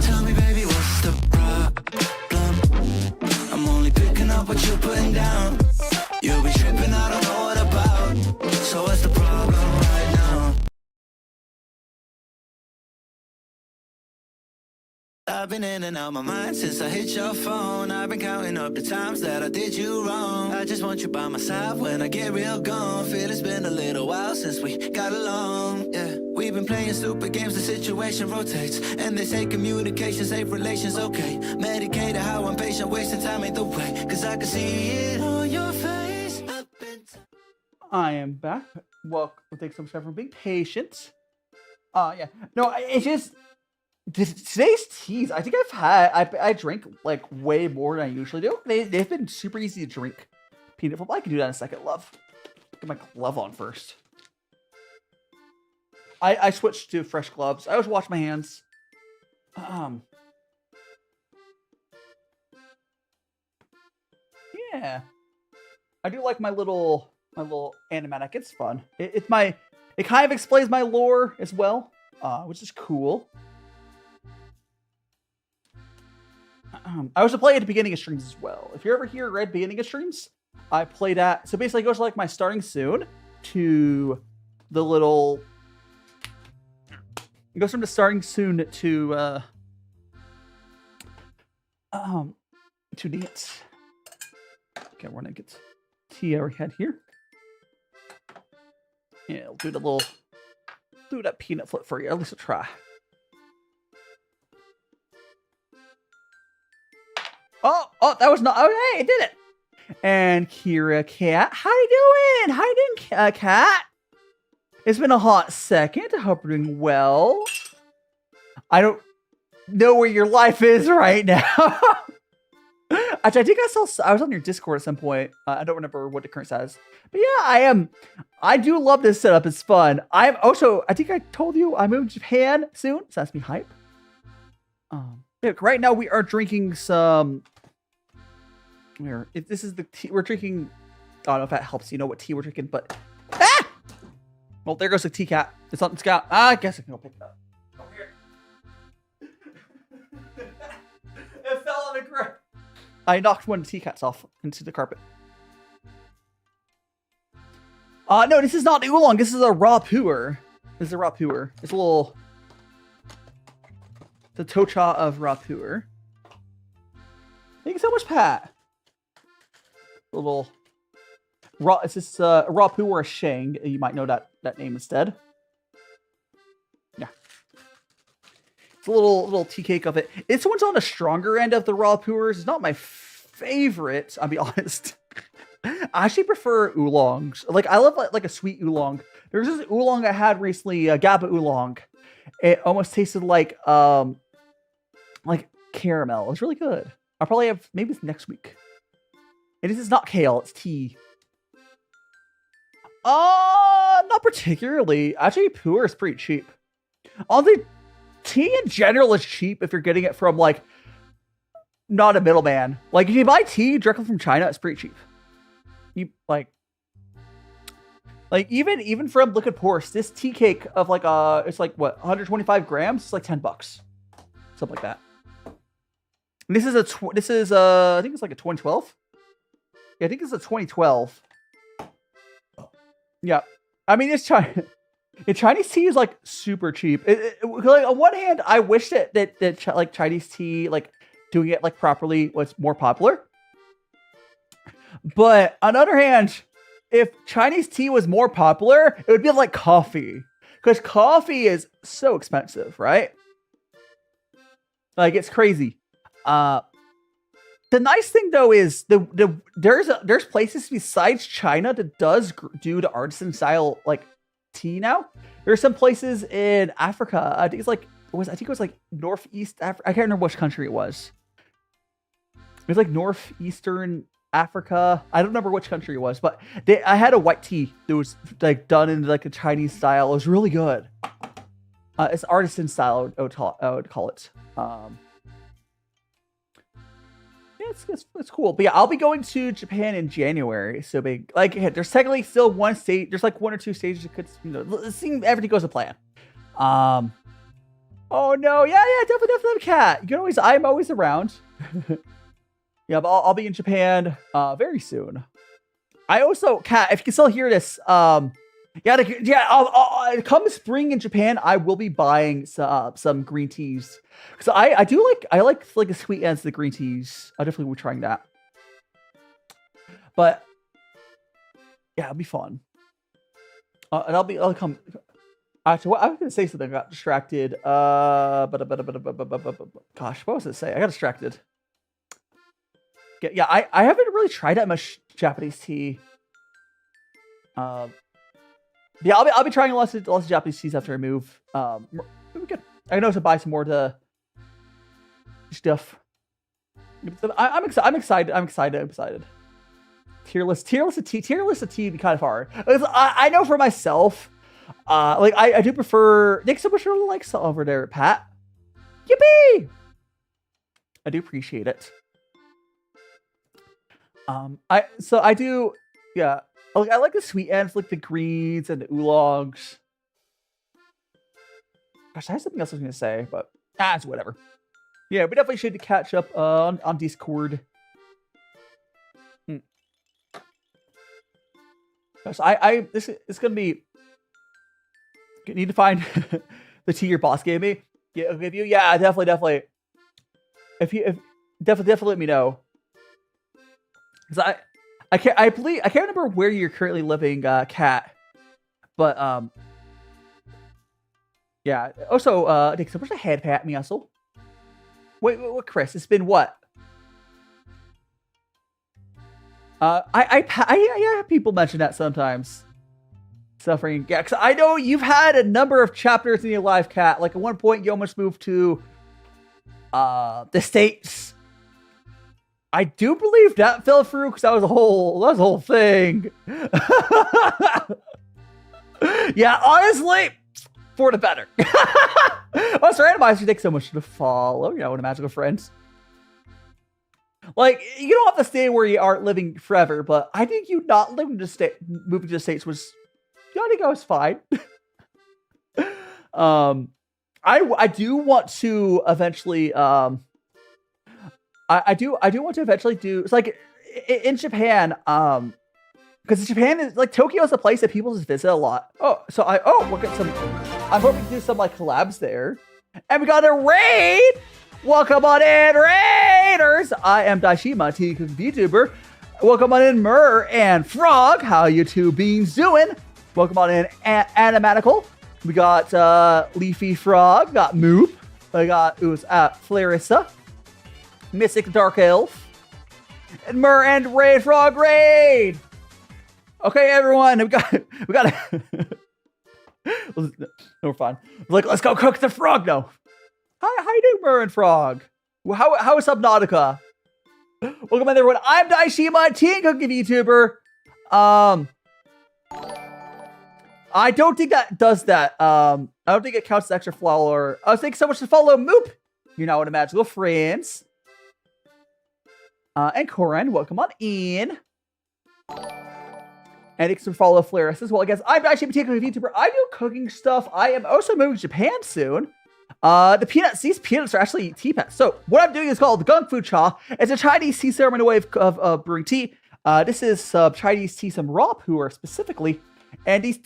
Tell me, baby, what's the problem? I'm only picking up what you're putting down. You'll be tripping, I don't know what about. So what's the problem right now? I've been in and out my mind since I hit your phone. I've been counting up the times that I did you wrong. I just want you by my side when I get real gone. Feel it's been a little while since we got along. Yeah, we've been playing stupid games, the situation rotates, and they say communication, safe relations, okay. Medicated how I'm patient, wasting time ain't the way. Cause I can see it on your face. I am back. Well, thanks so much for being patient. Yeah. No, it's just... Today's teas, I think I drink way more than I usually do. They've been super easy to drink. Peanut butter. I can do that in a second, love. Get my glove on first. I switched to fresh gloves. I always wash my hands. Yeah. I do like my little animatic. It's fun. It kind of explains my lore as well, which is cool. I also play at the beginning of streams as well. If you're ever here right at the beginning of streams, I play that. So basically it goes like my starting soon to the little It goes from the starting soon to dance. Okay, we're gonna get tea over head here. Yeah, we'll do that peanut flip for you. At least we'll try. Oh, that was not. Oh, hey, it did it. And Kira Cat, how you doing? How you doing, Cat? It's been a hot second. I hope you're doing well. I don't know where your life is right now. Actually, I think I was on your Discord at some point. I don't remember what the current status. But yeah, I am. I do love this setup. It's fun. I'm also. I think I told you I'm moving to Japan soon. So that's me hype. Look, right now we are drinking some. This is the tea we're drinking. I don't know if that helps you know what tea we're drinking, but well, there goes the tea cat. It's on Scout. I guess I can go pick it up. Over here. It fell on the ground. I knocked one of the tea cats off into the carpet. No, this is not oolong. This is a raw puer. This is a raw puer. It's a little. The tocha of raw puer. Thank you so much, Pat. A little raw. It's this raw puer shang. You might know that name instead. Yeah. It's a little tea cake of it. This one's on the stronger end of the raw puers. It's not my favorite, I'll be honest. I actually prefer oolongs. Like, I love like a sweet oolong. There's this oolong I had recently, GABA oolong. It almost tasted like caramel. It was really good. I'll probably have, maybe it's next week. And this is not kale, it's tea. Not particularly. Actually, puer is pretty cheap. Honestly, tea in general is cheap if you're getting it from, like, not a middleman. Like, if you buy tea directly from China, it's pretty cheap. You, like even from Liquid Proust, this tea cake of, like, it's like, what, 125 grams? It's like $10. Something like that. And this is I think it's like a 2012? Yeah, I think it's a 2012. Yeah. I mean, it's China. Chinese tea is like super cheap. Like, on one hand, I wish that like Chinese tea, like doing it like properly, was more popular. But on the other hand, if Chinese tea was more popular, it would be like coffee, because coffee is so expensive, right? Like, it's crazy. The nice thing though is there's places besides China that does do the artisan style like tea now. There's some places in Africa. I think it was like Northeast Africa. I can't remember which country it was. It was like Northeastern Africa. I don't remember which country it was, but I had a white tea that was like done in like a Chinese style. It was really good. It's artisan style, I would call it. It's cool. But yeah, I'll be going to Japan in January. So like, there's technically still one state. There's like one or two stages. It could, let's see if everything goes to plan. Oh no, yeah, definitely cat. You can always, I'm always around. Yeah, but I'll be in Japan very soon. I also, cat, if you can still hear this, I'll come spring in Japan, I will be buying some green teas. Because I like the sweet ends of the green teas. I definitely will be trying that. But yeah, it'll be fun. And I'll come. Actually, I was gonna say something. I got distracted. Gosh, what was it say? I got distracted. Yeah, I haven't really tried that much Japanese tea. Yeah, I'll be trying lots of Japanese teas after I move. It'll be good. I can also buy some more to stuff. I'm excited. Tier list of tea would be kind of hard. I know for myself, like I do prefer. Thanks so much for the likes over there, Pat. Yippee! I do appreciate it. I do, yeah. I like the sweet ends, like the greens and the oolongs. Gosh, I had something else I was gonna say, but it's whatever. Yeah, we definitely should catch up on Discord. Gosh, this is gonna be. You need to find the tea your boss gave me. Yeah, I'll give you. Yeah, definitely. If definitely let me know. Cause I can't remember where you're currently living, Cat. But yeah. Also, Nick, so where's the head pat me also? Wait, what, Chris? It's been what? I have people mention that sometimes. Suffering, yeah, because I know you've had a number of chapters in your life, Cat. Like at one point, you almost moved to the States. I do believe that fell through because that was a whole thing. Yeah, honestly, for the better. Us randomizers take so much to follow, you know, in Magical Friends. Like, you don't have to stay where you are living forever, but I think you not moving to the States was, I think I was fine. I do want to eventually, I do want to eventually do, it's like, in Japan, because Japan is, like, Tokyo is a place that people just visit a lot. Oh, so we'll get some, I'm hoping to do some, like, collabs there. And we got a raid! Welcome on in, Raiders! I am DaiShimaVT, Vtuber. Welcome on in, Mur and Frog. How you two beings doing? Welcome on in, Animatical. We got Leafy Frog. We got Moop. We got Flarissa. Mystic Dark Elf. And Mur and Raid Frog Raid! Okay, everyone, we got no, we're fine. Like, let's go cook the frog now. How you doing, Mur and Frog? How is Subnautica? Welcome in, everyone. I'm DaiShimaVT, cooking VTuber. I don't think that does that. I don't think it counts as extra follower. Thanks so much to follow Moop. You're now one of Magical Friends. And Corin, welcome on in. And you can follow Flaris as well. I guess I'm actually a VTuber. I do cooking stuff. I am also moving to Japan soon. These peanuts are actually tea pets. So what I'm doing is called gongfucha. It's a Chinese tea ceremony way of brewing tea. This is Chinese tea some raw puer specifically. And these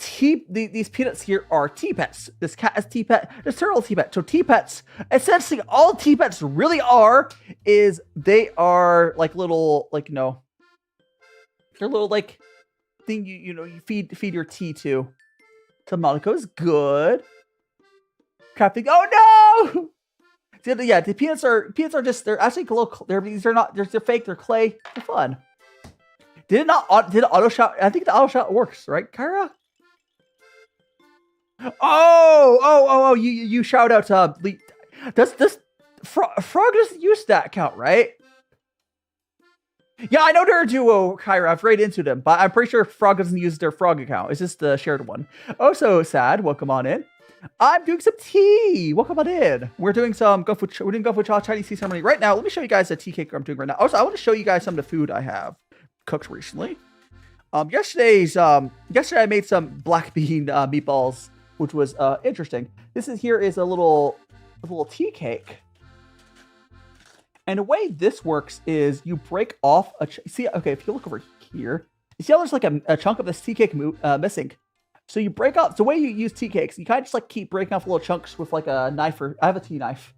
peanuts here are tea pets. This cat is tea pet. This turtle tea pet. So tea pets, essentially all tea pets really are is they are like little, like, no, they're little like thing you feed your tea to. Subnautica is good. Crafting. Oh no! Yeah, the peanuts are just, they're actually they're fake. They're clay. They're fun. Did it auto shout? I think the auto shout works, right, Kyra? Oh! You shout out to does Frog doesn't use that account, right? Yeah, I know they're a duo, Kyra. I've raided into them, but I'm pretty sure Frog doesn't use their Frog account. It's just the shared one. Oh, so sad. Welcome on in. I'm doing some tea. Welcome on in. We're doing some gongfucha Chinese tea ceremony right now. Let me show you guys the tea cake I'm doing right now. Also, I want to show you guys some of the food I have cooked recently. Yesterday I made some black bean meatballs, which was interesting. This is a little tea cake. And the way this works is you break off see, okay, if you look over here, you see how there's like a chunk of this tea cake missing. So you break off, the way you use tea cakes, you kind of just like keep breaking off little chunks with like a knife, or I have a tea knife.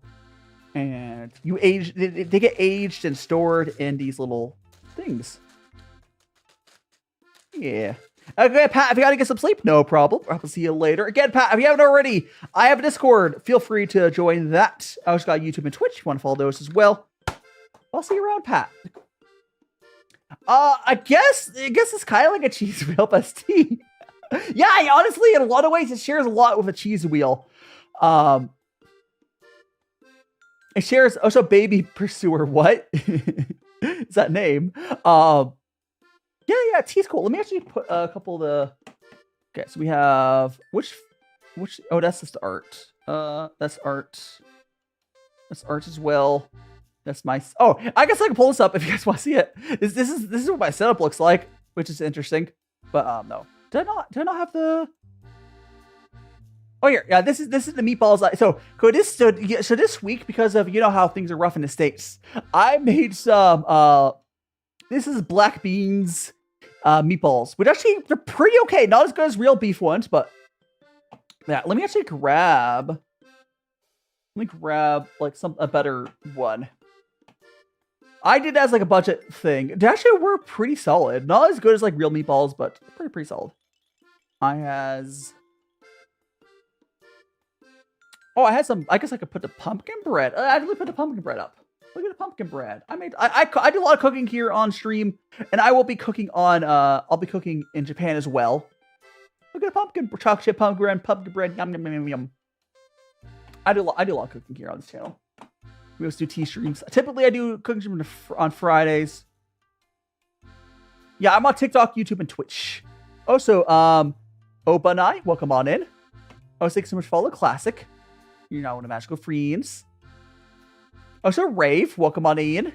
And they get aged and stored in these little things. Yeah. Okay, Pat, if you gotta get some sleep, no problem. I'll see you later. Again, Pat, if you haven't already, I have a Discord. Feel free to join that. I also got YouTube and Twitch if you want to follow those as well. I'll see you around, Pat. I guess it's kind of like a cheese wheel plus tea. Yeah, honestly, in a lot of ways, it shares a lot with a cheese wheel. It shares also Baby Pursuer. What is that name? Yeah, tea's cool. Let me actually put a couple of the. Okay, so we have which. Oh, that's just art. That's art. That's art as well. That's my. Oh, I guess I can pull this up if you guys want to see it. This is what my setup looks like, which is interesting. But no. Do I not have the? Oh yeah, this is the meatballs. So this week, because of how things are rough in the States, I made some. This is black beans meatballs, which actually they're pretty okay. Not as good as real beef ones, but yeah. Let me actually grab Let me grab like a better one. I did as like a budget thing. They actually were pretty solid. Not as good as like real meatballs, but pretty solid. I has. Oh, I had some. I guess I could put the pumpkin bread. I really put the pumpkin bread up. Look at the pumpkin bread. I do a lot of cooking here on stream, and I will be cooking on. I'll be cooking in Japan as well. Look at the pumpkin chocolate chip pumpkin bread. Yum yum yum yum. I do a lot of cooking here on this channel. We also do tea streams. Typically, I do cooking stream on Fridays. Yeah, I'm on TikTok, YouTube, and Twitch. Also, Obanai, welcome on in. Oh, thanks so much for follow. Classic. You're now one of Magical Friends. Also, Rave, welcome on in.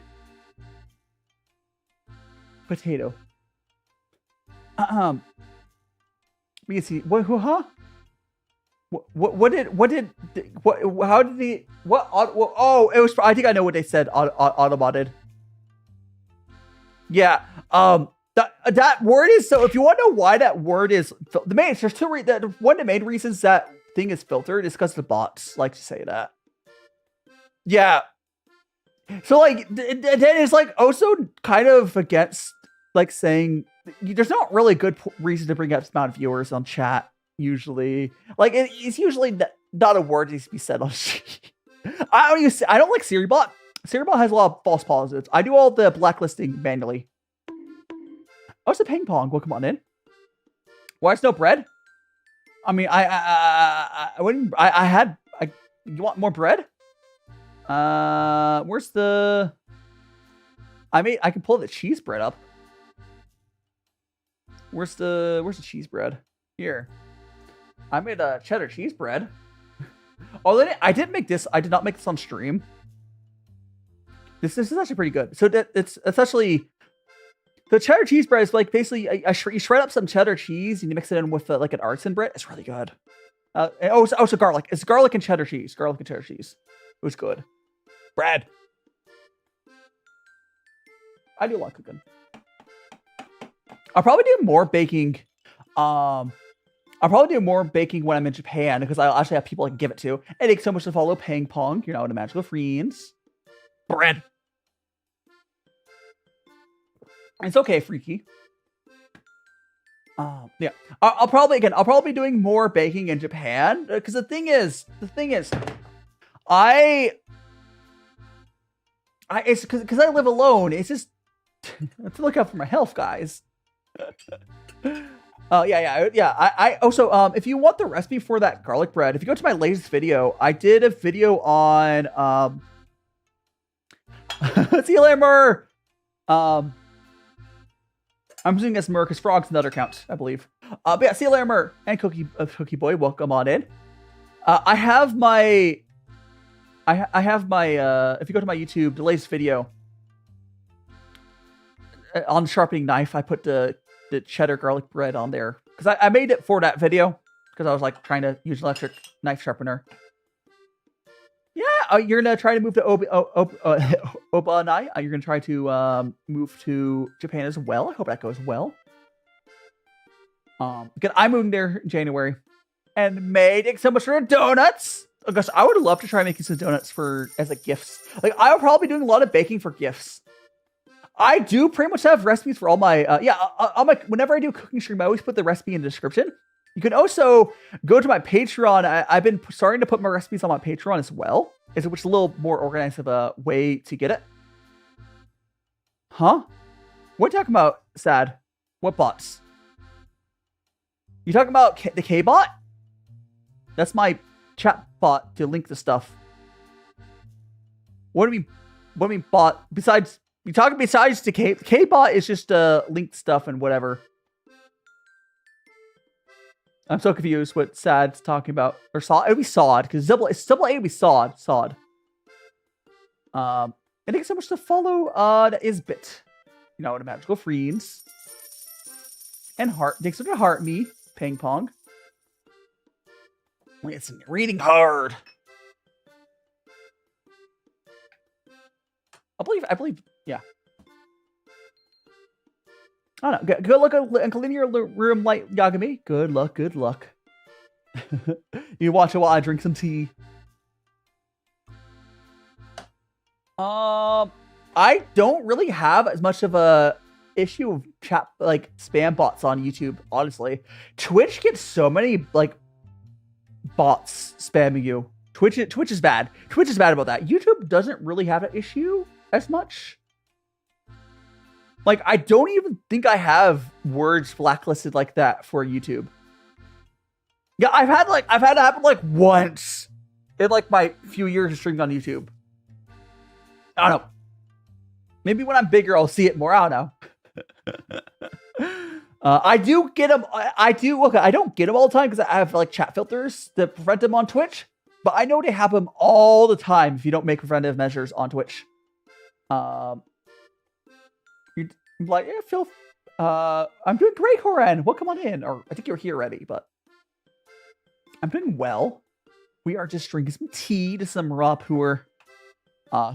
Potato. We can see. What? Huh? How did he? What? Oh, it was. I think I know what they said. Automodded. Yeah. That word is so. If you want to know why that word is the main, there's two. One of the main reasons that thing is filtered is because the bots like to say that. Yeah. So like, then it's like also kind of against like saying there's not really good reason to bring up the amount of viewers on chat. Usually, like it's usually not a word that needs to be said on. I don't like SiriBot. SiriBot has a lot of false positives. I do all the blacklisting manually. Oh, it's a ping pong. Well, come on in. Why is no bread? I mean, you want more bread? Where's the? I can pull the cheese bread up. Where's the cheese bread? Here. I made a cheddar cheese bread. Oh, I did make this. I did not make this on stream. This is actually pretty good. So it's actually the cheddar cheese bread is like basically you shred up some cheddar cheese and you mix it in with like an artisan bread. It's really good. So garlic. It's garlic and cheddar cheese. Garlic and cheddar cheese. It was good. Bread. I do a lot of cooking. I'll probably do more baking. I'll probably do more baking when I'm in Japan because I'll actually have people I can give it to. And thanks so much to follow Ping Pong. You're now in the Magical Friends. Bread. It's okay, Freaky. Yeah. I'll probably be doing more baking in Japan because the thing is, it's because I live alone. It's just I have to look out for my health, guys. Yeah. I also, if you want the recipe for that garlic bread, if you go to my latest video, I did a video on, see you later, Mur. I'm using this Mur because Frog's another account, I believe. But yeah, see you later, Mur. And Cookie Boy, welcome on in. I have my, if you go to my YouTube, the latest video, on the sharpening knife, I put the cheddar garlic bread on there because I made it for that video because I was like trying to use an electric knife sharpener. Yeah, you're gonna try to move to Obanai. You're gonna try to move to Japan as well. I hope that goes well. Because I'm moving there in January. And May, thanks so much for the donuts. Oh gosh, I would love to try making some donuts as like gifts. Like I would probably be doing a lot of baking for gifts. I do pretty much have recipes for all my, whenever I do a cooking stream, I always put the recipe in the description. You can also go to my Patreon. I've been starting to put my recipes on my Patreon as well, which is a little more organized of a way to get it. Huh? What are you talking about, Sad? What bots? You talking about the K-bot? That's my chat bot to link the stuff. What do you mean bot? Besides the K-bot is just linked stuff and whatever. I'm so confused what Sad's talking about. Or Sod. It would be Sod, because it's double A would be Sod. Sod. And thank you so much to follow that is Bit. You know, the Magical Friends. And Heart. Thanks so much to Heart Me. Ping Pong. It's reading hard. I believe, yeah. I don't know. Good luck and clean your room, light Yagami. Good luck. You watch it while I drink some tea. I don't really have as much of a issue of chat like spam bots on YouTube, honestly. Twitch gets so many like bots spamming you. Twitch is bad. Twitch is bad about that. YouTube doesn't really have an issue as much. Like, I don't even think I have words blacklisted like that for YouTube. Yeah, I've had it happen like once in like my few years of streaming on YouTube. I don't know. Maybe when I'm bigger, I'll see it more. I don't know. I do get them. I don't get them all the time because I have like chat filters that prevent them on Twitch. But I know they happen all the time if you don't make preventive measures on Twitch. You're like, yeah, Phil, I'm doing great, Horan. Welcome on in. Or I think you're here already, but I'm doing well. We are just drinking some tea to some raw puer.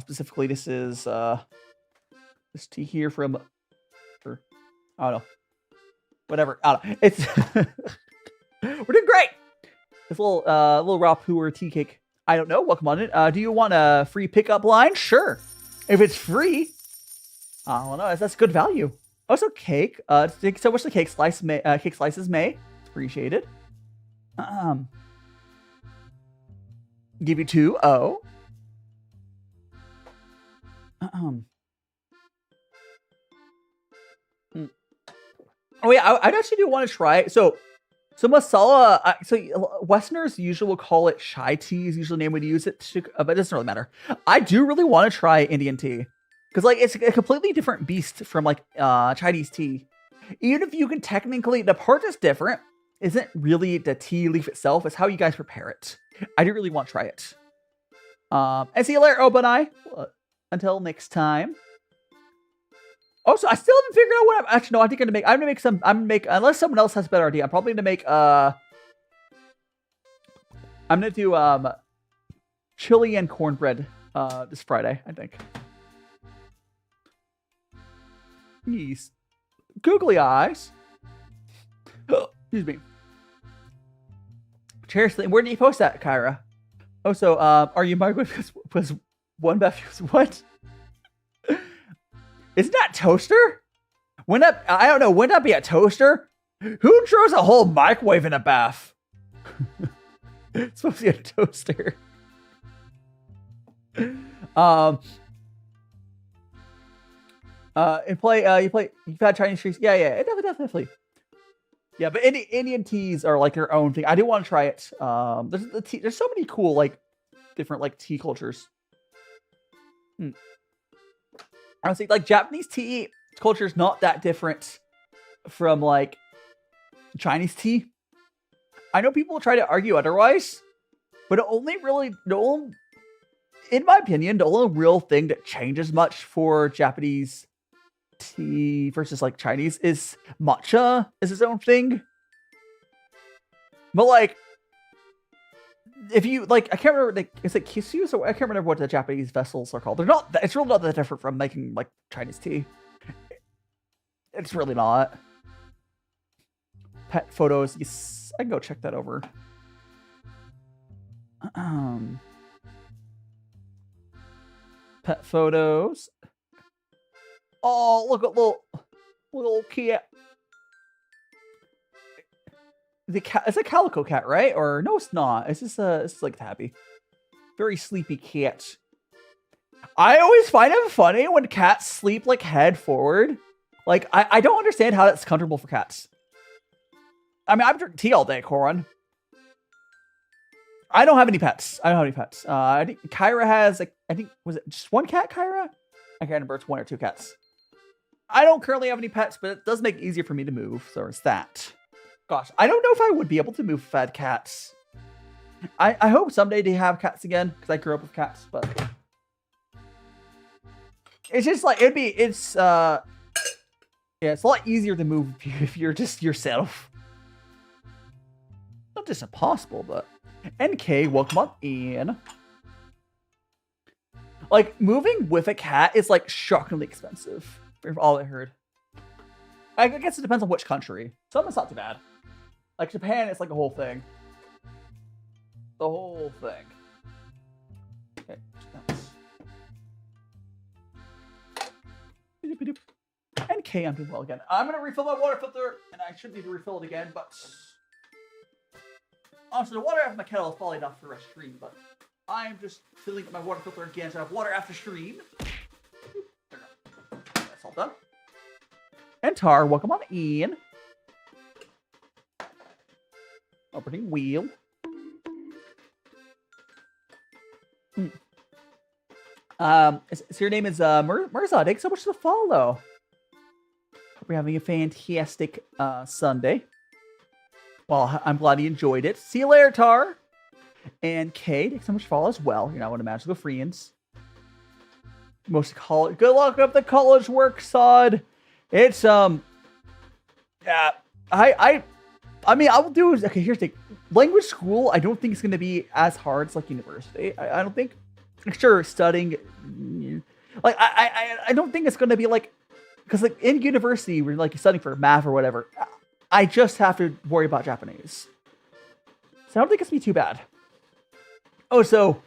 Specifically, this is this tea here from, or, I don't know, whatever. I don't know. It's we're doing great. This little raw puer tea cake. I don't know. Welcome on in. Do you want a free pickup line? Sure, if it's free. Well, no, that's good value. Also, cake. Thank you so much. The cake slices may. It's appreciated. Give you 2. Oh. Oh yeah, I actually do want to try it. So masala. So Westerners usually will call it chai tea. Is usually the name we use it to, but it doesn't really matter. I do really want to try Indian tea because like it's a completely different beast from like Chinese tea. Even if you can technically, the part that's different isn't really the tea leaf itself. It's how you guys prepare it. I do really want to try it. And see you later, Obanai. Until next time. Also, I still haven't figured out what I'm actually. No, I think I'm gonna make unless someone else has a better idea. I'm probably gonna make I'm gonna do chili and cornbread this Friday, I think. Yes. Googly eyes. Excuse me. Seriously, where did you post that, Kyra? Also, are you microwave was one bath? What? Isn't that toaster? I don't know. Wouldn't that be a toaster? Who throws a whole microwave in a bath? It's supposed to be a toaster. You've had Chinese trees? Yeah, definitely. Yeah, but Indian teas are like their own thing. I do want to try it. There's so many cool like different like tea cultures. Honestly, like Japanese tea culture is not that different from like Chinese tea. I know people try to argue otherwise, but in my opinion, the only real thing that changes much for Japanese tea versus like Chinese is matcha is its own thing. But like, if you like, I can't remember. Is it kisu? So I can't remember what the Japanese vessels are called. They're not. It's really not that different from making like Chinese tea. It's really not. Pet photos. Yes, I can go check that over. Pet photos. Oh, look at little cat. The cat. It's a calico cat, right? Or no, it's not. It's just it's like tabby. Very sleepy cat. I always find it funny when cats sleep like head forward. Like I don't understand how that's comfortable for cats. I mean, I've drinking tea all day, Corin. I don't have any pets. I think Kyra has like, I think, was it just one cat, Kyra? I can't remember. It's 1 or 2 cats. I don't currently have any pets, but it does make it easier for me to move. So it's that. Gosh, I don't know if I would be able to move fed cats. I hope someday they have cats again, because I grew up with cats, but it's just like, it's a lot easier to move if you're just yourself. Not just impossible, but NK, welcome on in. Like, moving with a cat is like shockingly expensive, from all I heard. I guess it depends on which country. Some it's not too bad. Like Japan, it's like a whole thing. The whole thing. Okay, And K, I'm doing well again. I'm gonna refill my water filter, and I should need to refill it again, but honestly, the water out of my kettle is probably enough for a stream, but I'm just filling up my water filter again, so I have water after stream. That's all done. And Tar, welcome on in. Opening wheel. So your name is Mirza. Thanks so much for the follow. Hope you're having a fantastic Sunday. Well, I'm glad you enjoyed it. See you later, Tar. And Kay, thanks so much for follow as well. You're not one of Magical Friends. Most college. Good luck with the college work, Sod. It's yeah. I mean, I will do. Okay, here's the thing. Language school, I don't think it's going to be as hard as like university. I don't think. Sure, studying, like I don't think it's going to be like, because like in university we're like studying for math or whatever. I just have to worry about Japanese, so I don't think it's gonna be too bad. Oh, so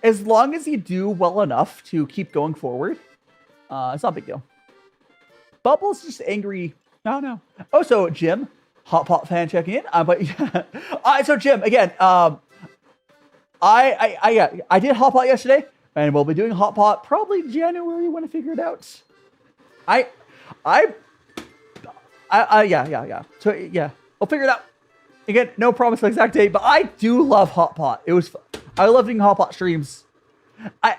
as long as you do well enough to keep going forward, it's not a big deal. Bubble's just angry. No. Oh, so Jim, Hot Pot fan checking in. But yeah. So Jim, again, I did Hot Pot yesterday, and we'll be doing Hot Pot probably January when I figure it out. Yeah. So yeah, I'll figure it out. Again, no promise of exact date, but I do love Hot Pot. It was fun. I love doing Hot Pot streams.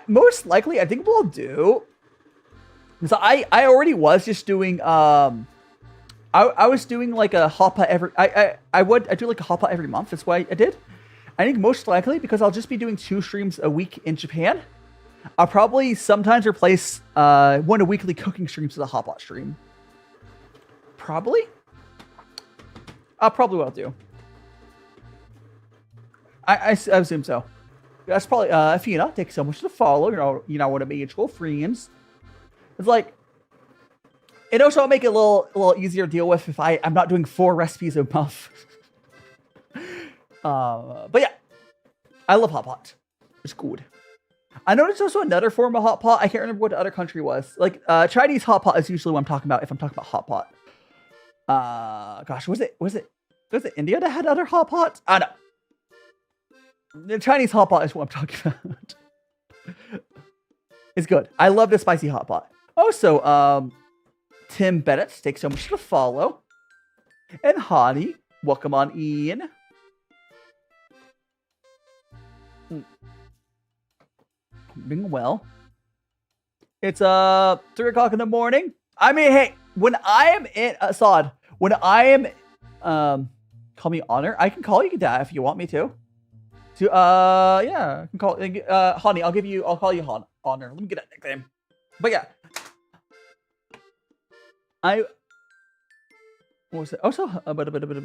Most likely, I think we'll do. So I already was just doing I was doing like a Hot Pot every. I do like a Hot Pot every month. That's why I did. I think most likely because I'll just be doing 2 streams a week in Japan. I'll probably sometimes replace one of weekly cooking streams with a Hot Pot stream. Probably. Probably what I'll do. I assume so. That's probably Athena. Thanks so much to follow. You know one of my mutual friends. It's like it also will make it a little easier to deal with if I'm not doing 4 recipes a month. But yeah, I love Hot Pot. It's good. I know there's also another form of Hot Pot. I can't remember what the other country was. Like Chinese Hot Pot is usually what I'm talking about if I'm talking about Hot Pot. Gosh, was it India that had other Hot Pots? I don't know. The Chinese Hot Pot is what I'm talking about. It's good. I love the spicy Hot Pot. Also, Tim Bennett, thanks so much for the follow. And Hani, welcome on in. Doing well. It's 3 o'clock in the morning. I mean, hey, when I am in Assad, when I am call me Honor, I can call you that if you want me to. Yeah, I can call Hani. I'll call you Honor. Let me get that nickname. But yeah, what was it? Also,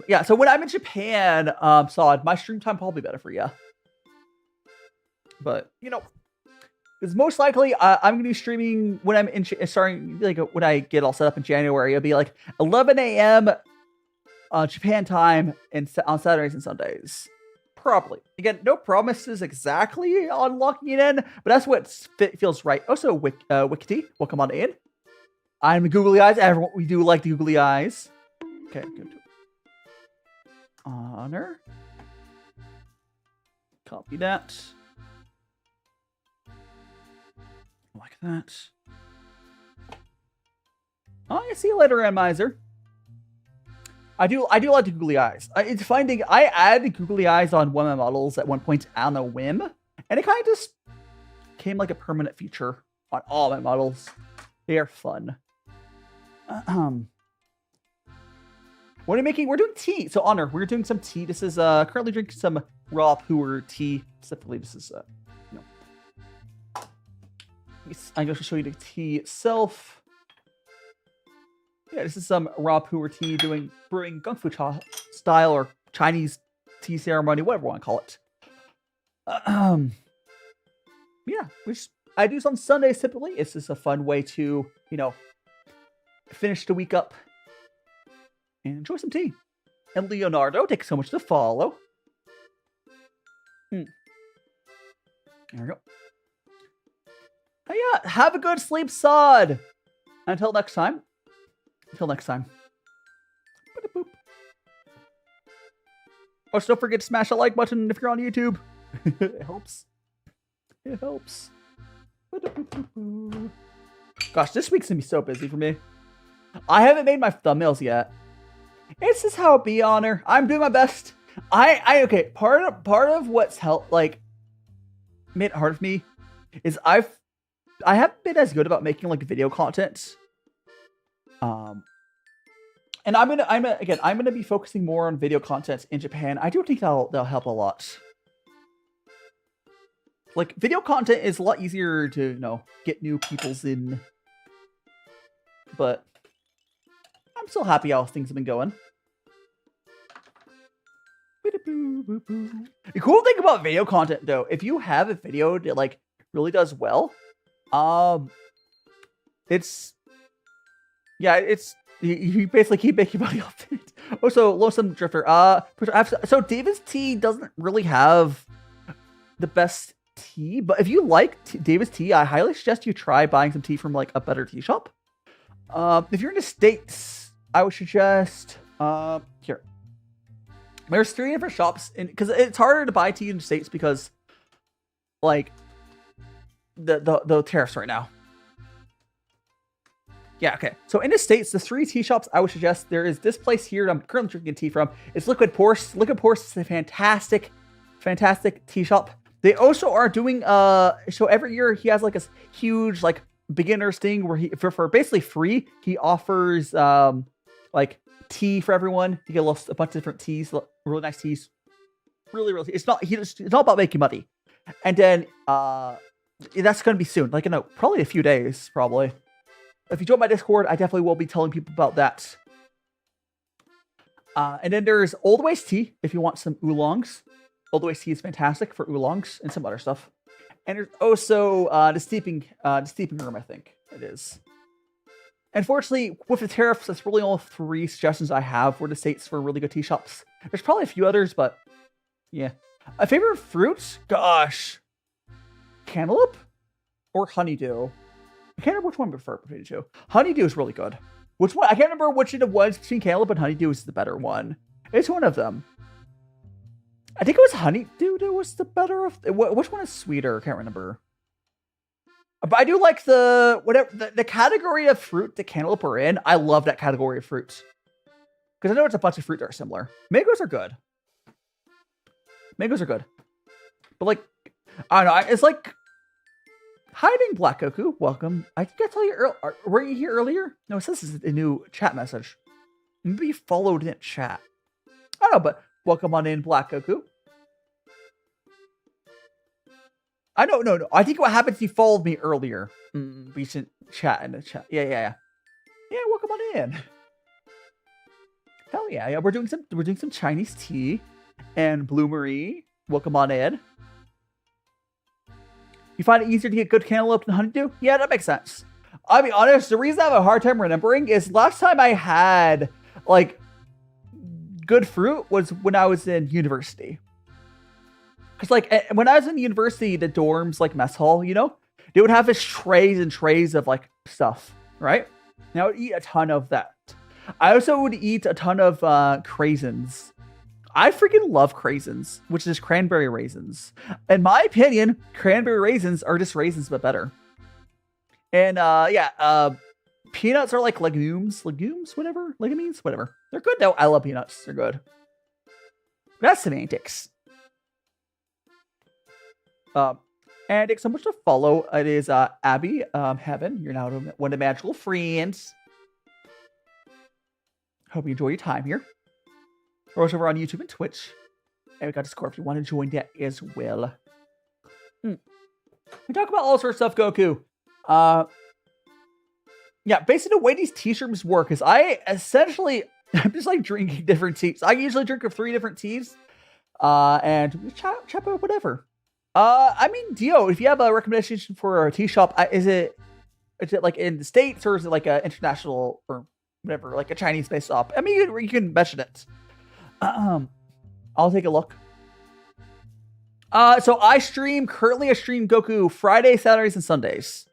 yeah. So when I'm in Japan, Sod, my stream time probably better for you. But because most likely I'm gonna be streaming when I'm starting like when I get all set up in January. It'll be like 11 a.m. Japan time on Saturdays and Sundays. Probably. Again, no promises exactly on locking it in, but that's what feels right. Also, Wikity, welcome on in. I'm Googly Eyes. Everyone, we do like the Googly Eyes. Okay, good. Honor. Copy that. Like that. Oh, I see you later, Ranmiser. I do like the googly eyes. I added googly eyes on one of my models at one point on a whim, and it kind of just became like a permanent feature on all my models. They are fun. What are you making? We're doing tea. So Honor, we're doing some tea. This is currently drinking some raw puer tea. Specifically, this is I'm going to show you the tea itself. Yeah, this is some raw puer tea brewing gongfucha style or Chinese tea ceremony, whatever you want to call it. Yeah, which I do on Sundays typically. It's just a fun way to, finish the week up and enjoy some tea. And Leonardo, thanks so much to follow. There we go. Oh yeah, have a good sleep, Sod. Until next time. Until next time. Boop. Also, don't forget to smash that like button if you're on YouTube. It helps. It helps. Gosh, this week's gonna be so busy for me. I haven't made my thumbnails yet. It's just how it be, Honor. I'm doing my best. Okay. Part of what's made it hard for me is I haven't been as good about making like video content. And I'm gonna be focusing more on video content in Japan. I do think that'll help a lot. Like, video content is a lot easier to, you know, get new peoples in. But I'm still happy how things have been going. The cool thing about video content, though, if you have a video that, like, really does well, you basically keep making money off it. Also, Lonesome Drifter. So David's Tea doesn't really have the best tea, but if you like David's Tea, I highly suggest you try buying some tea from like a better tea shop. If you're in the States, I would suggest here. There's 3 different shops, because it's harder to buy tea in the States because like the tariffs right now. Yeah, okay. So in the States, the 3 tea shops I would suggest, there is this place here that I'm currently drinking tea from. It's Liquid Proust. Liquid Proust is a fantastic tea shop. They also are doing so every year he has like a huge like beginners thing where he for basically free he offers like tea for everyone. You get a bunch of different teas, really nice teas. Really it's not about making money. And then that's gonna be soon, like in probably a few days, probably. If you join my Discord, I definitely will be telling people about that. And then there's Old Ways Tea if you want some oolongs. Old Ways Tea is fantastic for oolongs and some other stuff. And there's also the steeping room, I think it is. Unfortunately, with the tariffs, that's really all 3 suggestions I have for the States for really good tea shops. There's probably a few others, but yeah. A favorite fruit? Gosh. Cantaloupe or honeydew? I can't remember which one I prefer between the 2. Honeydew is really good. Which one? I can't remember which it was between cantaloupe and honeydew is the better one. It's one of them. I think it was honeydew that was the better of. Which one is sweeter? I can't remember. But I do like the category of fruit that cantaloupe are in. I love that category of fruit because I know it's a bunch of fruit that are similar. Mangoes are good. But like, I don't know. It's like hiding Black Goku. Welcome. I think I tell you earlier. Were you here earlier? No, it says this is a new chat message. Maybe you followed in chat. I don't know, but. Welcome on in, Black Goku. I don't know. No. I think what happened is he followed me earlier. Recent chat in the chat. Yeah. Yeah, welcome on in. Hell yeah. We're doing some Chinese tea. And Blue Marie, welcome on in. You find it easier to get good cantaloupe than honeydew? Yeah, that makes sense. I'll be honest, the reason I have a hard time remembering is last time I had like good fruit was when I was in university. Because like when I was in university, the dorms, like mess hall, you know, they would have this trays and trays of like stuff, right? And I would eat a ton of that. I also would eat a ton of craisins. I freaking love craisins, which is cranberry raisins. In my opinion, cranberry raisins are just raisins but better. And peanuts are like legumes, whatever. They're good though. I love peanuts. They're good. That's semantics. And it's so much to follow. It is Abby, Heaven. You're now one of the magical friends. Hope you enjoy your time here. We're also over on YouTube and Twitch. And we got Discord if you want to join that as well. We talk about all sorts of stuff, Goku. Yeah, basically the way these tea rooms work is I'm just like drinking different teas. I usually drink 3 different teas. And chat about whatever. I mean, Dio, if you have a recommendation for a tea shop, is it like in the States or is it like an international or whatever, like a Chinese-based shop? I mean, you can mention it. I'll take a look. So I stream Goku Friday, Saturdays, and Sundays.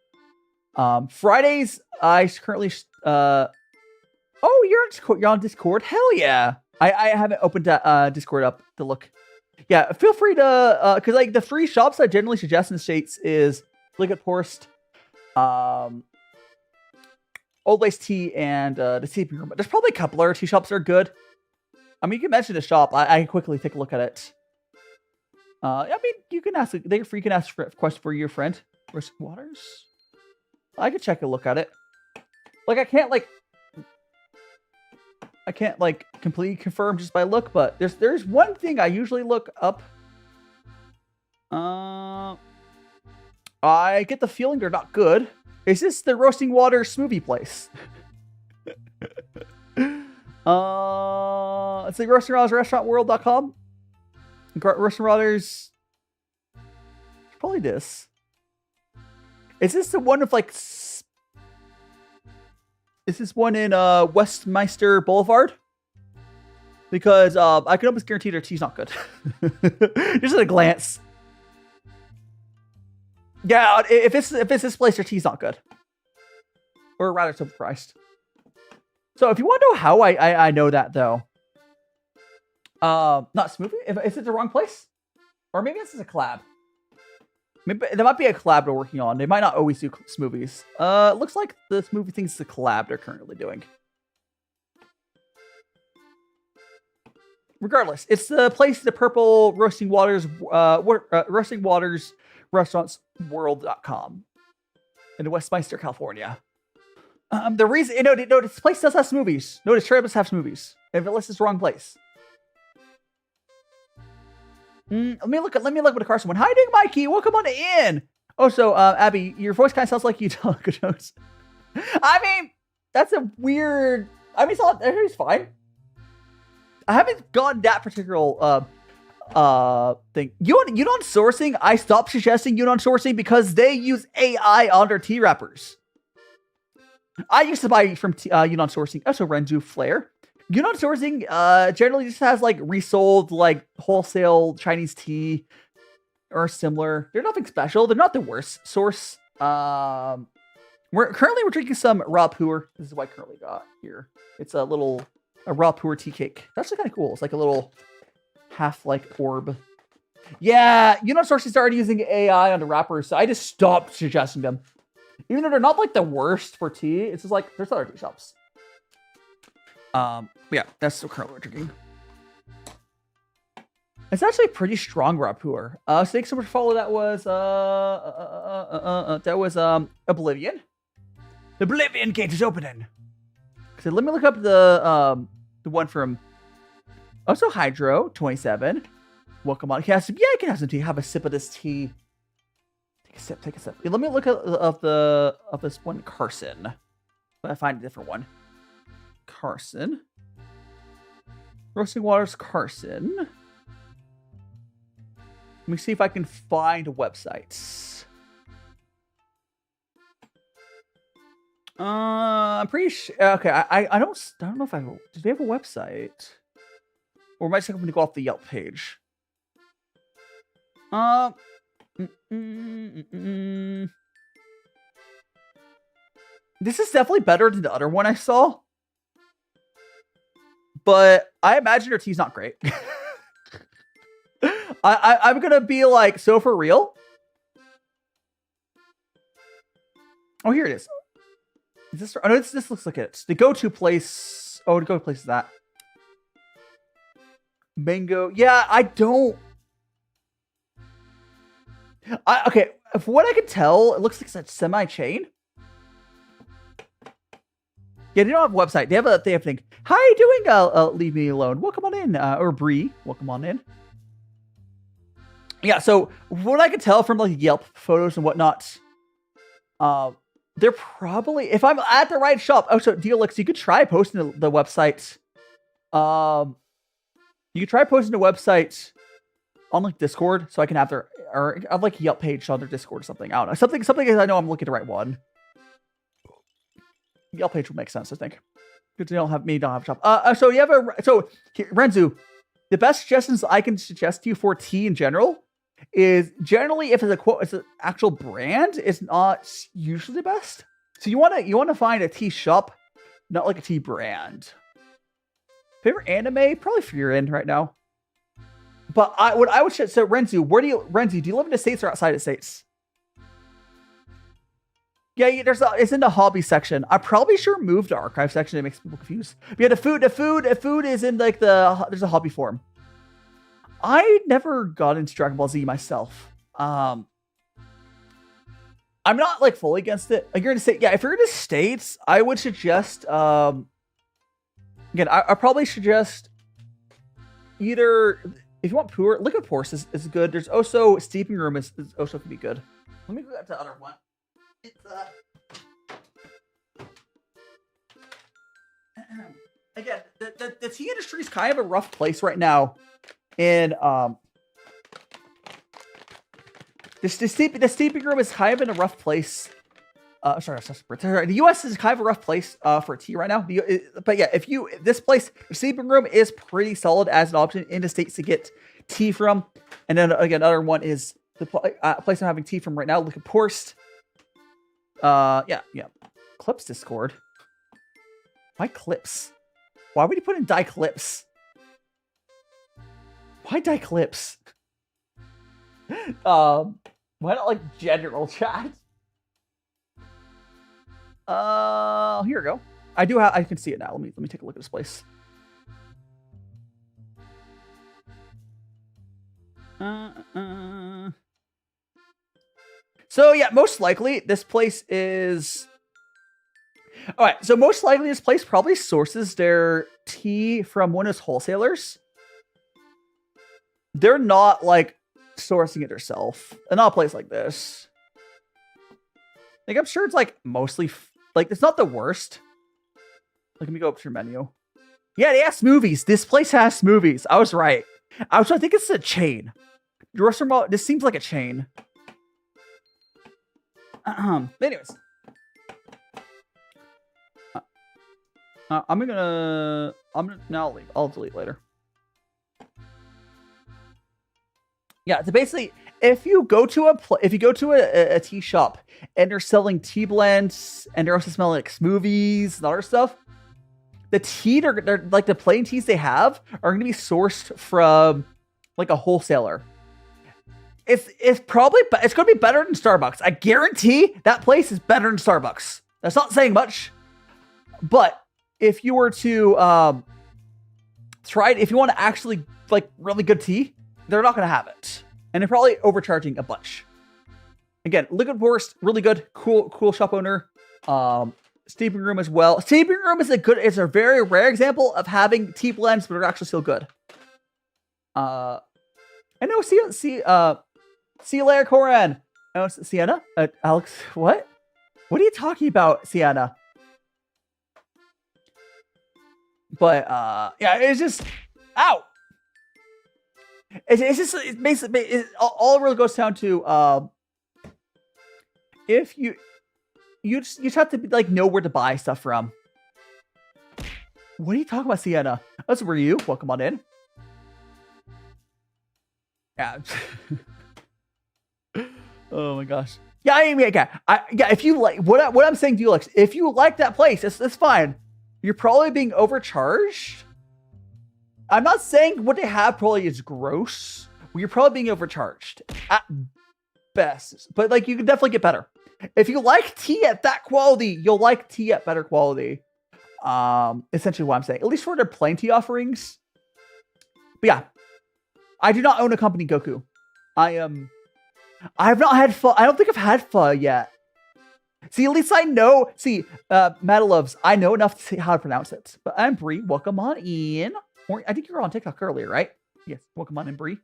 Fridays, I currently oh, you're on Discord. Hell yeah! I haven't opened Discord up to look. Yeah, feel free to because like the free shops I generally suggest in the States is Liquid Proust, Old Lace Tea, and the Sleeping Room. There's probably a couple other tea shops that are good. I mean, you can mention the shop. I can quickly take a look at it. I mean, you can ask. They're free. You can ask for a question for your friend. Risk Waters. I could check a look at it. Like I can't completely confirm just by look, but there's one thing I usually look up. I get the feeling they're not good. Is this the Roasting Water smoothie place? It's like Roasting Waters restaurantworld.com. Roasting Waters. Probably this. Is this the one with like? Is this one in Westminster Boulevard? Because I can almost guarantee their tea's not good. Just at a glance. Yeah, if it's this place, their tea's not good. Or rather, it's overpriced. So if you want to know how I know that though, not smoothie. Is it the wrong place? Or maybe this is a collab. Maybe there might be a collab they're working on. They might not always do smoothies. It looks like the smoothie thing is the collab they're currently doing. Regardless, it's the place, the purple Roasting Waters, Roasting Waters Restaurants World.com in Westminster, California. The reason, this place does have smoothies. Notice Trey does have smoothies. If it lists the wrong place. Let me look at the Carson one. How you doing, Mikey? Welcome on in. Oh, so Abby, your voice kind of sounds like you tell good jokes. I mean, that's a weird. I mean, it's fine. I haven't gotten that particular thing. Yunnan sourcing. I stopped suggesting Yunnan sourcing because they use AI on their tea wrappers. I used to buy from Yunnan sourcing. Also, Renzu Flare. Yunnan sourcing generally just has like resold like wholesale Chinese tea or similar. They're nothing special. They're not the worst source. We're drinking some raw puer. This is what I currently got here. It's a raw puer tea cake. That's actually kind of cool. It's like a little half like orb. Yeah, Yunnan sourcing started using AI on the wrappers, so I just stopped suggesting them. Even though they're not like the worst for tea, it's just like there's other tea shops. Yeah, that's the current we're drinking. It's actually a pretty strong rapur. So thanks so much for follow. That was Oblivion. The Oblivion gate is opening. So let me look up the one from also Hydro 27. Welcome on. I can have some tea. Have a sip of this tea. Take a sip. Yeah, let me look at this one, Carson. But I find a different one. Carson. Roasting Waters Carson. Let me see if I can find a website. I'm pretty sure. Okay, I don't know if do they have a website? Or am I just going to go off the Yelp page? This is definitely better than the other one I saw. But I imagine her tea's not great. I'm gonna be like, so for real? Oh, here it is. Is this? Oh no, this looks like it's the go-to place. Oh, the go-to place is that. Mango. Yeah, I don't. Okay, from what I can tell, it looks like it's a semi-chain. Yeah, they don't have a website. They have a thing. How are you doing? Leave me alone. Welcome on in. Or Bree, welcome on in. Yeah, so what I can tell from like Yelp photos and whatnot, they're probably, if I'm at the right shop. Oh, so Dealix, you could try posting the website. You could try posting the website on like Discord, so I can have their, or I've like Yelp page on their Discord or something. I don't know, something I know I'm looking at the right one. Yelp page would make sense, I think. Good to don't have a shop. So you have here, Renzu, the best suggestions I can suggest to you for tea in general is generally if it's an actual brand, it's not usually the best. So you want to find a tea shop, not like a tea brand. Favorite anime? Probably Furin right now. But what I would say, so Renzu, do you live in the States or outside the States? Yeah, it's in the hobby section. I probably should remove the archive section. It makes people confused. But yeah, the food is in like there's a hobby forum. I never got into Dragon Ball Z myself. I'm not like fully against it. Like you're gonna say, yeah, if you're in the States, I would suggest again, I probably suggest either if you want puer, liquid Proust is good. There's also steeping room is also can be good. Let me go back to the other one. It's again, the tea industry is kind of a rough place right now. And the steeping room is kind of in a rough place. Sorry, the U.S. is kind of a rough place for tea right now. But yeah, this place, the steeping room is pretty solid as an option in the States to get tea from. And then again, another one is the place I'm having tea from right now, liquid Proust. Yeah. Clips Discord. Why clips? Why would you put in die clips? Why die clips? Why not like general chat? Here we go. I can see it now. Let me take a look at this place. So yeah, most likely this place is... Alright, so most likely this place probably sources their tea from one of those wholesalers. They're not like sourcing it themselves. Not a place like this. Like I'm sure it's like mostly like it's not the worst. Like, let me go up to your menu. Yeah, they have smoothies. This place has smoothies. I was right. I think it's a chain. This seems like a chain. Anyways. I'm gonna now leave. I'll delete later. Yeah, so basically, if you go to a tea shop and they're selling tea blends and they're also smelling like smoothies and other stuff, the tea they're like the plain teas they have are going to be sourced from like a wholesaler. It's going to be better than Starbucks. I guarantee that place is better than Starbucks. That's not saying much, but if you were to try it, if you want to actually like really good tea, they're not going to have it. And they're probably overcharging a bunch. Again, liquid Proust, really good, cool shop owner. Steeping room as well. Steeping room is a very rare example of having tea blends, but are actually still good. I know, see you later, Coran. Oh, Sienna? Alex, what? What are you talking about, Sienna? But, yeah, it's just... Ow! It's basically... all it really goes down to, if you just have to, like, know where to buy stuff from. What are you talking about, Sienna? That's where you. Welcome on in. Yeah. Oh my gosh. Yeah, I mean, yeah, if you like what I'm saying to you, Alex, if you like that place, it's fine. You're probably being overcharged. I'm not saying what they have probably is gross. You're probably being overcharged at best, but like you can definitely get better. If you like tea at that quality, you'll like tea at better quality. Essentially what I'm saying, at least for their plain tea offerings. But yeah, I do not own a company, Goku. I have not had pho. I don't think I've had pho yet. See, at least I know. See, Matalovs, I know enough to see how to pronounce it. But I'm Bree. Welcome on in. Or I think you were on TikTok earlier, right? Yes. Welcome on in, Bree.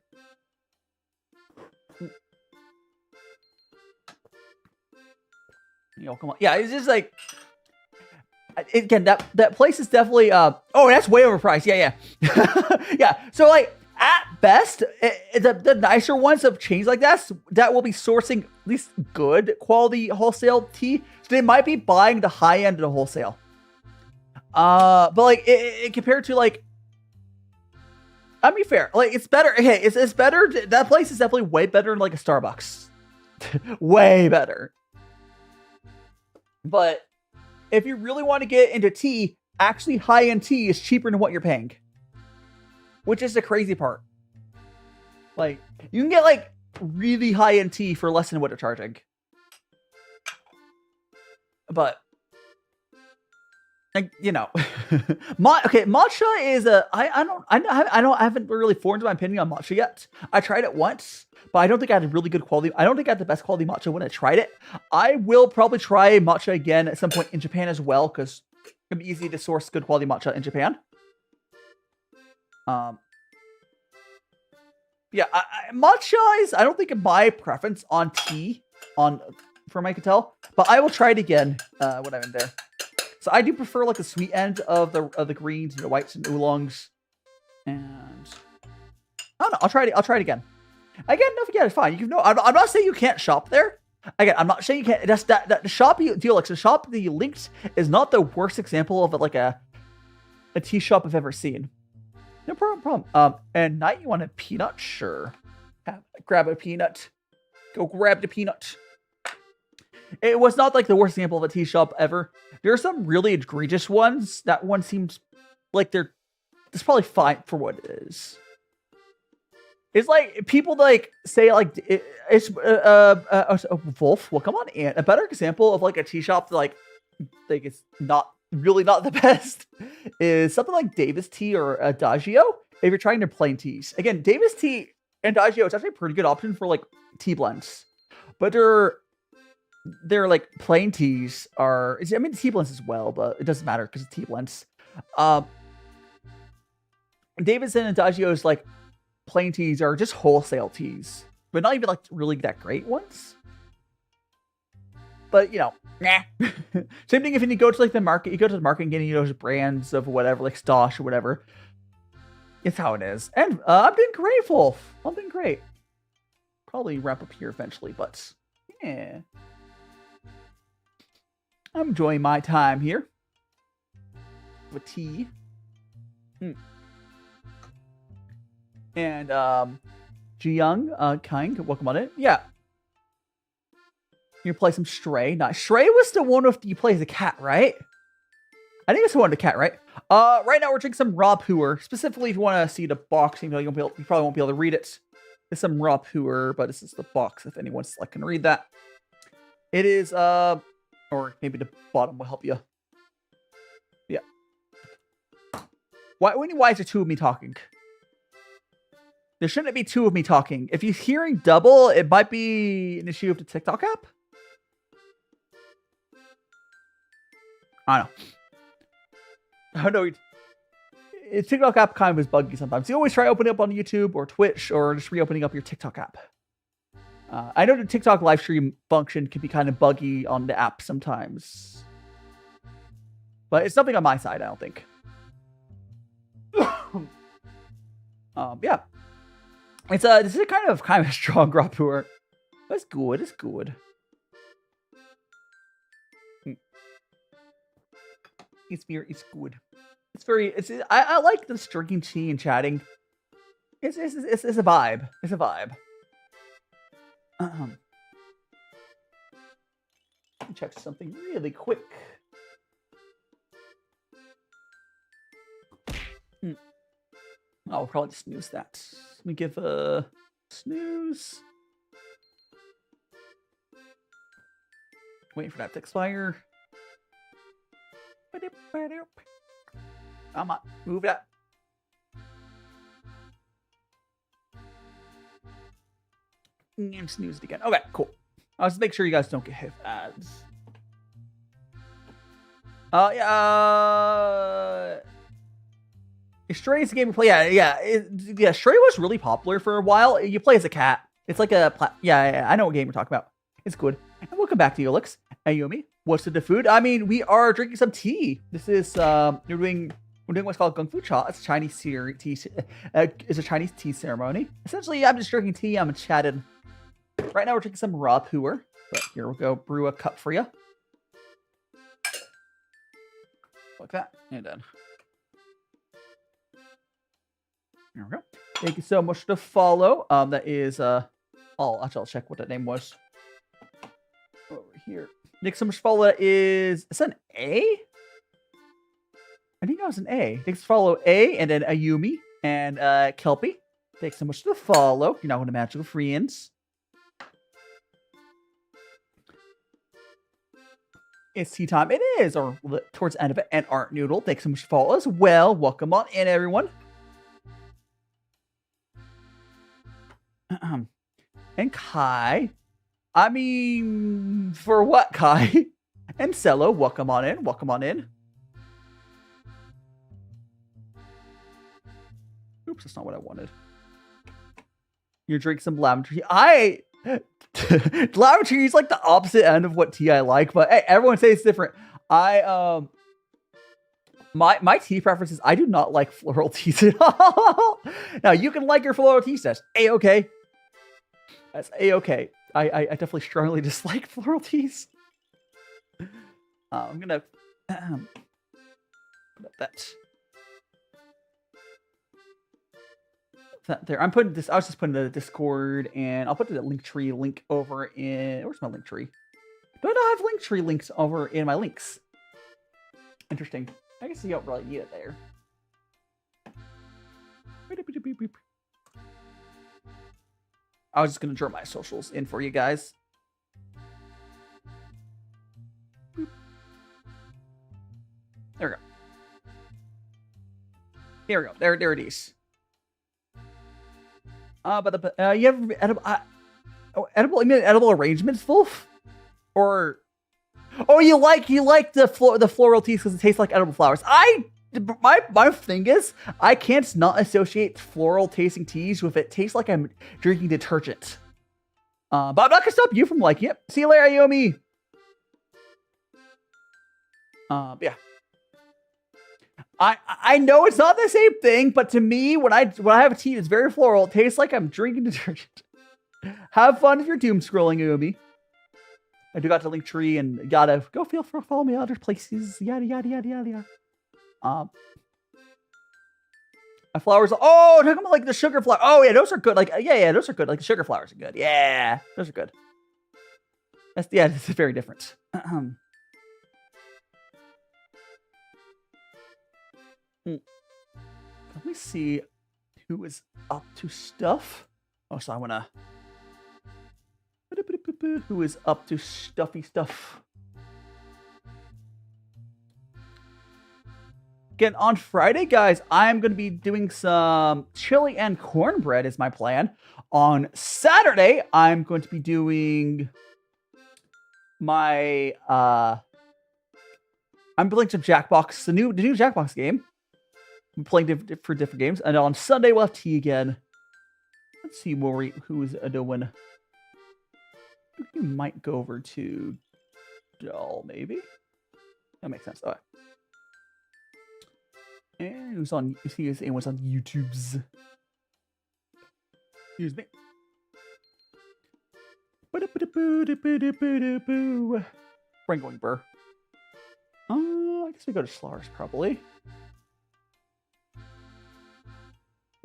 Welcome on. Yeah, it's just like again that place is definitely. Oh, that's way overpriced. Yeah. Yeah. So like. At best, the nicer ones of chains like that will be sourcing at least good quality wholesale tea. So they might be buying the high end of the wholesale. But like compared to like, I mean, fair. Like, it's better. Okay, it's better. That place is definitely way better than like a Starbucks. Way better. But if you really want to get into tea, actually high-end tea is cheaper than what you're paying. Which is the crazy part. Like, you can get like really high-end tea for less than what they're charging. But like, you know, okay, matcha is I haven't really formed my opinion on matcha yet. I tried it once, but I don't think I had a really good quality. I don't think I had the best quality matcha when I tried it. I will probably try matcha again at some point in Japan as well, because it's easy to source good quality matcha in Japan. Yeah, matcha is, I don't think my preference on tea, from I can tell, but I will try it again when I'm in there. So I do prefer like the sweet end of the greens and the whites and oolongs, and I don't know. I'll try it again. Again, it's fine. You know, I'm not saying you can't shop there. Again, I'm not saying you can't. That's that the shop the shop that you linked is not the worst example of like a tea shop I've ever seen. No problem. And night, you want a peanut? Sure. Grab a peanut. Go grab the peanut. It was not like the worst example of a tea shop ever. There are some really egregious ones. That one seems like it's probably fine for what it is. It's like people like say like it's Wolf. Well, come on, Ant. A better example of like a tea shop that like it's not the best is something like Davis Tea or Adagio. If you're trying to plain teas, again, Davis Tea and Adagio is actually a pretty good option for like tea blends, but they're like plain teas are. I mean, tea blends as well, but it doesn't matter because it's tea blends. Davis and Adagio's like plain teas are just wholesale teas, but not even like really that great ones. But you know, nah. Same thing if you go to like the market, you go to the market and getting those brands of whatever, like Stosh or whatever. It's how it is. And I'm doing great, Wolf. I'm doing great. Probably wrap up here eventually, but yeah. I'm enjoying my time here with tea. And Jiang, welcome on it. Yeah. You play some Stray. Nice. Stray was the one with you play as a cat, right? I think it's the one with the cat, right? Right now we're drinking some raw puer. Specifically, if you want to see the box, you probably won't be able to read it. It's some raw puer, but this is the box if anyone's like can read that. It is or maybe the bottom will help you. Yeah. Why is there two of me talking? There shouldn't be two of me talking. If you're hearing double, it might be an issue of the TikTok app. I don't know. TikTok app kind of is buggy sometimes. You always try opening up on YouTube or Twitch or just reopening up your TikTok app. I know the TikTok live stream function can be kind of buggy on the app sometimes. But it's nothing on my side, I don't think. Yeah. This is kind of a strong raw puer. It's good. It's good. It's good. It's very. I like this drinking tea and chatting. It's a vibe. It's a vibe. Check something really quick. I'll probably just snooze that. Let me give a snooze. Waiting for that to expire. Come on, move that. And snooze it again. Okay, cool. I'll just make sure you guys don't get hit ads. Yeah. Stray is a game you play. Yeah. Stray was really popular for a while. You play as a cat. It's like a yeah. I know what game we're talking about. It's good. And welcome back to Yolix and Yumi. What's the food? I mean, we are drinking some tea. This is we're doing what's called gongfucha. It's a Chinese tea. It's a Chinese tea ceremony. Essentially, I'm just drinking tea. I'm chatting. Right now, we're drinking some raw puer. But here we'll go brew a cup for you. Like that, and done. There we go. Thank you so much for the follow. That is I'll check what that name was. Over here. Thanks so much for follow. That is that an A? I think that was an A. Thanks for follow A, and then Ayumi and Kelpie. Thanks so much for the follow. You're now one of the magical friends. It's tea time. It is, or towards the end of it. And Art Noodle, thanks so much for follow as well. Welcome on in, everyone. And Kai. I mean, for what, Kai? And Cello, welcome on in. Welcome on in. Oops, that's not what I wanted. You drink some lavender tea. Lavender tea is like the opposite end of what tea I like, but hey, everyone says it's different. My tea preferences, I do not like floral teas at all. Now, you can like your floral tea sets. A-okay. That's A-okay. I definitely strongly dislike floral teas. I'm gonna put up that there. I'm putting this. I was just putting the Discord, and I'll put the Linktree link over in. Where's my Linktree? Do I not have Linktree links over in my links? Interesting. I guess you don't really need it there. I was just gonna draw my socials in for you guys. There we go. Here we go. There it is. But you have edible. You mean edible arrangements, Wolf? Or you like the floral teas because it tastes like edible flowers. My thing is I can't not associate floral tasting teas with it tastes like I'm drinking detergent. But I'm not gonna stop you from liking it. See you later, Ayumi. Yeah. I know it's not the same thing, but to me, when I have a tea that's very floral, it tastes like I'm drinking detergent. Have fun if you're doom scrolling, Ayumi. I do got the Linktree and gotta go follow me other places. Yada yada yada yada. My flowers. Oh, talking about like the sugar flower. Oh yeah, those are good. Like yeah, those are good. Like the sugar flowers are good. Yeah, those are good. That's very different. Let me see who is up to stuff. Oh, so I wanna. Who is up to stuffy stuff? Again, on Friday, guys, I'm going to be doing some chili and cornbread is my plan. On Saturday, I'm going to be doing my, I'm playing some Jackbox, the new Jackbox game. I'm playing for different games. And on Sunday, we'll have tea again. Let's see who's doing. You might go over to Doll, maybe? That makes sense. All right. And who's on? Anyone's on YouTube's? Excuse me. Brain going burr. I guess we go to Slars probably.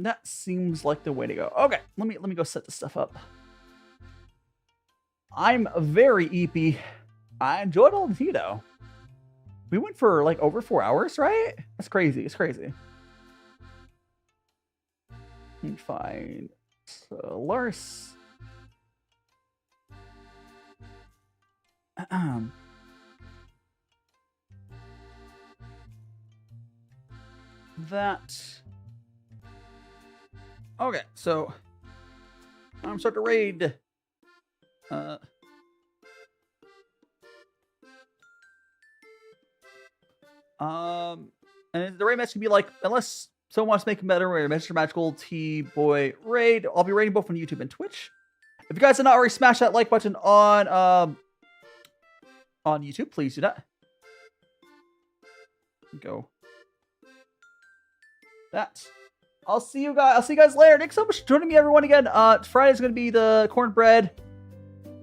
That seems like the way to go. Okay, let me go set this stuff up. I'm very eepy. I enjoyed all the tea though. We went for like over 4 hours, right? That's crazy. It's crazy. Let me find Lars. That. Okay, so I'm start to raid. And the raid match can be like, unless someone wants to make a better way, Mr. Magical Tea Boy raid, I'll be raiding both on YouTube and Twitch. If you guys have not already smashed that like button on YouTube, please do that. Go. That. I'll see you guys later. Thanks so much for joining me, everyone. Again, Friday's gonna be the cornbread,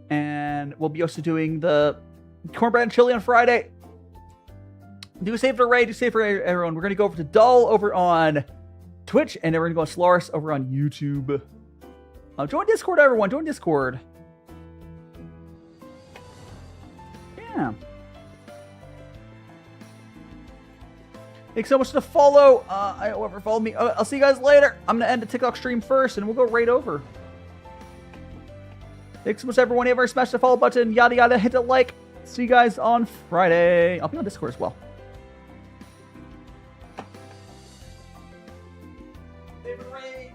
and we'll be also doing the cornbread and chili on Friday. Do save for raid. Do save for everyone. We're gonna go over to Dull over on Twitch, and then we're going to go Solaris over on YouTube. Join Discord, everyone. Join Discord. Yeah. Thanks so much for the follow. Whoever followed me. I'll see you guys later. I'm going to end the TikTok stream first, and we'll go right over. Thanks so much, everyone. Ever smash the follow button. Yada, yada. Hit the like. See you guys on Friday. I'll be on Discord as well. Favorite rate.